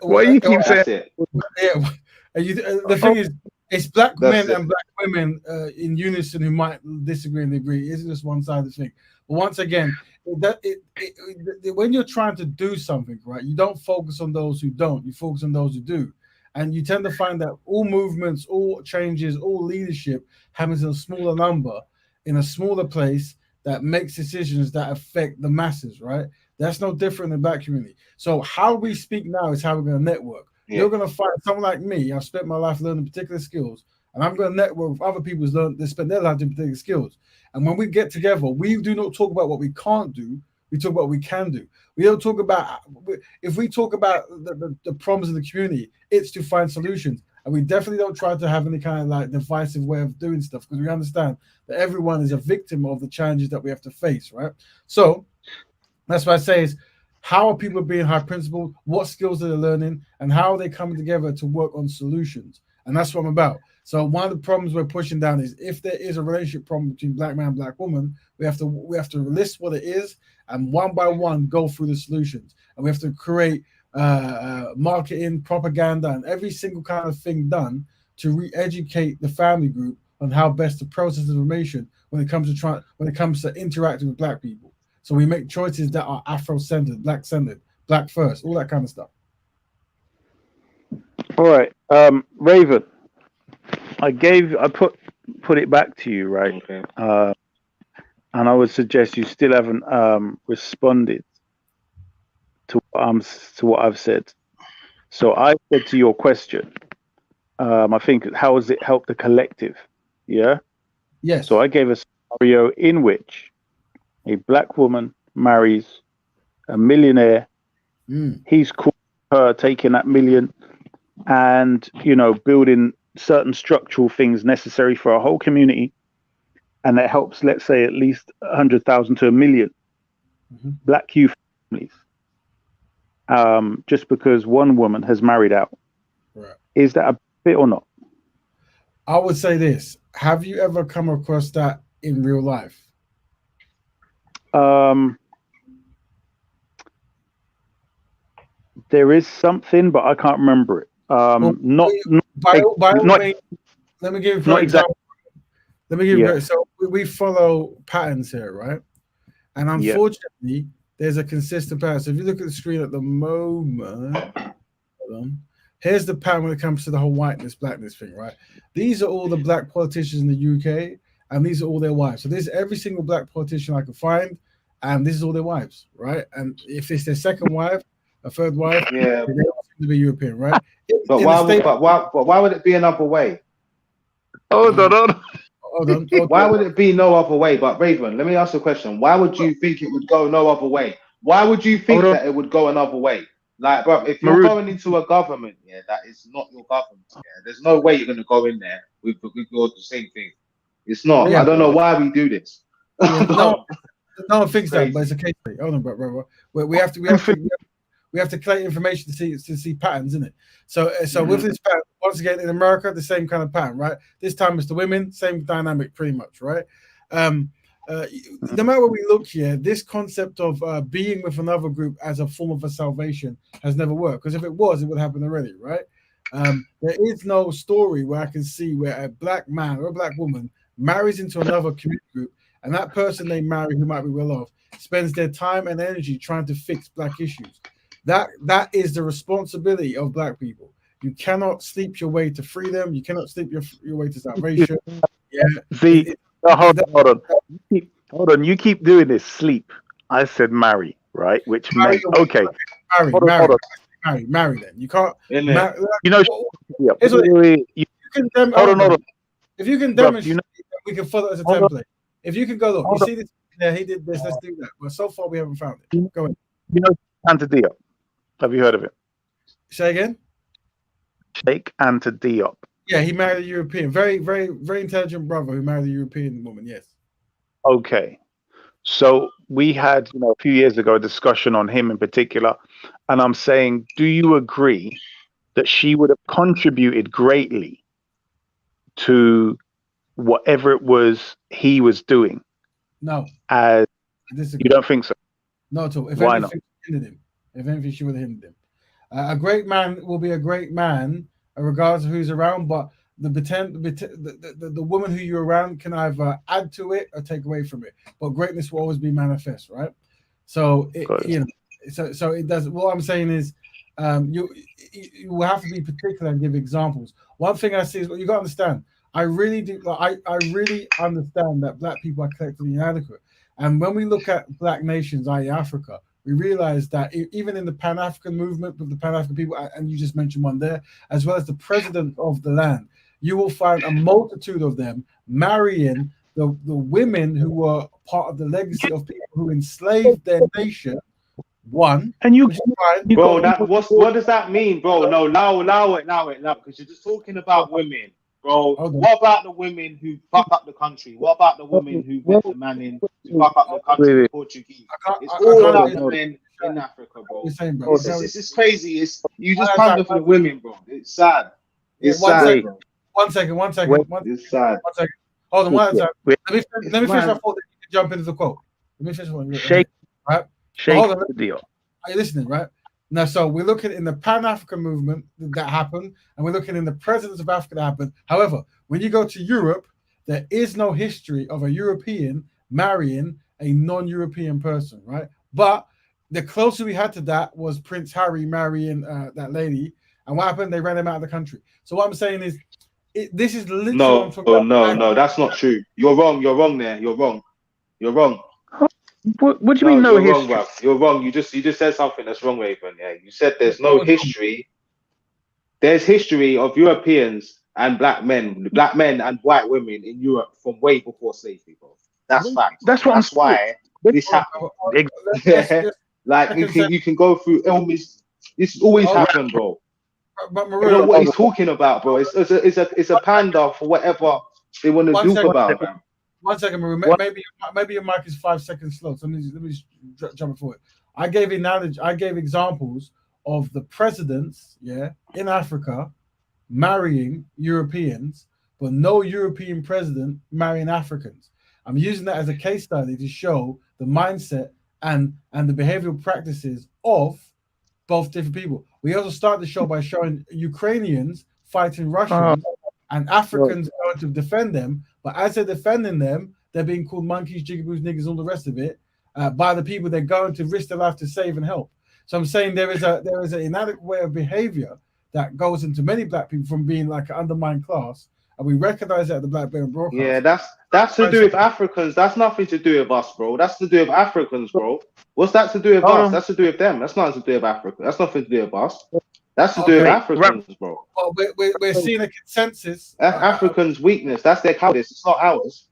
why you keep saying it? Yeah. The thing is, it's black men and black women in unison who might disagree and agree. It's just one side of the thing. But once again, when you're trying to do something, right, you don't focus on those who don't. You focus on those who do. And you tend to find that all movements, all changes, all leadership happens in a smaller number, in a smaller place, that makes decisions that affect the masses, right? That's no different in the black community. So how we speak now is how we're going to network. Yeah. You're going to find someone like me. I've spent my life learning particular skills, and I'm going to network with other people who spend their life doing particular skills. And when we get together, we do not talk about what we can't do. We talk about what we can do. We don't talk about, if we talk about the problems in the community, it's to find solutions. And we definitely don't try to have any kind of like divisive way of doing stuff, because we understand that everyone is a victim of the challenges that we have to face, right? So that's what I say is, how are people being high principled? What skills are they learning? And how are they coming together to work on solutions? And that's what I'm about. So one of the problems we're pushing down is, if there is a relationship problem between black man and black woman, we have to list what it is, and one by one go through the solutions. And we have to create marketing, propaganda, and every single kind of thing done to re-educate the family group on how best to process information when it comes to interacting with black people. So we make choices that are Afro-centered, black-centered, black first, all that kind of stuff. All right, Raven, I put it back to you, right? Okay. And I would suggest you still haven't responded to what I've said. So I said to your question, I think, how has it helped the collective? Yeah. Yes. So I gave a scenario in which a black woman marries a millionaire. He's cool with her taking that million and, building certain structural things necessary for a whole community. And that helps, let's say, at least 100,000 to 1 million black youth families. Just because one woman has married out. Right. Is that a bit or not? I would say this. Have you ever come across that in real life? There is something, but I can't remember it. Let me give you an example. Let me give you. So we follow patterns here, right? And unfortunately, there's a consistent pattern. So if you look at the screen at the moment, hold on, here's the pattern when it comes to the whole whiteness, blackness thing, right? These are all the black politicians in the UK, and these are all their wives. So this is every single black politician I could find, and this is all their wives, right? And if it's their second wife, a third wife, Yeah. they don't seem to be European, right? But why would it be another way? Hold on. Why would it be no other way? But Raven, let me ask you a question. Why would you think it would go no other way? Why would you think that it would go another way? Like, bro, if you're going into a government, that is not your government. There's no way you're going to go in there with the same thing. It's not. Yeah. I don't know why we do this. No one thinks that, but it's a case study. Hold on, bro. We have to collect information to see patterns, isn't it? So with this pattern, once again in America, the same kind of pattern, right? This time it's the women, same dynamic, pretty much, right? No matter where we look here, this concept of being with another group as a form of a salvation has never worked. Because if it was, it would happen already, right? There is no story where I can see where a black man or a black woman marries into another community group, and that person they marry, who might be well off, spends their time and energy trying to fix black issues. That is the responsibility of black people. You cannot sleep your way to freedom. You cannot sleep your way to salvation. Yeah. Hold on. You keep doing this. Sleep. I said marry, right? Which meant okay. Marry. Then you can't. You know. Hold on. If you can demonstrate, we can follow it as a template. If you can go look, you see this. Yeah, he did this. Let's do that. But so far, we haven't found it. Go ahead. You know Anta Diop. Have you heard of it? Say again. Sheikh Anta Diop. Yeah, he married a European, very, very, very intelligent brother who married a European woman. Yes. Okay, so we had a few years ago a discussion on him in particular, and I'm saying, do you agree that she would have contributed greatly to whatever it was he was doing? No. You don't think so? No, at all. Why not? If anything, she would have hindered him. A great man will be a great man, regardless of who's around. But the woman who you're around can either add to it or take away from it. But greatness will always be manifest, right? So so it does. What I'm saying is, you will have to be particular and give examples. One thing I see is what you got to understand. I really do. I really understand that black people are collectively inadequate. And when we look at black nations, i.e. Africa, we realize that even in the Pan-African movement with the Pan-African people, and you just mentioned one there, as well as the president of the land, you will find a multitude of them marrying the women who were part of the legacy of people who enslaved their nation. One. And bro, what does that mean, bro? No, allow it, because you're just talking about women. Bro, what about the women who fuck up the country? What about the women who went to Manning to fuck up the country, the Portuguese? It's all about the men in Africa, bro. This is crazy. You just pander for the women, bro. It's sad. It's sad. One second. It's sad. One second. Hold on, one second. Let me finish my thought. Then you can jump into the quote. Let me finish one. Shake the deal. Are you listening, right? Now, so we're looking in the Pan-African movement that happened, and we're looking in the presidents of Africa that happened. However, when you go to Europe, there is no history of a European marrying a non-European person, right? But the closer we had to that was Prince Harry marrying that lady. And what happened? They ran him out of the country. So what I'm saying is, this is literally... No, that's not true. You're wrong there. You're wrong. What do you mean no history? You're wrong. You just said something that's wrong, Raven. Yeah, you said there's no history. There's history of Europeans and black men and white women in Europe from way before slavery, bro. That's fact. That's why this happened. Like you can go through illness. This always happened, bro. But I don't know what he's talking about, bro. It's a panda for whatever they want to do about it. 1 second, Maru. Maybe your mic is 5 seconds slow. So let me jump forward. I gave examples of the presidents, in Africa marrying Europeans, but no European president marrying Africans. I'm using that as a case study to show the mindset and the behavioral practices of both different people. We also start the show by showing Ukrainians fighting Russians and Africans going to defend them. But as they're defending them, they're being called monkeys, jigaboos, niggas, all the rest of it by the people they're going to risk their life to save and help. So I'm saying there is an inadequate way of behavior that goes into many black people from being like an undermined class and we recognize that at the Black Betterment Broadcast. Yeah, that's to do with Africans. That's nothing to do with us, bro. That's to do with Africans, bro. What's that to do with us? That's to do with them. That's nothing to do with Africa. That's nothing to do with us. That's to do with Africans, bro. Well, we're seeing a consensus. That's Africans' weakness. That's their cowardice. It's not ours.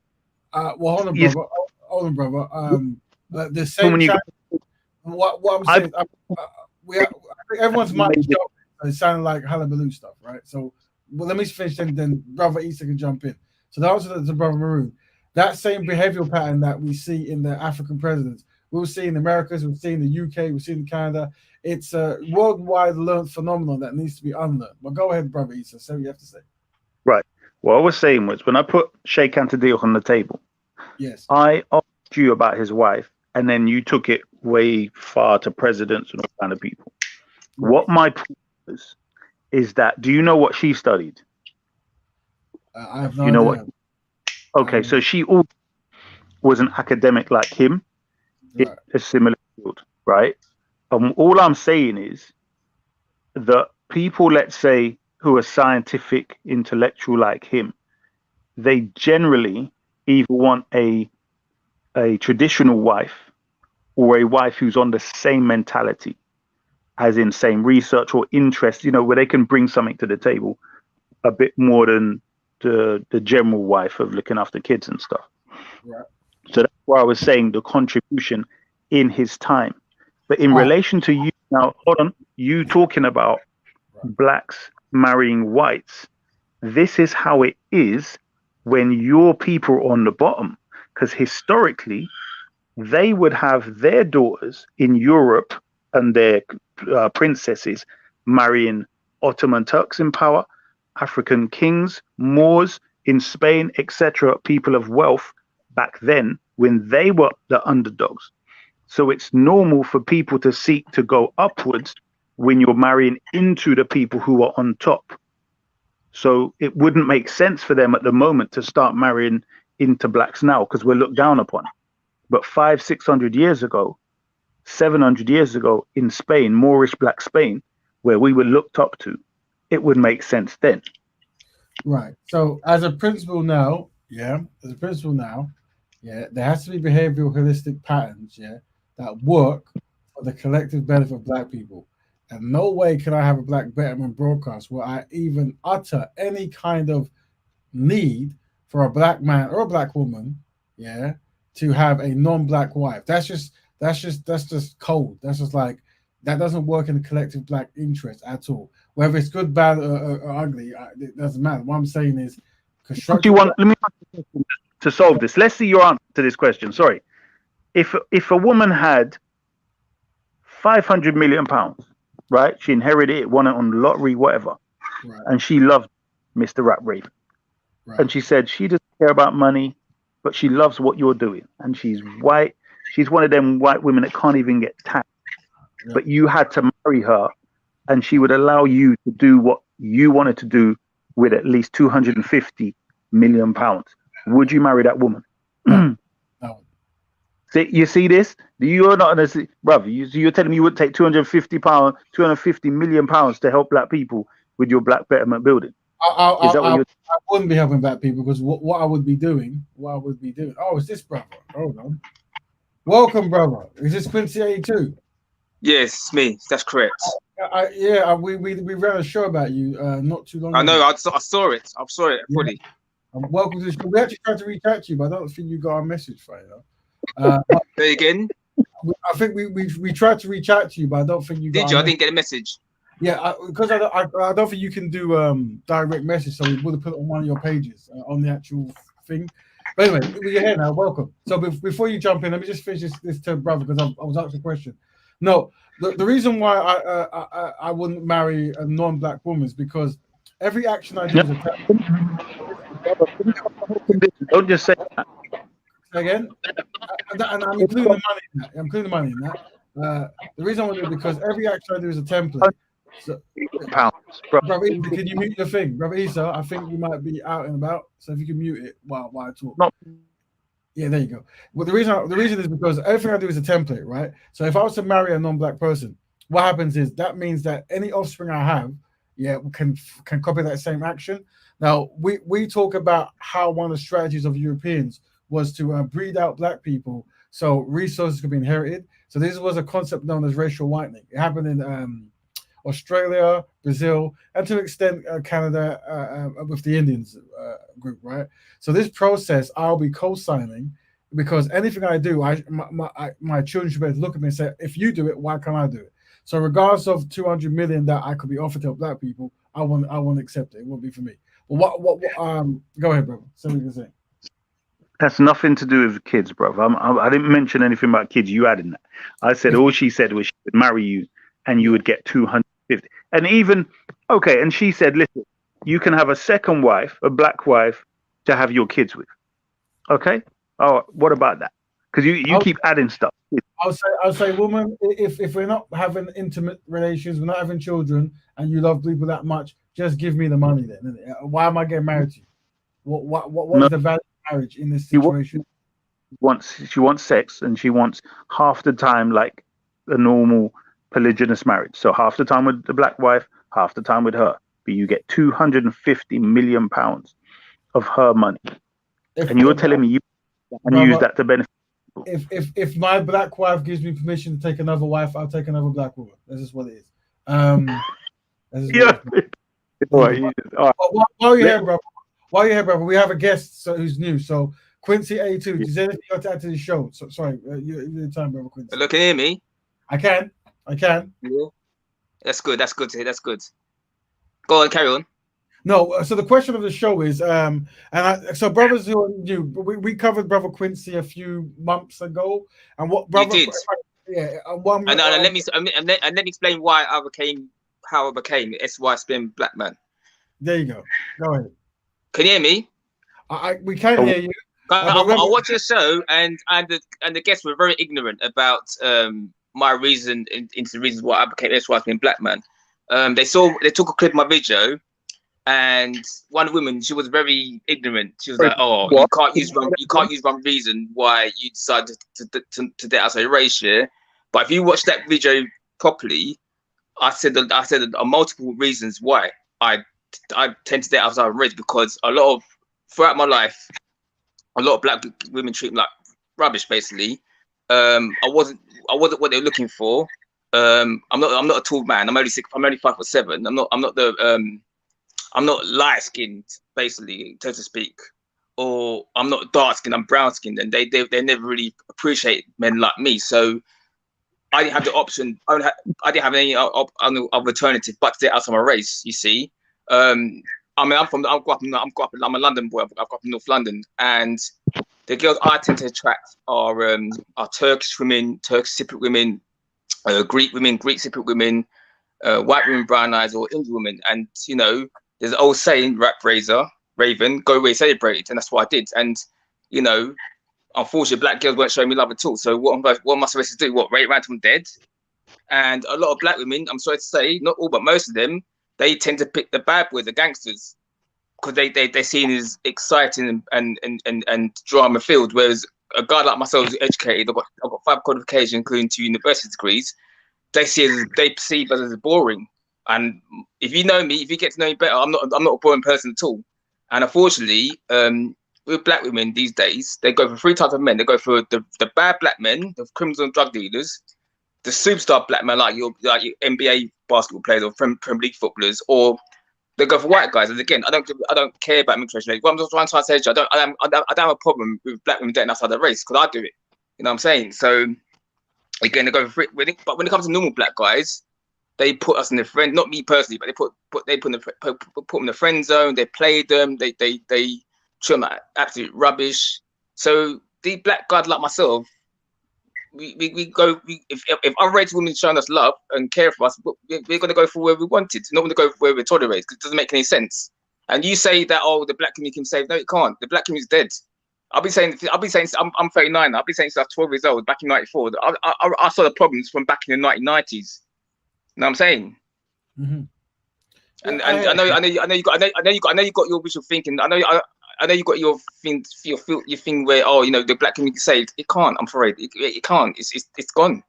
Well, hold on, brother. Hold on, brother. The same. What I'm saying, everyone's mind is jumping. It sounded like hullabaloo stuff, right? So, well, let me finish, and then Brother Issa can jump in. So the answer to Brother Maroon, that same behavioral pattern that we see in the African presidents, we'll see in the Americas, we'll see in the UK, we'll see in Canada. It's a worldwide learned phenomenon that needs to be unlearned. But go ahead, Brother Issa, say what you have to say. Right. What I was saying was, when I put Sheikh Anta Diop on the table, yes, I asked you about his wife, and then you took it way far to presidents and all kind of people. Right. What my point is that, do you know what she studied? I have no idea. Okay, so she also was an academic like him, in a similar field, right? All I'm saying is that people, let's say, who are scientific, intellectual like him, they generally either want a traditional wife or a wife who's on the same mentality, as in same research or interest, where they can bring something to the table a bit more than the general wife of looking after kids and stuff. Right. So that's why I was saying the contribution in his time. But in relation to you now, hold on, you talking about blacks marrying whites, this is how it is when your people are on the bottom. Because historically, they would have their daughters in Europe and their princesses marrying Ottoman Turks in power, African kings, Moors in Spain, etc., people of wealth back then when they were the underdogs. So it's normal for people to seek to go upwards when you're marrying into the people who are on top. So it wouldn't make sense for them at the moment to start marrying into blacks now, because we're looked down upon. But 500-600 years ago, 700 years ago in Spain, Moorish black Spain, where we were looked up to, it would make sense then. Right. So as a principle now, there has to be behavioral holistic patterns, that work for the collective benefit of black people. And no way can I have a Black Betterment broadcast where I even utter any kind of need for a black man or a black woman, to have a non-black wife. That's just cold. That's just like, that doesn't work in the collective black interest at all. Whether it's good, bad, or ugly, it doesn't matter. What I'm saying is, let me to solve this. Let's see your answer to this question. Sorry, if a woman had £500 million, right? She inherited it, won it on the lottery, whatever, right, and she loved Mr. Rap Raven, right, and she said she doesn't care about money, but she loves what you're doing, and she's white. She's one of them white women that can't even get taxed. Yeah. But you had to marry her, and she would allow you to do what you wanted to do with at least £250 million. Would you marry that woman? No. See, you see this? You're not honestly, brother. You're telling me you would take £250 million to help black people with your Black Betterment building? I wouldn't be helping black people, because what I would be doing. Oh, is this brother? Hold on. Welcome, brother. Is this Quincy 82? Yes, it's me. That's correct. We ran a show about you not too long ago. I know. I saw it. I saw it fully. Welcome to the show. We actually tried to reach out to you, but I don't think you got our message right now. Say again. I think we tried to reach out to you, but I don't think you got. Did you? I didn't get a message. Yeah, because I don't think you can do direct message, so we would have put it on one of your pages on the actual thing. But anyway, we're here now. Welcome. So before you jump in, let me just finish this to brother, because I was asked a question. No, the reason why I wouldn't marry a non-black woman is because every action I do is a Don't just say that. Again, and I'm including the money in that. I'm including the money in that. The reason I want to do it because every action I do is a template. So, Brother Issa, can you mute your thing? Brother Issa, I think you might be out and about, so if you can mute it while I talk. No. Yeah, there you go. Well, the reason is because everything I do is a template, right? So if I was to marry a non-black person, what happens is that means that any offspring I have yeah, can copy that same action. Now, we talk about how one of the strategies of Europeans was to breed out black people so resources could be inherited. So this was a concept known as racial whitening. It happened in Australia, Brazil, and to an extent Canada with the Indians group, right? So this process I'll be co-signing because anything I do, my children should be able to look at me and say, if you do it, why can't I do it? So regardless of 200 million that I could be offered to black people, I won't accept it. It won't be for me. But what go ahead, brother. So you can say. That's nothing to do with kids, bro. I didn't mention anything about kids. You added that. I said all she said was she would marry you and you would get 250. And even, okay, and she said, listen, you can have a second wife, a black wife, to have your kids with. Okay? Oh, what about that? Because you keep adding stuff. I'll say, woman, if we're not having intimate relations, we're not having children, and you love people that much, just give me the money then. Why am I getting married to you? What is the value of marriage in this situation? She wants sex, and she wants half the time like a normal polygynous marriage. So half the time with the black wife, half the time with her. But you get 250 million pounds of her money. And you're telling me you can use that to benefit. If my black wife gives me permission to take another wife, I'll take another black woman. This is what it is. While you're here, brother, we have a guest who's new. So Quincy A2, is there anything you want to add to the show? So, sorry, you're the time, brother Quincy. Hello, can you hear me? I can. Yeah. That's good. That's good to hear. That's good. Go on, carry on. No, so the question of the show is, so brothers who are new, we covered brother Quincy a few months ago, and what brother? You did. Yeah, and let me explain why I became how I became SY black man. There you go. Go ahead. Can you hear me? We can hear you. I watched the show, and the guests were very ignorant about my reason into the reasons why I became SY black man. They took a clip of my video. And one woman, she was very ignorant. She was like, "Oh, you can't use one reason why you decided to date outside race, yeah." But if you watch that video properly, I said multiple reasons why I tend to date outside race, because throughout my life, a lot of black women treat me like rubbish. Basically, I wasn't what they were looking for. I'm not a tall man. I'm only 5'7". I'm not light skinned, basically, so to speak, or I'm not dark skinned. I'm brown skinned, and they never really appreciate men like me. So I didn't have the option. I didn't have any other alternative but to stay outside my race. You see, I'm a London boy. I grew up in North London, and the girls I tend to attract are Turkish women, Turkish Cypriot women, Greek women, Greek Cypriot women, white women, brown eyes, or Indian women, and there's an old saying, Raven, go away, celebrate it. And that's what I did. And, unfortunately, black girls weren't showing me love at all. So what am I supposed to do? Wait around till I'm dead? And a lot of black women, I'm sorry to say, not all, but most of them, they tend to pick the bad boys, the gangsters, because they're seen as exciting and drama filled. Whereas a guy like myself who's educated, I've got 5 qualifications, including 2 university degrees, they perceive us as boring. And if you know me, if you get to know me better, I'm not a boring person at all. And unfortunately, with black women these days, they go for 3 types of men. They go for the bad black men, the criminals and drug dealers, the superstar black men like your NBA basketball players or Premier League footballers, or they go for white guys. And again, I don't care about mixed race. What I'm just trying to say, I don't have a problem with black women dating outside their race, because I do it. You know what I'm saying? So again, they go for it. But when it comes to normal black guys, they put us in the friend, not me personally, but they put them in the friend zone. They play them. They treat them like absolute rubbish. So these black guys like myself, if other race women showing us love and care for us, we're going to go for where we wanted. Not going to go for where we're tolerated, because it doesn't make any sense. And you say that the black community can save. No, it can't. The black community is dead. I'll be saying I'm 39. I'll be saying since I was 12 years old, back in '94. I saw the problems from back in the 1990s. You know what I'm saying? Mm-hmm. And I know you got your visual thinking. I know you got your thing where the black community saved. It can't. I'm afraid it can't. It's gone.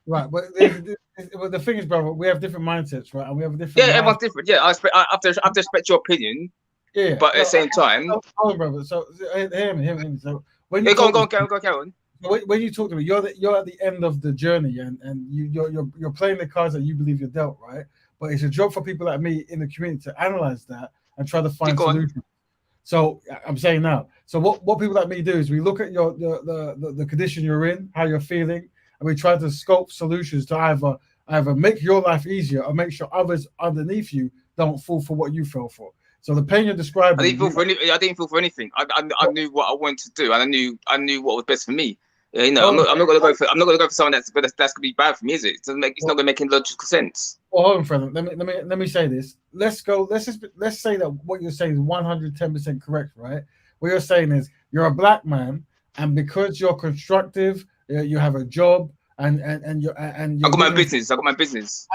Right, but the thing is, brother, we have different mindsets, right? And we have a different. Yeah, everyone's different. Yeah, I have to respect your opinion. Yeah, but at the same time, hold on, brother. So hear me. So when you yeah, go on, Karen. When you talk to me, you're at the end of the journey, and you're playing the cards that you believe you're dealt, right? But it's a job for people like me in the community to analyze that and try to find solutions. So I'm saying now. So what people like me do is we look at the condition you're in, how you're feeling, and we try to scope solutions to either make your life easier or make sure others underneath you don't fall for what you fell for. So the pain you're describing. I didn't feel for anything. I knew what I wanted to do, and I knew what was best for me. You know, I'm not going to go for someone that's going to be bad for me, is it? It's not going to make any logical sense. Well, hold on, friend. Let me say this. Let's say that what you're saying is 110% correct, right? What you're saying is you're a black man, and because you're constructive, you have a job, and I got my business. And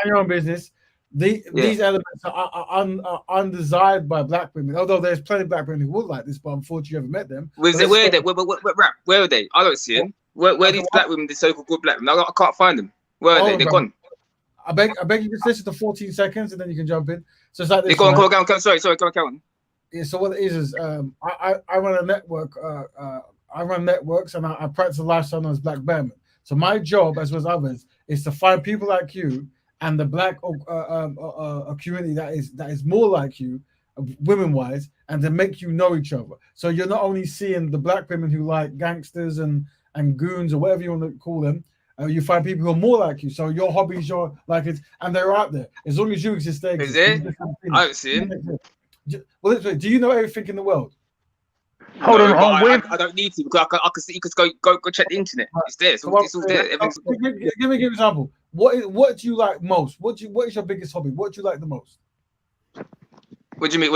your own business. These elements are undesired by black women. Although there's plenty of black women who would like this, but unfortunately, you haven't met them. Where are they? I don't see them. Where are these black women? The so-called good black women? I can't find them. Where are they? They're gone. I beg you just listen to 14 seconds and then you can jump in. So it's like this. Go on. Sorry, go on. Yeah. So what it is I run a network. I run networks and I practice a lifestyle known as Black Betterment. So my job, as well as others, is to find people like you and the black community that is more like you, women-wise, and to make you know each other. So you're not only seeing the black women who like gangsters and goons or whatever you want to call them. You find people who are more like you. So your hobbies, and they're out there. As long as you exist, they exist. Is it? I don't see it. Well, do you know everything in the world? Hold on. I don't need to because I can see. You could go check the internet. It's there. It's all there. Give me an example. What do you like most? What is your biggest hobby? What do you like the most? What do you mean?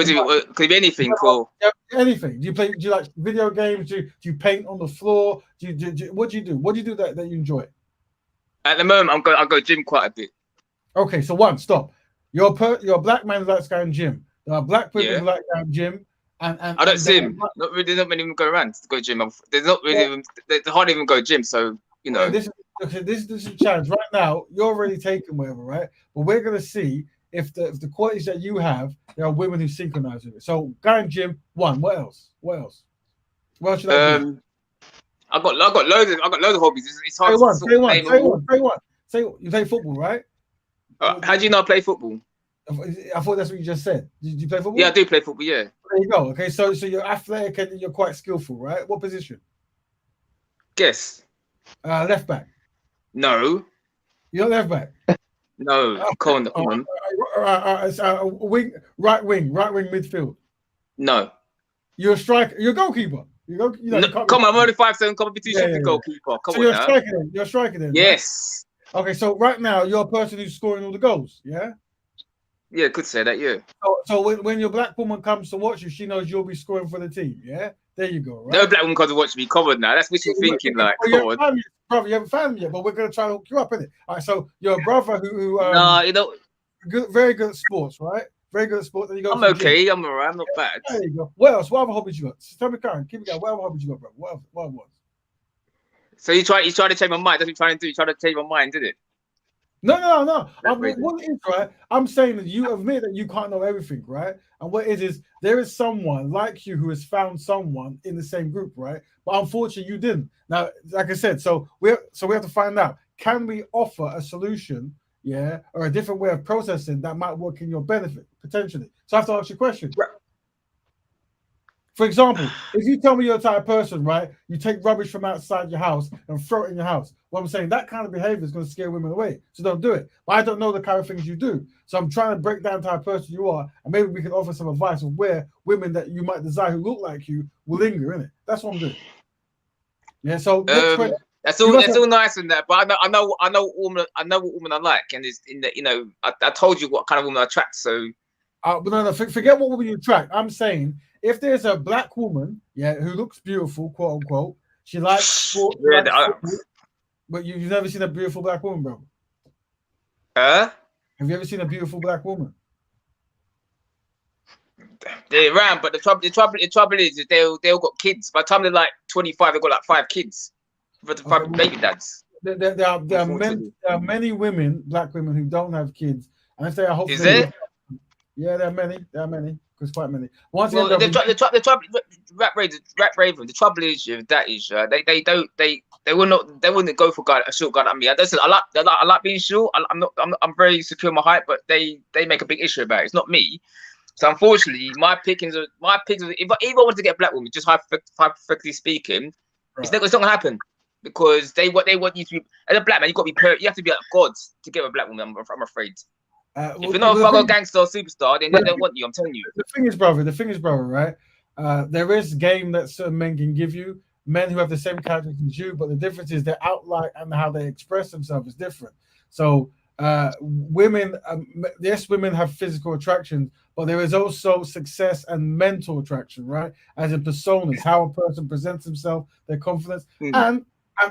Could it be anything? Or anything? Do you like video games? Do you paint on the floor? What do you do? What do you do that you enjoy? At the moment, I go gym quite a bit. Okay, so stop. You're a black man who likes going gym. There are black women who like going gym. And I don't see him. Not many even go around to go gym. There's not really they hardly even go gym. So you know. This is a challenge right now. You're already taken whatever, right? But we're gonna see if the qualities that you have, there are women who synchronize with it. So going gym, one. What else? What should I do? I got loads of hobbies. It's hard to say one. Say you play football, right? How do you know I play football? I thought that's what you just said. Did you play football? Yeah, I do play football. Yeah. There you go. Okay, so you're athletic and you're quite skillful, right? What position? Guess. Left back. No. You're left back. No. Come on. Right wing midfield. No. You're a striker. You're a goalkeeper. Come on, I'm only 5'7". Come on, be too short for goalkeeper. Come on, you're a striker then. Yes. Right? Okay, so right now you're a person who's scoring all the goals. Yeah. Yeah, could say that. Yeah. So when your black woman comes to watch you, she knows you'll be scoring for the team. Yeah. There you go. Right? No black woman comes to watch me. Covered now. That's what you're thinking. Like, brother, you haven't found me yet, but we're gonna try to hook you up in it. All right. So you're a brother who very good at sports, right? Very good at sports. And you go. I'm okay. I'm alright. I'm not bad. There you go. What else? What other hobbies you got? Tell me, Karen. Keep it going. What other hobbies you got, bro? What was? So you try to change my mind. That's what you're trying to do. You try to change my mind, did it? No. What it is, right? I'm saying that you admit that you can't know everything, right? And what it is there is someone like you who has found someone in the same group, right? But unfortunately, you didn't. Now, like I said, so we have to find out: can we offer a solution, or a different way of processing that might work in your benefit potentially? So I have to ask you a question. Right. For example, if you tell me you're the type of person, right, you take rubbish from outside your house and throw it in your house. What I'm saying, that kind of behavior is going to scare women away. So don't do it. But I don't know the kind of things you do. So I'm trying to break down the type of person you are, and maybe we can offer some advice of where women that you might desire who look like you will linger in it. That's what I'm doing. Yeah. So that's all nice and that, but I know what woman I like, and it's in the I told you what kind of woman I attract. So, but no, forget what woman you attract. I'm saying, if there's a black woman, who looks beautiful, quote unquote, she likes sport, but you've never seen a beautiful black woman, bro. Have you ever seen a beautiful black woman? They're around, but the trouble is they all got kids. By the time they're like 25, they've got like 5 kids. Baby dads. there are many women, black women, who don't have kids, and if they are hopefully, Is there? Yeah, there are many, because quite many. Once Well, again, the trouble, rap Raven. The trouble is with that is they wouldn't go for a short guy like me. I like being short. I'm very secure in my height, but they make a big issue about it. It's not me. So unfortunately, my pickings. If I wanted to get a black woman, just hypothetically speaking, it's not gonna happen because they want you to be as a black man. You got to be you have to be like God to get a black woman. I'm afraid. If you're not a thug, gangster, or superstar, then they don't want you. I'm telling you. The thing is, brother, right? There is game that certain men can give you, men who have the same characteristics as you, but the difference is their outline and how they express themselves is different. So women, yes, women have physical attraction, but there is also success and mental attraction, right? As in personas, how a person presents himself, their confidence, and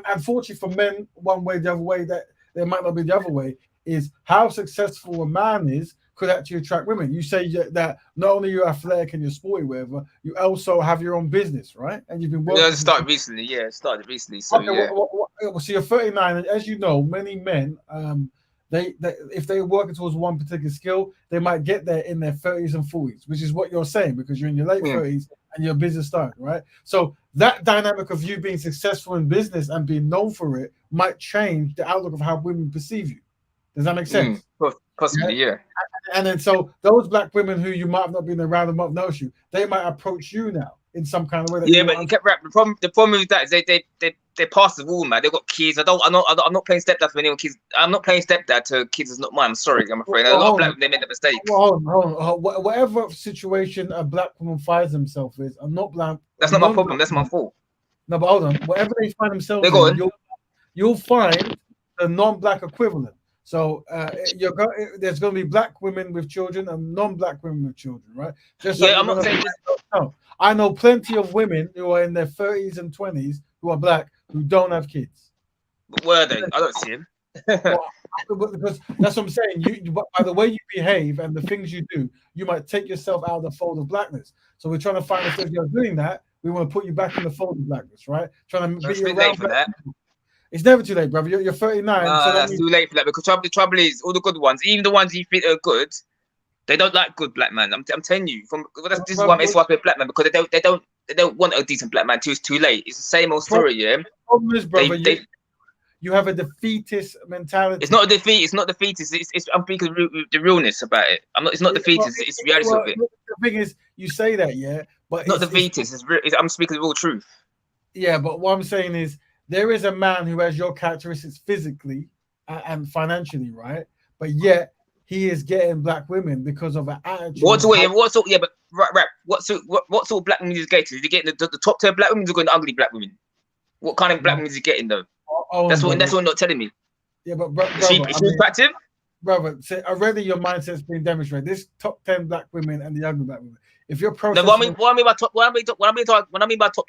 unfortunately for men, one way, the other way, that there might not be the other way, is how successful a man is could actually attract women. You say that not only you're athletic and you're sporty, whatever, you also have your own business, right? And you've been working. Yeah, started recently. So okay, yeah. So you're 39, and as you know, many men, they if they're working towards one particular skill, they might get there in their 30s and 40s, which is what you're saying because you're in your late 30s and you're a business starter, right? So that dynamic of you being successful in business and being known for it might change the outlook of how women perceive you. Does that make sense? Possibly, yeah. And then so those black women who you might have not been around and not noticed you, they might approach you now in some kind of way. The problem with that is they pass the wall, man. They've got kids. I'm not playing stepdad for anyone. Kids. I'm not playing stepdad to kids. It's not mine. I'm sorry. I'm afraid. A lot of black women, they made that mistake. Hold on. Whatever situation a black woman finds themselves in, I'm not black. That's not my problem. That's my fault. No, but hold on. Whatever they find themselves in, you'll find the non-black equivalent. So there's going to be black women with children and non-black women with children, right? I'm not saying this. No, I know plenty of women who are in their 30s and 20s who are black who don't have kids. But were they? I don't see them. Because that's what I'm saying. You by the way you behave and the things you do, you might take yourself out of the fold of blackness. So we're trying to find if you're doing that, we want to put you back in the fold of blackness, right? Trying to be around for that. It's never too late, brother. You're 39. So that's too late for that because the trouble is, all the good ones, even the ones you think are good, they don't like good black man. I'm telling you, this is why I swap with black man because they don't want a decent black man till it's too late. It's the same old story, yeah. The problem is, brother, you have a defeatist mentality. It's not a defeat. It's not defeatist. I'm speaking the realness about it. It's not defeatist. It's the reality of it. The thing is, you say that, yeah, but it's not defeatist. I'm speaking the real truth. Yeah, but what I'm saying is, there is a man who has your characteristics physically and financially, right? But yet he is getting black women because of an attitude. What sort of black women is he getting? Is he getting the top tier black women or going ugly black women? What kind of black women is he getting though? That's what you're not telling me. Yeah, but is she attractive? Brother, already your mindset's been demonstrated. This top 10 black women and the ugly black women. If you're processing, what I mean by top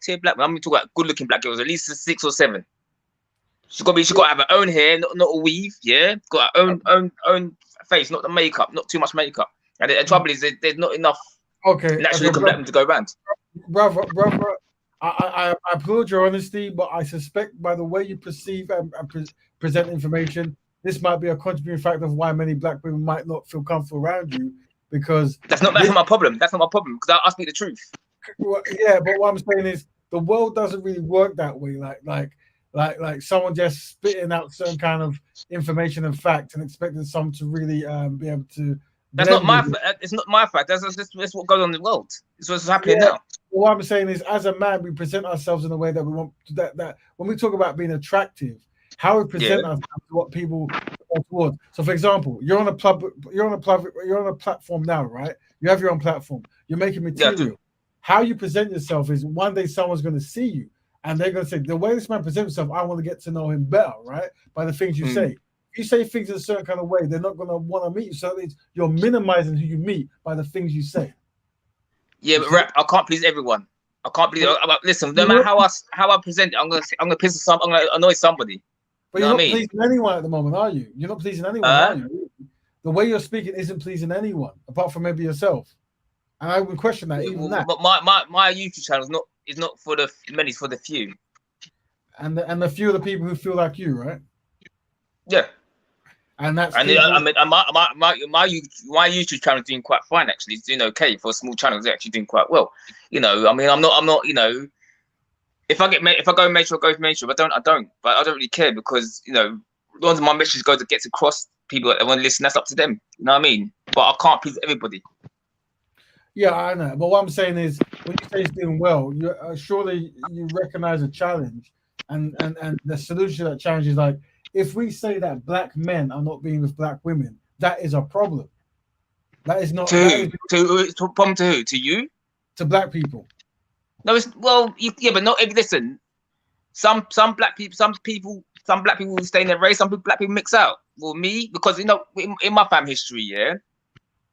tier black, I'm talking about good looking black girls, at least 6 or 7. She got to have her own hair, not a weave, yeah. Got her own face, not the makeup, not too much makeup. And the trouble is, there's not enough natural looking black men to go around. Brother, I applaud your honesty, but I suspect by the way you perceive and present information, this might be a contributing factor of why many black women might not feel comfortable around you. Because that's not my problem. That's not my problem because I speak the truth. Yeah, but what I'm saying is the world doesn't really work that way. Like someone just spitting out certain kind of information and facts and expecting someone to really be able to. That's not my. It's not my fact. That's what goes on in the world. It's what's happening now. What I'm saying is, as a man, we present ourselves in a way that we want. That when we talk about being attractive, how we present ourselves to what people go towards. So, for example, you're on a platform now, right? You have your own platform. You're making material. Yeah, how you present yourself is one day someone's going to see you, and they're going to say, the way this man presents himself, I want to get to know him better, right? By the things you say. If you say things in a certain kind of way, they're not going to want to meet you. So you're minimizing who you meet by the things you say. Yeah, but rap, I can't please everyone. I can't please. Listen, no matter how I present it, I'm gonna piss some. I'm gonna annoy somebody. But you're not pleasing anyone at the moment, are you? You're not pleasing anyone, are you? The way you're speaking isn't pleasing anyone, apart from maybe yourself. And I would question that, even that. But my YouTube channel is not for the many, it's for the few. And the few of the people who feel like you, right? Yeah. And that's and people... I mean, my YouTube channel is doing quite fine actually. It's doing okay for a small channel. It's actually doing quite well. You know, I mean, I'm not. You know, if I go mainstream, I go mainstream. I don't. But I don't really care because you know, as long as my message gets across, people that want to listen, that's up to them. You know what I mean? But I can't please everybody. Yeah, I know. But what I'm saying is, when you say it's doing well, you surely you recognize a challenge, and the solution to that challenge is like, if we say that black men are not being with black women, that is a problem. That is not. To problem to who? To you? To black people. No, it's yeah, but not. Listen, some black people will stay in their race. Some black people mix out. Well, me, because you know, in my family history, yeah,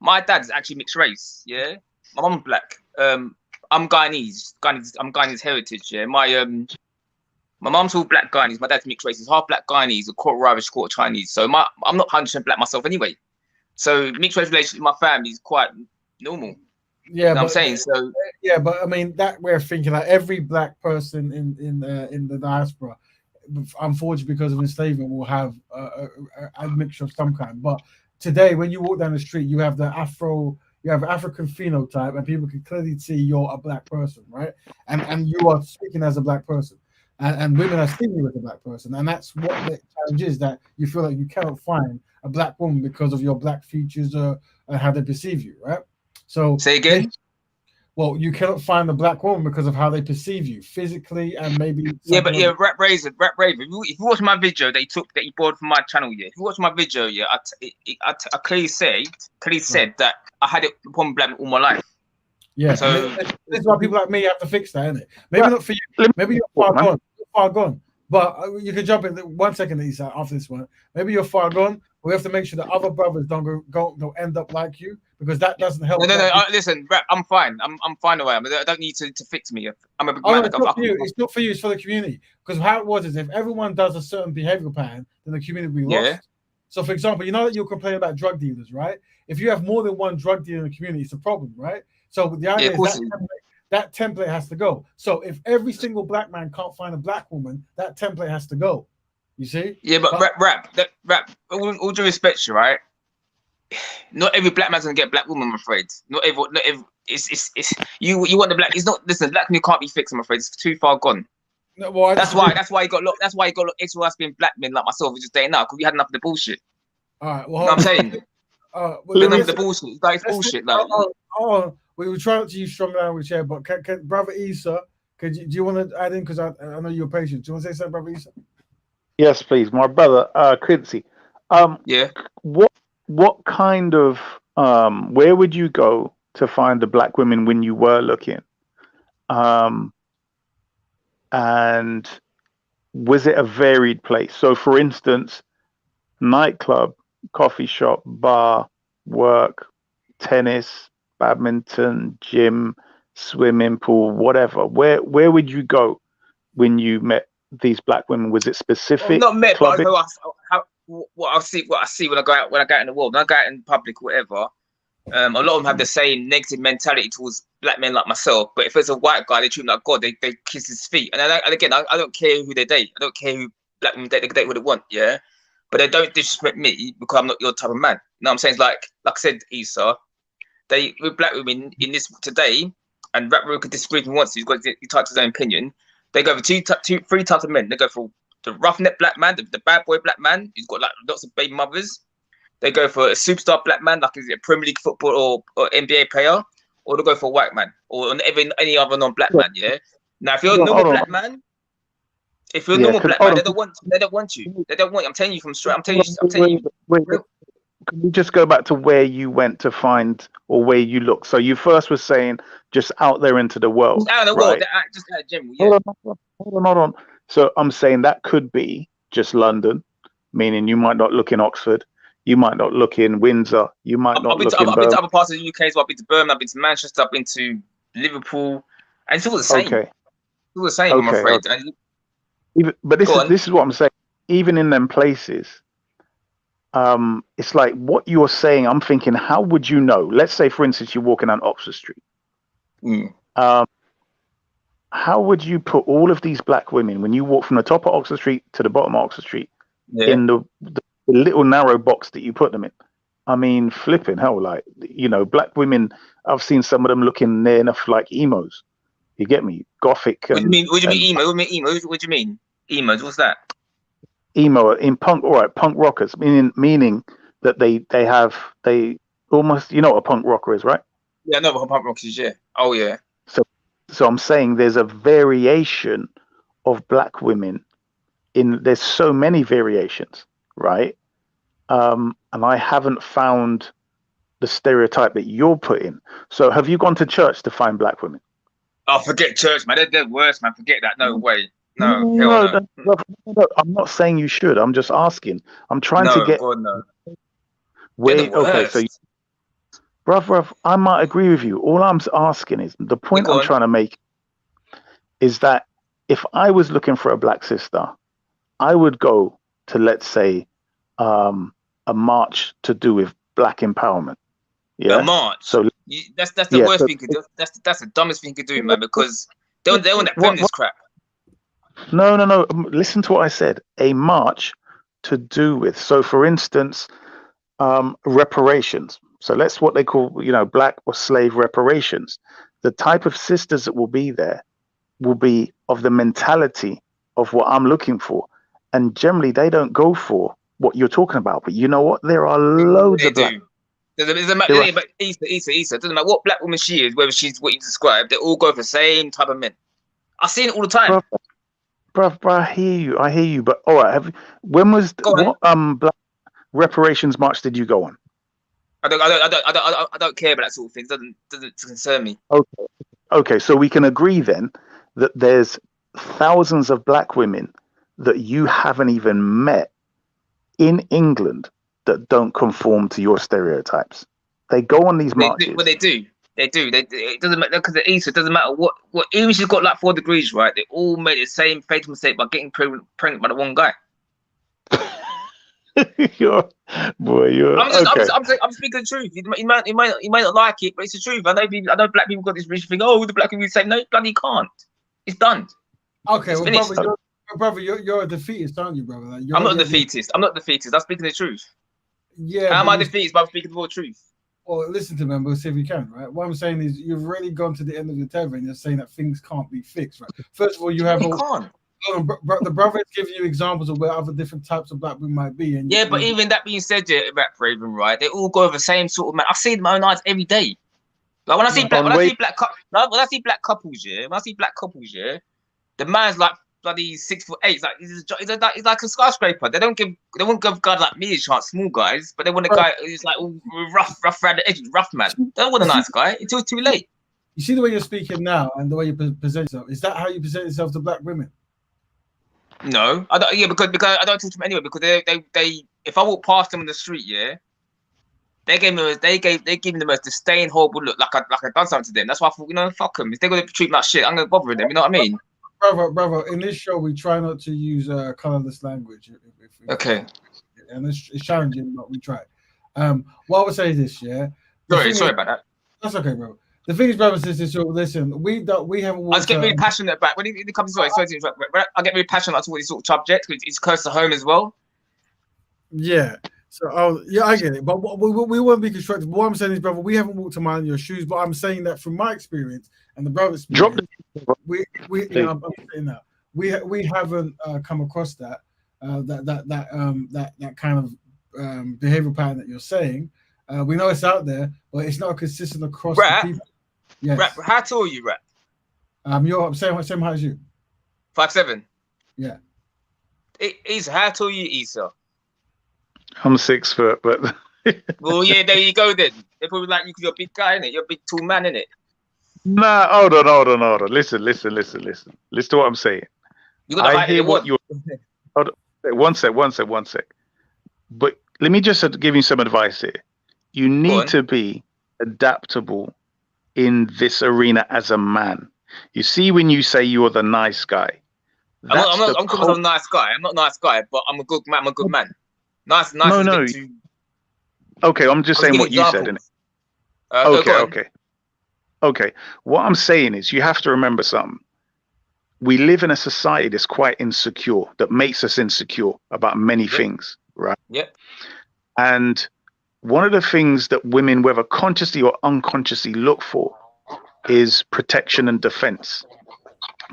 my dad's actually mixed race. Yeah, my mom's black. I'm Guyanese. I'm Guyanese heritage. Yeah, my mom's all black Guyanese. My dad's mixed race. He's half black Guyanese, a quarter Irish, quarter Chinese. So I'm not 100% black myself anyway. So mixed race relationship in my family is quite normal. Yeah, you know but what I'm saying. So yeah, but I mean that way of thinking, like every black person in the diaspora, unfortunately because of enslavement, will have a mixture of some kind. But today, when you walk down the street, you have African phenotype, and people can clearly see you're a black person, right? And you are speaking as a black person, and women are seeing you as a black person, and that's what the challenge is, that you feel like you cannot find a black woman because of your black features or how they perceive you, right? So say again. Well, you cannot find a black woman because of how they perceive you physically and maybe. Yeah, but yeah, Rap Raven. If you watch my video, that you borrowed from my channel. Yeah, if you watch my video, yeah, I clearly said that I had it upon black all my life. Yeah, so this is why people like me have to fix that, isn't it? Maybe not for you. Maybe you're far gone. You're far gone. But you can jump in 1 second, Isa, after this one. Maybe you're far gone. We have to make sure that other brothers don't end up like you, because that doesn't help. No. Listen, Rap, I'm fine. I'm fine away. I don't need to fix me. I'm a big man. It's not for you. It's not for you. It's for the community. Because how it was is, if everyone does a certain behavioral pattern, then the community will be lost. Yeah. So, for example, you know that you're complaining about drug dealers, right? If you have more than one drug dealer in the community, it's a problem, right? So the idea is that template has to go. So if every single black man can't find a black woman, that template has to go. You see? Yeah, but rap. All due respect, right? Not every black man's gonna get a black woman, I'm afraid. Not every. It's you want the black. It's not. Listen, black men can't be fixed, I'm afraid. It's too far gone. No, well, that's why you got extra us being black men like myself, just staying out, because we had enough of the bullshit. All right. Well, you know what I'm saying. Enough of the bullshit. It's bullshit. Like. We were trying to use strong language here, but can Brother Issa, do you want to add in, because I know you're patient? Do you want to say something, Brother Issa? Yes, please, my brother Quincy. Yeah. What kind of where would you go to find the black women when you were looking? And was it a varied place? So, for instance, nightclub, coffee shop, bar, work, tennis, badminton, gym, swimming pool, whatever. Where would you go when you met these black women? Was it specific? Not met, clubbing? but what I see when I go out in the world, when I go out in public, or whatever. A lot of them have the same negative mentality towards black men like myself. But if there's a white guy, they treat him like God. They kiss his feet. And again, I don't care who they date. I don't care who black women date. They can date who they want, yeah. But they don't disrespect me because I'm not your type of man. You know what I'm saying? It's like I said, Issa, with black women in this today, and Rap could disagree with me once. He typed his own opinion. They go for three types of men. They go for the roughneck black man, the bad boy black man who's got like lots of baby mothers. They go for a superstar black man, like is it a Premier League football or NBA player, or they go for a white man or any other non-black man. Yeah. Now, if you're a normal black man, they don't want you. They don't want you. I'm telling you from straight. I'm telling you. Can we just go back to where you went to find, or where you looked? So you first were saying just out there into the world. Out of the world, just out of general. Yeah. Hold on. So I'm saying that could be just London, meaning you might not look in Oxford, you might not look in Windsor, you might not look in I've been to other parts of the UK, so I've been to Birmingham, I've been to Manchester, I've been to Liverpool, and it's all the same. Okay. It's all the same, I'm afraid. Okay. But this is what I'm saying. Even in them places, it's like what you're saying. I'm thinking, how would you know? Let's say, for instance, you're walking down Oxford Street. How would you put all of these black women, when you walk from the top of Oxford Street to the bottom of Oxford Street, in the little narrow box that you put them in. I mean, flipping hell, like, you know, black women, I've seen some of them looking near enough like emos. You get me? Gothic. What do you mean? What do you mean emo? What do you mean emo? What do you mean emos? What's that? Emo in punk, all right, punk rockers, meaning that they almost, you know what a punk rocker is, right? Yeah, I know what punk rock is. Yeah. Oh yeah. So I'm saying there's a variation of black women there's so many variations, right? And I haven't found the stereotype that you're putting. So have you gone to church to find black women? Oh, forget church, man. They're worse, man. Forget that. No way. No, hell no. No, I'm not saying you should. I'm just asking. I'm trying to get God, no. where. Okay, so, bruv, I might agree with you. All I'm asking is the point I'm trying to make is that if I was looking for a black sister, I would go to, let's say, a march to do with black empowerment. Yeah, a march. So that's the worst thing you could do. That's the dumbest thing you could do, man. Because they want that feminist crap. No. Listen to what I said. A march to do with. So, for instance, reparations. So that's what they call, you know, black or slave reparations. The type of sisters that will be there will be of the mentality of what I'm looking for. And generally, they don't go for what you're talking about. But you know what? There are loads of black. But Issa. It doesn't matter what black woman she is, whether she's what you described. They all go for the same type of men. I see it all the time. Bruv, I hear you. But all right, what black reparations march did you go on? I don't care about that sort of thing. It doesn't concern me. Okay. So we can agree then that there's thousands of black women that you haven't even met in England that don't conform to your stereotypes. They go on these marches. They do. It doesn't matter because the East. It doesn't matter what. Even she's got like 4 degrees, right? They all made the same fatal mistake by getting pregnant by the one guy. I'm speaking the truth. You might not like it, but it's the truth. I know black people got this rich thing. Oh, the black people say no, bloody can't. It's done. Okay, well, brother, you're a defeatist, aren't you, brother? Like, I'm not a defeatist. I'm speaking the truth. Yeah. How am I defeatist? But I'm speaking the full truth. Well, listen to me, and we'll see if we can, right? What I'm saying is you've really gone to the end of the tether and you're saying that things can't be fixed, right? First of all, you have the brothers give you examples of where other different types of black women might be. And yeah, but even that being said, Rap Raven, right? They all go over the same sort of man. I see them my own eyes every day. Like when I see black couples, yeah, the man's like bloody 6'8". He's like a skyscraper. They won't give guys like me a chance, small guys, but they want a guy who's like all rough around the edges, rough man. They don't want a nice guy until it's too late. You see the way you're speaking now and the way you present yourself. Is that how you present yourself to black women? No, I don't. Yeah, because I don't talk to them anyway. Because they if I walk past them on the street, yeah, they gave me the most disdain, horrible look, like I done something to them. That's why I thought, you know, fuck them. If they're gonna treat me like shit, I'm gonna bother with them. You know what I mean? Brother, in this show we try not to use colorless language. Okay. And it's challenging, but we try. What I would say is this, yeah. Sorry about that. That's okay, bro. The thing is, brothers and sisters, listen, we haven't. I just get really passionate about when it comes to I get really passionate about these sort of subjects because it's close to home as well. Yeah. So, yeah, I get it, but we won't be constructive. What I'm saying is, brother, we haven't walked a mile in your shoes, but I'm saying that from my experience and the brother's experience, we I'm saying that we haven't come across that kind of behavioral pattern that you're saying. We know it's out there, but it's not consistent across the people. Yes. Rap, how tall are you, Rap? You're same height as you. 5'7". Yeah. Isa, how tall are you, Isa? I'm 6 foot, but well, yeah, there you go then. They probably like you because you're a big guy, innit? You're a big tall man, innit? Nah, hold on. Listen. Listen to what I'm saying. I hear what you're. Hold on. One sec. But let me just give you some advice here. You need to be adaptable in this arena as a man. You see, when you say you're the nice guy, I'm a nice guy. I'm not a nice guy, but I'm a good man. I'm a good man. Nice. No. Okay, I'm just saying what you said, innit? Okay. What I'm saying is, you have to remember something. we live in a society that's quite insecure, that makes us insecure about many things, right? Yep. And one of the things that women, whether consciously or unconsciously, look for is protection and defense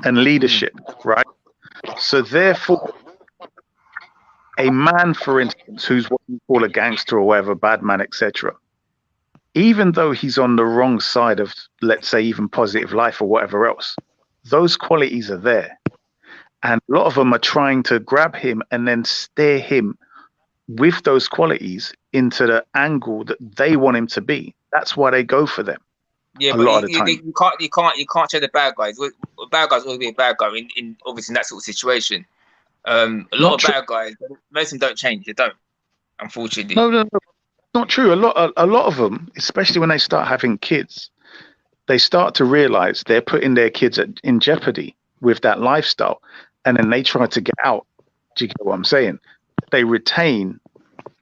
and leadership, right? So therefore, a man, for instance, who's what you call a gangster or whatever, bad man, etc., even though he's on the wrong side of, let's say, even positive life or whatever else, those qualities are there. And a lot of them are trying to grab him and then steer him with those qualities into the angle that they want him to be. That's why they go for them. Yeah, a but lot of the time. you can't change the bad guys. A bad guy's always be a bad guy in obviously in that sort of situation. A lot of bad guys, most of them don't change. They don't, unfortunately. No, not true. A lot of them, especially when they start having kids, they start to realize they're putting their kids in jeopardy with that lifestyle, and then they try to get out. Do you get what I'm saying? They retain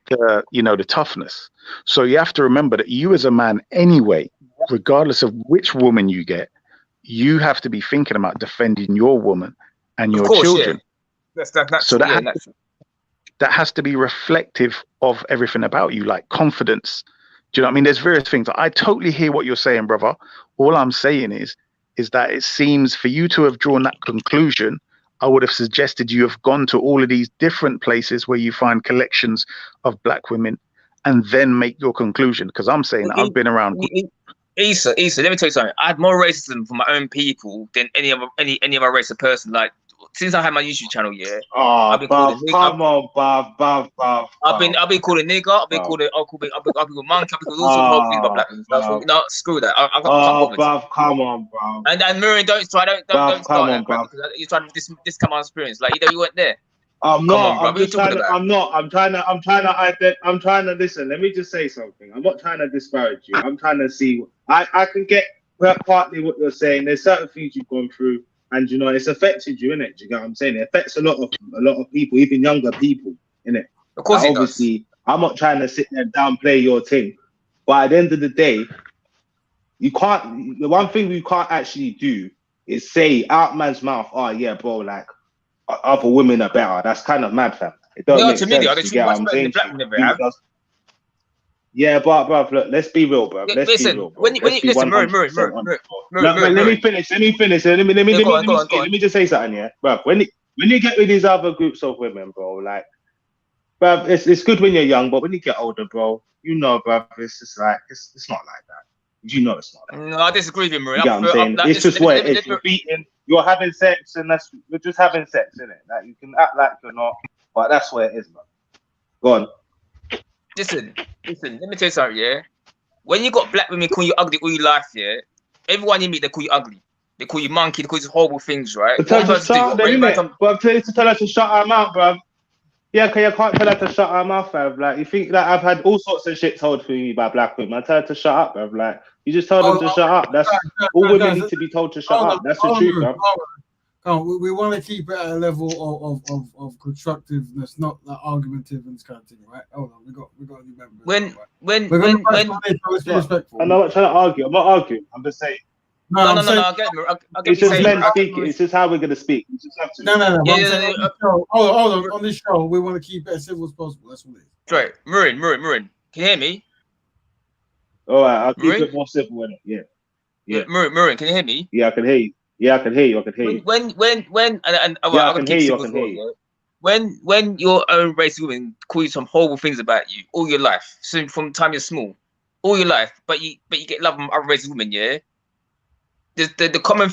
the toughness. So you have to remember that you as a man anyway, regardless of which woman you get, you have to be thinking about defending your woman and your children. Yeah. That's so natural. that has to be reflective of everything about you, like confidence. Do you know what I mean? There's various things. I totally hear what you're saying, brother. All I'm saying is that it seems for you to have drawn that conclusion, I would have suggested you have gone to all of these different places where you find collections of black women and then make your conclusion. Because I'm saying I've been around. Issa, let me tell you something. I had more racism from my own people than any other race of person. Like, since I had my YouTube channel, I've been called a nigger. Come on, bruv. I've been called a nigger. I've been called a monkey. I've been called all sorts of things about black people. So, no, screw that. I can't bother. Come on, bro. And Miriam, don't start that crap because you're trying to discount my experience. Like, you weren't there. I'm trying to listen. Let me just say something. I'm not trying to disparage you. I'm trying to see. I can get partly what you're saying. There's certain things you've gone through, and it's affected you, innit? Do you get what I'm saying? It affects a lot of people, even younger people, innit? Of course, it obviously, I'm not trying to sit there and downplay your thing, but at the end of the day, you can't. The one thing we can't actually do is say out man's mouth, "Oh yeah, bro, like other women are better." That's kind of mad, fam. It don't make sense. You get what I'm saying? Yeah, but look, let's be real, bro. Let's be real, bro. Let me finish. Let me just say something, yeah, bro. When you get with these other groups of women, bro, like, bro, it's good when you're young, but when you get older, bro, bro, it's just like it's not like that. It's not like that. No, I disagree with you, Marie. You get what I'm saying? It's just what it is. You're beating, you're having sex, and you're just having sex, innit? Like, you can act like you're not, but that's what it is, man. Go on. Listen, let me tell you something, yeah? When you got black women calling you ugly all your life, yeah, everyone you meet, they call you ugly. They call you monkey, they call you horrible things, right? But tell her to shut her mouth, bruv. Yeah, okay, you can't tell her to shut her mouth, bruv. Like, you think that I've had all sorts of shit told to me by black women. I tell her to shut up, bruv. Like, you just tell them to shut up. That's all women need to be told to shut up. That's the truth, bruv. We want to keep it at a level of constructiveness, not like argumentative and this kind of thing, right? Hold on, we got any members. When I'm not trying to argue. I'm not arguing. I'm just saying. No, I get it. It's just men speaking. It's just how we're gonna speak. You just have to. No. Hold on. On this show, we want to keep it as civil as possible. That's what it is. Right, Marin, can you hear me? All right, I'll keep it more civil in it. Yeah. Marin, can you hear me? Yeah, I can hear you. Yeah, I can hear you. When I can hear you. When your own race of women call you some horrible things about you all your life, so from the time you're small, all your life, but you get love from other race of women, yeah. The common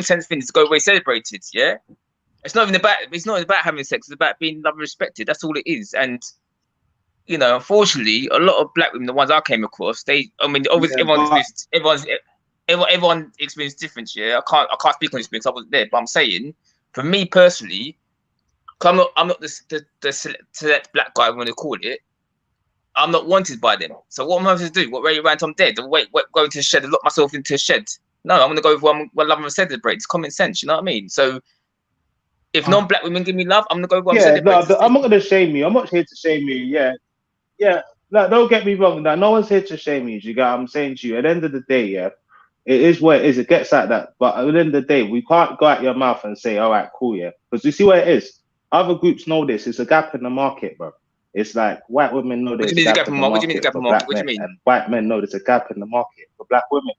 sense thing is to go away celebrated, yeah. It's not about having sex. It's about being loved and respected. That's all it is. And unfortunately, a lot of black women, the ones I came across, obviously everyone experienced different. Yeah, I can't speak on this because I wasn't there. But I'm saying, for me personally, I'm not the select black guy when they call it. I'm not wanted by them. So what am I supposed to do? What, Ray around I'm dead? Wait, go into a shed and lock myself into a shed? No, I'm gonna go with what love and celebrate. It's common sense, you know what I mean? So if non-black women give me love, I'm gonna go with I'm not gonna shame you. I'm not here to shame you. Yeah. No, don't get me wrong. No one's here to shame you. You get what I'm saying to you? At the end of the day, yeah, It is what it is. It gets like that. But at the end of the day, we can't go out your mouth and say, all right, cool, yeah. Because you see what it is? Other groups know this. It's a gap in the market, bro. It's like white women know What do there's you a mean the gap gap in in the market? What do you mean the market gap in for market? black What do men, you mean? and white men know there's a gap in the market for black women.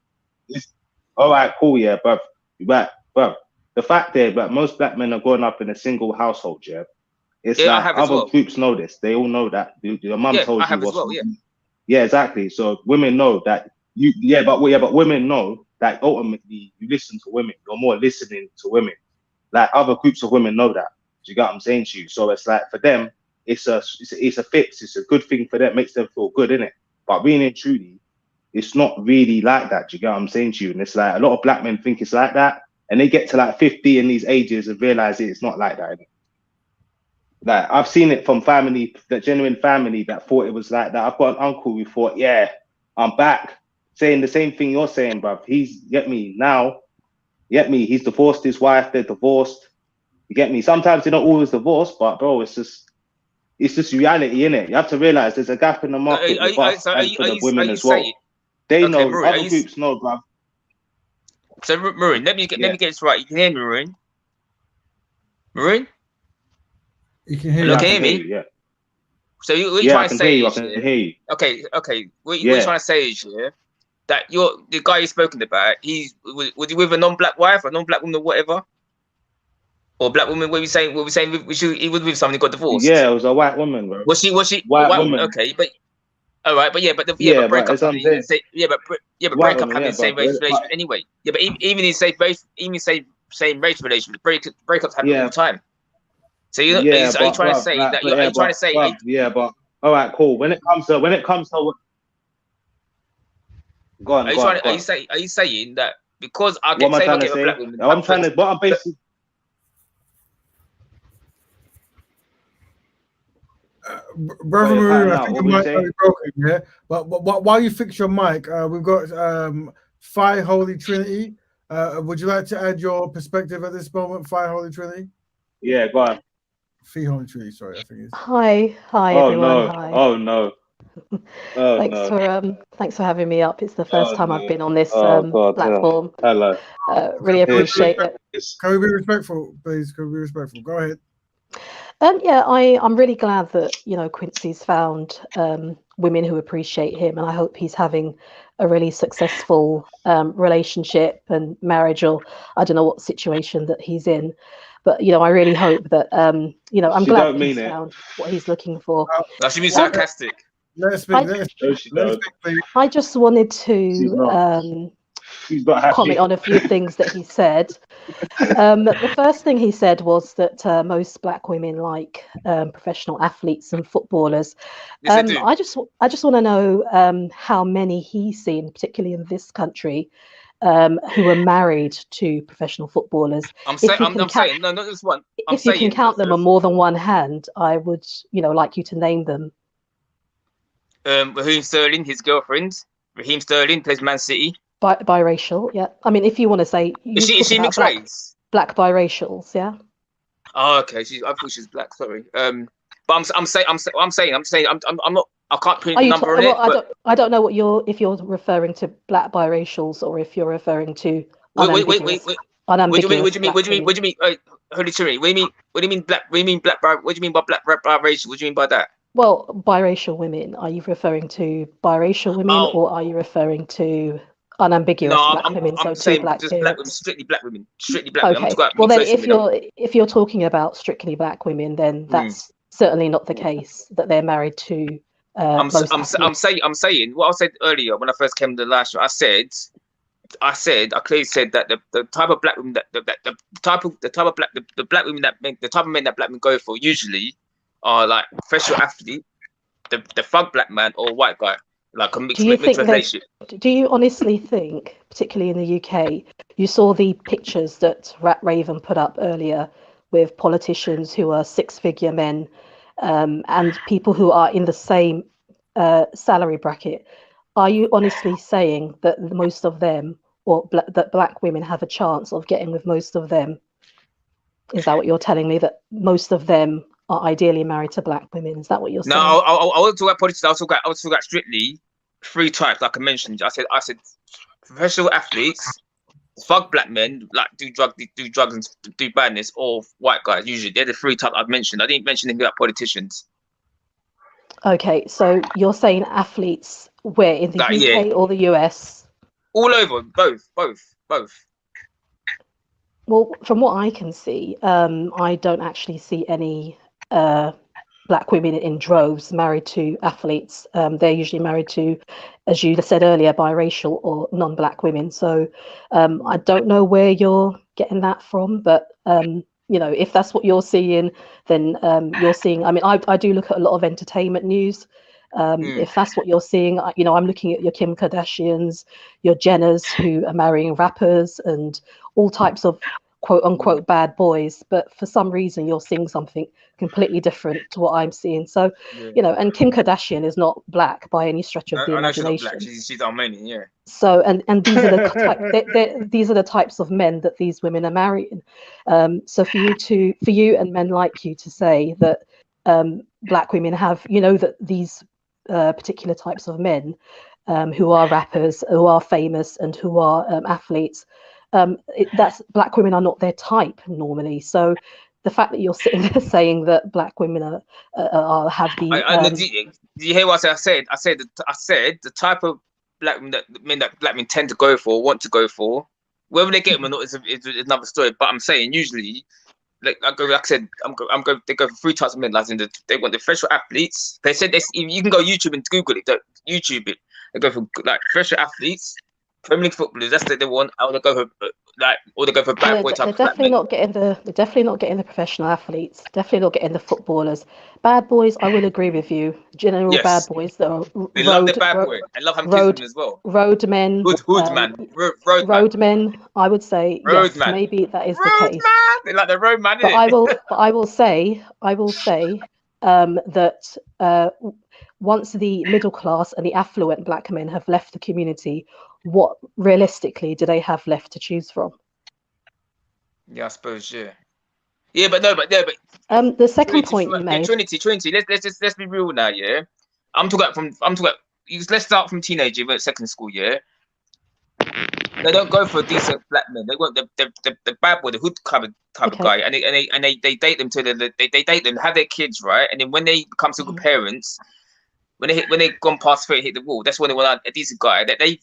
All right, cool, yeah, bruv. But, bruv, the fact there, but most black men are growing up in a single household, yeah. It's Yeah, I like have as other well. groups know this. They all know that. Your mum Yeah, I told you have as what's. well. Yeah. Yeah, exactly. So women know that you. Yeah, but women know that ultimately you listen to women. You're more listening to women. Like other groups of women know that. Do you get what I'm saying to you? So it's like for them, it's a fix. It's a good thing for them. Makes them feel good, innit? But really and truly, it's not really like that. Do you get what I'm saying to you? And it's like a lot of black men think it's like that, and they get to like 50 in these ages and realize it's not like that. Innit? Like I've seen it from family, that genuine family that thought it was like that. I've got an uncle who thought, yeah, I'm back, saying the same thing you're saying, bruv. He's he's divorced his wife, they're divorced. You get me? Sometimes they're not always divorced, but bro, it's just reality, innit? You have to realize there's a gap in the market with us and for the women as well. They know, Maroon, other groups know, bruv. So Maroon, let me get this right. You can hear me, Maroon? Maroon? You can hear Hello, you. can you hear me? Yeah. So what you're trying to say is, I can hear you. Okay. What you're trying to say is, that the guy you've spoken about, was he with a non-black wife, a non-black woman, or whatever, or black woman? What are we saying? He was with someone who got divorced. Yeah, it was a white woman, bro. Was she white woman? Okay, but all right, but but breakup as I'm happening. saying, But breakup happening in the same race relationship anyway. Yeah, but even in same race relationship, breakups happen all the time. So are you trying to say that? Are you trying to say? Yeah, but all right, cool. When it comes to go on. Are you saying that because I get a black woman? I'm trying to. But I'm basically. Brother Maroon, I think your mic might be broken, yeah. But while you fix your mic, we've got Phi Holy Trinity. Would you like to add your perspective at this moment, Phi Holy Trinity? Yeah, go on. Phi Holy Trinity, sorry, I think it's. Hi, oh, everyone. No. Hi. Oh no. Thanks for having me up. It's the first time I've been on this God, platform. Hello. Really appreciate it. Can we be respectful, please? Can we be respectful? Go ahead. I'm really glad that Quincy's found women who appreciate him, and I hope he's having a really successful relationship and marriage, or I don't know what situation that he's in. But I really hope that I'm glad that he's found what he's looking for. No, she means sarcastic. I just wanted to comment on a few things that he said. The first thing he said was that most black women like professional athletes and footballers. I just want to know how many he's seen, particularly in this country, who are married to professional footballers. I'm saying, no, not this one. If you can count them on more than one hand, I would, like you to name them. Raheem Sterling, his girlfriend. Raheem Sterling plays Man City. Biracial, yeah. I mean, if you want to say, is she mixed race? Black biracials, yeah. Oh, okay. I thought she was black. Sorry. But I'm saying, I'm not. I can't put a number on it. I don't know if you're referring to black biracials or if you're referring to unambiguous. What do you mean? Holy Trinity. What do you mean black? What do you mean black? What do you mean by black biracial? What do you mean by that? Well, biracial women. Are you referring to biracial women, or are you referring to unambiguous black women? I'm saying just black women, strictly black women, strictly black women. Okay. Well, then if you're talking about strictly black women, then that's certainly not the case. That they're married to. I'm saying what I said earlier when I first came to the last show. I clearly said that the type of black women the type of men that black men go for usually are like professional athlete, the thug black man or white guy, like a mixed relationship. Do you honestly think, particularly in the UK, you saw the pictures that Rat Raven put up earlier with politicians who are six-figure men and people who are in the same salary bracket? Are you honestly saying that most of them, or that black women have a chance of getting with most of them? Is that what you're telling me? That most of them are ideally married to black women? Is that what you're saying? No, I won't talk about politics. I'll talk about strictly three types, like I mentioned. I said professional athletes, fuck black men, like do drugs and do badness, or white guys. Usually, they're the three types I've mentioned. I didn't mention anything about politicians. Okay, so you're saying athletes where, in the Like, UK or the US? All over, both. Well, from what I can see, I don't actually see any black women in droves married to athletes. They're usually married to, as you said earlier, biracial or non-black women. So I don't know where you're getting that from, but you know, if that's what you're seeing, then you're seeing. I mean, I do look at a lot of entertainment news. If that's what you're seeing, you know, I'm looking at your Kim Kardashians, your Jenners who are marrying rappers and all types of quote unquote bad boys. But for some reason, you're seeing something completely different to what I'm seeing. So, you know, and Kim Kardashian is not black by any stretch of the I know she's not imagination. black. She's Armenian, yeah. So, and these are the these are the types of men that these women are marrying. So for you and men like you to say that black women have, you know, that these particular types of men who are rappers, who are famous, and who are athletes, that's black women are not their type normally. So the fact that you're sitting there saying that black women have the do you hear what I said? I said the type of black men that black men tend to go for, want to go for, whether they get them or not is another story. But I'm saying usually, like I said, they go for three types of men. Like they want the professional athletes. They said this. You can go YouTube and Google it. YouTube it. They go for like professional athletes, Premier League footballers. That's what they want. Or they go for bad boy type. They're definitely not getting the professional athletes. Definitely not getting the footballers. Bad boys, I will agree with you. General bad boys that are They love the bad boy. I love him kissing as well. Road men. Road men. I would say yes. Man. Maybe that is the case. Man. They like the road man. But I will say that once the middle class and the affluent black men have left the community, what realistically do they have left to choose from? Yeah, I suppose, yeah. But the second point you made, Trinity. Let's be real now, yeah. Let's start from teenager, but second school, yeah. They don't go for decent black men. They want the bad boy, the hood type of guy, and they date them they date them, have their kids, right? And then when they become single parents, when they've gone past 30, hit the wall, that's when they want a decent guy. That they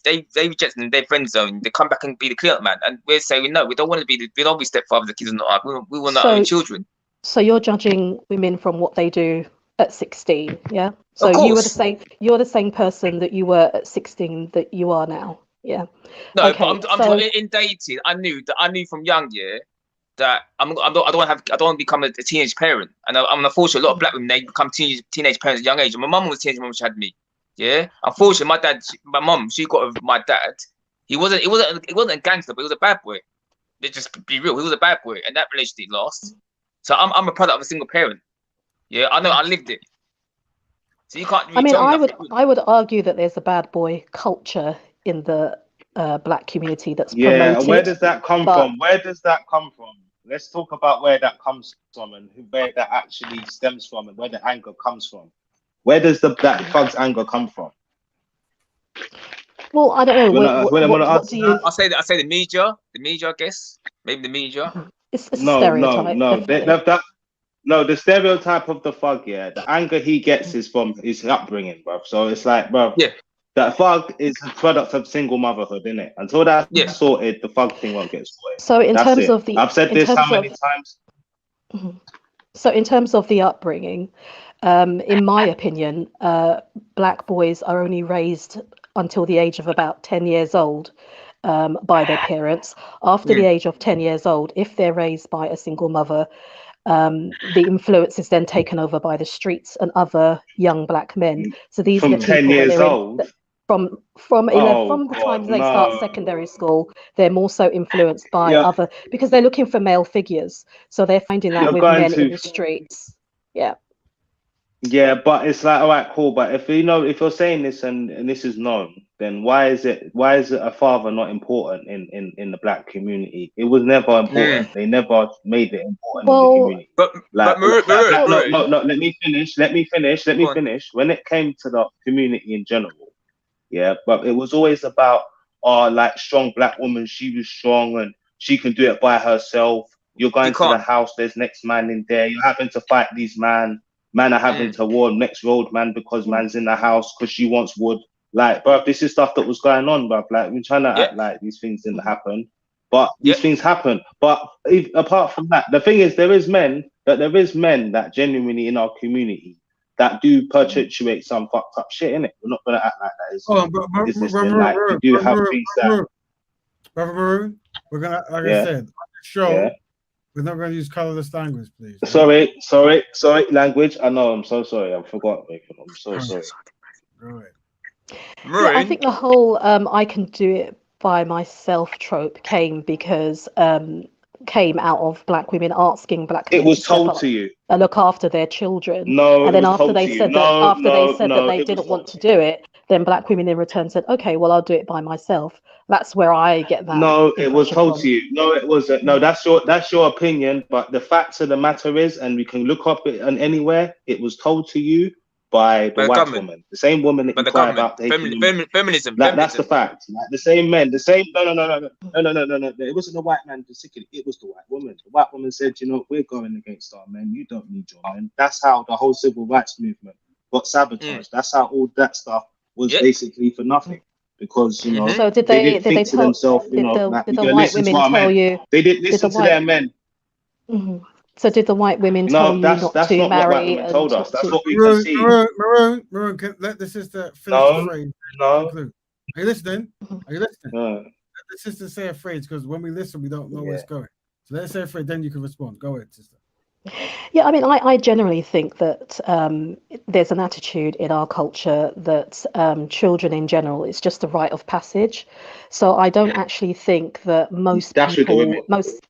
reject them, their friend zone. They come back and be the clean up man, and we're saying no, we don't want to be stepfathers. The kids are not. We want our own children. So you're judging women from what they do at 16, yeah? So you're the same person that you were at 16 that you are now, yeah? No, okay, but I'm talking in dating. I knew from young, yeah, that I don't want to become a teenage parent, and I'm unfortunately a lot of black women, they become teenage parents at a young age. And my mum was a teenage mum, she had me, yeah. Unfortunately, my mum, she got with my dad. He wasn't a gangster, but he was a bad boy. Let's just be real, he was a bad boy, and that relationship lost. So I'm a product of a single parent. Yeah, I know, I lived it. So you can't. Really I would argue that there's a bad boy culture in the black community that's promoted. Where does that come from? Let's talk about where that comes from and where that actually stems from and where the anger comes from. Where does that thug's anger come from? Well, I don't know. What do you? I say the media, I guess. Maybe the media. It's a stereotype. No, the stereotype of the thug, yeah, the anger he gets is from his upbringing, bro. So it's like, bro, that thug is a product of single motherhood, isn't it? Until that's sorted, the thug thing won't get sorted. So I've said this how many times? So in terms of the upbringing, in my opinion, black boys are only raised until the age of about 10 years old by their parents. After the age of 10 years old, if they're raised by a single mother, the influence is then taken over by the streets and other young black men. So these are the 10 people years old. From the time they start secondary school, they're more so influenced by other, because they're looking for male figures. So they're finding that with men in the streets. Yeah. Yeah, but it's like, all right, cool. But if you're saying this and this is known, then why is it a father not important in the black community? It was never important. They never made it important in the community. No, let me finish. When it came to the community in general, yeah, but it was always about oh, like strong black woman, she was strong and she can do it by herself. You're going to the house, there's next man in there. You're having to fight these man are having to war next road man because man's in the house because she wants wood. Like, bro, this is stuff that was going on, bro. Like, we're trying to act like these things didn't happen, but these things happen. But apart from that, the thing is, there is men that genuinely in our community that do perpetuate some fucked up shit, innit? We're not gonna act like that is this thing. Like, you do have things that. Brother Maroon, we're gonna, like I said, on the show, we're not gonna use colorless language, please. Sorry, language. I know. I'm so sorry. I forgot. I'm so sorry. Right. Yeah, I think the whole I can do it by myself trope came out of black women asking black men It was to step told up to you. and look after their children. No, and it then was after told they to you. said No, that they didn't want to do it, then black women in return said, okay, well, I'll do it by myself. That's where I get that. No, it was impression told from. to you. No, it wasn't. No, that's your opinion. But the fact of the matter is, and we can look up it and anywhere, it was told to you by the white woman, the same woman that you cry about taking. Feminism. That's the fact. Like, the same men, the same. No. It wasn't the white man particularly. It was the white woman. The white woman said, you know, we're going against our men. You don't need your men. That's how the whole civil rights movement got sabotaged. That's how all that stuff was basically for nothing. Because, you know, So they didn't think to themselves, you know, like, did we're the going to white listen to women our tell men. you? They didn't listen to their men. Mhm. So did the white women tell No, you that's not not to what white marry women and told us. not That's to? what we can see. Maroon, let the sister finish the phrase. Conclude. Are you listening? Are you listening? Let the sister say a phrase, because when we listen, we don't know where it's going. So let's say a phrase, then you can respond. Go ahead, sister. Yeah, I mean, I generally think that there's an attitude in our culture that children in general is just a rite of passage. So I don't actually think that most people,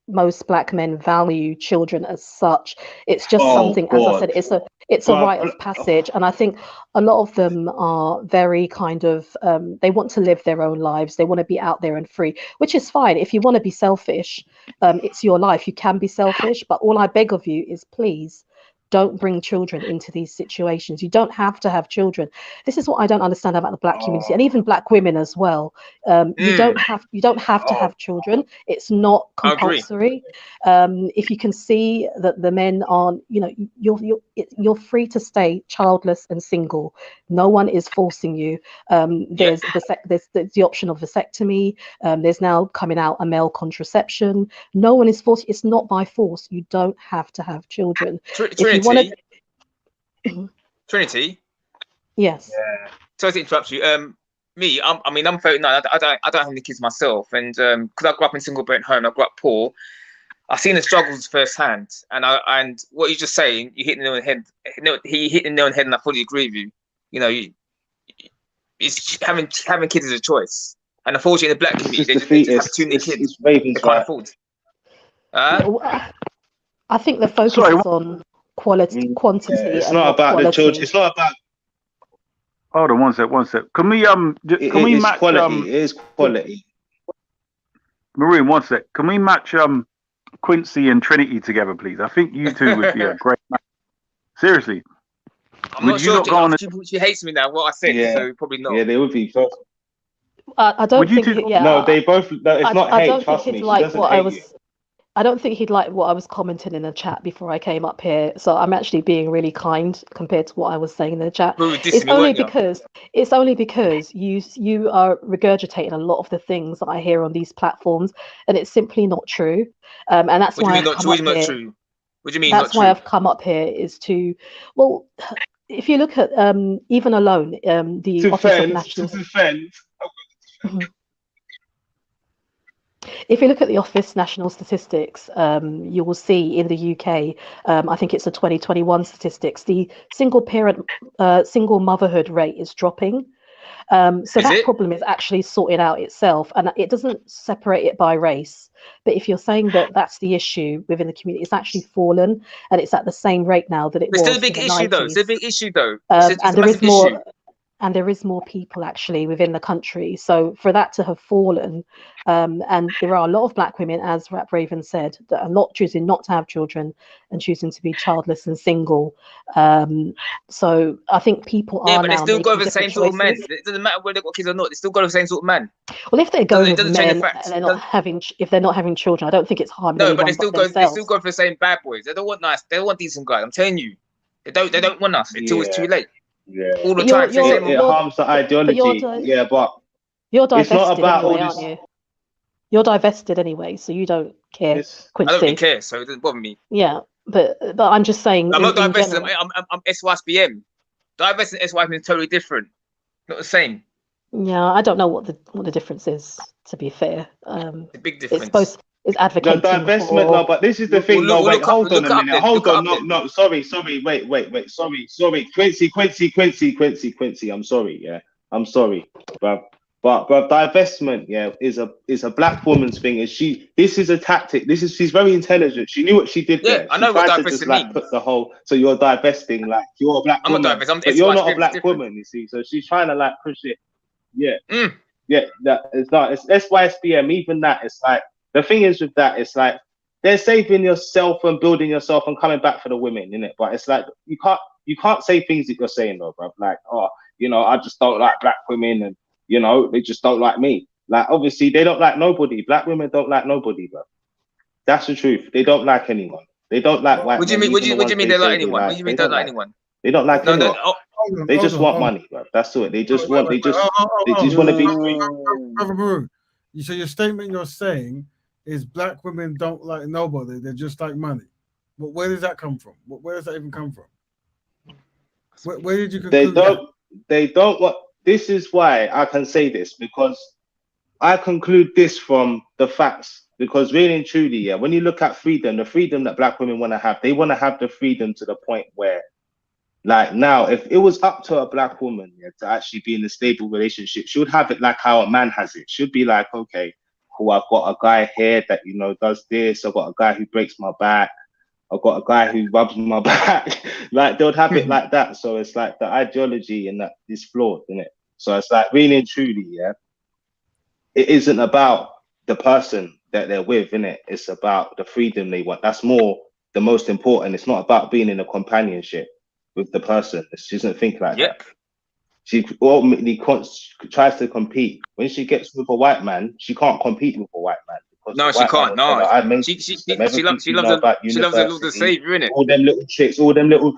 most black men value children as such. It's just something, as I said, it's a rite of passage, and I think a lot of them are very kind of they want to live their own lives. They want to be out there and free, which is fine. If you want to be selfish, it's your life. You can be selfish, but all I beg of you is please don't bring children into these situations. You don't have to have children. This is what I don't understand about the black community and even black women as well. You don't have to have children. It's not compulsory. If you can see that the men aren't, you know, you're free to stay childless and single. No one is forcing you. There's the option of vasectomy. There's now coming out a male contraception. No one is forced. It's not by force. You don't have to have children. Trinity. Trinity. Yes. Sorry to interrupt you. I'm 39. I don't have any kids myself, and because I grew up in single parent home, I grew up poor. I've seen the struggles firsthand, and what you're just saying, you hit the nail on the head. He hit the nail on the head, and I fully agree with you. You know, it's having kids is a choice, and unfortunately, in the black community, they just have too many kids. They can't afford. I think the focus is on quantity. It's not about the children. It's not about. Hold on one sec. Can we match quality? It is quality. Maroon, one sec. Can we match Quincy and Trinity together, please? I think you two would be a great match. Seriously. I'm not sure. She hates me now. What I said, so probably not. Yeah, they would be. I don't think. No, they both. No, it's not hate. Trust me. She doesn't hate you. I don't think he'd like what I was commenting in the chat before I came up here. So I'm actually being really kind compared to what I was saying in the chat. It's only because you are regurgitating a lot of the things that I hear on these platforms, and it's simply not true. And that's why I've come up here. What do you mean? That's why I've come up here is to, well, if you look at even alone the Office of National. If you look at the Office National Statistics, you will see in the UK, I think it's the 2021 statistics, the single motherhood rate is dropping. So that problem is actually sorted out itself, and it doesn't separate it by race. But if you're saying that that's the issue within the community, it's actually fallen, and it's at the same rate now that it was. It's still a big issue, though. It's a big issue, though. And there is more. and there is more people actually within the country. So for that to have fallen, and there are a lot of black women, as Rap Raven said, that are not choosing not to have children and choosing to be childless and single. So I think people Yeah, are but they now still go making with the different same sort of man. choices. It doesn't matter whether they've got kids or not. They still go with the same sort of man. Well, if they're going It with doesn't change the men fact. and they're not having, if they're not having children, I don't think it's harming No, but they anyone still but go. They still themselves. go for the same bad boys. They don't want nice. They don't want decent guys. I'm telling you, they don't. They don't want us until it's too late. Yeah. All the But time. It harms the ideology. Yeah, but you're it's not divested about anyway, all aren't this. you? You're divested anyway, so you don't care, I Quincy. don't really care, so it doesn't bother me. Yeah, but I'm just saying. I'm not in divested. general. I'm SYSBM. Divesting SYSBM is totally different. Not the same. Yeah, I don't know what the difference is. To be fair, The big difference. It's No, advocating divestment, for. no, but this is the thing. No, wait, hold on a minute. Hold on. Then. No, sorry. Wait. Sorry. Quincy. I'm sorry, yeah. I'm sorry, bruv. But divestment, yeah, is a black woman's thing. This is a tactic. She's very intelligent. She knew what she did there. I She know what tried to divesting just like means. put the whole, so you're divesting, like you're a black I'm woman. not divesting, but you're not a black woman, you see. So she's trying to like push it. Yeah. Yeah, that it's not. It's SYSBM. Even that, it's like the thing is with that. It's like they're saving yourself and building yourself and coming back for the women, innit? But it's like you can't say things that you're saying though, bro. Like, oh, I just don't like black women, and they just don't like me. Like, obviously, they don't like nobody. Black women don't like nobody, bro. That's the truth. They don't like anyone. They don't like white men. What do you mean? What do you mean they like anyone? What do you mean don't like anyone? They don't like anyone. They just want money, bro. That's it. They just want. They just want to be free. So your statement you're saying is black women don't like nobody. They just like money. But where does that come from? Where does that even come from? Where did you conclude They don't want. This is why I can say this, because I conclude this from the facts. Because really and truly, yeah, when you look at freedom, the freedom that black women want to have, they want to have the freedom to the point where, like now, if it was up to a black woman, yeah, to actually be in a stable relationship, she would have it like how a man has it. She'd be like, okay, cool, I've got a guy here that, does this. I've got a guy who breaks my back. I've got a guy who rubs my back. Like, they would have it like that. So it's like the ideology and that is flawed, isn't it? So it's like, really and truly, yeah, it isn't about the person that they're with, innit? It's about the freedom they want. That's more the most important. It's not about being in a companionship with the person. She doesn't think like that. She ultimately tries to compete. When she gets with a white man, she can't compete with a white man. No, she can't. No, she loves the Lord and Savior, innit? All them little tricks, all them little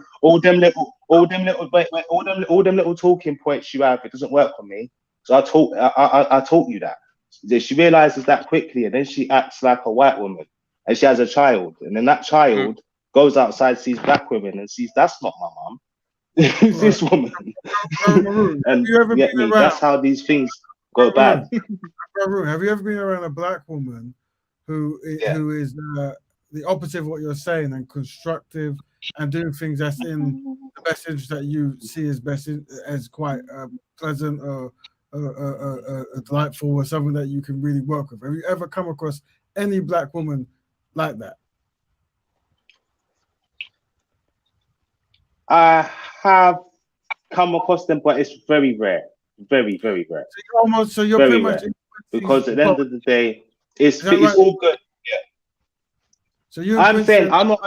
talking points you have. It doesn't work for me. So I taught you that. She realizes that quickly, and then she acts like a white woman, and she has a child, and then that child goes outside, sees black women, and sees that's not my mom. Who's this woman? And that's how these things go bad. Have you ever been around a black woman who is the opposite of what you're saying and constructive and doing things that's in the best interest that you see as quite pleasant or delightful, or something that you can really work with? Have you ever come across any black woman like that? I have come across them, but it's very rare. Very, very rare. So you're very pretty much rare. Because at the end of the day, it's all good. Yeah. So you I'm saying I'm not.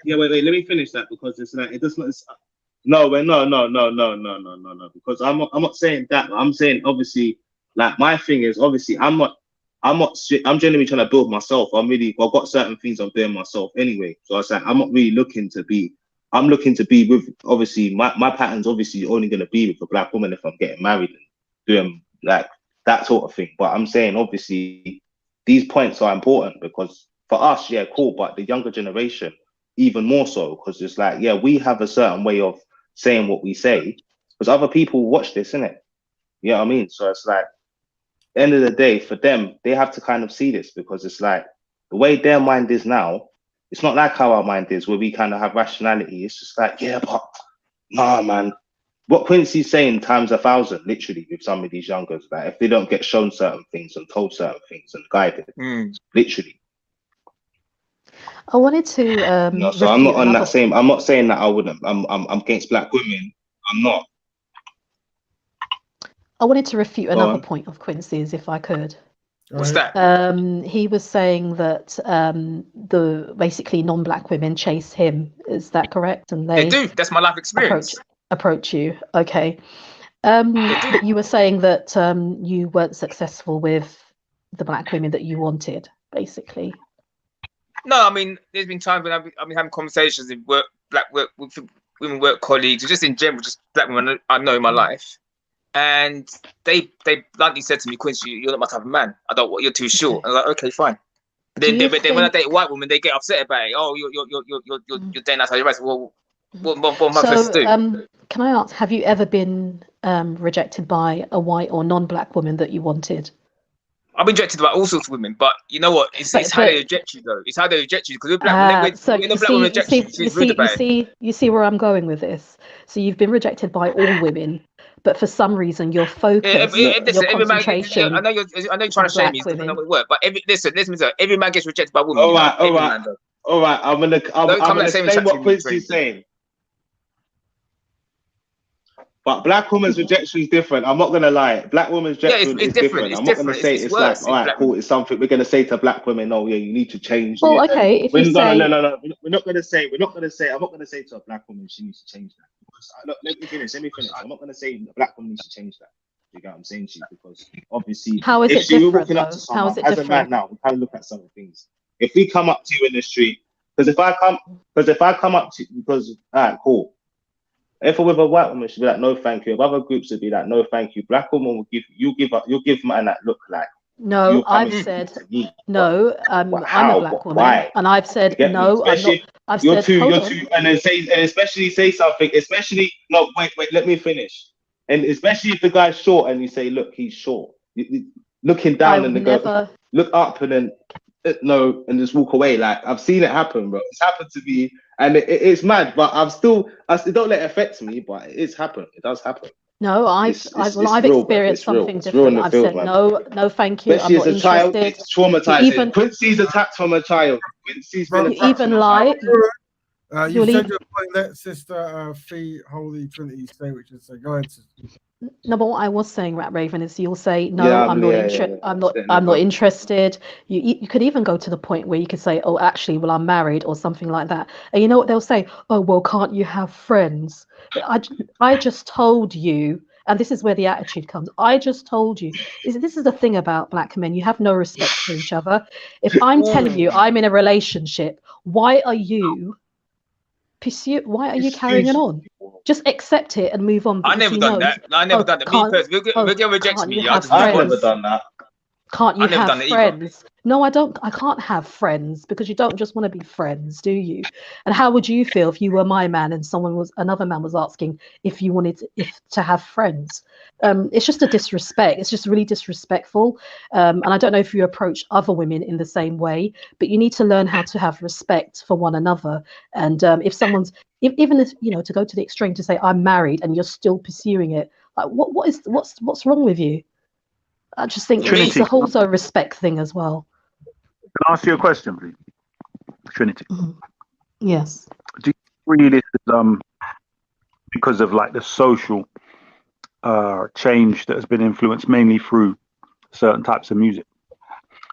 Wait. Let me finish that, because it's like it doesn't. No. Because I'm not saying that. I'm saying obviously, like my thing is obviously I'm genuinely trying to build myself. I've got certain things I'm doing myself anyway. So I was like, I'm not really looking to be. I'm looking to be with, obviously my pattern's obviously only going to be with a black woman if I'm getting married and doing like that sort of thing. But I'm saying obviously these points are important, because for us, yeah, cool, but the younger generation even more so, because it's like, yeah, we have a certain way of saying what we say, because other people watch this, innit? You know what I mean? So it's like, at the end of the day, for them, they have to kind of see this, because it's like the way their mind is now, it's not like how our mind is, where we kind of have rationality. It's just like, yeah, but nah, man. What Quincy's saying times 1,000, literally, with some of these youngers, like if they don't get shown certain things and told certain things and guided, literally. I wanted to. No, so I'm not on that same. I'm not saying that I wouldn't. I'm against black women. I'm not. I wanted to refute Go another on. point of Quincy's, if I could. What's that? He was saying that the basically non-black women chase him. Is that correct? And They they do. That's my life experience. approach you. Okay. But you were saying that you weren't successful with the black women that you wanted, basically. No, I mean, there's been times when I've been having conversations with with women work colleagues, or just in general, just black women I know in my life, and they bluntly said to me, "Quincy, you're not my type of man. I don't want. You're too short." I'm like, "Okay, fine." But then when I date a white woman, they get upset about it. Oh, you're dating outside your race. Well, what am I supposed to do? Can I ask, have you ever been rejected by a white or non-black woman that you wanted? I've been rejected by all sorts of women, but you know what? It's how they reject you, though. It's how they reject you, because when a black woman rejects you, she's rude about it. You see where I'm going with this. So you've been rejected by all women, but for some reason your focus, your concentration. I know you're trying to shame me. It's not going to work. But listen. Every man gets rejected by a woman. All right. I'm gonna say explain what Quincy's saying. But black woman's rejection is different. I'm not gonna lie. Black woman's rejection is different. I'm not gonna say it's like, all right, cool. It's something we're gonna say to black women. Oh yeah, you need to change. Well, okay. If you say no, we're not gonna say. I'm not gonna say to a black woman she needs to change that. Because, let me finish. I'm not gonna say a black woman needs to change that. You get what I'm saying to you? Because obviously, how is it different? How is it as a man now, we kind of look at some things. If we come up to you in the street, because if I come up to you, because all right, cool. If with a white woman, she'd be like, no, thank you. If other groups would be like, no, thank you. Black woman will give man that look like. No, I've said no. I'm a black woman, why? And I've said no. I'm not. I've you're said too, and especially say something. Especially no, wait, let me finish. And especially if the guy's short, and you say, look, he's short. Looking down and go, look up, and then no, and just walk away. Like I've seen it happen, bro. It's happened to me, and it's mad. But I still don't let it affect me. But it's happened. It does happen. No, I've real, experienced something it's different. I've said man. no, thank you. Especially I'm not as a child, interested. it's traumatizing. Quincy's attacked from a child. Quincy's been attacked even lie. You said your point. Let Sister Fee Holy Trinity say what you say. Go ahead, sister. No, but what I was saying, Rat Raven, is you'll say no. I'm not interested. You could even go to the point where you could say, oh, actually, well, I'm married or something like that. And you know what they'll say? Oh, well, can't you have friends? I just told you, and this is where the attitude comes. I just told you. This is the thing about black men. You have no respect for each other. If I'm telling you I'm in a relationship, why are you carrying it on? Just accept it and move on. I never done that. I never done that. Me personally, if you reject me, I've never done that. Can't you have friends? No, I don't. I can't have friends because you don't just want to be friends, do you? And how would you feel if you were my man and another man was asking if you wanted to have friends? It's just a disrespect. It's just really disrespectful. And I don't know if you approach other women in the same way, but you need to learn how to have respect for one another. And if someone's even if to go to the extreme to say I'm married and you're still pursuing it, like what's wrong with you? I just think it's also a respect thing as well. Can I ask you a question, please? Trinity. Yes. Do you agree this is because of like the social change that has been influenced mainly through certain types of music?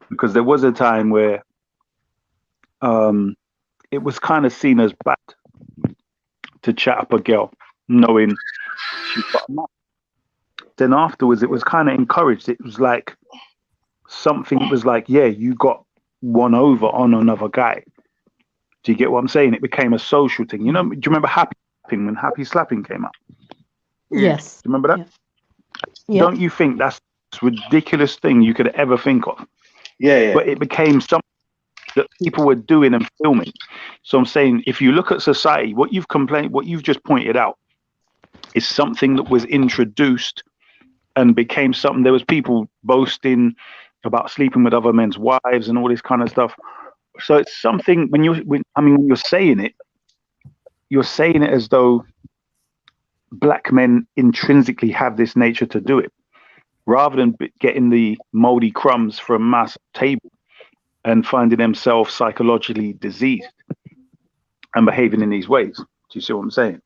Because there was a time where it was kind of seen as bad to chat up a girl knowing she's got a man. Then afterwards it was kind of encouraged. It was like something. It was like, yeah, you got one over on another guy. Do you get what I'm saying? It became a social thing. Do you remember Happy Slapping when Happy Slapping came out? Yes. Do you remember that? Yeah. Don't you think that's the most ridiculous thing you could ever think of? Yeah. But it became something that people were doing and filming. So I'm saying, if you look at society, what you've just pointed out is something that was introduced and became something. There was people boasting about sleeping with other men's wives and all this kind of stuff. So it's something when you're saying it as though black men intrinsically have this nature to do it, rather than getting the moldy crumbs from a massive table and finding themselves psychologically diseased and behaving in these ways. Do you see what I'm saying?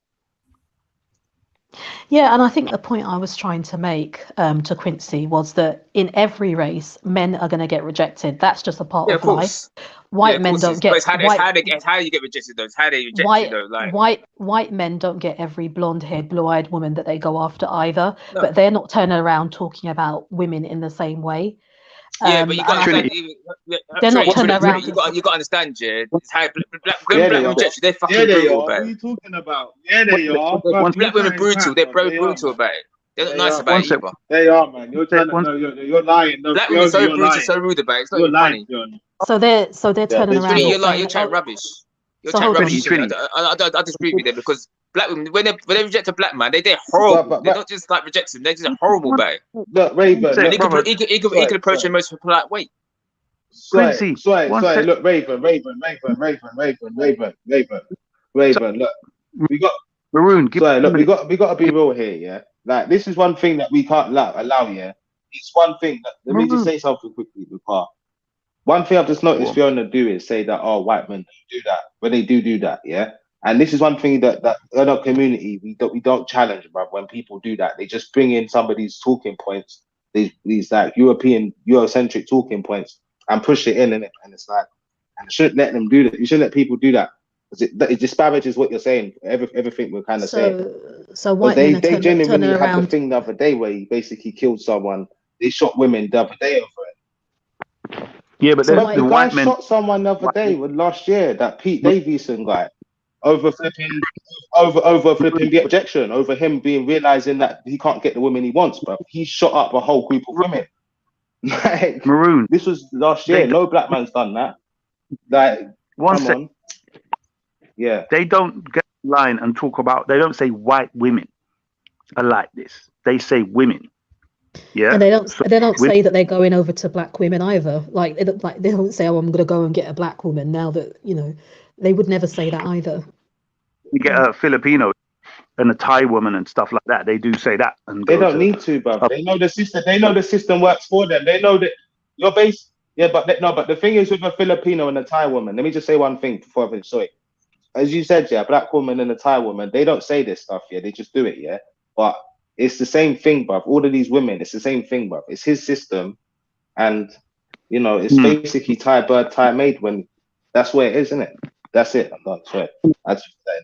Yeah, and I think the point I was trying to make to Quincy was that in every race, men are going to get rejected. That's just a part Yeah, of of life. course. White men don't But get it's how they, it's how you get rejected though. It's how they reject you though. Like white men don't get every blonde-haired, blue-eyed woman that they go after either. No. But they're not turning around talking about women in the same way. Yeah, but you got to understand. They're not turning around. You got to understand, Jed. It's how black reject you. They're fucking Yeah, they brutal are. about What are it. you talking about? Yeah, they are. Black women brutal. They're very brutal about it. They're not nice about it either. They are, man. You're trying to know. You're lying. No, Black women are so you're brutal, lying. so rude about it. It's not You're even lying, funny. Fiona. So they're turning around. You're and lying. saying, You're chatting rubbish. You're so chatting hold on. rubbish. I disagree with you there because black women, when they reject a black man, they're horrible. They're not just like rejecting him. They're just horrible about it. Look, Raven. And he could approach it in most polite way. Sorry. Look, Raven. Look, we got Maroon. Look, we got to be real here, yeah. Like this is one thing that we can't allow, yeah. It's one thing that let me just say something quickly, because one thing I've just noticed Fiona do is say that white men don't do that when they do that, yeah. And this is one thing that in our community we don't challenge, bruv. When people do that, they just bring in some of these talking points, these like Eurocentric talking points, and push it in, and it's like, and you shouldn't let them do that. You shouldn't let people do that. It disparages what you're saying. Everything we're kind of saying. So white men they genuinely turning had around. the thing the other day where he basically killed someone. They shot women the other day over it. Yeah, but the the guy white men shot someone the other day last year. That Pete Davidson guy over flipping the objection over him realizing that he can't get the women he wants, but he shot up a whole group of women. Like Maroon. This was last year. No black man's done that. Like come on. Yeah. They don't get in line and talk about. They don't say white women are like this. They say women. Yeah. And they don't say that they're going over to black women either. Like they don't say, "Oh, I'm going to go and get a black woman." Now that they would never say that either. You get a Filipino and a Thai woman and stuff like that. They do say that, and they don't need to, bro. They know the system. They know the system works for them. They know that you're based. Yeah, but the thing is with a Filipino and a Thai woman. Let me just say one thing before I finish. Sorry. As you said, yeah, a black woman and a Thai woman, they don't say this stuff, yeah, they just do it, yeah. But it's the same thing, bruv. All of these women, it's the same thing, bruv. It's his system, and it's basically Thai bird, Thai made. When that's where it is, isn't it? That's it. I'm not sure.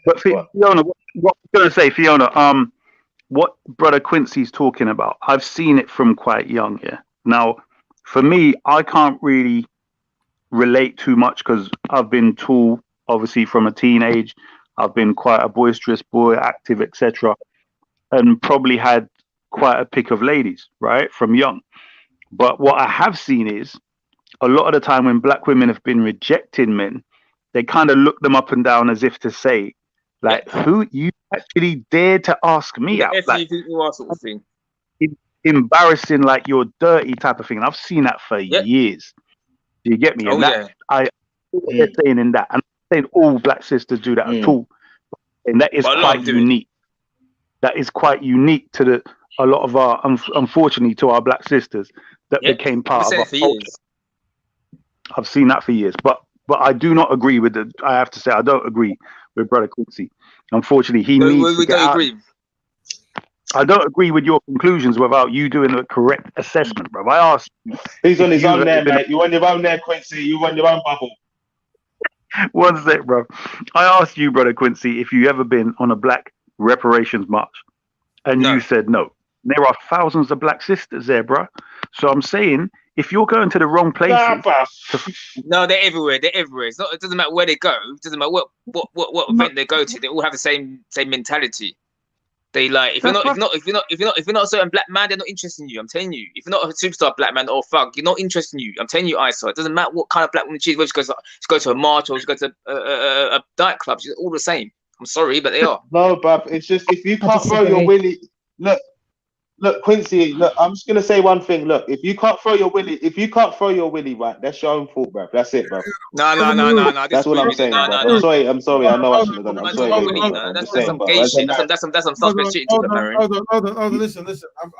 But Fiona, what I'm going to say, Fiona, what Brother Quincy's talking about, I've seen it from quite young, yeah. Now, for me, I can't really relate too much because I've been tall. Obviously, from a teenage, I've been quite a boisterous boy, active, etc., and probably had quite a pick of ladies, right, from young. But what I have seen is a lot of the time when black women have been rejecting men, they kind of look them up and down as if to say, like, who you actually dare to ask me out? Like, sort of thing. Embarrassing, like you're dirty type of thing. And I've seen that for years. Do you get me? And I they're saying in that. And saying all black sisters do that at all, and that is quite unique. That is quite unique to a lot of our, unfortunately, to our black sisters that became part of our culture. I've seen that for years, but I do not agree with I have to say I don't agree with Brother Quincy. Unfortunately, he needs to get out. I don't agree with your conclusions without you doing the correct assessment, bro. I asked you. He's on his own there, mate. You on your own there, Quincy. You on your own bubble. One sec, bro. I asked you, Brother Quincy, if you ever been on a black reparations march, and you said no. There are thousands of black sisters there, bro. So I'm saying, if you're going to the wrong places, no, they're everywhere. They're everywhere. It doesn't matter where they go. It doesn't matter what event they go to. They all have the same mentality. They like if you're not a certain black man, they're not interested in you. I'm telling you. If you're not a superstar black man or fuck, you're not interested in you. I'm telling you, ISO. It doesn't matter what kind of black woman she is. Whether she goes to a march or she goes to a nightclub. She's all the same. I'm sorry, but they are. No, bruv. It's just if you can't throw your willy. Look, Quincy. Look, I'm just gonna say one thing. Look, if you can't throw your willy, right, that's your own fault, bruv. That's it, bruv. No. That's what I'm saying, bruv. I'm sorry. I know I should have done it. I'm sorry. That's some gay shit. That's some suspect shit. Hold on. Listen.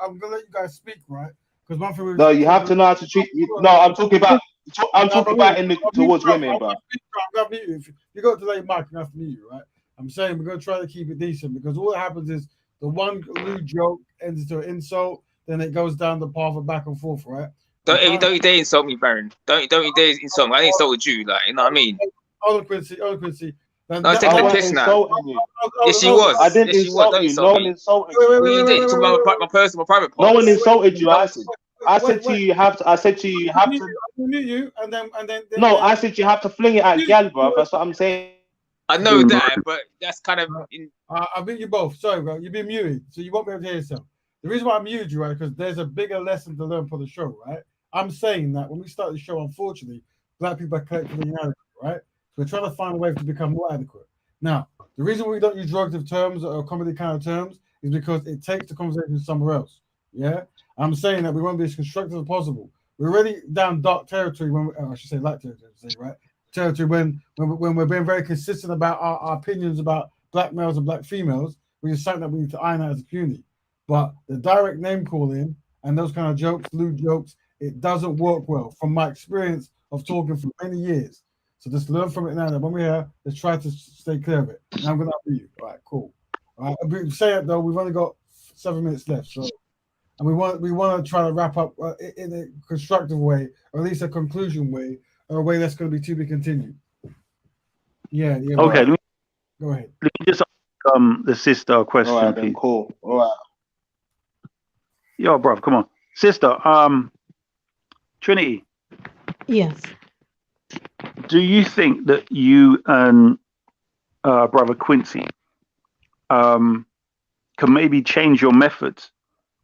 I'm gonna let you guys speak, right? Because one thing. No, you have to know how to treat. No, I'm talking about. Towards women, bruv. I'm gonna mute you. If you go to late mic, you have to mute you, right? I'm saying we're gonna try to keep it decent because all that happens is The one lewd joke ends into an insult, then it goes down the path of back and forth, right? Don't you dare insult me, Baron. Don't you dare insult me. I insulted you, like, you know what I mean? Hold on, Quincy. No, it's taking the piss now. Yes, she was. I didn't Yes, she was. insult Don't you. insult No me. one insulted Well, you. you did. You talking about my personal, my private parts. No one insulted you. I wait, said to you, you have to. I said to you, you have to. I knew you, and then. No, I said you have to fling it at gal, bro. That's what I'm saying. I know that, but that's kind of. I beat you both. Sorry, bro. You've been muted, so you won't be able to hear yourself. The reason why I muted you, right, because there's a bigger lesson to learn for the show, right? I'm saying that when we start the show, unfortunately, black people are collectively inadequate, right? So we're trying to find a way to become more adequate. Now, the reason we don't use derogative terms or comedy kind of terms is because it takes the conversation somewhere else. Yeah, I'm saying that we want to be as constructive as possible. We're already down dark territory when I should say light territory, right? Territory when we're being very consistent about our opinions about black males and black females, which is something that we need to iron out as a community. But the direct name calling and those kind of jokes, lewd jokes, it doesn't work well from my experience of talking for many years. So just learn from it now. That when we're here, let's try to stay clear of it. Now I'm going to be you. All right, cool. All right, say it though. We've only got 7 minutes left, so and we want to try to wrap up in a constructive way, or at least a conclusion way, or a way that's going to be to be continued. Yeah. Okay. Go ahead. Let me just ask the sister a question. All right, then, cool. All right. Yo, bruv, come on. Sister, Trinity. Yes. Do you think that you and brother Quincy can maybe change your methods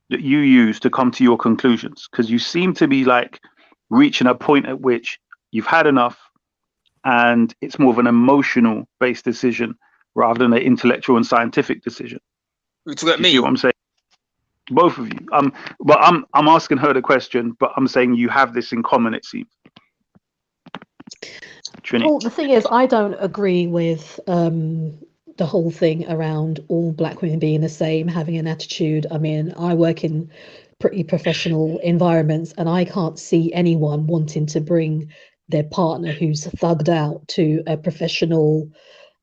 that you use to come to your conclusions? Because you seem to be like reaching a point at which you've had enough and it's more of an emotional based decision rather than an intellectual and scientific decision. You talking at me? See what I'm saying? Both of you. But I'm asking her the question, but I'm saying you have this in common, it seems. Trinity. Well, the thing is, I don't agree with the whole thing around all black women being the same, having an attitude. I mean, I work in pretty professional environments, and I can't see anyone wanting to bring their partner who's thugged out to a professional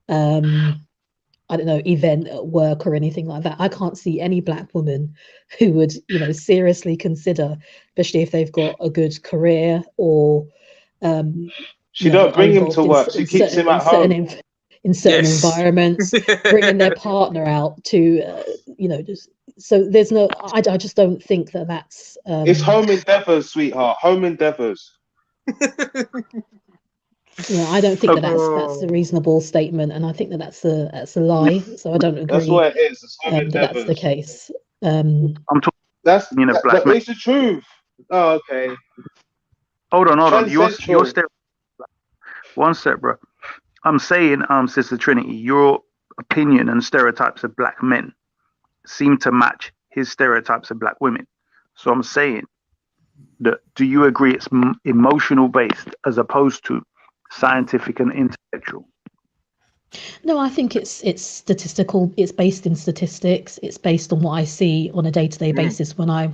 I don't know, event at work or anything like that. I can't see any black woman who would, seriously consider, especially if they've got a good career or she don't bring him to work. She keeps him at home. In certain environments, bringing their partner out to, so there's no. I just don't think that that's. It's home endeavors, sweetheart. Home endeavors. I don't think that's a reasonable statement, and I think that's a lie. So I don't agree. That's what it is. It's home that that's the case. I'm talking. That's black man. It's the truth. Oh, okay. Hold on. You're one sec, bro. I'm saying, Sister Trinity, your opinion and stereotypes of black men seem to match his stereotypes of black women. So I'm saying that, do you agree it's emotional based as opposed to scientific and intellectual? No, I think it's statistical. It's based in statistics. It's based on what I see on a day-to-day basis when I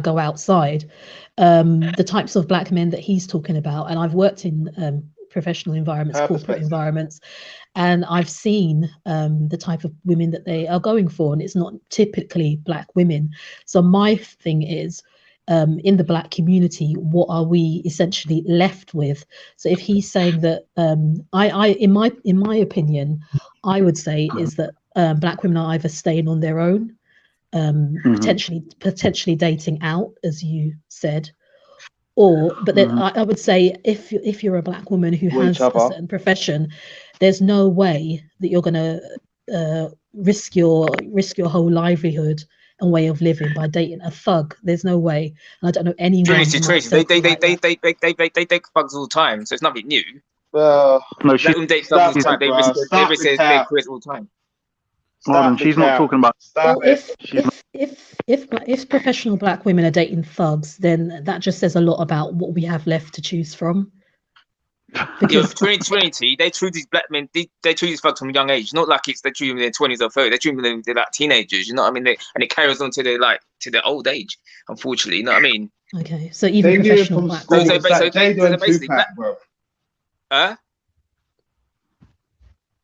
go outside. The types of black men that he's talking about, and I've worked in professional environments, corporate environments, and I've seen the type of women that they are going for, and it's not typically black women. So my thing is, in the black community, what are we essentially left with? So if he's saying that, in my opinion, I would say is that black women are either staying on their own, potentially dating out, as you said, but then I would say if you're a black woman who has a certain profession, there's no way that you're going to risk your whole livelihood and way of living by dating a thug. There's no way. And I don't know anyone. Tracy, they date thugs all the time, so it's nothing new. No, she dates thugs all the time. They risk their careers all the time. She's not talking about. If professional black women are dating thugs, then that just says a lot about what we have left to choose from. Because 2020, they treat these black men, they treat these thugs from a young age. Not like they treat them in their 20s or 30s. They treat them when they're like teenagers. You know what I mean? And it carries on to their old age. Unfortunately, you know what I mean? Okay, so even professional black women. So basically,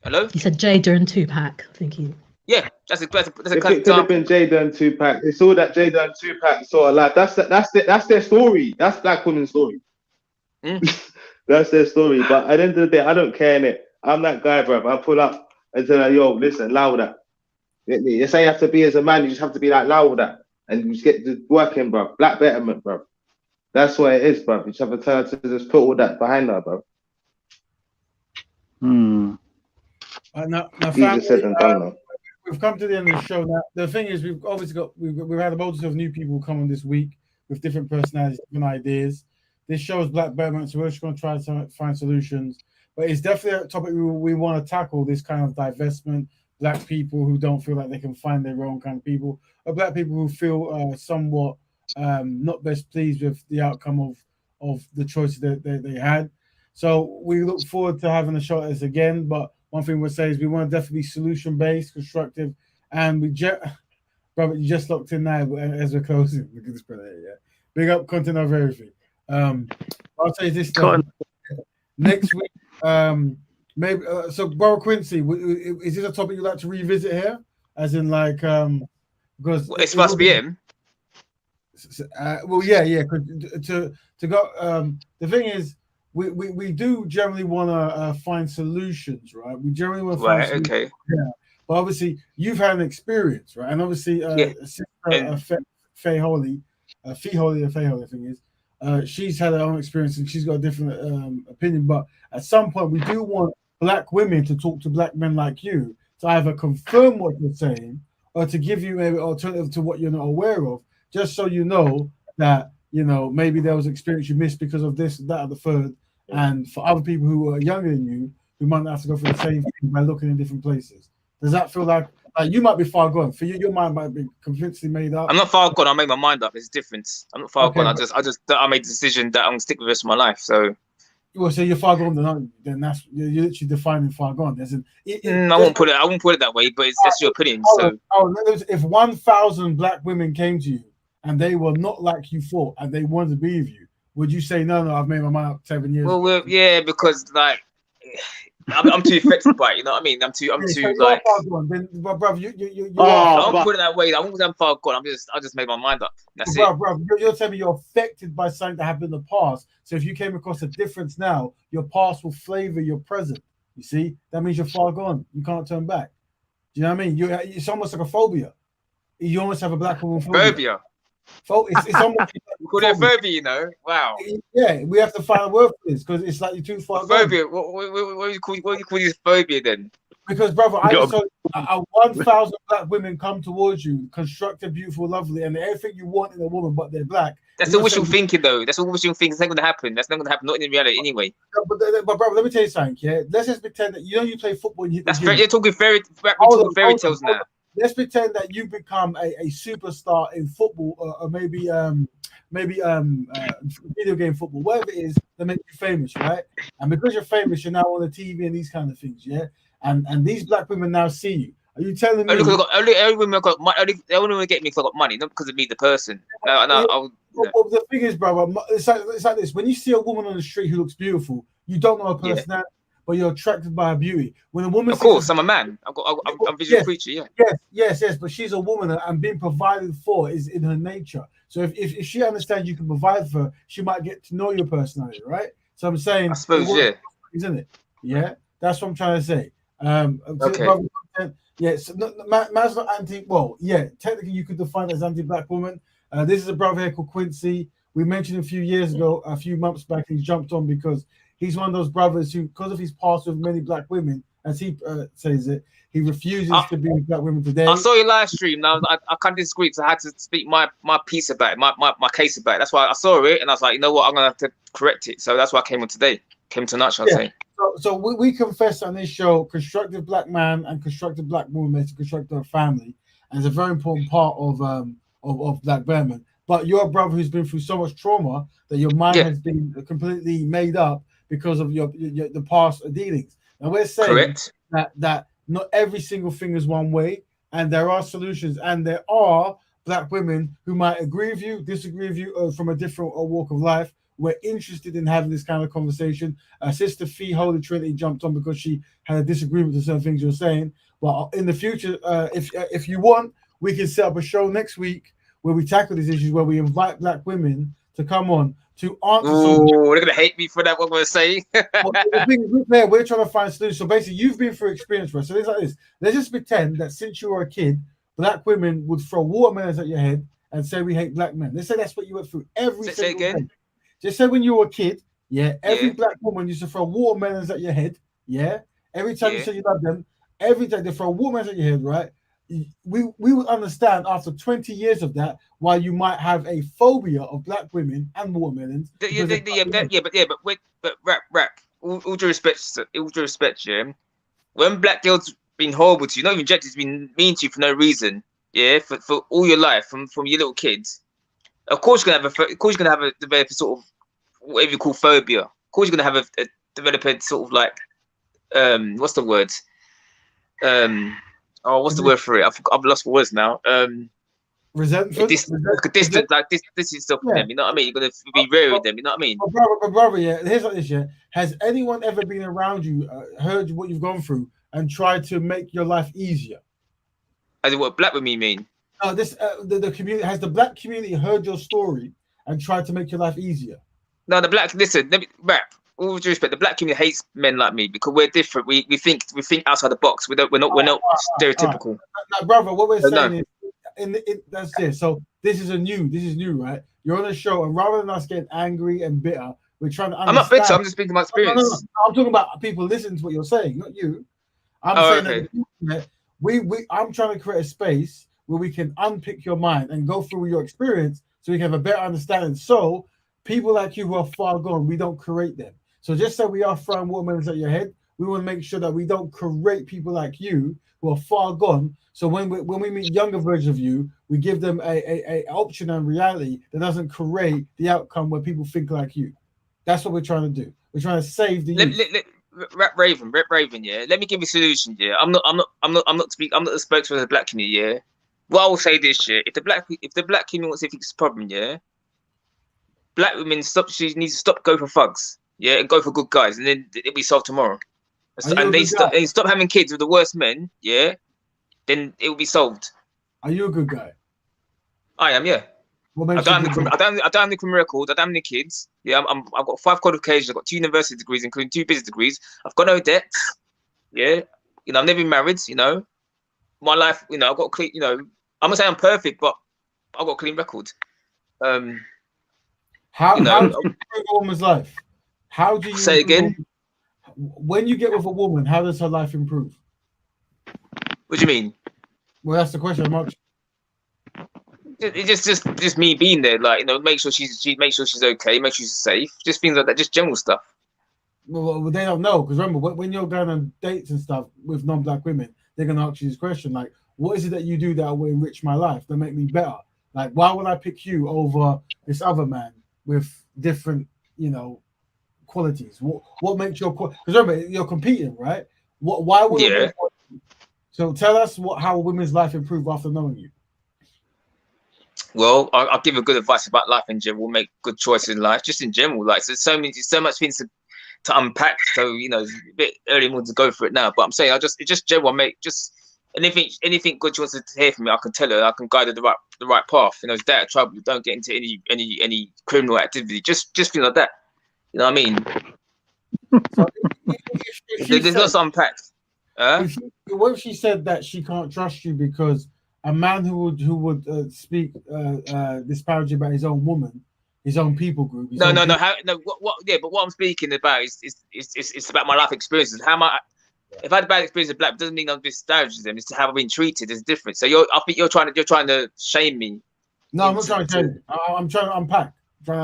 Hello? You said Jada and Tupac, I think you. Yeah, that's a If classic it could have been example. Jada and Tupac, it's all that Jada and Tupac sort of like that's their story. That's black women's story. That's their story. But at the end of the day, I don't care in it. I'm that guy, bro. I pull up and tell her, yo, listen, louder. You say you have to be as a man, you just have to be like louder. And you just get to working, bro. Black betterment, bro. That's what it is, bro. You just have to tell her to just put all that behind her, bro. Now, Easier family, said than done, though. we've come to the end of the show. Now, the thing is, we've obviously we've had a multitude of new people come on this week with different personalities, different ideas. This show is Black Betterment, so we're just going to try to find solutions. But it's definitely a topic we want to tackle, this kind of divestment, black people who don't feel like they can find their own kind of people, or black people who feel somewhat not best pleased with the outcome of the choices that they had. So we look forward to having a shot at this again. But one thing we'll say is we want to definitely be solution-based, constructive, and Robert, you just locked in now as we're closing. Look at this brother here, yeah. Big up content over everything. I'll say this stuff next week. Maybe so. Borough Quincy, is this a topic you'd like to revisit here? As in, like, because it's supposed to be him. Well, yeah. To go. The thing is, we do generally want to find solutions, right? We generally want to find solutions. Okay. Yeah. But obviously, you've had an experience, right? And obviously, Faye Holy, I think is. She's had her own experience and she's got a different opinion. But at some point, we do want black women to talk to black men like you to either confirm what you're saying or to give you maybe alternative to what you're not aware of, just so you know that, you know, maybe there was experience you missed because of this, that, or the third. And for other people who are younger than you, who might not have to go through the same thing by looking in different places. Does that feel like you might be far gone? For you, your mind might be completely made up. I'm not far gone. I made my mind up. It's different. I'm not far gone. I made the decision that I'm gonna stick with this for my life. So. Well, so you're far gone, then that's you're literally defining far gone. I won't put it that way, but that's your opinion. If 1,000 black women came to you and they were not like you thought and they wanted to be with you, would you say no? I've made my mind up 7 years. Well, yeah, because like I'm too affected by it. You know what I mean? I'm too like. Brother, I won't put it that way. I won't say I'm far gone. I just made my mind up. That's it. Bro, you're telling me you're affected by something that happened in the past. So if you came across a difference now, your past will flavor your present. You see, that means you're far gone. You can't turn back. Do you know what I mean? It's almost like a phobia. You almost have a black woman phobia. It's almost we call it a phobia, you know. Wow. Yeah, we have to find a word for this because it's like you're too far gone. Phobia. What do you call this phobia then? Because, brother, I just saw 1,000 black women come towards you, constructive, beautiful, lovely, and everything you want in a woman, but they're black. That's all wishful thinking, though. That's all wishful thinking. It's not going to happen. That's not going to happen. Not in reality, anyway. But brother, let me tell you something. Yeah, let's just pretend that you play football. And you're talking fairy tales now. Let's pretend that you become a superstar in football, or maybe video game football, whatever it is that makes you famous, right? And because you're famous, you're now on the TV and these kind of things, yeah. And these black women now see you. Are you telling me? Only women got money. They only get me because I got money, not because of me, the person. Well, the thing is, brother, it's like this. When you see a woman on the street who looks beautiful, you don't know her personality, but you're attracted by her beauty. When a woman, of course, I'm a man. I'm a visual creature. Yeah. Yes. But she's a woman, and being provided for is in her nature. So if she understands you can provide for her, she might get to know your personality, right? So I'm saying, I suppose, isn't it? Yeah, that's what I'm trying to say. Okay. So man's not anti. Well, yeah, technically you could define it as anti-black woman. This is a brother here called Quincy. We mentioned a few months back, he jumped on because he's one of those brothers who, because of his past with many black women, as he says it, he refuses to be with black women today. I saw your live stream. Now I can't disagree, so I had to speak my piece about it, my case about it. That's why I saw it, and I was like, you know what, I'm gonna have to correct it. So that's why I came on today. Came to nutshell, say. So we confess on this show, constructive black man and constructive black woman makes a constructive family, and it's a very important part of Black Betterment. But you're a brother who's been through so much trauma that your mind has been completely made up because of the past dealings. And we're saying that not every single thing is one way, and there are solutions, and there are black women who might agree with you, disagree with you, from a different walk of life. We're interested in having this kind of conversation. Sister Fee Holy Trinity jumped on because she had a disagreement with certain things you're saying. But in the future, if you want, we can set up a show next week where we tackle these issues, where we invite black women to come on to answer some. Oh, they're gonna hate me for that. What I'm gonna say. Well, the thing is, we're trying to find solutions. So basically, you've been through experience, right? So it's like this. Let's just pretend that since you were a kid, black women would throw watermelons at your head and say we hate black men. Let's say that's what you went through every single day. Just say when you were a kid, every black woman used to throw watermelons at your head. Yeah. Every time you said you love them, every time they throw watermelons at your head, right? We would understand after 20 years of that why you might have a phobia of black women and watermelons. But rap. All due respect, yeah. When black girls been horrible to you, not even rejected, been mean to you for no reason, yeah, for all your life, from your little kids. Of course, you're gonna have a develop a sort of whatever you call phobia. Of course, you're gonna have a develop a sort of like what's the word? What's the word for it? I've lost my words now. Resentment. This is stuff for them. You know what I mean? You're gonna be real with them. You know what I mean? But brother, here's like this. Yeah, has anyone ever been around you, heard what you've gone through, and tried to make your life easier? As in what black women mean? The community, has the black community heard your story and tried to make your life easier? No, the black. Listen, let me rap. All due respect, the black community hates men like me because we're different. We think outside the box. We're not stereotypical. Now, brother, what we're saying is, that's this. So this is new, right? You're on a show, and rather than us getting angry and bitter, we're trying to understand. I'm not bitter. I'm just speaking about experience. No. I'm talking about people listening to what you're saying, not you. I'm saying that I'm trying to create a space where we can unpick your mind and go through your experience, so we can have a better understanding. So people like you who are far gone, we don't create them. So just so we are throwing watermelons at your head, we want to make sure that we don't create people like you who are far gone. So when we meet younger versions of you, we give them a option and reality that doesn't create the outcome where people think like you. That's what we're trying to do. We're trying to save the youth. Rap Raven, yeah. Let me give you a solution, yeah. I'm not the spokesman of the black community, yeah. Well, I will say this, yeah. If the black community wants to fix this problem, yeah, black women she needs to stop going for thugs. Yeah, and go for good guys, and then it'll be solved tomorrow. And they stop having kids with the worst men, yeah, then it will be solved. Are you a good guy? I am, yeah. I don't have the criminal record. I don't have any kids. Yeah, I've got 5 qualifications. I've got 2 university degrees, including 2 business degrees. I've got no debts. Yeah, I've never been married. My life. I've got clean. I'm not saying I'm perfect, but I've got a clean record. How do you improve a woman's life? How do you say again? When you get with a woman, how does her life improve? What do you mean? Well, that's the question. It's just me being there, like make sure she's okay, make sure she's safe, just things like that, just general stuff. Well, they don't know, because remember when you're going on dates and stuff with non-black women, they're gonna ask you this question like, "What is it that you do that will enrich my life, that make me better? Like, why would I pick you over this other man with different, qualities? What makes your because remember you're competing, right? Why would So tell us how a women's life improved after knowing you. Well, I'll give a good advice about life in general. Make good choices in life, just in general. Like, there's so much things to unpack. So it's a bit early more to go for it now. But I'm saying it's just general. Make just anything good she wants to hear from me, I can tell her. I can guide her the right path. It's that trouble. Don't get into any criminal activity. Just things like that. You know what I mean? So there's lots to unpack. What if she said that she can't trust you because a man who would speak disparaging about his own woman, his own people group? No. But what I'm speaking about is about my life experiences. If I had a bad experience with black, doesn't mean I'm disparaging them. It's how I've been treated. It's different. So I think you're trying to shame me. No, I'm not trying to shame you. I'm trying to unpack. But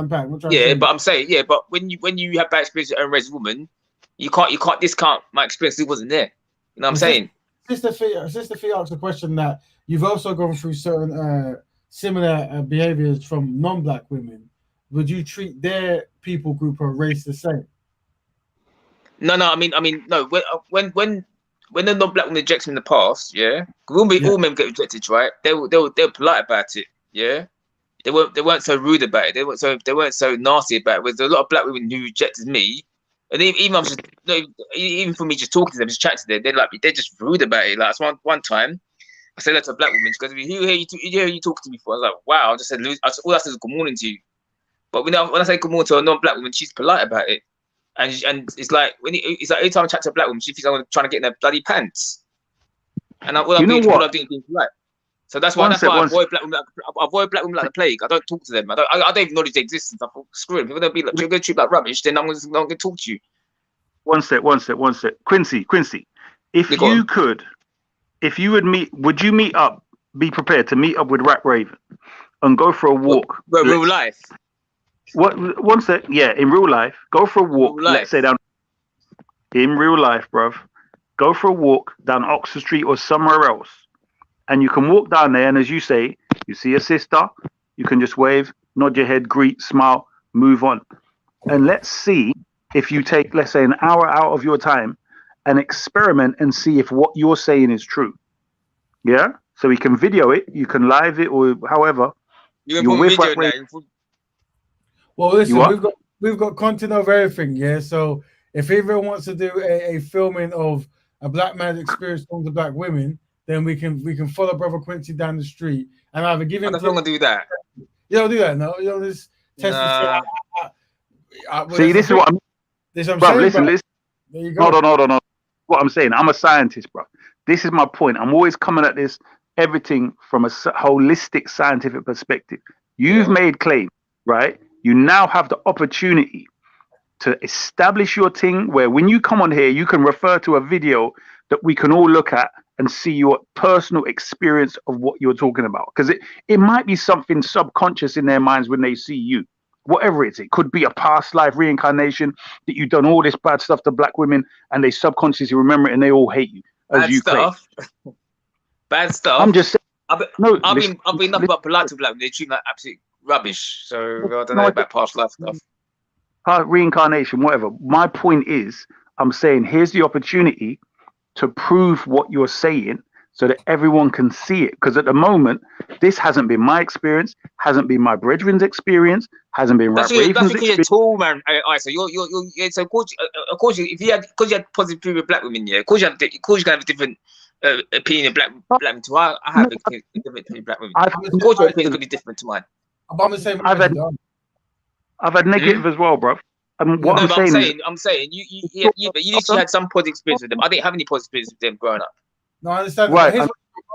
I'm saying, but when you have bad experience with your own race woman, you can't discount my experience. It wasn't there. You know what I'm saying? Sister Fee asked a question that you've also gone through certain similar behaviors from non-black women. Would you treat their people group or race the same? No. I mean, no. When the non-black woman rejects me in the past, all men get rejected, right? They were polite about it, yeah. They weren't so rude about it. They weren't so nasty about it. There's a lot of black women who rejected me, And even I was just, even for me just talking to them, just chatting to them, they're just rude about it. Like one time, I said that to a black woman. She goes, "Who are you talking to me for?" I was like, "Wow!" I just said, all I said is "Good morning" to you. But when I say "Good morning" to a non-black woman, she's polite about it. And it's like every time I chat to a black woman, she thinks I'm trying to get in her bloody pants. And all I'm doing is polite. So that's why I avoid black women. I avoid black women like the plague. I don't talk to them. I don't even acknowledge their existence. I thought, screw it. If they're going to treat like rubbish, then I'm going to talk to you. One sec. Quincy, if you would you meet up? Be prepared to meet up with Rat Raven and go for a walk. Real life. What? One sec. Yeah, in real life, go for a walk. Let's say down in real life, bruv. Go for a walk down Oxford Street or somewhere else. And you can walk down there, and as you say, you see a sister, you can just wave, nod your head, greet, smile, move on. And let's see if you take, let's say, an hour out of your time and experiment and see if what you're saying is true. Yeah? So we can video it, you can live it, or however. You're with video now. Well, listen, we've got content of everything, yeah? So if anyone wants to do a filming of a black man's experience with the black women, then we can follow Brother Quincy down the street and either give him. I'm not going to do that. You don't do that, no. You don't just test See, this is what I'm. This is what I'm saying, listen. There you go. Hold on. What I'm saying, I'm a scientist, bro. This is my point. I'm always coming at this everything from a holistic scientific perspective. You've made claims, right? You now have the opportunity to establish your thing where when you come on here, you can refer to a video that we can all look at and see your personal experience of what you're talking about. Because it might be something subconscious in their minds when they see you. Whatever it is, it could be a past life reincarnation that you've done all this bad stuff to black women and they subconsciously remember it and they all hate you. As you claim. Bad stuff. I'm just saying. I've been nothing but polite to black women. They treat me like absolute rubbish. So I don't know about past life stuff. Reincarnation, whatever. My point is, I'm saying here's the opportunity to prove what you're saying so that everyone can see it. Because at the moment, this hasn't been my experience, hasn't been my brethren's experience, hasn't been Rat Raven's experience. That's tall, man. So so of course, if you had positive opinion with black women, yeah, of course you can have a different opinion of black women too. I have a different opinion of black women. Of course, your opinion is going to be different to mine. I'm the same. I've had negative as well, bro. I'm saying you literally had some positive experience with them. I didn't have any positive experience with them growing up. No, I understand. Right.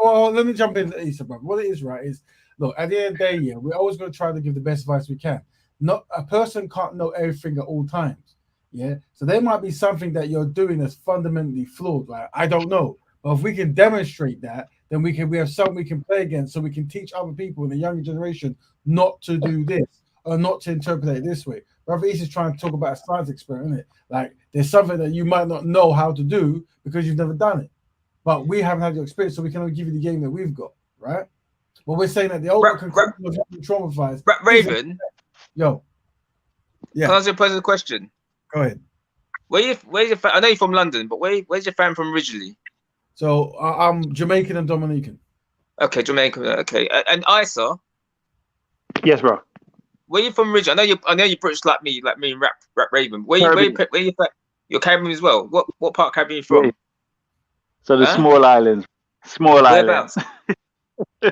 Let me jump in, Issa, bro. What it is, right, is look, at the end of the day, yeah, we're always going to try to give the best advice we can. Not a person can't know everything at all times. Yeah. So there might be something that you're doing that's fundamentally flawed. Right? I don't know. But if we can demonstrate that, then we have something we can play against, so we can teach other people in the younger generation not to do this or not to interpret it this way. Brother Issa is trying to talk about a science experiment, isn't it? Like there's something that you might not know how to do because you've never done it. But we haven't had your experience, so we can only give you the game that we've got, right? But we're saying that the older conclusion of traumatized. Raven, yeah. Can I ask you a personal question? Go ahead. Where's your? I know you're from London, but where's your family from originally? So I'm Jamaican and Dominican. Okay, Jamaican. Okay, and Issa. Yes, bro. Where you from originally? I know you're British like me and Rap Raven. Where you you're Caribbean as well? What part of Caribbean are you from? Yeah. So the small islands. Whereabouts? Do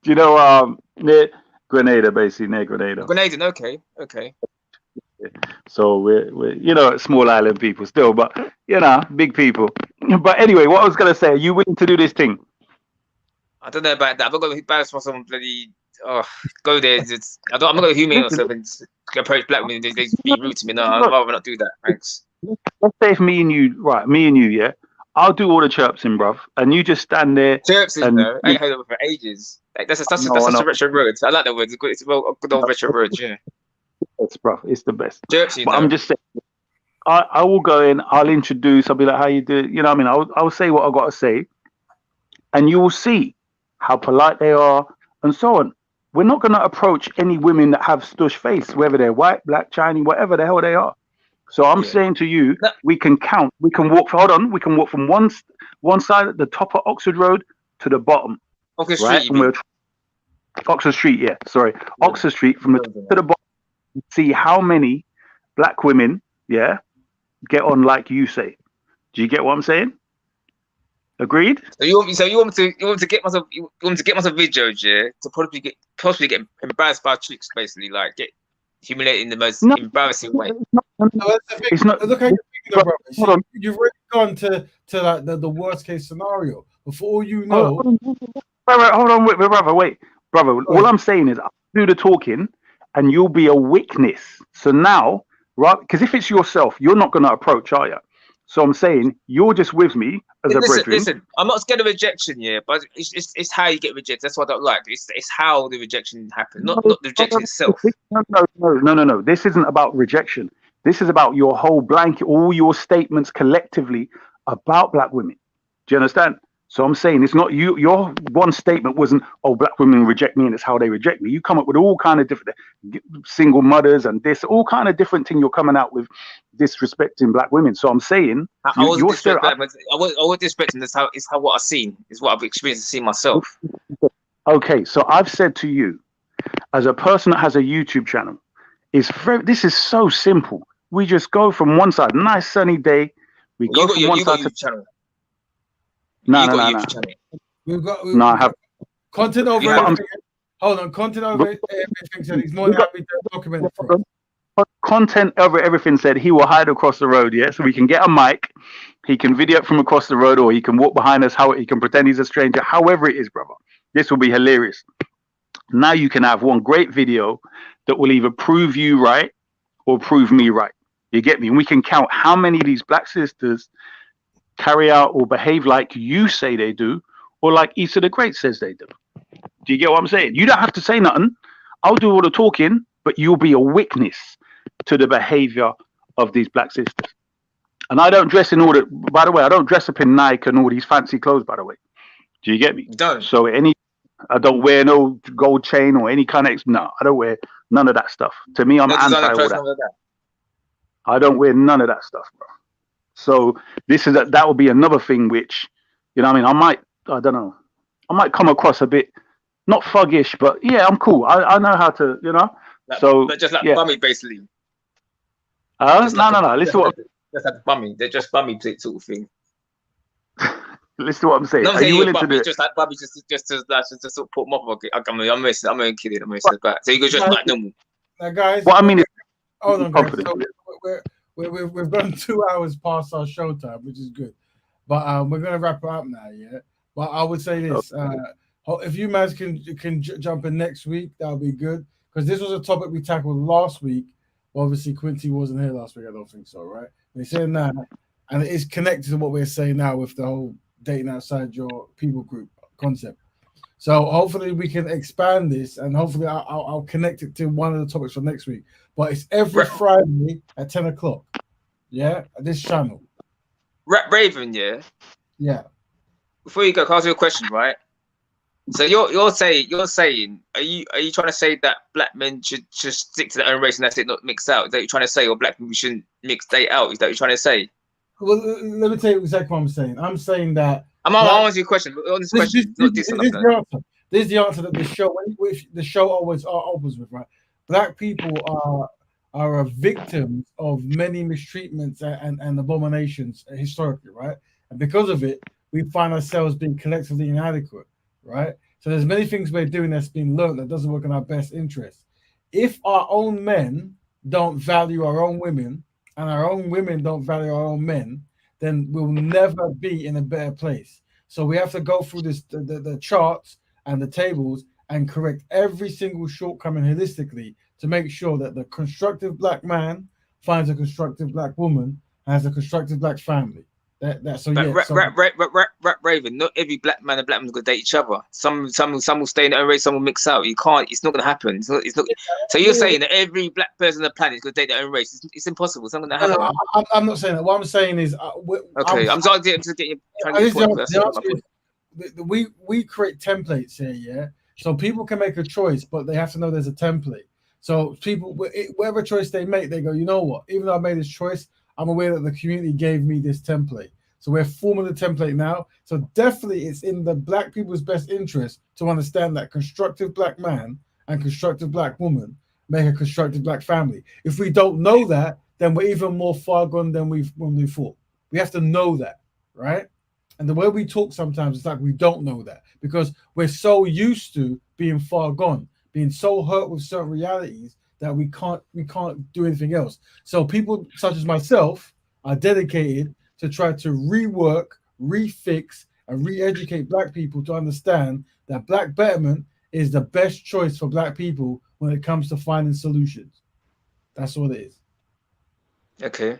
you know near Grenada, basically near Grenada. Grenada, okay. So we're small island people still, but big people. But anyway, what I was gonna say, are you willing to do this thing? I don't know about that. I've got to embarrass myself and bloody go there. I'm not going to humiliate myself and approach black women. They be rude to me. No, I'd rather not do that. Thanks. Let's say if me and you, yeah, I'll do all the chirping, bruv, and you just stand there. Chirping, though. I ain't heard of it for ages. That's such a retro word. I like that word. It's a good old retro word, yeah. It's bruv. It's the best. Chirping, but I'm just saying, I will go in. I'll introduce. I'll be like, how you do? You know what I mean? I'll say what I got to say, and you will see how polite they are and so on. We're not going to approach any women that have stush face, whether they're white, black, Chinese, whatever the hell they are. So I'm saying to you, we can count. We can walk. We can walk from one side at the top of Oxford Road to the bottom. Oxford Street. Oxford Street. Yeah, sorry, Oxford Street from the top to the bottom. See how many black women, get on like you say. Do you get what I'm saying? Agreed? So you want me to get myself videos, yeah, to possibly get embarrassed by chicks, basically, like get humiliated in the most embarrassing way. It's not. Look how you're thinking, bro. See, you've already gone to like the worst case scenario. But for all you know, Hold on, wait, brother. All I'm saying is, I'll do the talking, and you'll be a witness. So now, right? Because if it's yourself, you're not going to approach, are you? So I'm saying you're just with me as a brethren. Listen, I'm not scared of rejection, yeah, but it's how you get rejected. That's what I don't like. It's how the rejection happens, not the rejection itself. No. This isn't about rejection. This is about your whole blanket, all your statements collectively about black women. Do you understand? So I'm saying it's not you. Your one statement wasn't, "Oh, black women reject me, and it's how they reject me." You come up with all kind of different single mothers and this, all kind of different thing. You're coming out with disrespecting black women. So I'm saying I wasn't disrespecting. This how what I've seen is what I've experienced and seen myself. Okay, so I've said to you, as a person that has a YouTube channel, this is so simple. We just go from one side, nice sunny day. We go from one side to channel. No. We've got I have content over everything. Hold on, content over everything. Said he's more than happy to document it for us. Content over everything said he will hide across the road, yeah? So we can get a mic, he can video it from across the road, or he can walk behind us, he can pretend he's a stranger, however it is, brother. This will be hilarious. Now you can have one great video that will either prove you right or prove me right. You get me? And we can count how many of these black sisters carry out or behave like you say they do, or like Issa the Great says they do. Do you get what I'm saying? You don't have to say nothing. I'll do all the talking, but you'll be a witness to the behavior of these black sisters. And I don't dress in all the, by the way, I don't dress up in Nike and all these fancy clothes, by the way. Do you get me? Don't. So I don't wear no gold chain or any kind of, no, I don't wear none of that stuff. To me, I'm anti all that. I don't wear none of that stuff, bro. So that will be another thing which, you know what I mean? I might come across a bit, not thuggish, but yeah, I'm cool. I know how to, you know. But just like bummy, basically. No. Listen Just like bummy. They're just bummy sort of thing. Listen to what I'm saying. No, Are you willing to do it? Just like bummy, just to sort of put them off. I'm only kidding. I'm only back. So you go just like normal. Now, guys. What I mean is, hold on, guys. So we've gone 2 hours past our show time, which is good. But we're gonna wrap it up now, yeah. But I would say this: if you guys can jump in next week, that'll be good, because this was a topic we tackled last week. Obviously, Quincy wasn't here last week. I don't think so, right? We're saying that, and it is connected to what we're saying now with the whole dating outside your people group concept. So hopefully we can expand this, and hopefully I'll connect it to one of the topics for next week. But it's every Friday at 10 o'clock. Yeah, at this channel. Raven, yeah. Yeah. Before you go, can I ask you a question, right? So you're saying, are you trying to say that black men should just stick to their own race and that's it, not mix out? Is that what you're trying to say, or black people shouldn't date out? Is that what you're trying to say? Well, let me tell you exactly what I'm saying. I'm saying that I'm asking you a question. This is the answer that the show always opens with, right? Black people are victims of many mistreatments and abominations historically, right? And because of it, we find ourselves being collectively inadequate, right? So there's many things we're doing that's been learned that doesn't work in our best interest. If our own men don't value our own women, and our own women don't value our own men, then we'll never be in a better place. So we have to go through the charts and the tables and correct every single shortcoming holistically to make sure that the constructive black man finds a constructive black woman and has a constructive black family. Raven, not every black man and black woman's gonna date each other. Some will stay in their own race, some will mix out. You can't. It's not gonna happen. It's not. So you're saying that every black person on the planet is gonna date their own race? It's impossible. It's not gonna happen. No, I'm not saying that. What I'm saying is, I'm trying to get you. We create templates here, yeah. So people can make a choice, but they have to know there's a template. So people, whatever choice they make, they go, you know what? Even though I made this choice, I'm aware that the community gave me this template. So we're forming the template now. So definitely it's in the black people's best interest to understand that constructive black man and constructive black woman make a constructive black family. If we don't know that, then we're even more far gone than when we thought. We have to know that, right? And the way we talk sometimes, it's like we don't know that because we're so used to being far gone, being so hurt with certain realities that we can't do anything else. So people such as myself are dedicated to try to rework, refix, and re-educate Black people to understand that Black betterment is the best choice for Black people when it comes to finding solutions. That's what it is. Okay.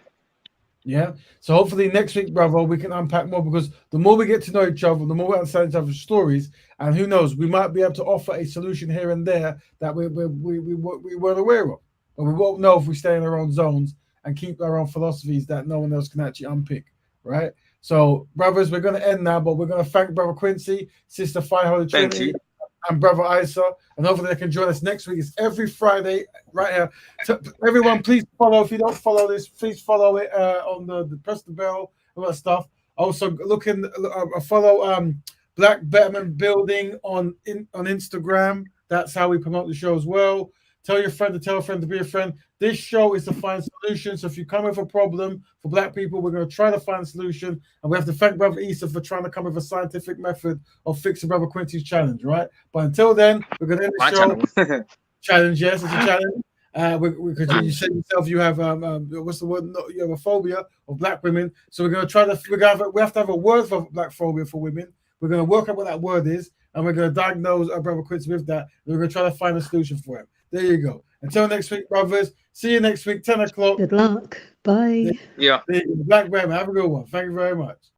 Yeah. So hopefully next week, brother, we can unpack more because the more we get to know each other, the more we understand each other's stories, and who knows, we might be able to offer a solution here and there that we weren't aware of. But we won't know if we stay in our own zones and keep our own philosophies that no one else can actually unpick. Right. So, brothers, we're going to end now, but we're going to thank Brother Quincy, Sister Fire Holy Thank Trinity, you. and Brother Isa, and hopefully they can join us next week. It's every Friday right here. So everyone, please follow. If you don't follow this, please follow it on the press the bell, all that stuff. Also, follow Black Betterment Building on Instagram. That's how we promote the show as well. Tell your friend to tell a friend to be a friend. This show is to find solutions. So if you come with a problem for Black people, we're going to try to find a solution. And we have to thank Brother Issa for trying to come with a scientific method of fixing Brother Quincy's challenge, right? But until then, we're going to end the show. Challenge, yes, it's a challenge. Because you said yourself you have what's the word? No, you have a phobia of Black women. So we're going to try to we have to have a word for Black phobia for women. We're going to work out what that word is, and we're going to diagnose our Brother Quincy with that. And we're going to try to find a solution for him. There you go. Until next week, brothers. See you next week, 10 o'clock. Good luck. Bye. Yeah. Black Betterment. Have a good one. Thank you very much.